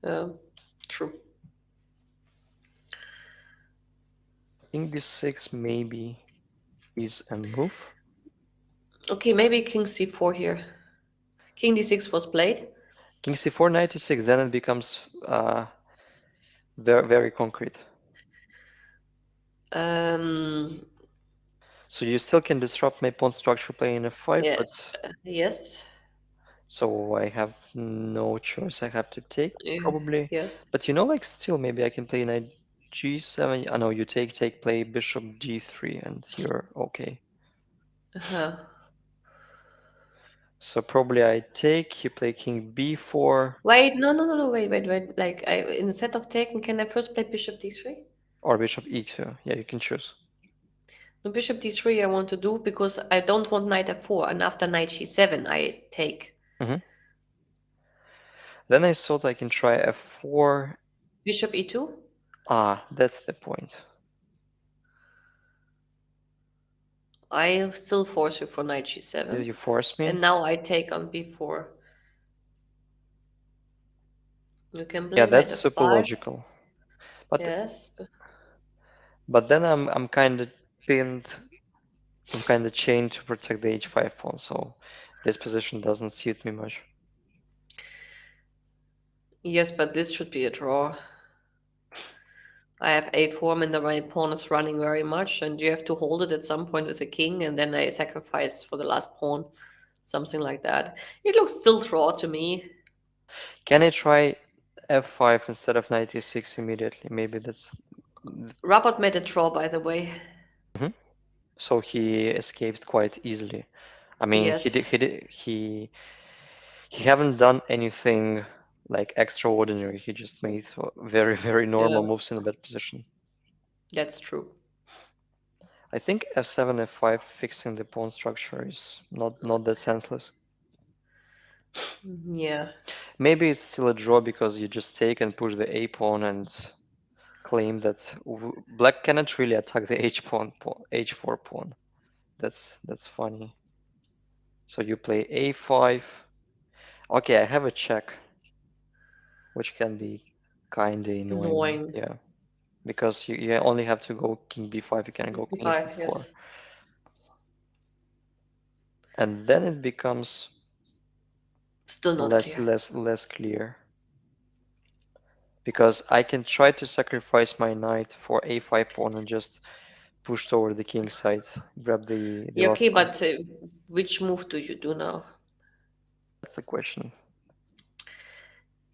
Speaker 2: Um, True.
Speaker 1: King d6 maybe is a move.
Speaker 2: Okay, maybe king c4 here. King d6 was played.
Speaker 1: King c4, knight e6. Then it becomes very, very concrete.
Speaker 2: Um,
Speaker 1: So you still can disrupt my pawn structure playing f5,
Speaker 2: yes.
Speaker 1: but
Speaker 2: Yes.
Speaker 1: so I have no choice. I have to take probably.
Speaker 2: Yes.
Speaker 1: But like still maybe I can play knight g7. I know you take, play bishop d3, and you're okay.
Speaker 2: Uh-huh.
Speaker 1: So probably I take, you play king b4
Speaker 2: Wait, no, wait. Like, instead of taking, can I first play bishop d3?
Speaker 1: or bishop e2. Yeah, you can choose.
Speaker 2: No, bishop d3 I want to do because I don't want knight f4, and after knight g7 I take.
Speaker 1: Hmm. Then I thought I can try f4.
Speaker 2: Bishop e2?
Speaker 1: Ah, that's the point.
Speaker 2: I still force you for knight
Speaker 1: Did
Speaker 2: g7.
Speaker 1: you force me?
Speaker 2: And now I take on b4. You can
Speaker 1: Yeah,
Speaker 2: play knight
Speaker 1: that's super
Speaker 2: f5.
Speaker 1: logical. But
Speaker 2: Yes.
Speaker 1: but then I'm kind of pinned. I'm kind of chained to protect the h5 pawn, so this position doesn't suit me much.
Speaker 2: Yes, but this should be a draw. I have a4 and the right pawn is running very much, and you have to hold it at some point with the king, and then I sacrifice for the last pawn. Something like that. It looks still draw to me.
Speaker 1: Can I try f5 instead of knight e6 immediately? Maybe that's.
Speaker 2: Rapport made a draw, by the way.
Speaker 1: Mhm. So he escaped quite easily. I mean, he
Speaker 2: Yes.
Speaker 1: did, he haven't done anything like extraordinary. He just made very, very normal
Speaker 2: Yeah,
Speaker 1: moves in a bad position.
Speaker 2: that's true.
Speaker 1: I think f7, f5 fixing the pawn structure is not that senseless.
Speaker 2: Yeah.
Speaker 1: Maybe it's still a draw because you just take and push the a pawn and claim that black cannot really attack the h4 pawn. That's funny. So you play a5. Okay, I have a check, which can be kind of annoying.
Speaker 2: Annoying.
Speaker 1: Yeah, because you only have to go king b5. You can go queen
Speaker 2: B5,
Speaker 1: c4,
Speaker 2: yes.
Speaker 1: and then it becomes
Speaker 2: Still not
Speaker 1: less
Speaker 2: clear.
Speaker 1: less less clear because I can try to sacrifice my knight for a5 pawn and just push toward the king side, grab the
Speaker 2: Yeah,
Speaker 1: last
Speaker 2: okay,
Speaker 1: pawn.
Speaker 2: but which move do you do now?
Speaker 1: That's the question.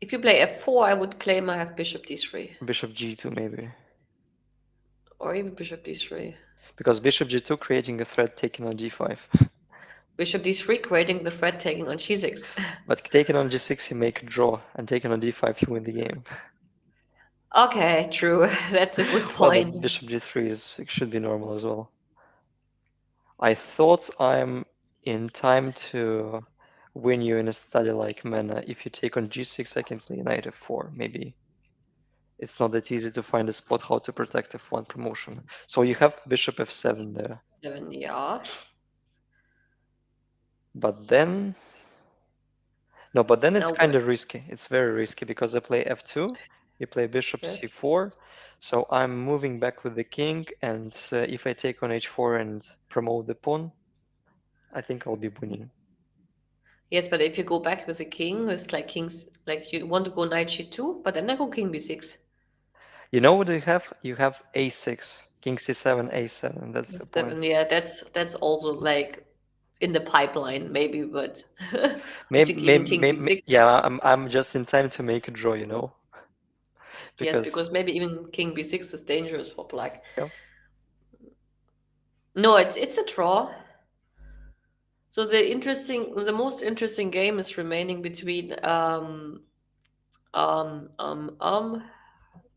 Speaker 2: If you play f4, I would claim I have bishop d3.
Speaker 1: Bishop g2 maybe.
Speaker 2: Or even bishop d3.
Speaker 1: Because bishop g2 creating a threat taking on d5.
Speaker 2: Bishop d3 creating the threat taking on g6.
Speaker 1: But taking on g6 you make a draw, and taking on d5 you win the game.
Speaker 2: Okay, true. That's a good
Speaker 1: Well, but
Speaker 2: point.
Speaker 1: bishop g3 should be normal as well. I thought I'm in time to win you in a study like mana. If you take on g6, I can play knight f4. Maybe it's not that easy to find a spot how to protect f1 promotion. So you have bishop f7 there.
Speaker 2: 7, yeah.
Speaker 1: But then, no, but then it's
Speaker 2: Now
Speaker 1: kind
Speaker 2: what?
Speaker 1: of risky. It's very risky because I play f2, you play bishop
Speaker 2: Yes.
Speaker 1: c4. So I'm moving back with the king, and if I take on h4 and promote the pawn, I think I'll be winning.
Speaker 2: Yes, but if you go back with the king, it's like kings, like you want to go knight g2, but then I go king b6.
Speaker 1: You know what you have? You have a6, king c7, a7. That's the point.
Speaker 2: 7, yeah, that's also like in the pipeline, maybe, but I
Speaker 1: Maybe,
Speaker 2: think even king b6.
Speaker 1: yeah, I'm just in time to make a draw, you know,
Speaker 2: Yes,
Speaker 1: because
Speaker 2: because maybe even king b6 is dangerous for black.
Speaker 1: yeah,
Speaker 2: No, it's a draw. So the most interesting game is remaining between um, um, um,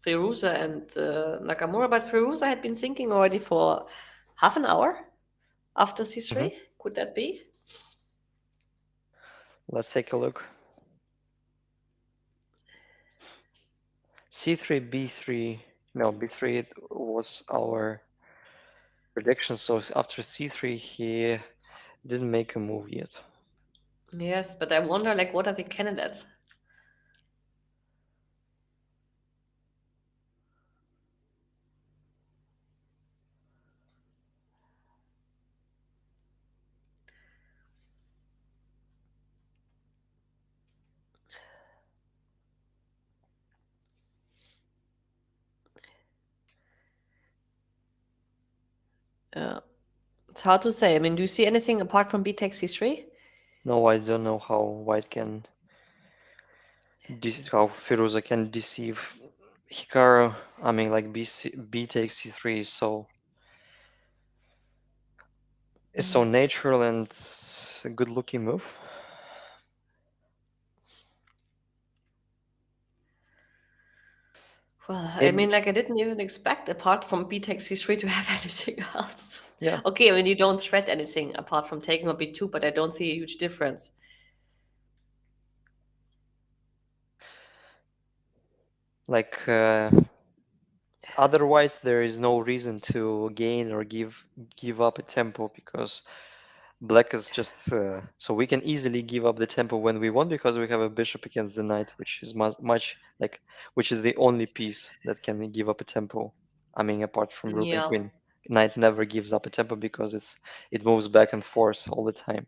Speaker 2: Firouzja and Nakamura, but Firouzja had been thinking already for half an hour after
Speaker 1: mhm.
Speaker 2: c3. Could that be?
Speaker 1: Let's take a look. C3, B3. No, B3 was our prediction. So after C3, he didn't make a move yet.
Speaker 2: Yes, but I wonder, like, what are the candidates? Yeah, it's hard to say. I mean, do you see anything apart from b takes c3?
Speaker 1: No, I don't know how White can, how Firouzja can deceive Hikaru. I mean, like B takes C3 is so natural and a good looking move.
Speaker 2: Well, I
Speaker 1: Maybe,
Speaker 2: mean, like, I didn't even expect, apart from b takes c3, to have anything else.
Speaker 1: yeah,
Speaker 2: Okay, I mean, you don't threat anything apart from taking on b2, but I don't see a huge difference.
Speaker 1: like otherwise there is no reason to gain or give up a tempo because black is just so we can easily give up the tempo when we want because we have a bishop against the knight, which is much like which is the only piece that can give up a tempo. I mean, apart from rook and
Speaker 2: Yeah,
Speaker 1: queen, knight never gives up a tempo because it moves back and forth all the time.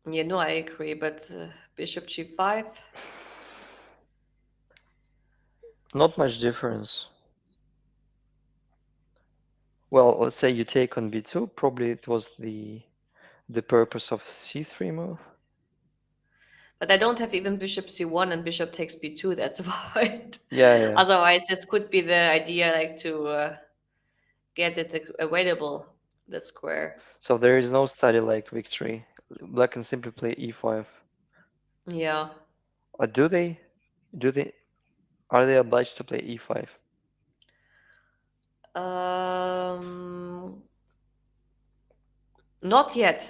Speaker 2: yeah, no, I agree, but bishop g5.
Speaker 1: Not much difference. Well, let's say you take on b2, probably it was the purpose of c3 move.
Speaker 2: But I don't have even bishop c1 and bishop takes b2. That's why.
Speaker 1: Yeah, yeah.
Speaker 2: Otherwise, it could be the idea, like, to get it available, the square.
Speaker 1: So there is no study like victory. Black can simply play e5.
Speaker 2: Yeah.
Speaker 1: Or do they? Do they? Are they obliged to play e5?
Speaker 2: Um, Not yet.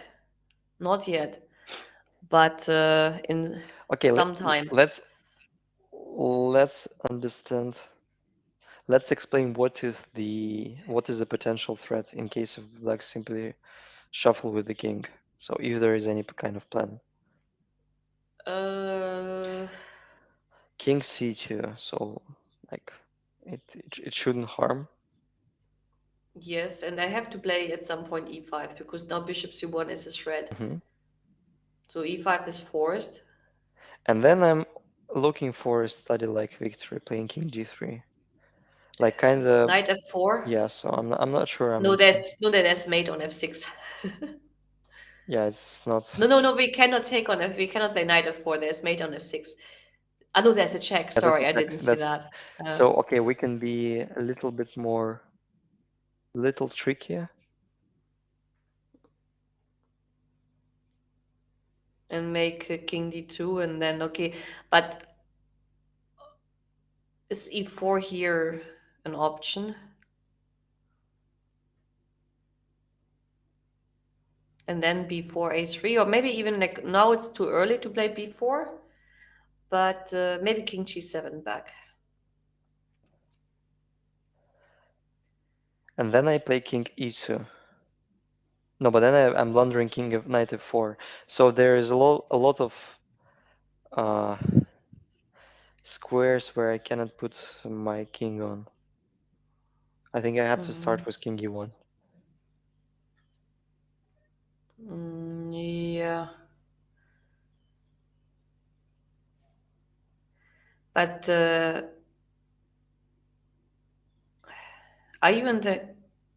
Speaker 2: Not yet. But in
Speaker 1: Okay,
Speaker 2: some time.
Speaker 1: let's understand. Let's explain what is the potential threat in case of black simply shuffle with the king. So if there is any kind of plan.
Speaker 2: Uh,
Speaker 1: King c2, so like it shouldn't harm.
Speaker 2: yes, and I have to play at some point e5 because now bishop c1 is a threat.
Speaker 1: Hmm.
Speaker 2: So e5 is forced.
Speaker 1: And then I'm looking for a study like victory, playing king d3. Like kind of,
Speaker 2: Knight f4.
Speaker 1: yeah, so I'm not sure I'm
Speaker 2: No,
Speaker 1: in.
Speaker 2: there's mate on f6.
Speaker 1: Yeah, it's not.
Speaker 2: No, no, no. We cannot take on f. We cannot play knight f4. There's mate on f6. Ah, no, there's a check.
Speaker 1: Yeah, that's a
Speaker 2: Sorry, I
Speaker 1: check.
Speaker 2: didn't see
Speaker 1: That's
Speaker 2: that.
Speaker 1: so okay. We can be a little bit more, little trickier.
Speaker 2: And make king d2, and then okay, but is e4 here an option? And then b4 a3, or maybe even like now it's too early to play b4, but maybe king g7 back.
Speaker 1: And then I play king e2. No, but then I'm blundering king of knight f4. So there is a lot of uh, squares where I cannot put my king on. I think I have to start with king e1.
Speaker 2: Yeah. But are you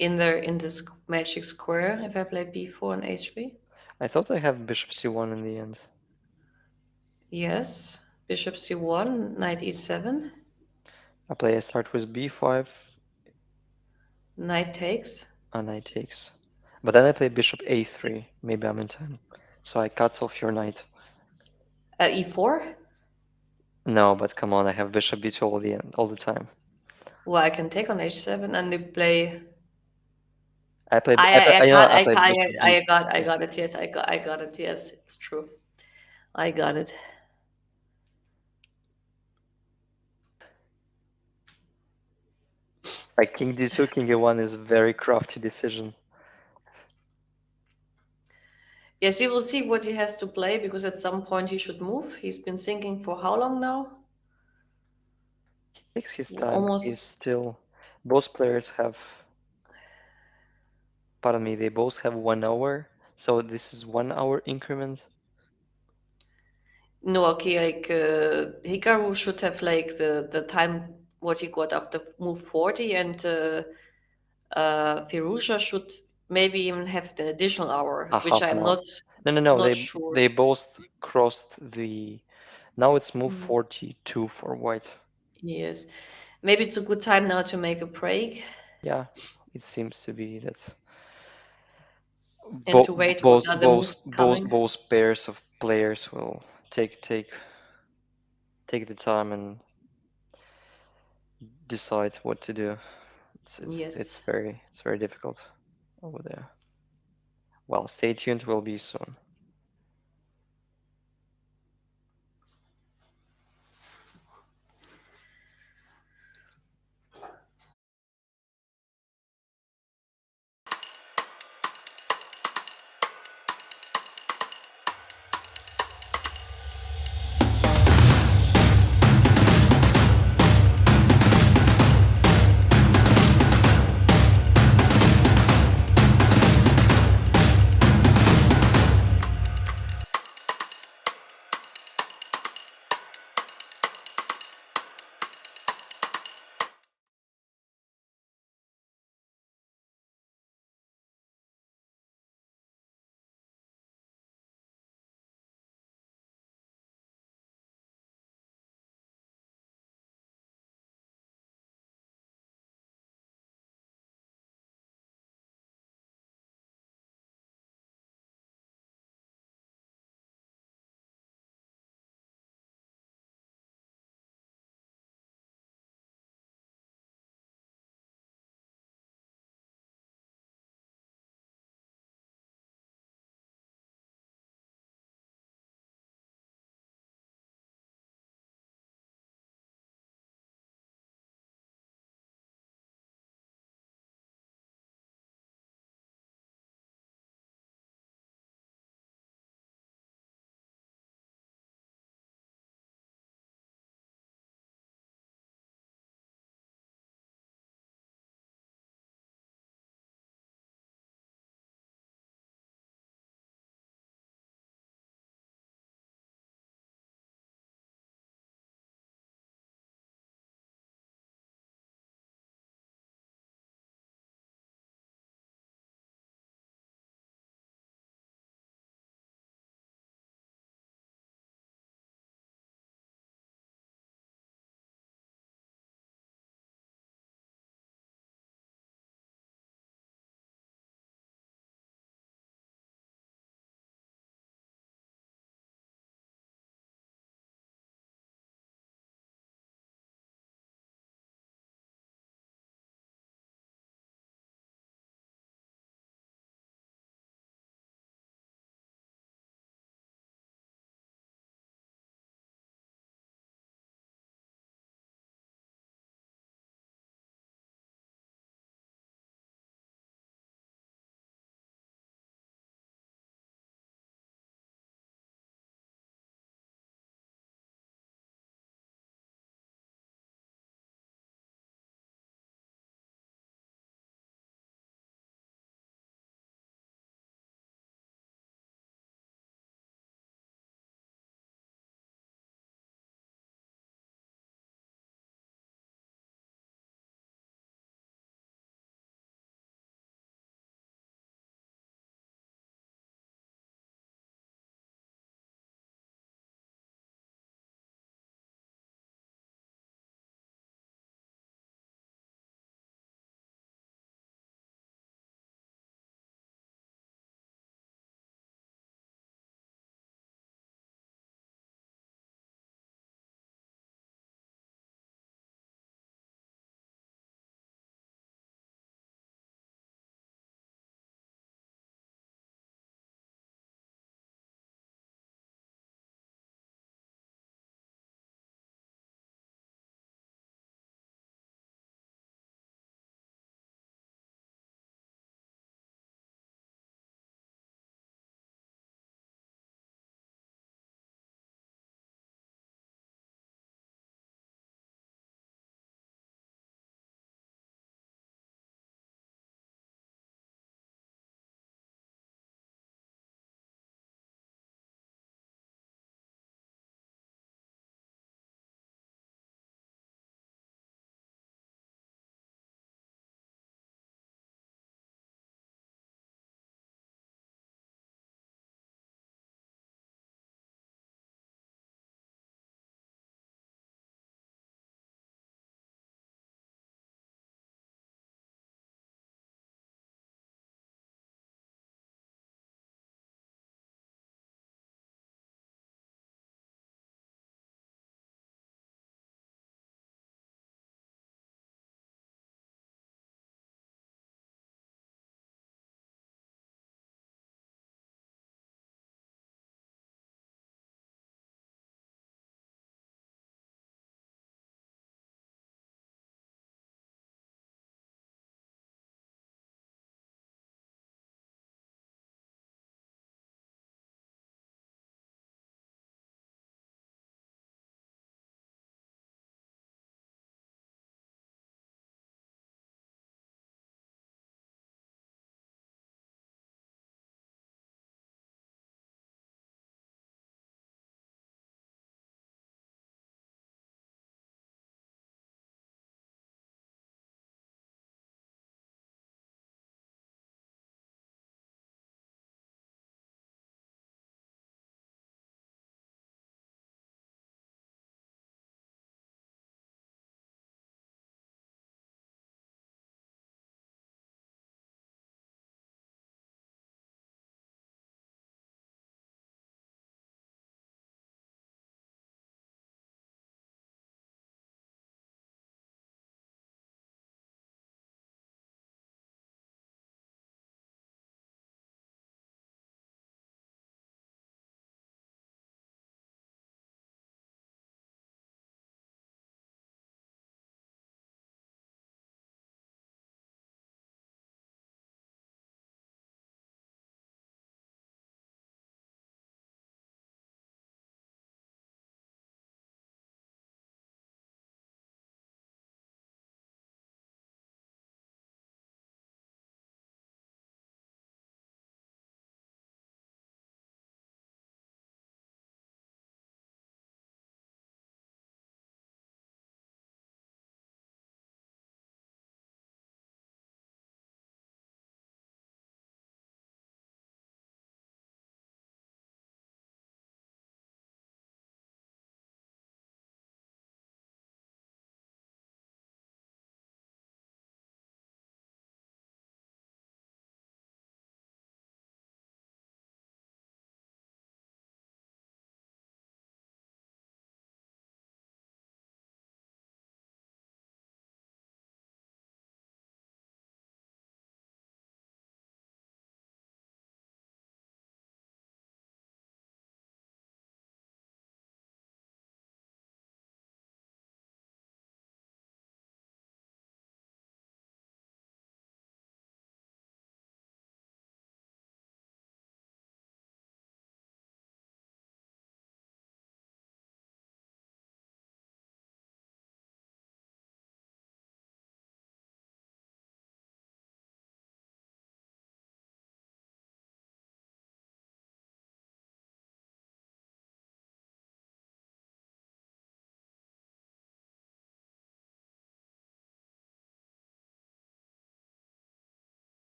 Speaker 2: in this magic square if I play b4 and a3?
Speaker 1: I thought I have bishop c1 in the end.
Speaker 2: Yes. Bishop c1, knight e7.
Speaker 1: I start with b5,
Speaker 2: Knight takes.
Speaker 1: and knight takes. But then I play bishop a3. Maybe I'm in time. So I cut off your knight.
Speaker 2: E4?
Speaker 1: No, but come on, I have bishop b2 all the time.
Speaker 2: Well, I can take on h7 and you play.
Speaker 1: I play bishop g6.
Speaker 2: I got it. Yes, I got it. Yes, it's true. I got it.
Speaker 1: Like king d2, king e1 is a very crafty decision.
Speaker 2: Yes, we will see what he has to play because at some point he should move. He's been thinking for how long now?
Speaker 1: He takes his time.
Speaker 2: Almost.
Speaker 1: He's still. Both players have. Pardon me. They both have 1 hour. So this is 1 hour increment.
Speaker 2: No, okay, like Hikaru should have like the time what he got after move 40, and Firouzja should maybe even have the additional hour, which
Speaker 1: Half an
Speaker 2: I'm
Speaker 1: hour.
Speaker 2: not
Speaker 1: No.
Speaker 2: not sure.
Speaker 1: They both crossed the. Now it's move
Speaker 2: Mm.
Speaker 1: 42 for white.
Speaker 2: Yes, maybe it's a good time now to make a break
Speaker 1: Yeah, it seems to be that.
Speaker 2: and to wait what other moves coming.
Speaker 1: Both pairs of players will take the time and decide what to do.
Speaker 2: Yes.
Speaker 1: It's very difficult over there. Well, stay tuned. Will be soon.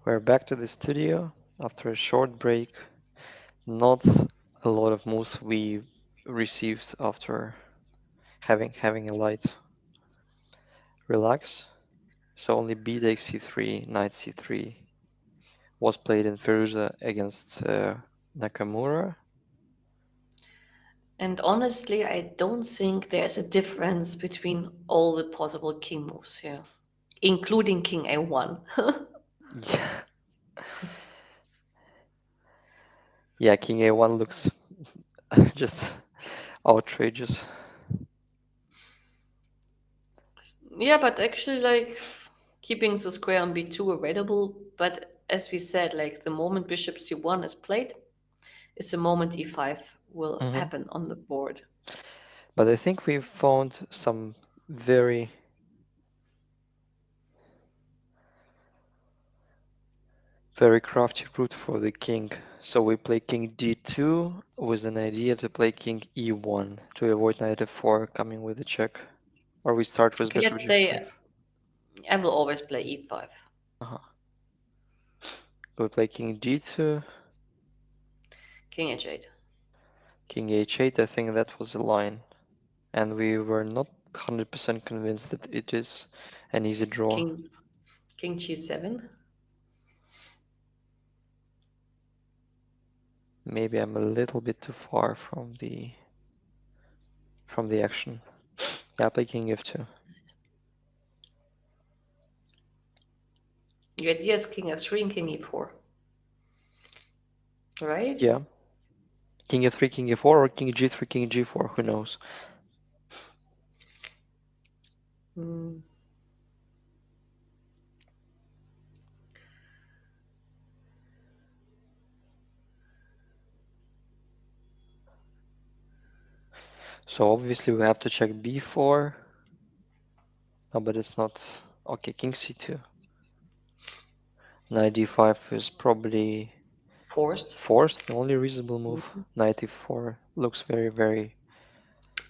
Speaker 1: We're back to the studio after a short break. Not a lot of moves we received after having a light relax. So only b takes c3, knight c3 was played in Firouzja against Nakamura.
Speaker 2: And honestly, I don't think there's a difference between all the possible king moves here, including king a1.
Speaker 1: Yeah, yeah, king a1 looks just outrageous.
Speaker 2: Yeah, but actually, like, keeping the square on b2 available, but as we said, like, the moment bishop c1 is played is the moment e5 will
Speaker 1: Hmm.
Speaker 2: happen on the board.
Speaker 1: But I think we've found some very, very crafty route for the king. So we play king d2 with an idea to play king e1 to avoid knight f4 coming with a check. Or we start with
Speaker 2: Okay,
Speaker 1: bishop
Speaker 2: let's
Speaker 1: g5.
Speaker 2: say I will always play e5.
Speaker 1: Uh-huh. We play king d2,
Speaker 2: King h8.
Speaker 1: king h8. I think that was a line. And we were not 100% convinced that it is an easy draw.
Speaker 2: King g7.
Speaker 1: Maybe I'm a little bit too far from the action. Yeah, I play king f2.
Speaker 2: The idea is king f3 and king e4. Right?
Speaker 1: Yeah, king f3, king e4, or king g3, king g4. Who knows?
Speaker 2: Hmm.
Speaker 1: So obviously we have to check b4. No, but it's not. Okay, king c2. Knight d5 is probably
Speaker 2: Forced.
Speaker 1: forced. The only reasonable move.
Speaker 2: Mhm.
Speaker 1: Knight e4 looks very, very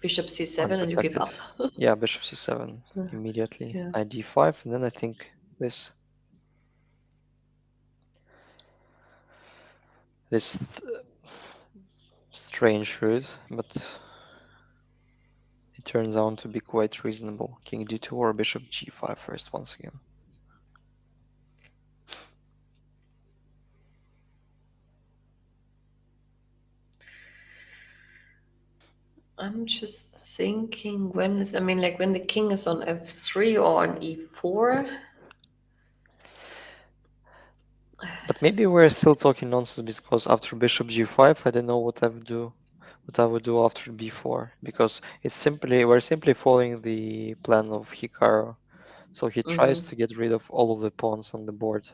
Speaker 2: Bishop c7 and you give
Speaker 1: unprotected.
Speaker 2: up.
Speaker 1: Yeah, bishop c7 immediately.
Speaker 2: Yeah.
Speaker 1: Knight d5, and then I think this strange route, but it turns out to be quite reasonable. King d2 or bishop g5 first once again.
Speaker 2: I'm just thinking I mean, like when the king is on f3 or on e4.
Speaker 1: But maybe we're still talking nonsense because after bishop g5, I don't know what I would do. What I would do after b4, because we're simply following the plan of Hikaru. So he tries
Speaker 2: Mhm.
Speaker 1: to get rid of all of the pawns on the board.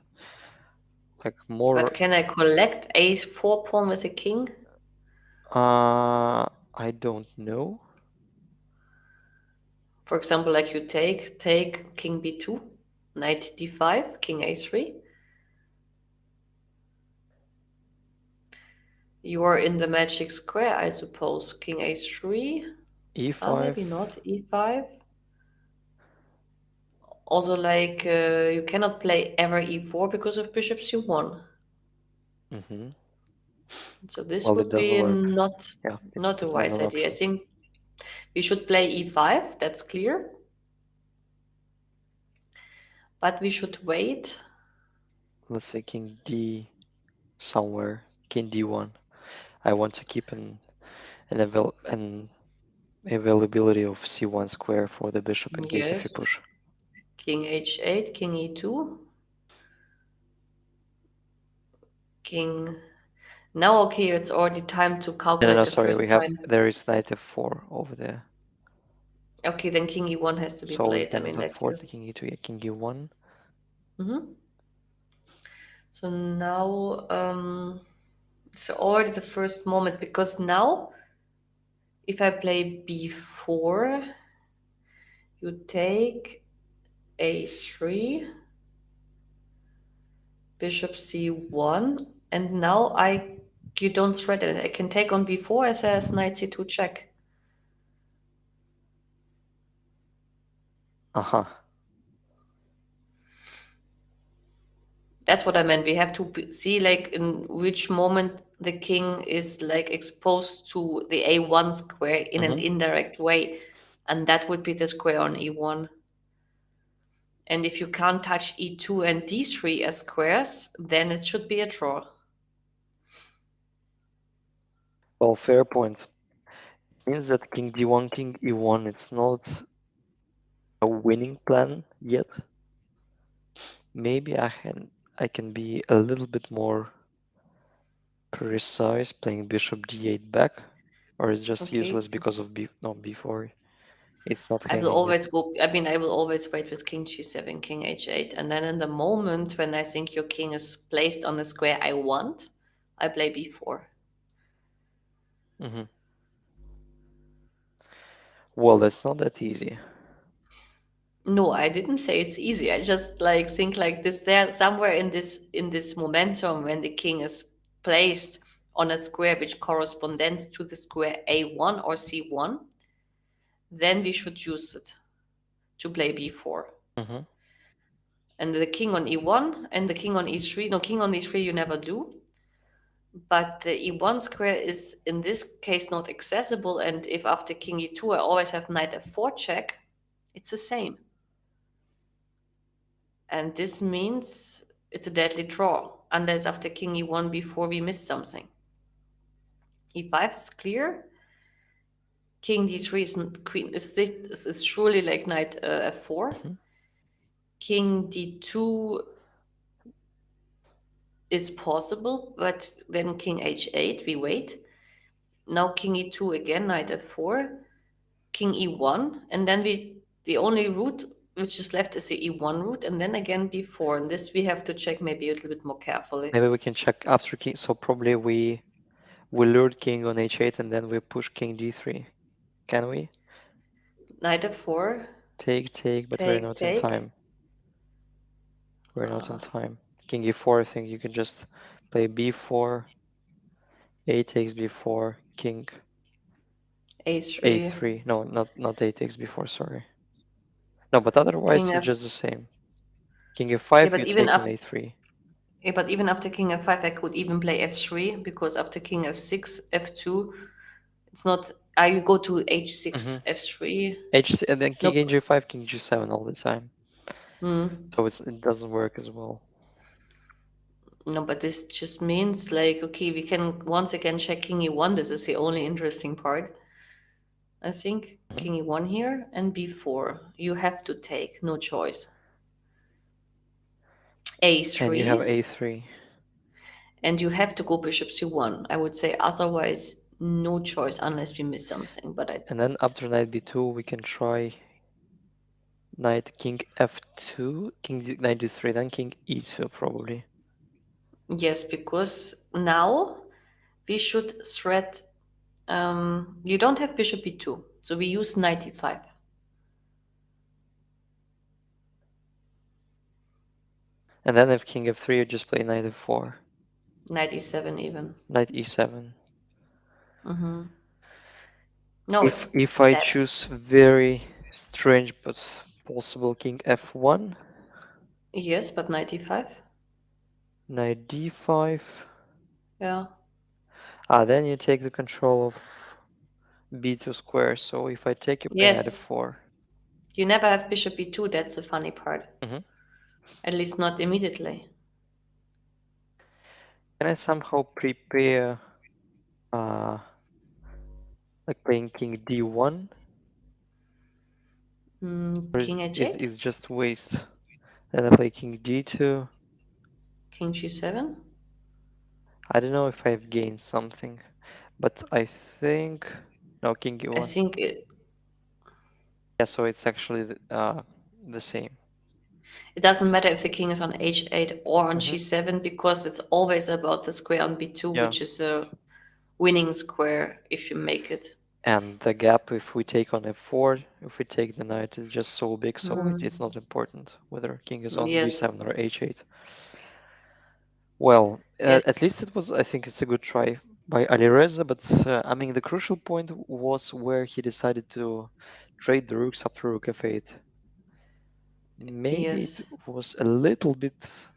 Speaker 1: Like more,
Speaker 2: But can I collect a4 pawn with a king?
Speaker 1: I don't know.
Speaker 2: For example, like you take king b2, knight d5, king a3. You are in the magic square, I suppose. King a3.
Speaker 1: e5.
Speaker 2: Maybe not. e5. Also, like you cannot play ever e4 because of bishop c1.
Speaker 1: Hmm.
Speaker 2: So this
Speaker 1: Well, it
Speaker 2: would
Speaker 1: doesn't
Speaker 2: be
Speaker 1: work.
Speaker 2: not
Speaker 1: Yeah,
Speaker 2: not a
Speaker 1: it's not
Speaker 2: wise
Speaker 1: an
Speaker 2: idea. I
Speaker 1: option.
Speaker 2: think we should play e5. That's clear. But we should wait.
Speaker 1: Let's say king d somewhere, king d1. I want to keep an availability of c1 square for the bishop in case if you
Speaker 2: Yes.
Speaker 1: push.
Speaker 2: King h8, king e2, king. Now, okay, it's already time to
Speaker 1: No, no,
Speaker 2: calculate
Speaker 1: no,
Speaker 2: the
Speaker 1: sorry,
Speaker 2: first time.
Speaker 1: there is knight f4 over there.
Speaker 2: Okay, then king e1 has to be
Speaker 1: So we
Speaker 2: played. I
Speaker 1: cannot
Speaker 2: mean, like
Speaker 1: afford the king e2, yeah, king e1.
Speaker 2: Mhm. So now, it's already the first moment because now, if I play b4, you take a3, bishop c1, and now you don't threaten it. I can take on b4 as knight c2 check.
Speaker 1: Uh-huh.
Speaker 2: That's what I meant. We have to see like in which moment the king is like exposed to the a1 square in an
Speaker 1: Mm-hmm.
Speaker 2: indirect way, and that would be the square on e1. And if you can't touch e2 and d3 as squares, then it should be a draw.
Speaker 1: Well, fair point. Means that king d1, king e1, it's not a winning plan yet. Maybe I can be a little bit more precise playing bishop d8 back, or it's just
Speaker 2: Okay.
Speaker 1: useless because of b4. It's not
Speaker 2: I will
Speaker 1: hanging yet.
Speaker 2: always go, I mean, I will always wait with king g7, king h8. And then in the moment when I think your king is placed on the square I want, I play b4.
Speaker 1: Mm-hmm. Well, that's not that easy.
Speaker 2: No, I didn't say it's easy. I just like think like this there somewhere in this momentum when the king is placed on a square which corresponds to the square a1 or c1, then we should use it to play b4.
Speaker 1: Mm-hmm.
Speaker 2: And the king on e1 and the king on e3. No, king on e3 you never do. But the e1 square is in this case not accessible. And if after king e2 I always have knight f4 check, it's the same. And this means it's a deadly draw, unless after king e1 before we miss something. e5 is clear. King d3 is queen is surely like knight f4.
Speaker 1: Mm-hmm.
Speaker 2: King d2 is possible, but then king h8, we wait. Now king e2 again, knight f4, king e1, and then the only route which is left is the e1 route, and then again b4. And this we have to check maybe a little bit more carefully.
Speaker 1: Maybe we can check after king. So probably we lured king on h8 and then we push king d3. Can we?
Speaker 2: Knight f4,
Speaker 1: Take, but we're
Speaker 2: take,
Speaker 1: not in
Speaker 2: take.
Speaker 1: time. We're not in time. King e4, I think you can just play b4, a takes b4, king
Speaker 2: a3,
Speaker 1: a3. No, not a takes b4, sorry. No, but
Speaker 2: king
Speaker 1: otherwise it's
Speaker 2: f.
Speaker 1: just the same. King
Speaker 2: Yeah,
Speaker 1: f5, you
Speaker 2: but even
Speaker 1: take on
Speaker 2: after
Speaker 1: a3.
Speaker 2: yeah, but even after king f5, I could even play f3 because after king f6, f2, it's not. I go to
Speaker 1: Mm-hmm.
Speaker 2: h6, f3.
Speaker 1: And then king
Speaker 2: Nope.
Speaker 1: g5, king g7 all the time.
Speaker 2: Hmm.
Speaker 1: So it doesn't work as well.
Speaker 2: No, but this just means like okay, we can once again check king e1. This is the only interesting part. I think
Speaker 1: Mhm.
Speaker 2: king e1 here and b4. You have to take, no choice.
Speaker 1: And you have
Speaker 2: a3,
Speaker 1: a3.
Speaker 2: and you have to go bishop c1. I would say otherwise, no choice unless we miss something. But I
Speaker 1: And then after knight b2, we can try knight king f2, knight d3, then king e2 probably.
Speaker 2: yes, because now we should thread. You don't have bishop e2, so we use knight e5.
Speaker 1: And then if king f3, you just play knight f4,
Speaker 2: Knight e7 even.
Speaker 1: knight e7.
Speaker 2: Mm-hmm. No,
Speaker 1: If
Speaker 2: it's
Speaker 1: if I
Speaker 2: that.
Speaker 1: choose very strange but possible king f1,
Speaker 2: Yes, but knight e5.
Speaker 1: knight d5,
Speaker 2: Yeah.
Speaker 1: then you take the control of b2 square. So if I take, you play knight
Speaker 2: Yes.
Speaker 1: f4.
Speaker 2: You never have bishop e2. That's the funny part.
Speaker 1: Mhm.
Speaker 2: At least not immediately.
Speaker 1: Can I somehow prepare uh, like playing king d1, or
Speaker 2: King h8,
Speaker 1: is just waste? Then I play king d2.
Speaker 2: king g7.
Speaker 1: I don't know if I've gained something, but I think no, king
Speaker 2: I
Speaker 1: e1.
Speaker 2: think it,
Speaker 1: Yeah, so it's actually the same.
Speaker 2: it doesn't matter if the king is on h8 or on
Speaker 1: Hmm.
Speaker 2: g7 because it's always about the square on b2,
Speaker 1: Yeah,
Speaker 2: which is a winning square if you make it.
Speaker 1: and the gap if we take on f4, if we take the knight, is just so big, so it's
Speaker 2: Mm,
Speaker 1: not important whether king is on
Speaker 2: yes,
Speaker 1: g7 or h8. Well,
Speaker 2: yes,
Speaker 1: at least it was, I think it's a good try by Alireza, but I mean, the crucial point was where he decided to trade the rooks after rook f8. Maybe it
Speaker 2: yes.
Speaker 1: was a little bit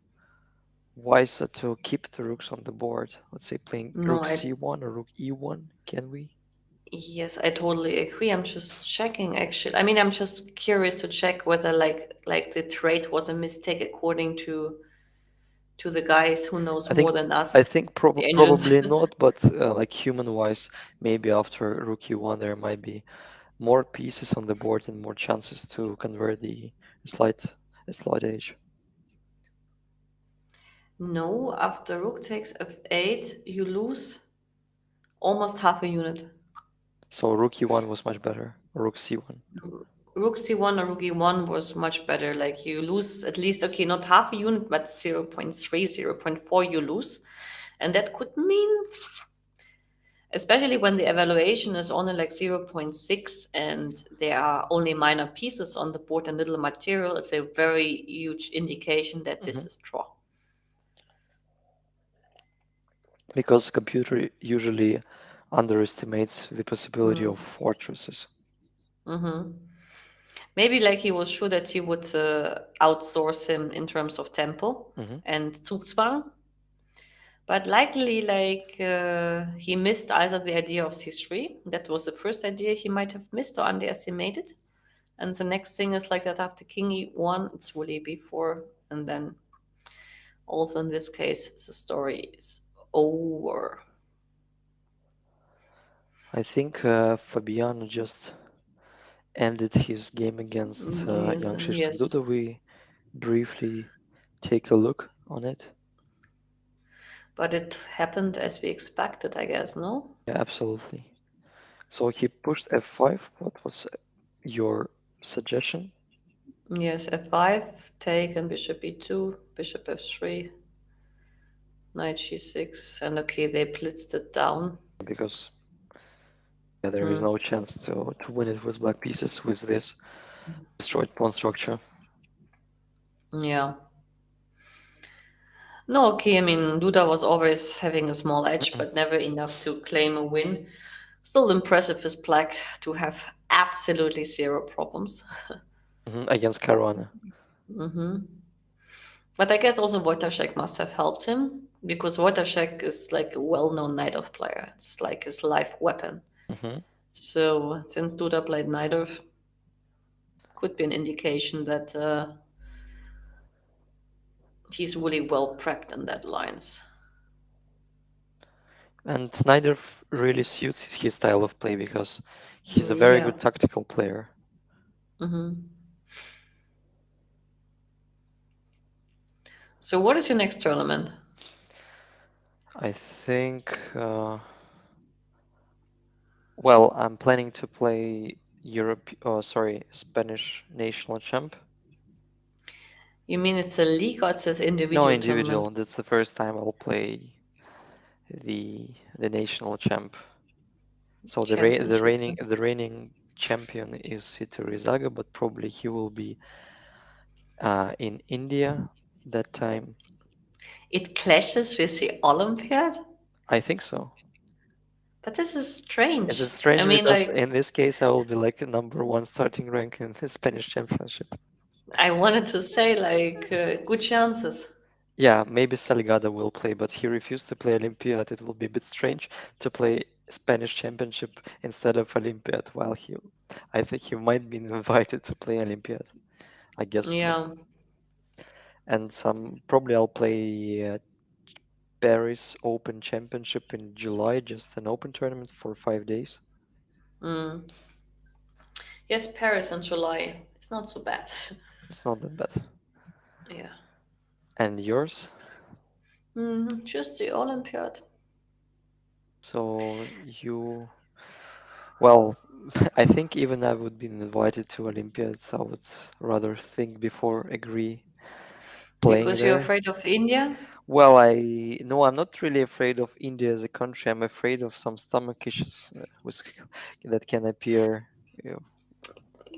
Speaker 1: wiser to keep the rooks on the board? Let's say playing
Speaker 2: No,
Speaker 1: rook c1 or rook e1. Can we?
Speaker 2: yes, I totally agree. I'm just checking actually. I mean, I'm just curious to check whether like the trade was a mistake according to the guys who knows
Speaker 1: I think
Speaker 2: more than
Speaker 1: I
Speaker 2: us,
Speaker 1: think
Speaker 2: the engines.
Speaker 1: probably not, but like human-wise, maybe after rook e1 there might be more pieces on the board and more chances to convert the slight slight age.
Speaker 2: No, after rook takes f8, you lose almost half a unit.
Speaker 1: So rook e1 was much better. Rook c1.
Speaker 2: Rook c1 or rook e1 was much better. Like you lose at least, okay, not half a unit, but 0.3, 0.4 you lose. And that could mean, especially when the evaluation is only like 0.6 and there are only minor pieces on the board and little material, it's a very huge indication that this
Speaker 1: Mhm.
Speaker 2: is draw.
Speaker 1: Because the computer usually underestimates the possibility of fortresses.
Speaker 2: Mm-hmm. Maybe like he was sure that he would outsource him in terms of tempo
Speaker 1: Hmm.
Speaker 2: and Zugzwang, but likely like he missed either the idea of c3. That was the first idea he might have missed or underestimated. And the next thing is like that after king e1, it's really b4, and then also in this case the story is over.
Speaker 1: I think Fabiano just ended his game against
Speaker 2: Yes,
Speaker 1: Jan-Krzystof
Speaker 2: yes,
Speaker 1: Duda. We briefly take a look on it.
Speaker 2: but it happened as we expected, I guess. No.
Speaker 1: Yeah, absolutely. So he pushed f5. What was your suggestion?
Speaker 2: Yes, f5, take, and bishop e2, bishop f3, knight g6, and okay, they blitzed it down.
Speaker 1: Because yeah, there is
Speaker 2: Hmm.
Speaker 1: no chance to win it with black pieces with this destroyed pawn structure.
Speaker 2: Yeah. No, okay, I mean, Duda was always having a small edge,
Speaker 1: Mm-mm.
Speaker 2: but never enough to claim a win. Still impressive as black to have absolutely zero problems.
Speaker 1: Against Caruana.
Speaker 2: Hmm. But I guess also Wojtaszek must have helped him because Wojtaszek is like a well-known Knight of player. It's like his life weapon.
Speaker 1: Hmm.
Speaker 2: So since Duda played Knight of, could be an indication that he's really well prepped in that lines.
Speaker 1: And neither really suits his style of play because he's a very
Speaker 2: Yeah.
Speaker 1: good tactical player.
Speaker 2: Hmm. So what is your next tournament?
Speaker 1: I think, well, I'm planning to play Spanish national champ.
Speaker 2: You mean it's a league or it's an
Speaker 1: No,
Speaker 2: individual tournament?
Speaker 1: individual. That's the first time I'll play the national champ. So
Speaker 2: Championship.
Speaker 1: the reigning champion is Rizaga, but probably he will be in India that time.
Speaker 2: It clashes with the Olympiad?
Speaker 1: I think so.
Speaker 2: But this is
Speaker 1: It's
Speaker 2: strange. I
Speaker 1: strange
Speaker 2: mean,
Speaker 1: because
Speaker 2: like,
Speaker 1: in this case I will be like a number one starting rank in the Spanish championship.
Speaker 2: I wanted to say, like, good chances.
Speaker 1: Yeah, maybe Salgado will play, but he refused to play Olympiad. It will be a bit strange to play Spanish championship instead of Olympiad, while I think he might be invited to play Olympiad. I guess so.
Speaker 2: Yeah.
Speaker 1: And probably I'll play Paris Open Championship in July, just an open tournament for 5 days.
Speaker 2: Mm. Yes, Paris in July. It's not so bad.
Speaker 1: It's not that bad.
Speaker 2: Yeah.
Speaker 1: And yours?
Speaker 2: Just the Olympiad.
Speaker 1: So well, I think even I would be invited to Olympiads. I would rather think before agree playing
Speaker 2: Because you're
Speaker 1: there.
Speaker 2: afraid of India?
Speaker 1: Well, no, I'm not really afraid of India as a country. I'm afraid of some stomach issues that can appear. You know,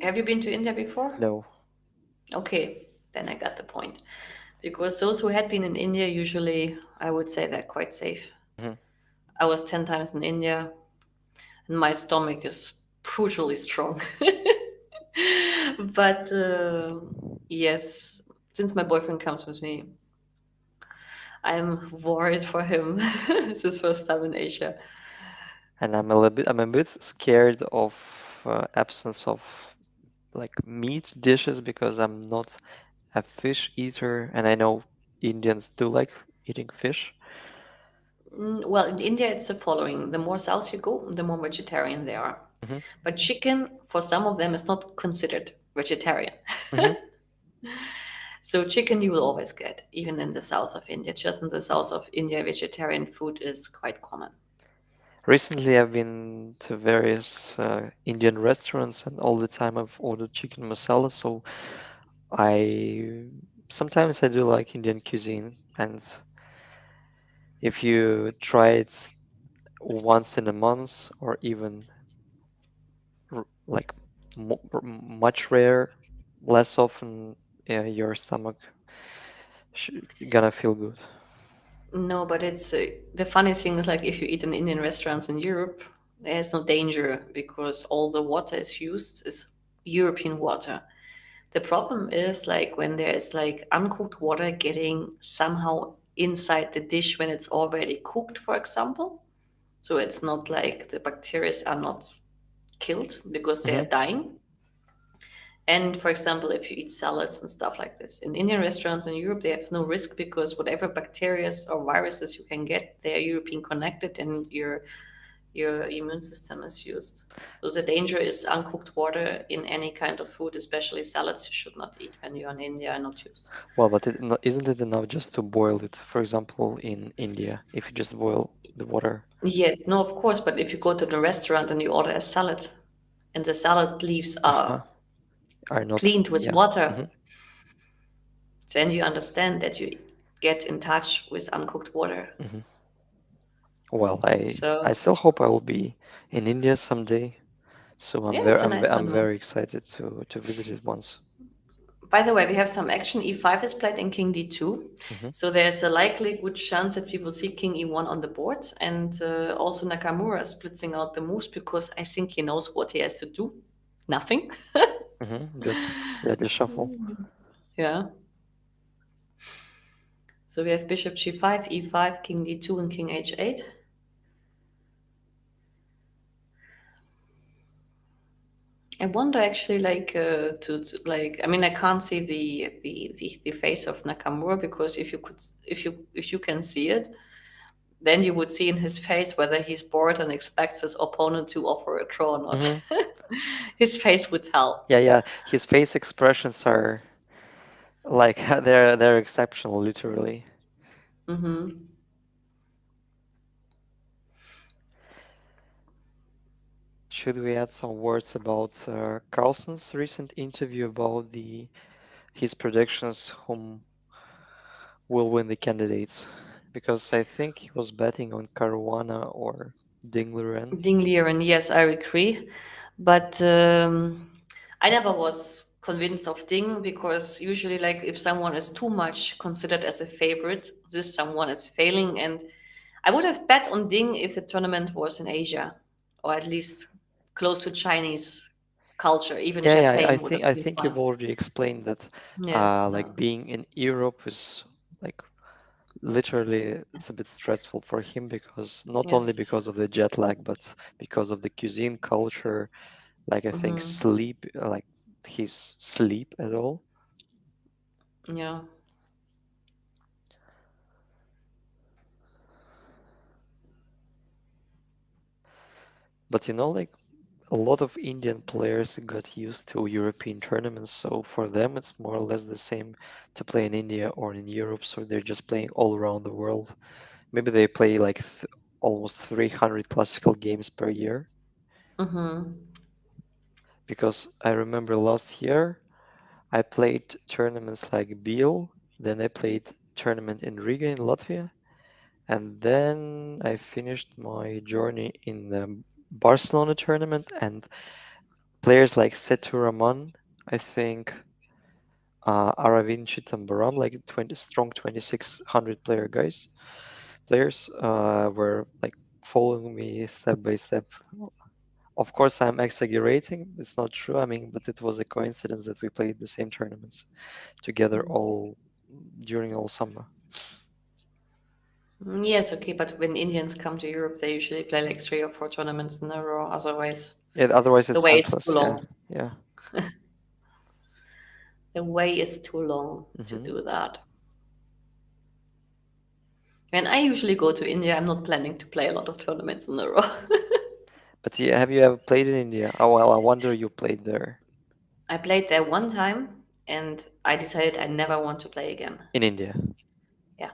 Speaker 2: Have you been to India before?
Speaker 1: no.
Speaker 2: Okay, then I got the point. Because those who had been in India, usually, I would say they're quite safe.
Speaker 1: Mhm.
Speaker 2: I was 10 times in India, and my stomach is brutally strong. But yes, since my boyfriend comes with me, I'm worried for him. It's his first time in Asia.
Speaker 1: And I'm a bit scared of absence of like meat dishes because I'm not a fish eater, and I know Indians do like eating fish.
Speaker 2: Well, in India, it's the following: the more south you go, the more vegetarian they are.
Speaker 1: Hmm.
Speaker 2: But chicken, for some of them, is not considered vegetarian.
Speaker 1: Hmm.
Speaker 2: So chicken you will always get, even in the south of India. Just in the south of India, vegetarian food is quite common.
Speaker 1: Recently, I've been to various Indian restaurants, and all the time I've ordered chicken masala. So I sometimes I do like Indian cuisine, and if you try it once in a month or even like much rare, less often, your stomach sh gonna feel good.
Speaker 2: No, but it's the funny thing is like if you eat in Indian restaurants in Europe, there's no danger because all the water is used is European water. The problem is like when there is like uncooked water getting somehow inside the dish when it's already cooked, for example. So it's not like the bacteria are not killed because they are
Speaker 1: Hmm.
Speaker 2: dying. And for example, if you eat salads and stuff like this, in Indian restaurants in Europe, they have no risk because whatever bacteria or viruses you can get, they are European connected and your immune system is used. So the danger is uncooked water in any kind of food, especially salads you should not eat when you're in India and not used.
Speaker 1: Well, but isn't it enough just to boil it? For example, in India, if you just boil the water.
Speaker 2: Yes, no, of course, but if you go to the restaurant and you order a salad and the salad leaves
Speaker 1: Uh-huh.
Speaker 2: are
Speaker 1: Are not,
Speaker 2: cleaned with
Speaker 1: yeah.
Speaker 2: water,
Speaker 1: Hmm.
Speaker 2: then you understand that you get in touch with uncooked water.
Speaker 1: Hmm. Well, I
Speaker 2: So
Speaker 1: still hope I will be in India someday. So
Speaker 2: yeah, it's a nice
Speaker 1: I'm
Speaker 2: tournament.
Speaker 1: very excited to visit it once.
Speaker 2: By the way, we have some action. E5 is played in King D2.
Speaker 1: Hmm.
Speaker 2: So there's a likely good chance that we will see King E1 on the board. And also Nakamura is splitting out the moves because I think he knows what he has to do. Nothing.
Speaker 1: Hmm. Just let it shuffle.
Speaker 2: Yeah. So we have Bishop G5, E5, King D2, and King H8. I wonder actually, like, to like. I mean, I can't see the face of Nakamura because if you can see it, then you would see in his face whether he's bored and expects his opponent to offer a draw or not.
Speaker 1: Hmm.
Speaker 2: His face would tell.
Speaker 1: Yeah, yeah. His face expressions are like they're exceptional, literally.
Speaker 2: Mm-hmm.
Speaker 1: Should we add some words about Carlsen's recent interview about the his predictions whom will win the candidates? Because I think he was betting on Caruana or Ding Liren.
Speaker 2: Ding Liren, yes, I agree. But I never was convinced of Ding because usually, like, if someone is too much considered as a favorite, this someone is failing. And I would have bet on Ding if the tournament was in Asia or at least close to Chinese culture. Even
Speaker 1: Yeah, yeah.
Speaker 2: Japan would have
Speaker 1: I
Speaker 2: been
Speaker 1: think you've
Speaker 2: fun.
Speaker 1: already explained that.
Speaker 2: Yeah,
Speaker 1: Like being in Europe is like literally it's a bit stressful for him because not only
Speaker 2: yes.
Speaker 1: because of the jet lag, but because of the cuisine culture. Like I think
Speaker 2: Hmm.
Speaker 1: sleep, like his sleep at all.
Speaker 2: Yeah.
Speaker 1: But like a lot of Indian players got used to European tournaments, so for them it's more or less the same to play in India or in Europe. So they're just playing all around the world. Maybe they play like almost 300 classical games per year.
Speaker 2: Hmm.
Speaker 1: Because I remember last year I played tournaments like Biel, then I played tournament in Riga in Latvia, and then I finished my journey in the Barcelona tournament. And players like Setu Rahman, I think, Aravind Chittambaram, like 20 strong 2600 players, were like following me step by step. Of course, I'm exaggerating. It's not true. I mean, but it was a coincidence that we played the same tournaments together all during all summer.
Speaker 2: Yes, okay, but when Indians come to Europe, they usually play like 3 or 4 tournaments in a row. Otherwise,
Speaker 1: Yeah, otherwise
Speaker 2: the
Speaker 1: it's
Speaker 2: way is too
Speaker 1: senseless. Yeah,
Speaker 2: long.
Speaker 1: yeah.
Speaker 2: The way is too long to
Speaker 1: Hmm.
Speaker 2: do that. When I usually go to India, I'm not planning to play a lot of tournaments in a row.
Speaker 1: But yeah, have you ever played in India? Oh well, I wonder you played there
Speaker 2: I played there one time and I decided I never want to play again.
Speaker 1: in India.
Speaker 2: Yeah.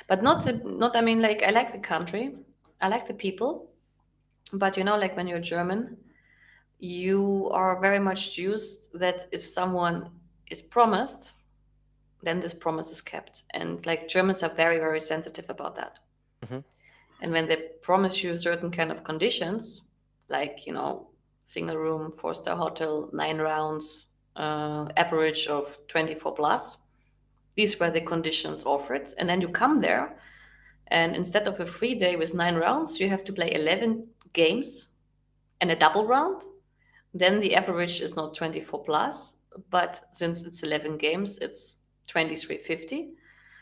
Speaker 2: But not I mean like I like the country. I like the people, but like when you're German, you are very much used that if someone is promised, then this promise is kept. And like Germans are very, very sensitive about that.
Speaker 1: Hmm.
Speaker 2: And when they promise you certain kind of conditions, like, single room, 4-star hotel, 9 rounds, average of 24 plus, these were the conditions offered. And then you come there, and instead of a free day with 9 rounds, you have to play 11 games and a double round. Then the average is not 24 plus, but since it's 11 games, it's 23.50.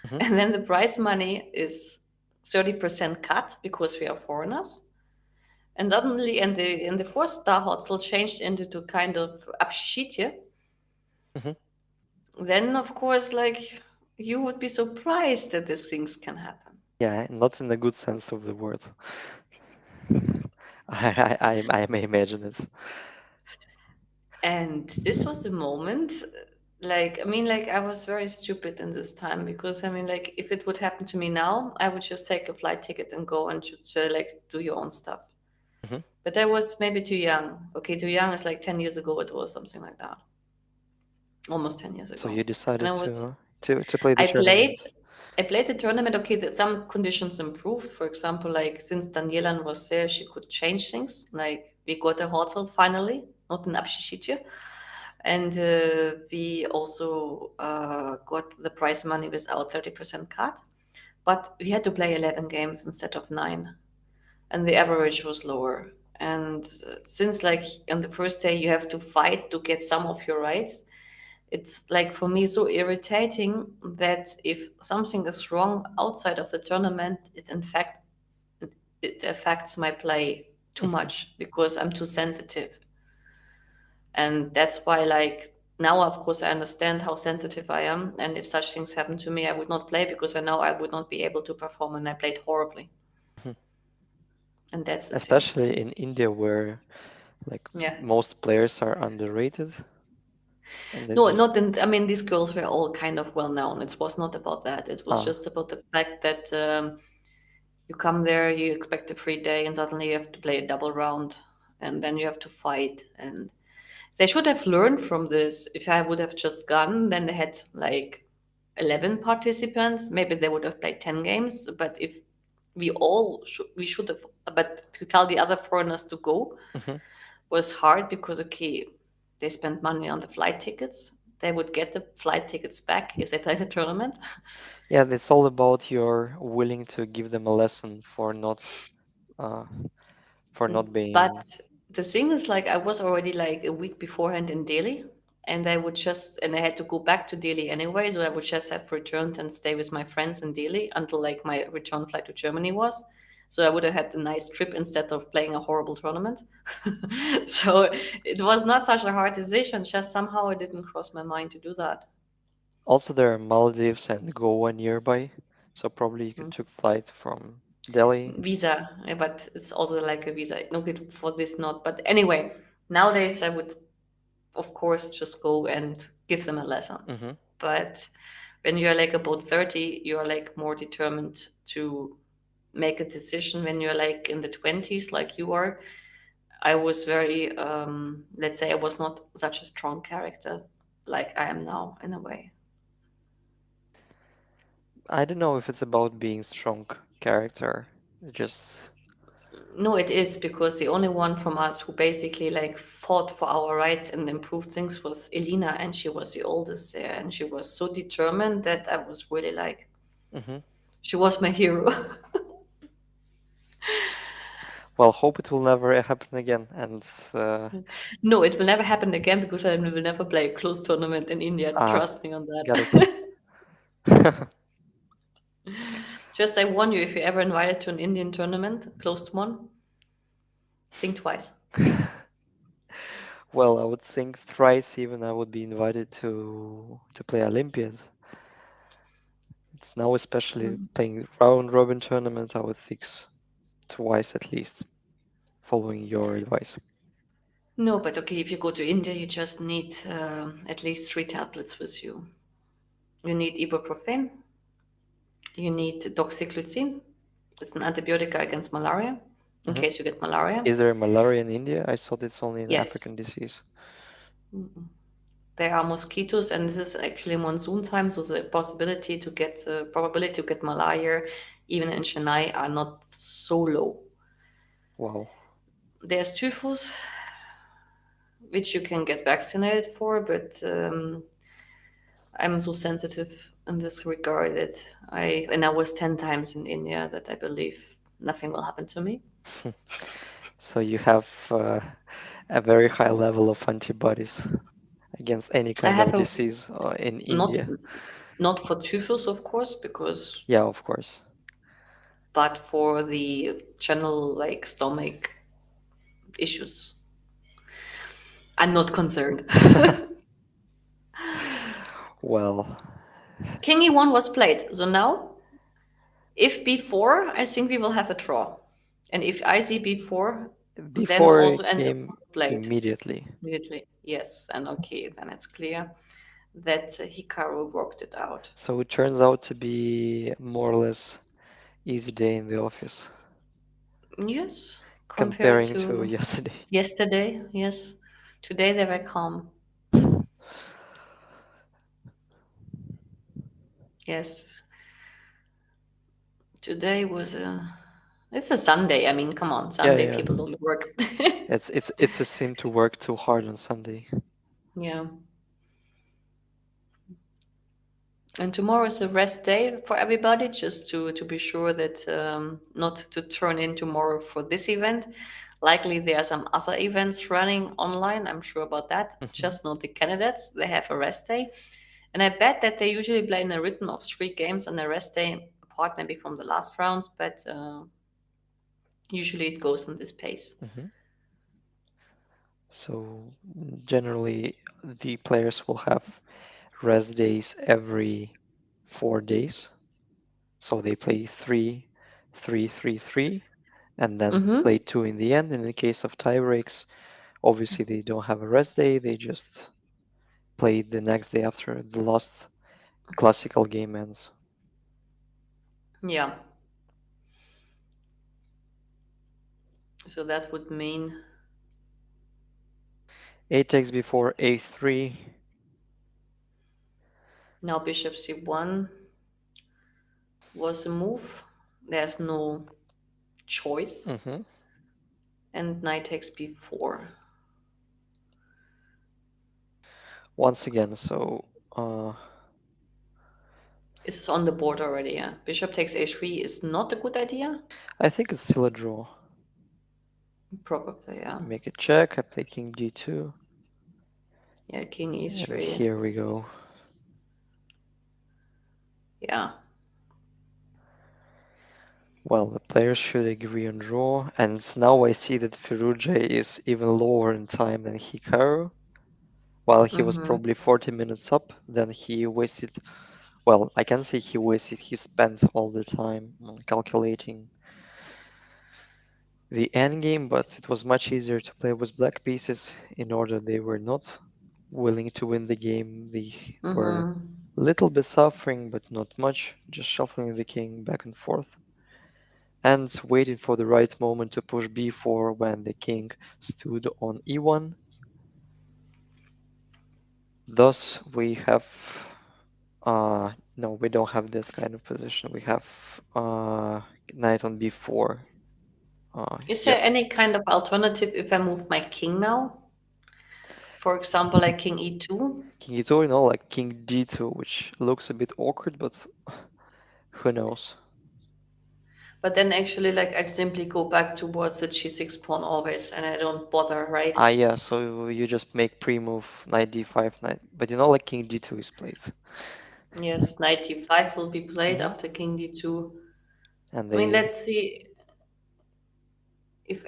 Speaker 1: Hmm.
Speaker 2: And then the prize money is 30% cut because we are foreigners. And suddenly, and the 4-star hotel changed into kind of abshitje.
Speaker 1: Hmm.
Speaker 2: Then, of course, like you would be surprised that these things can happen.
Speaker 1: Yeah, not in the good sense of the word. I may imagine it.
Speaker 2: And this was a moment, like, I mean, like, I was very stupid in this time because, I mean, like, if it would happen to me now, I would just take a flight ticket and go and just, like, do your own stuff.
Speaker 1: Hmm.
Speaker 2: But I was maybe too young. Okay, too young is like 10 years ago, it was something like that. Almost 10 years
Speaker 1: So
Speaker 2: ago.
Speaker 1: you
Speaker 2: And
Speaker 1: decided
Speaker 2: I was,
Speaker 1: to play the
Speaker 2: I played,
Speaker 1: tournament.
Speaker 2: I played the tournament. Okay, that some conditions improved. For example, like since Daniela was there, she could change things. Like we got a hotel finally, not an Abschichitje. And we also got the prize money without 30% cut. But we had to play 11 games instead of 9. And the average was lower. And since, like, on the first day, you have to fight to get some of your rights, it's like for me so irritating that if something is wrong outside of the tournament, it affects my play too
Speaker 1: Hmm.
Speaker 2: much because I'm too sensitive. And that's why, like, now of course I understand how sensitive I am, and if such things happen to me, I would not play because I know I would not be able to perform, and I played horribly.
Speaker 1: Hmm.
Speaker 2: And that's the thing.
Speaker 1: Especially in India, where like
Speaker 2: Yeah.
Speaker 1: most players are underrated, and they
Speaker 2: No,
Speaker 1: just
Speaker 2: not in, I mean, these girls were all kind of well known. It was not about that. It was
Speaker 1: ah.
Speaker 2: just about the fact that you come there, you expect a free day, and suddenly you have to play a double round, and then you have to fight. And they should have learned from this. If I would have just gone, then they had like 11 participants. Maybe they would have played 10 games. But if we should have, but to tell the other foreigners to go
Speaker 1: Hmm.
Speaker 2: was hard because, okay, they spent money on the flight tickets. They would get the flight tickets back if they played the tournament.
Speaker 1: Yeah, it's all about you're willing to give them a lesson uh for not
Speaker 2: But
Speaker 1: being.
Speaker 2: the thing is, like, I was already like a week beforehand in Delhi, and I had to go back to Delhi anyway, so I would just have returned and stay with my friends in Delhi until like my return flight to Germany was. So I would have had a nice trip instead of playing a horrible tournament. So it was not such a hard decision, just somehow it didn't cross my mind to do that.
Speaker 1: Also, there are Maldives and Goa nearby, so probably you could
Speaker 2: Mm.
Speaker 1: took flight from Delhi.
Speaker 2: Visa, but it's also like a visa. No good for this, not. But anyway, nowadays I would of course just go and give them a lesson.
Speaker 1: Hmm.
Speaker 2: But when you're like about 30, you're like more determined to make a decision. When you're like in the 20s, like you are, I was very, let's say, I was not such a strong character like I am now in a way.
Speaker 1: I don't know if it's about being strong character. It's just
Speaker 2: No, it is because the only one from us who basically like fought for our rights and improved things was Elina, and she was the oldest there, and she was so determined that I was really like,
Speaker 1: hmm.
Speaker 2: she was my hero.
Speaker 1: Well, hope it will never happen again. And
Speaker 2: No, it will never happen again because I will never play a close tournament in India.
Speaker 1: ah,
Speaker 2: Trust me on
Speaker 1: got it.
Speaker 2: that. Just I warn you, if you're ever invited to an Indian tournament, closed one, think twice.
Speaker 1: Well, I would think thrice even I would be invited to play Olympiad. It's now especially
Speaker 2: Mm.
Speaker 1: playing round robin tournament, I would think twice at least, following your advice.
Speaker 2: No, but okay, if you go to India, you just need at least 3 tablets with you. You need ibuprofen, you need doxycycline, it's an antibiotic against malaria, in
Speaker 1: Hmm.
Speaker 2: case you get malaria.
Speaker 1: Is there malaria in India? I thought it's only an
Speaker 2: Yes.
Speaker 1: African disease.
Speaker 2: Mm-mm. There are mosquitoes, and this is actually monsoon time, so the possibility to get probability to get malaria, even in Chennai, are not so low.
Speaker 1: Wow.
Speaker 2: There's typhus, which you can get vaccinated for, but I'm so sensitive in this regard that I was 10 times in India that I believe nothing will happen to me.
Speaker 1: So you have a very high level of antibodies against any
Speaker 2: I
Speaker 1: kind
Speaker 2: have
Speaker 1: of
Speaker 2: a
Speaker 1: disease in
Speaker 2: not
Speaker 1: India.
Speaker 2: not for typhus, of course, because
Speaker 1: Yeah, of course.
Speaker 2: but for the general like stomach issues, I'm not concerned.
Speaker 1: Well,
Speaker 2: King E1 was played, so now if B4, I think we will have a draw, and if I see B4, then
Speaker 1: before
Speaker 2: also and
Speaker 1: came
Speaker 2: played
Speaker 1: immediately.
Speaker 2: immediately. Yes, and okay, then it's clear that Hikaru worked it out.
Speaker 1: So it turns out to be more or less easy day in the office
Speaker 2: Yes, compared
Speaker 1: comparing to
Speaker 2: to
Speaker 1: yesterday.
Speaker 2: yesterday, yes. Today they were calm. Yes, today was a. It's a Sunday. I mean, come on,
Speaker 1: Yeah,
Speaker 2: Sunday
Speaker 1: yeah.
Speaker 2: people don't work.
Speaker 1: It's a sin to work too hard on Sunday.
Speaker 2: Yeah. And tomorrow is a rest day for everybody, just to be sure that not to turn in tomorrow for this event. Likely there are some other events running online. I'm sure about that.
Speaker 1: Mhm.
Speaker 2: Just not the candidates. They have a rest day, and I bet that they usually play in a rhythm of 3 games on a rest day, apart maybe from the last rounds. But usually it goes in this pace.
Speaker 1: Mhm. So generally, the players will have rest days every 4 days. So they play 3, 3, 3, 3, and then
Speaker 2: Mm-hmm.
Speaker 1: play 2 in the end. And in the case of tie breaks, obviously they don't have a rest day. They just play the next day after the last classical game ends.
Speaker 2: Yeah. So that would mean
Speaker 1: A takes before A3.
Speaker 2: now bishop c1 was a move. There's no choice.
Speaker 1: Mhm.
Speaker 2: And knight takes b4.
Speaker 1: Once again, so uh,
Speaker 2: It's on the board already, yeah. Bishop takes a3 is not a good idea.
Speaker 1: I think it's still a draw.
Speaker 2: Probably, yeah.
Speaker 1: Make a check. I play king d2,
Speaker 2: Yeah, king
Speaker 1: and
Speaker 2: e3.
Speaker 1: here we go.
Speaker 2: Yeah.
Speaker 1: Well, the players should agree on draw, and now I see that Firouzja is even lower in time than Hikaru. While he was
Speaker 2: Mm-hmm.
Speaker 1: probably 40 minutes up, then he wasted, well, I can say he spent all the time on calculating the endgame, but it was much easier to play with black pieces in order they were not willing to win the game. They were
Speaker 2: Mm-hmm.
Speaker 1: a little bit suffering, but not much, just shuffling the king back and forth and waiting for the right moment to push b4 when the king stood on e1. Thus, we have no, we don't have this kind of position. We have knight on b4.
Speaker 2: Is
Speaker 1: Yeah,
Speaker 2: there any kind of alternative if I move my king now? For example, like king e2?
Speaker 1: king e2, like king d2, which looks a bit awkward, but who knows?
Speaker 2: But then actually, like, I simply go back towards the g6 pawn always, and I don't bother, right?
Speaker 1: Yeah, so you just make pre-move knight d5, knight, but like king d2 is played.
Speaker 2: Yes, knight d5 will be played
Speaker 1: Hmm.
Speaker 2: after king d2.
Speaker 1: and
Speaker 2: I mean,
Speaker 1: they.
Speaker 2: let's see if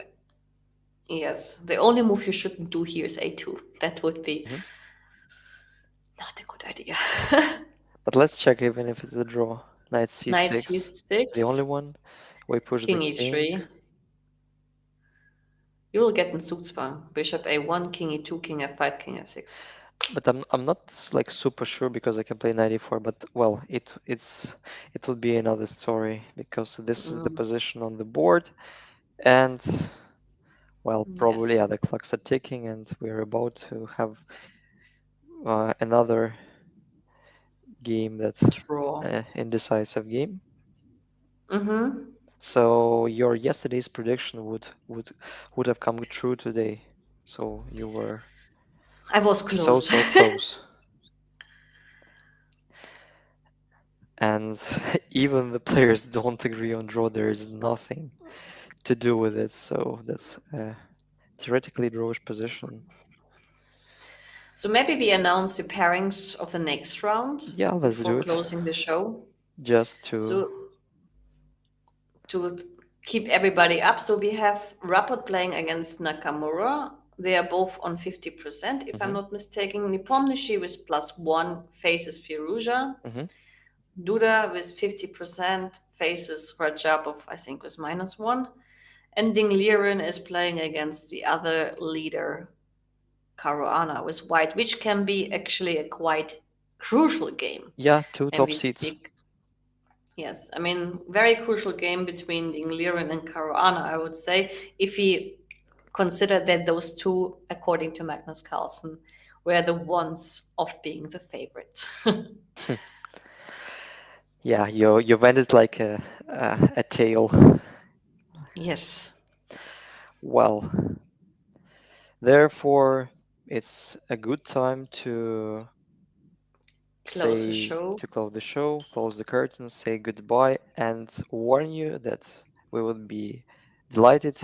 Speaker 2: yes, the only move you shouldn't do here is a2. That would be
Speaker 1: Mhm.
Speaker 2: not a good idea.
Speaker 1: But let's check even if it's a draw. Knight
Speaker 2: Knight
Speaker 1: c6, the only
Speaker 2: c6,
Speaker 1: one. We push the
Speaker 2: king
Speaker 1: king,
Speaker 2: e3. You will get in Zugzwang. Bishop a1, king e2, king f5, king f6.
Speaker 1: but I'm not like super sure because I can play knight e4. But well, it will be another story because this is the
Speaker 2: Mm,
Speaker 1: position on the board, and well, probably
Speaker 2: yes,
Speaker 1: yeah, the clocks are ticking, and we're about to have another game that
Speaker 2: draw.
Speaker 1: indecisive game.
Speaker 2: Mm-hmm.
Speaker 1: So your yesterday's prediction would have come true today. So you were
Speaker 2: I was
Speaker 1: so
Speaker 2: close.
Speaker 1: so close. And even the players don't agree on draw. There is nothing to do with it. So that's theoretically drawish position.
Speaker 2: So maybe we announce the pairings of the next round
Speaker 1: Yeah, let's
Speaker 2: before
Speaker 1: do it.
Speaker 2: closing the show.
Speaker 1: Just to.
Speaker 2: So to keep everybody up, so we have Rapport playing against Nakamura. They are both on 50%, if I'm
Speaker 1: Mhm,
Speaker 2: not mistaken. Nepomnyashchy with +1 faces Firouzja.
Speaker 1: mhm.
Speaker 2: Duda with 50% faces Radjabov, I think, with -1. And Ding Liren is playing against the other leader, Caruana, with white, which can be actually a quite crucial game
Speaker 1: Yeah, two
Speaker 2: when
Speaker 1: top
Speaker 2: we
Speaker 1: seeds.
Speaker 2: speak. Yes, I mean, very crucial game between Ding Liren and Caruana, I would say, if we consider that those two, according to Magnus Carlsen, were the ones of being the favorite.
Speaker 1: Yeah, you ended like a tail.
Speaker 2: Yes,
Speaker 1: Well, therefore, it's a good time to
Speaker 2: close the
Speaker 1: say
Speaker 2: show.
Speaker 1: to close the show, close the curtains, say goodbye, and warn you that we would be delighted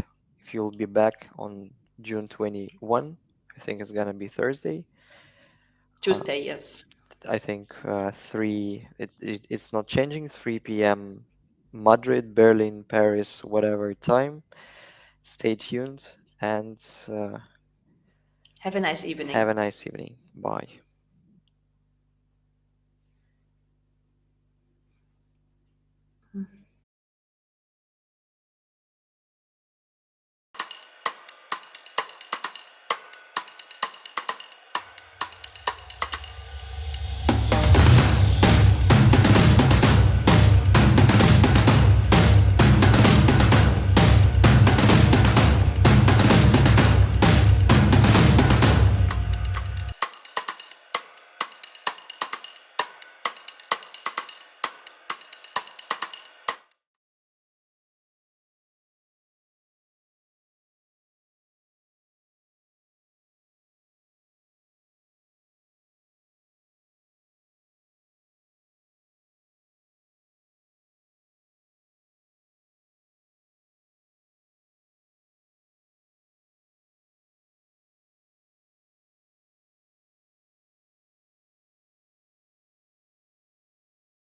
Speaker 1: if you'll be back on June 21. I think it's gonna be Thursday. Uh,
Speaker 2: Tuesday, yes.
Speaker 1: I think it's not changing, 3 p.m. Madrid, Berlin, Paris, whatever time. Stay tuned and
Speaker 2: Have a nice
Speaker 1: have
Speaker 2: evening.
Speaker 1: a nice evening. Bye.